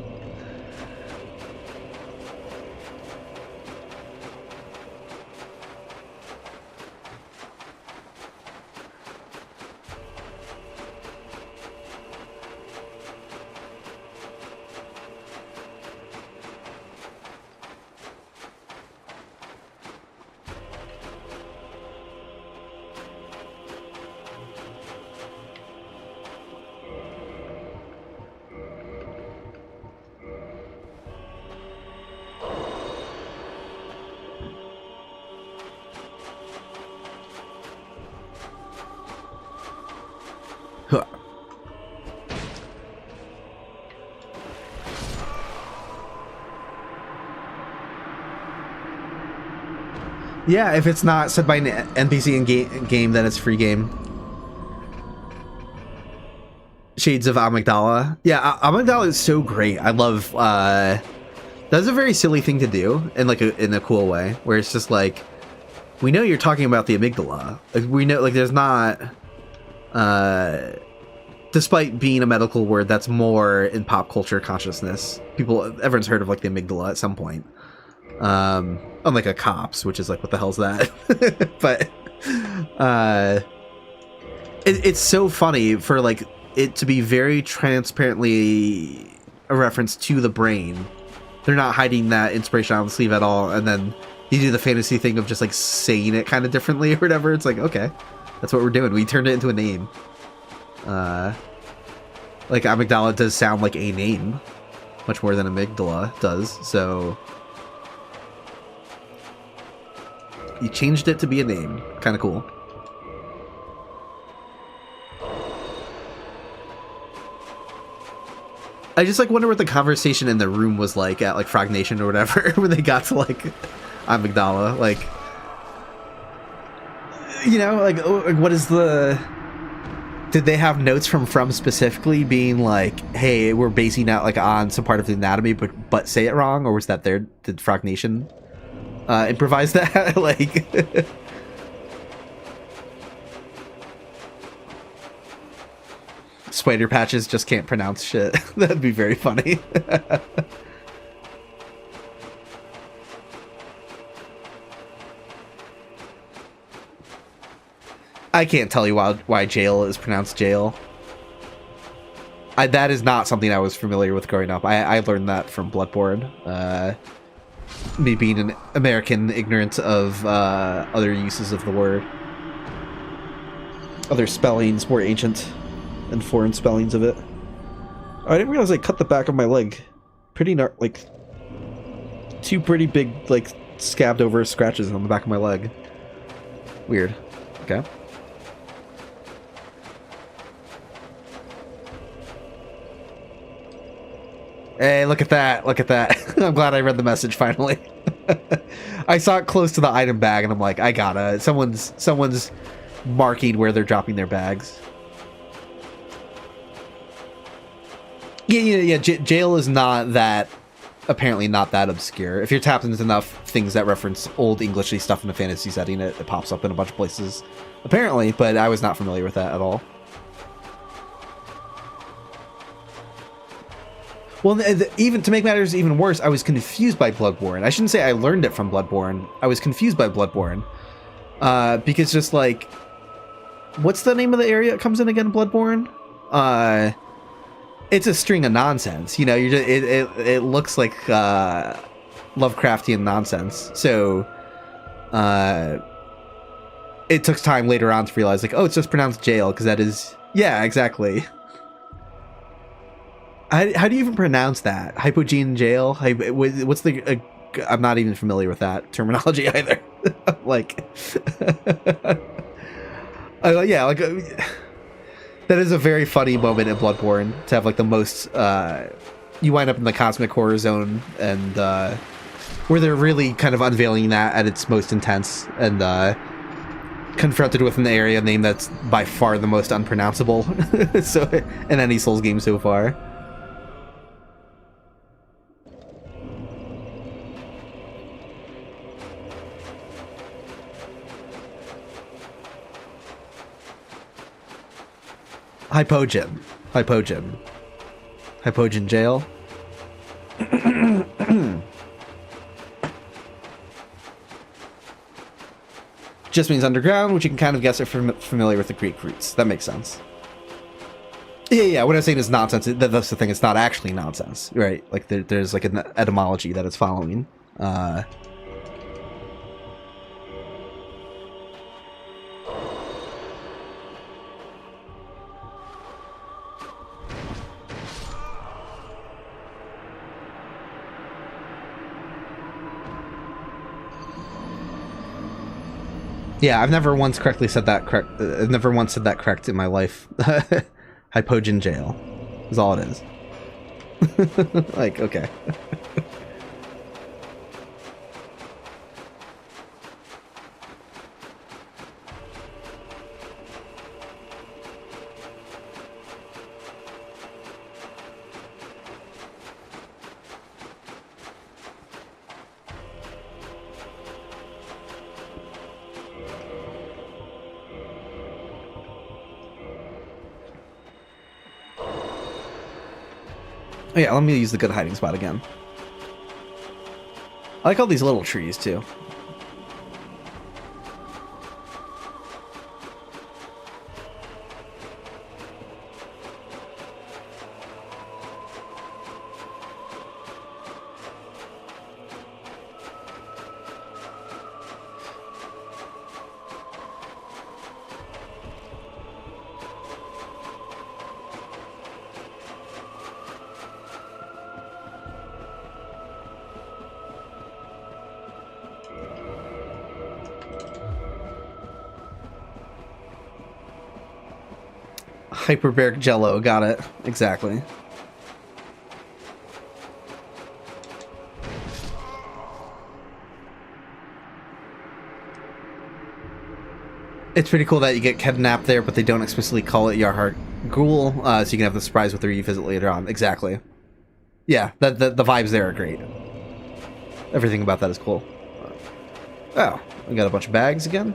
Yeah, if it's not said by an NPC in game, then it's free game. Shades of Amygdala. Yeah, Amygdala is so great. I love. That's a very silly thing to do in in a cool way, where it's just like, we know you're talking about the amygdala. Like, we know, like, there's not. Despite being a medical word, that's more in pop culture consciousness. Everyone's heard of like the amygdala at some point. Unlike a cops, which is like, what the hell's that? But it's so funny for like it to be very transparently a reference to the brain. They're not hiding that inspiration on the sleeve at all, and then you do the fantasy thing of just like saying it kind of differently or whatever. It's like, okay, that's what we're doing. We turned it into a name. Like amygdala does sound like a name much more than amygdala does, so you changed it to be a name. Kind of cool. I just like wonder what the conversation in the room was like at like Frog Nation or whatever when they got to like amygdala. Like, you know, like what is the... Did they have notes from specifically being like, hey, we're basing out like on some part of the anatomy, but say it wrong? Or was that did Frog Nation improvise that? Like, Spider Patches just can't pronounce shit. That'd be very funny. I can't tell you why jail is pronounced jail. That is not something I was familiar with growing up. I learned that from Bloodborne. Me being an American ignorant of other uses of the word. Other spellings, more ancient and foreign spellings of it. Oh, I didn't realize I cut the back of my leg. Pretty like 2 pretty big, like, scabbed over scratches on the back of my leg. Weird. Okay. Hey, look at that. Look at that. I'm glad I read the message finally. I saw it close to the item bag and I'm like, I gotta. Someone's marking where they're dropping their bags. Yeah. Jail is not that, apparently not that obscure. If you're tapped into enough things that reference old Englishy stuff in a fantasy setting, it pops up in a bunch of places. Apparently, but I was not familiar with that at all. Well, even to make matters even worse, I was confused by Bloodborne. I shouldn't say I learned it from Bloodborne. I was confused by Bloodborne. Because just like... What's the name of the area it comes in again, Bloodborne? It's a string of nonsense. You know, you're just, it looks like Lovecraftian nonsense. So, it took time later on to realize, like, oh, it's just pronounced jail, because that is... Yeah, exactly. How do you even pronounce that? Hypogene jail? What's the... I'm not even familiar with that terminology either. Like... yeah, like... that is a very funny moment in Bloodborne, to have, like, the most... you wind up in the Cosmic Horror Zone, and, where they're really kind of unveiling that at its most intense, and, confronted with an area name that's by far the most unpronounceable so in any Souls game so far. Hypogean jail. Just means underground, which you can kind of guess are familiar with the Greek roots. That makes sense. Yeah. What I'm saying is nonsense. That's the thing. It's not actually nonsense, right? Like there's like an etymology that it's following. Yeah, I've never once correctly said that correct. I've never once said that correct in my life. Hypogean jail is all it is. Like, okay. Oh yeah, let me use the good hiding spot again. I like all these little trees too. Hyperbaric jello, got it. Exactly. It's pretty cool that you get kidnapped there, but they don't explicitly call it Yarhart Ghoul, so you can have the surprise with the revisit later on. Exactly. Yeah, the vibes there are great. Everything about that is cool. Oh, we got a bunch of bags again.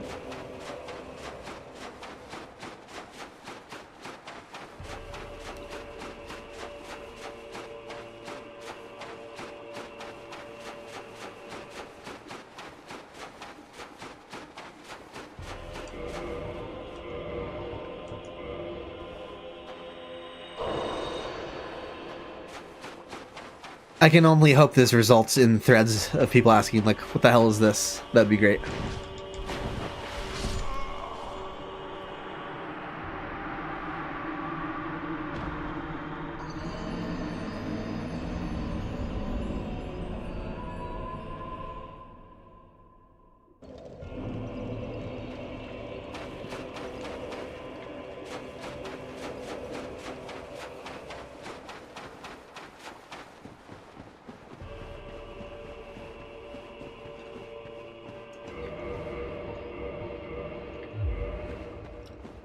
I can only hope this results in threads of people asking, like, what the hell is this? That'd be great.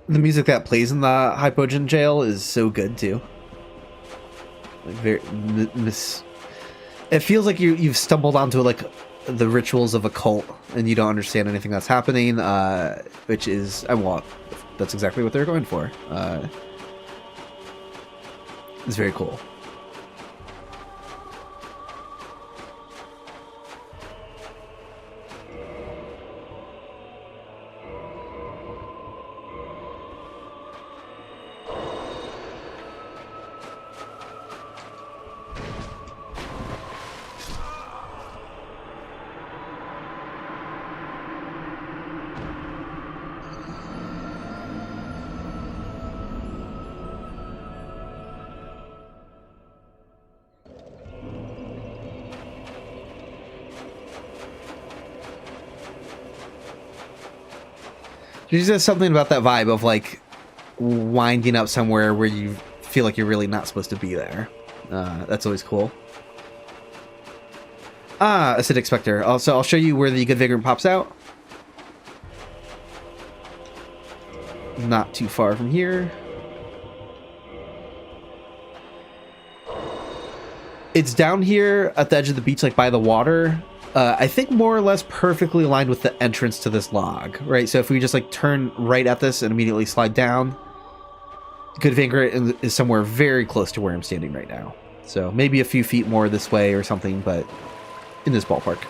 The music that plays in the Hypogean jail is so good too. Like very, it feels like you've stumbled onto like the rituals of a cult and you don't understand anything that's happening. Which is, well, that's exactly what they're going for. It's very cool. There's just something about that vibe of like winding up somewhere where you feel like you're really not supposed to be there. That's always cool. Acidic Spectre. Also, I'll show you where the good Vagrant pops out. Not too far from here. It's down here at the edge of the beach, like by the water. I think more or less perfectly aligned with the entrance to this log, right? So if we just like turn right at this and immediately slide down, good Vagrant is somewhere very close to where I'm standing right now. So maybe a few feet more this way or something, but in this ballpark.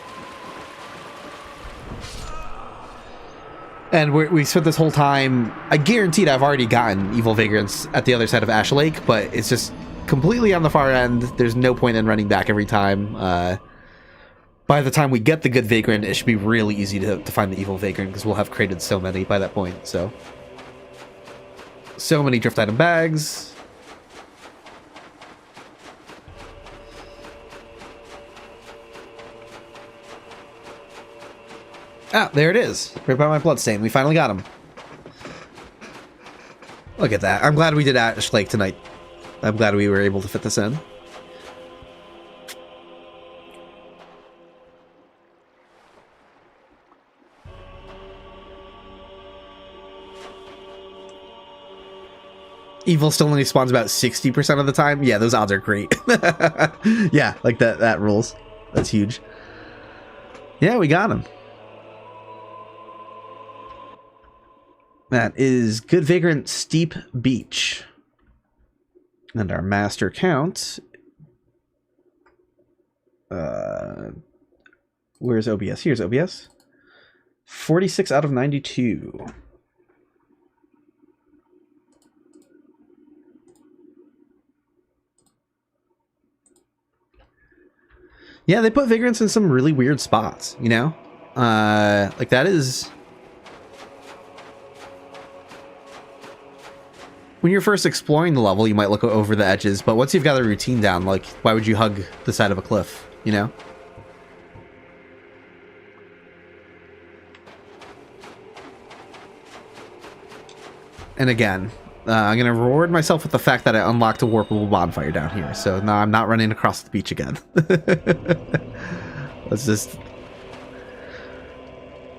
And we spent this whole time, I guaranteed I've already gotten evil Vagrants at the other side of Ash Lake, but it's just completely on the far end. There's no point in running back every time. By the time we get the good Vagrant, it should be really easy to find the evil Vagrant because we'll have created so many by that point. So many drift item bags. Ah, there it is. Right by my bloodstain. We finally got him. Look at that. I'm glad we did Ash Lake tonight. I'm glad we were able to fit this in. Evil still only spawns about 60% of the time. Yeah, those odds are great. Yeah, like that rules. That's huge. Yeah, we got him. That is good Vagrant Steep Beach. And our master count. Where's OBS? Here's OBS. 46 out of 92. Yeah, they put Vagrants in some really weird spots, you know? Like that is... When you're first exploring the level, you might look over the edges, but once you've got a routine down, like, why would you hug the side of a cliff, you know? And again, I'm going to reward myself with the fact that I unlocked a warpable bonfire down here, so now I'm not running across the beach again. Let's just...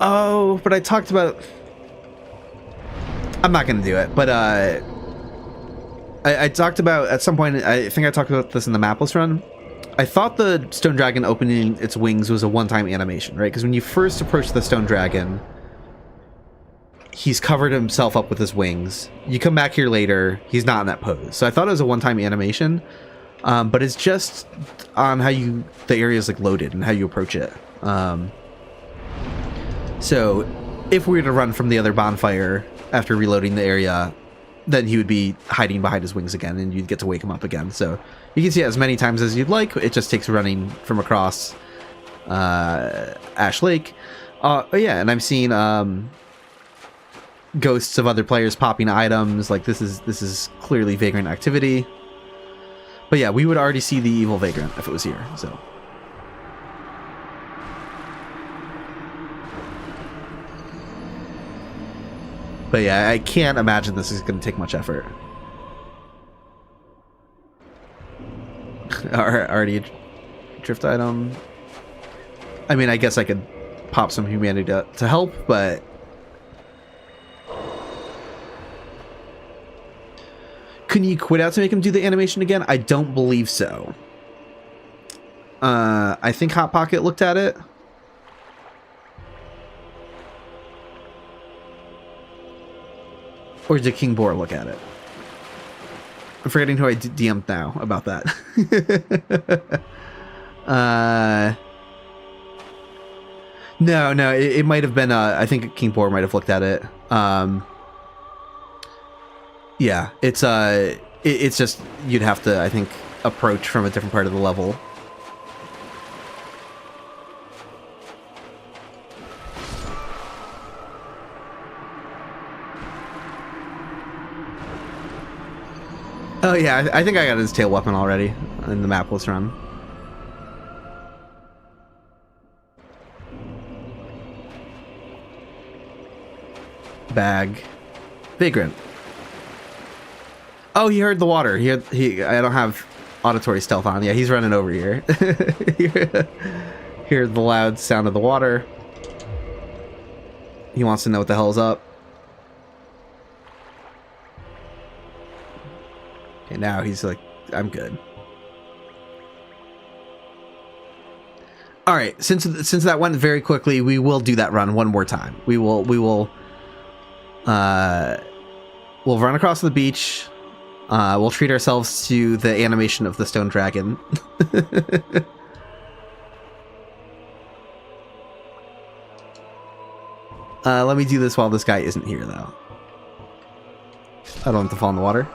Oh, but I talked about... I'm not going to do it, but I talked about, at some point, I think I talked about this in the mapless run. I thought the stone dragon opening its wings was a one-time animation, right? Because when you first approach the stone dragon, he's covered himself up with his wings. You come back here later, he's not in that pose. So I thought it was a one-time animation, but it's just on how the area is like loaded and how you approach it. So if we were to run from the other bonfire after reloading the area, then he would be hiding behind his wings again, and you'd get to wake him up again. So you can see it as many times as you'd like. It just takes running from across Ash Lake. Yeah, and I'm seeing ghosts of other players popping items. Like this is clearly Vagrant activity. But yeah, we would already see the evil Vagrant if it was here. So. But yeah, I can't imagine this is going to take much effort. Already a drift item. I mean, I guess I could pop some humanity to help, but... Couldn't you quit out to make him do the animation again? I don't believe so. I think Hot Pocket looked at it. Or did King Boar look at it? I'm forgetting who I DM'd now about that. No, it might have been, I think King Boar might have looked at it. Yeah, it's just, you'd have to, I think, approach from a different part of the level. Oh yeah, I think I got his tail weapon already in the mapless run. Bag. Vagrant. Oh, he heard the water. I don't have auditory stealth on. Yeah, he's running over here. Hear the loud sound of the water. He wants to know what the hell's up. Okay, now he's like, I'm good. All right, since that went very quickly, we will do that run one more time. We'll run across the beach. We'll treat ourselves to the animation of the stone dragon. Let me do this while this guy isn't here, though. I don't have to fall in the water.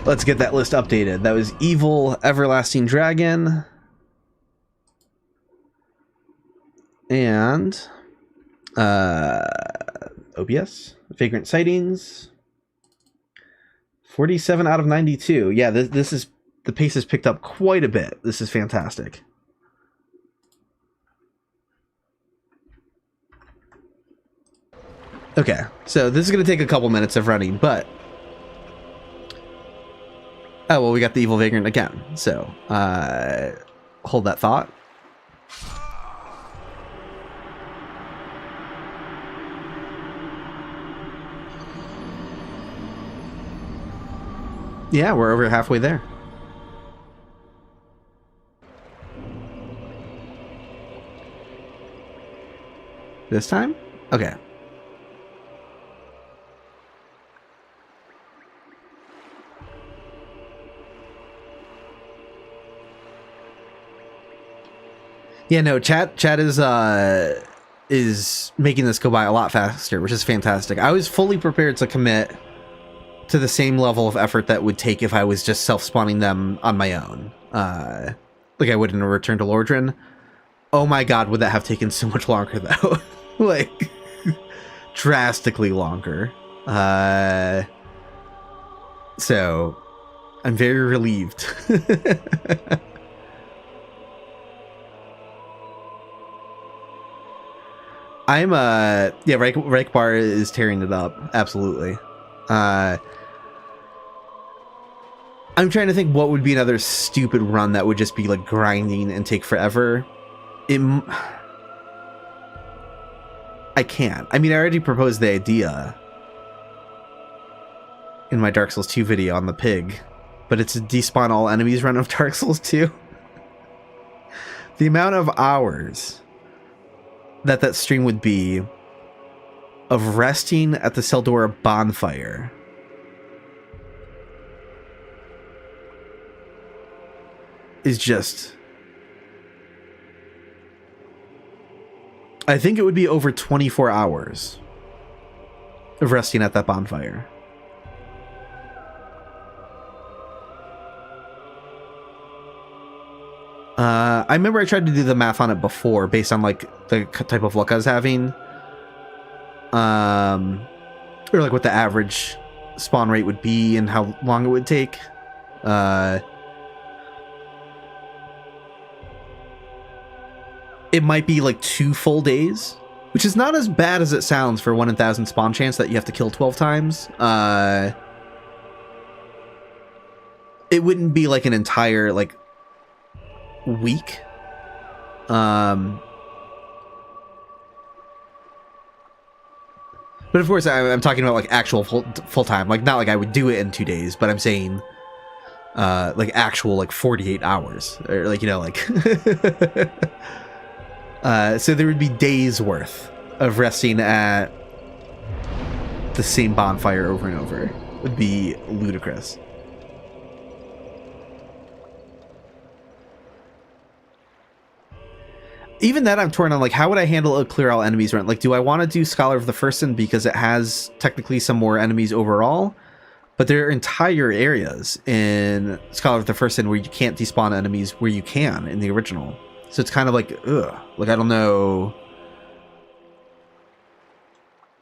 Let's get that list updated. That was Evil Everlasting Dragon. And OBS Vagrant sightings 47 out of 92. Yeah, this is, the pace has picked up quite a bit. This is fantastic. Okay, so this is going to take a couple minutes of running, but oh well, we got the evil Vagrant again. So hold that thought. Yeah, we're over halfway there. This time? Okay. Yeah, no, chat is making this go by a lot faster, which is fantastic. I was fully prepared to commit to the same level of effort that would take if I was just self-spawning them on my own. Like I would in a Return to Lordran. Oh my god, would that have taken so much longer, though? Like, drastically longer. So, I'm very relieved. I'm, yeah, Reichbar is tearing it up. Absolutely. I'm trying to think what would be another stupid run that would just be like grinding and take forever. I can't. I mean, I already proposed the idea in my Dark Souls 2 video on the pig, but it's a despawn all enemies run of Dark Souls 2. The amount of hours that stream would be of resting at the Seldora bonfire is just I think it would be over 24 hours of resting at that bonfire. I remember I tried to do the math on it before based on like the type of luck I was having. Or like what the average spawn rate would be and how long it would take. It might be like 2 full days, which is not as bad as it sounds for 1 in 1,000 spawn chance that you have to kill 12 times. It wouldn't be like an entire like week. But of course, I'm talking about like actual full time, like not like I would do it in 2 days, but I'm saying like actual like 48 hours or like, you know, like so there would be days worth of resting at the same bonfire over and over. It would be ludicrous. Even that I'm torn on, like, how would I handle a clear all enemies run? Like, do I want to do Scholar of the First Sin because it has technically some more enemies overall? But there are entire areas in Scholar of the First Sin where you can't despawn enemies where you can in the original. So it's kind of like, ugh. Like, I don't know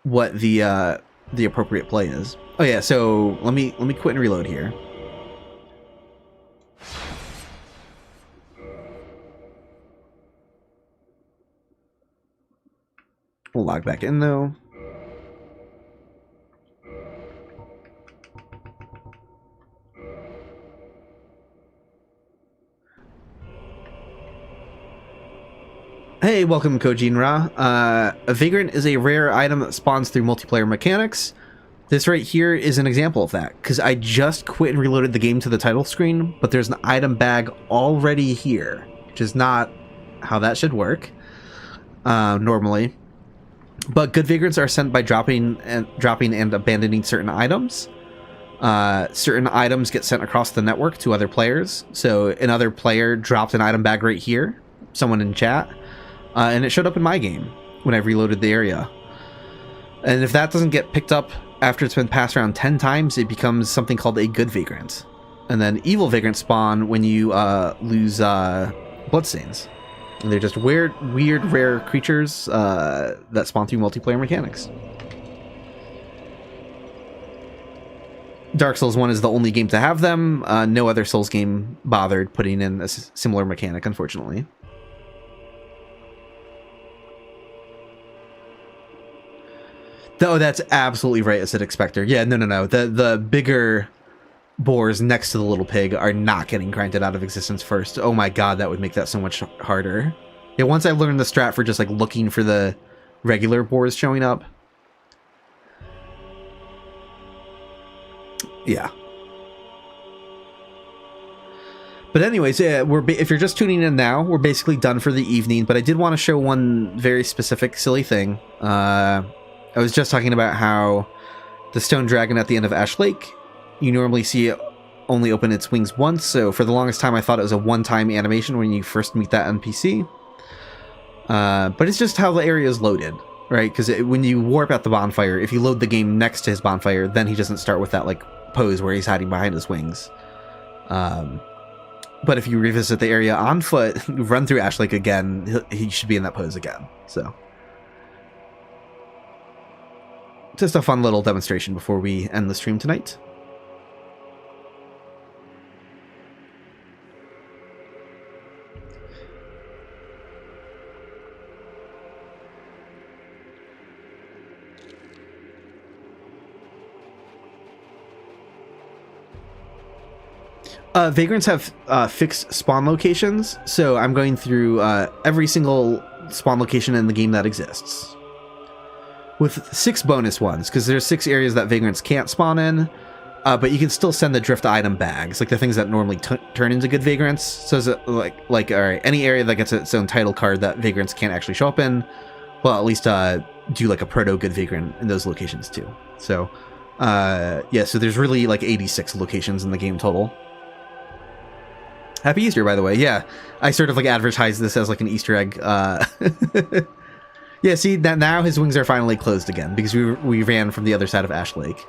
what the appropriate play is. Oh yeah, so let me quit and reload here. We'll log back in though. Hey, welcome TotG and Ra. A Vagrant is a rare item that spawns through multiplayer mechanics. This right here is an example of that, because I just quit and reloaded the game to the title screen, but there's an item bag already here, which is not how that should work normally. But good Vagrants are sent by dropping and abandoning certain items. Certain items get sent across the network to other players. So another player dropped an item bag right here, someone in chat, and it showed up in my game when I reloaded the area. And if that doesn't get picked up after it's been passed around 10 times, it becomes something called a good Vagrant. And then evil Vagrants spawn when you lose bloodstains. And they're just weird, rare creatures that spawn through multiplayer mechanics. Dark Souls 1 is the only game to have them. No other Souls game bothered putting in a similar mechanic, unfortunately. Oh, that's absolutely right, Acidic Spectre. Yeah, no. The bigger boars next to the little pig are not getting grinded out of existence first. Oh my god, that would make that so much harder. Yeah, once I learned the strat for just like looking for the regular boars showing up. Yeah. But anyways, yeah, if you're just tuning in now, we're basically done for the evening, but I did want to show one very specific silly thing. I was just talking about how the stone dragon at the end of Ash Lake, you normally see it only open its wings once, so for the longest time I thought it was a one-time animation when you first meet that NPC. But it's just how the area is loaded, right? Because when you warp at the bonfire, if you load the game next to his bonfire, then he doesn't start with that like pose where he's hiding behind his wings. But if you revisit the area on foot, run through Ash Lake again, he should be in that pose again. So just a fun little demonstration before we end the stream tonight. Vagrants have fixed spawn locations, so I'm going through every single spawn location in the game that exists. With 6 bonus ones, because there's 6 areas that Vagrants can't spawn in, but you can still send the drift item bags, like the things that normally turn into good Vagrants. So is it like all right, any area that gets its own title card that Vagrants can't actually show up in, well, at least do like a proto good Vagrant in those locations too. So yeah, so there's really like 86 locations in the game total. Happy Easter, by the way. Yeah, I sort of like advertised this as like an Easter egg. Yeah, see, that now his wings are finally closed again because we ran from the other side of Ash Lake.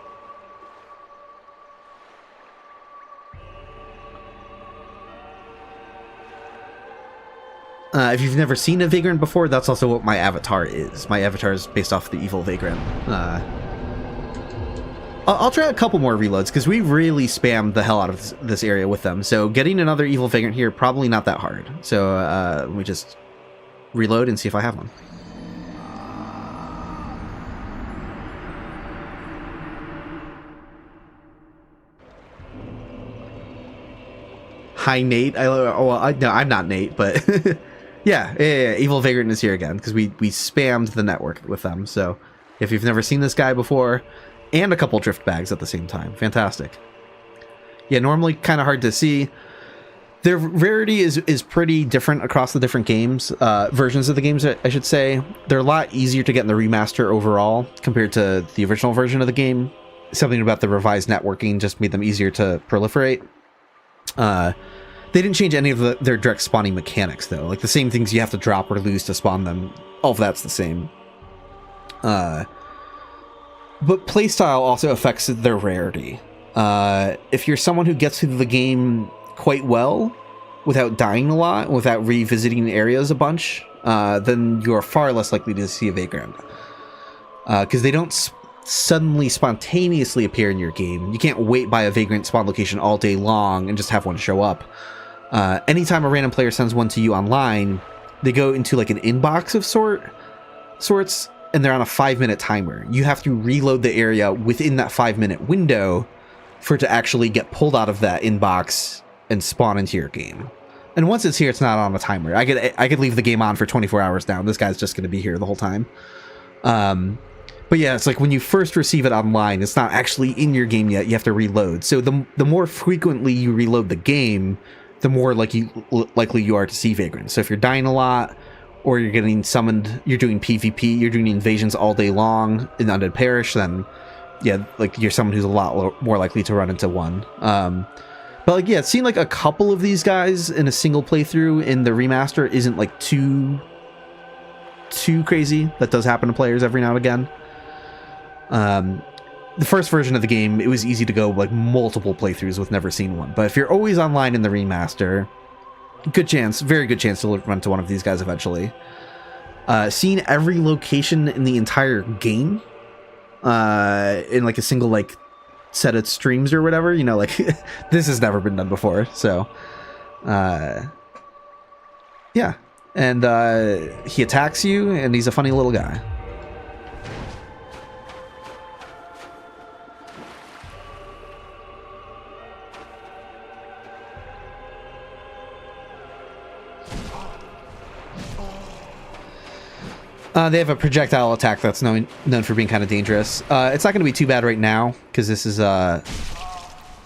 If you've never seen a Vagrant before, that's also what my avatar is. My avatar is based off the evil Vagrant. I'll try a couple more reloads, because we really spammed the hell out of this area with them. So getting another evil Vagrant here, probably not that hard. So let me just reload and see if I have one. Hi, Nate. No, I'm not Nate, but yeah, evil Vagrant is here again, because we spammed the network with them. So if you've never seen this guy before, and a couple drift bags at the same time, fantastic. Yeah, normally kind of hard to see. Their rarity is pretty different across the different games, versions of the games, I should say. They're a lot easier to get in the remaster overall compared to the original version of the game. Something about the revised networking just made them easier to proliferate. They didn't change any of their direct spawning mechanics, though. Like, the same things you have to drop or lose to spawn them, all of that's the same. But playstyle also affects their rarity. If you're someone who gets through the game quite well, without dying a lot, without revisiting areas a bunch, then you're far less likely to see a Vagrant. Because they don't suddenly spontaneously appear in your game. You can't wait by a Vagrant spawn location all day long and just have one show up. Anytime a random player sends one to you online, they go into like an inbox of sorts, and they're on a 5-minute timer. You have to reload the area within that 5-minute window for it to actually get pulled out of that inbox and spawn into your game. And once it's here, it's not on a timer. I could leave the game on for 24 hours now, and this guy's just going to be here the whole time. But yeah, it's like when you first receive it online, it's not actually in your game yet. You have to reload. So the more frequently you reload the game, the more likely you are to see Vagrants. So if you're dying a lot, or you're getting summoned, you're doing PvP, you're doing invasions all day long in Undead Parish, then yeah, like you're someone who's a lot more likely to run into one. But like, yeah, seeing like a couple of these guys in a single playthrough in the remaster isn't like too crazy. That does happen to players every now and again. The first version of the game, it was easy to go like multiple playthroughs with never seen one. But if you're always online in the remaster, good chance, very good chance to run to one of these guys eventually. Seeing every location in the entire game in like a single like set of streams or whatever, you know, like this has never been done before. So yeah, and he attacks you, and he's a funny little guy. They have a projectile attack that's known for being kind of dangerous. It's not going to be too bad right now, because this is yeah,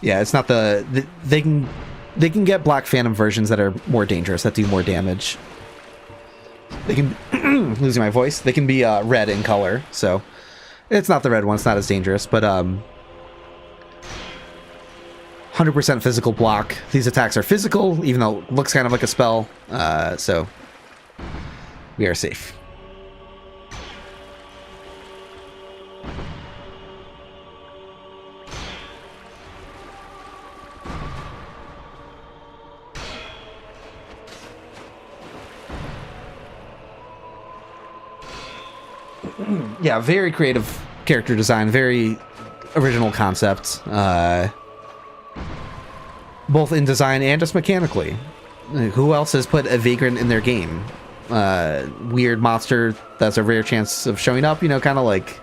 it's not they can get Black Phantom versions that are more dangerous, that do more damage. They can losing my voice. They can be red in color, so it's not the red one. It's not as dangerous, but 100% physical block. These attacks are physical, even though it looks kind of like a spell. So we are safe. Yeah, very creative character design, very original concept, both in design and just mechanically. Who else has put a Vagrant in their game? Weird monster that's a rare chance of showing up, you know, kind of like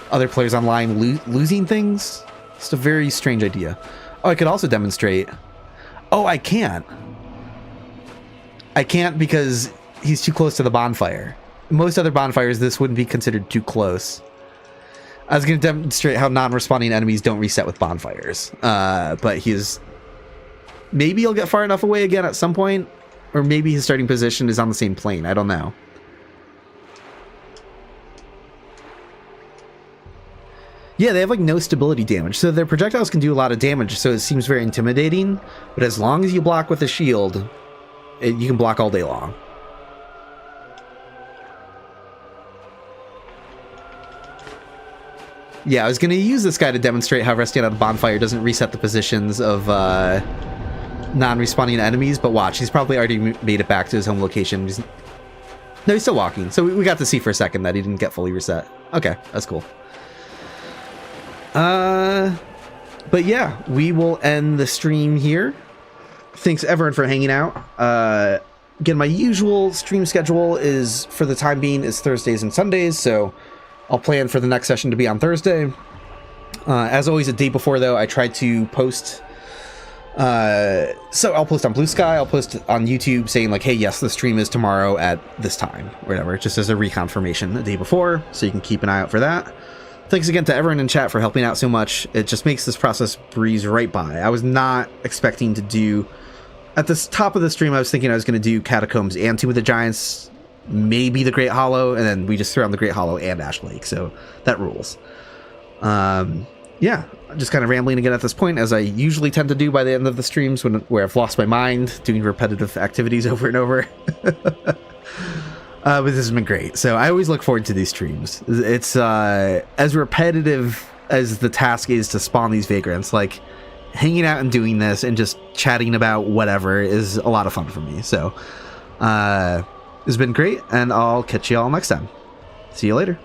other players online losing things. It's a very strange idea. Oh, I could also demonstrate. Oh, I can't. I can't because he's too close to the bonfire. Most other bonfires, this wouldn't be considered too close. I was going to demonstrate how non-responding enemies don't reset with bonfires. But maybe he'll get far enough away again at some point. Or maybe his starting position is on the same plane. I don't know. Yeah, they have like no stability damage. So their projectiles can do a lot of damage. So it seems very intimidating. But as long as you block with a shield, you can block all day long. Yeah, I was going to use this guy to demonstrate how resting on a bonfire doesn't reset the positions of non-respawning enemies, but watch, he's probably already made it back to his home location. No, he's still walking, so we got to see for a second that he didn't get fully reset. Okay, that's cool. But yeah, we will end the stream here. Thanks everyone for hanging out. Again, my usual stream schedule is, for the time being, is Thursdays and Sundays, so I'll plan for the next session to be on Thursday. As always, a day before, though, I try to post. So I'll post on Blue Sky, I'll post on YouTube saying, like, hey, yes, the stream is tomorrow at this time, or whatever, just as a reconfirmation the day before, so you can keep an eye out for that. Thanks again to everyone in chat for helping out so much. It just makes this process breeze right by. I was not expecting to do... At the top of the stream, I was thinking I was going to do Catacombs and Tomb of the Giants, maybe the Great Hollow, and then we just threw on the Great Hollow and Ash Lake, so that rules. Yeah, just kind of rambling again at this point, as I usually tend to do by the end of the streams, where I've lost my mind doing repetitive activities over and over. But this has been great, so I always look forward to these streams. It's as repetitive as the task is to spawn these vagrants, like, hanging out and doing this and just chatting about whatever is a lot of fun for me. So it's been great, and I'll catch you all next time. See you later.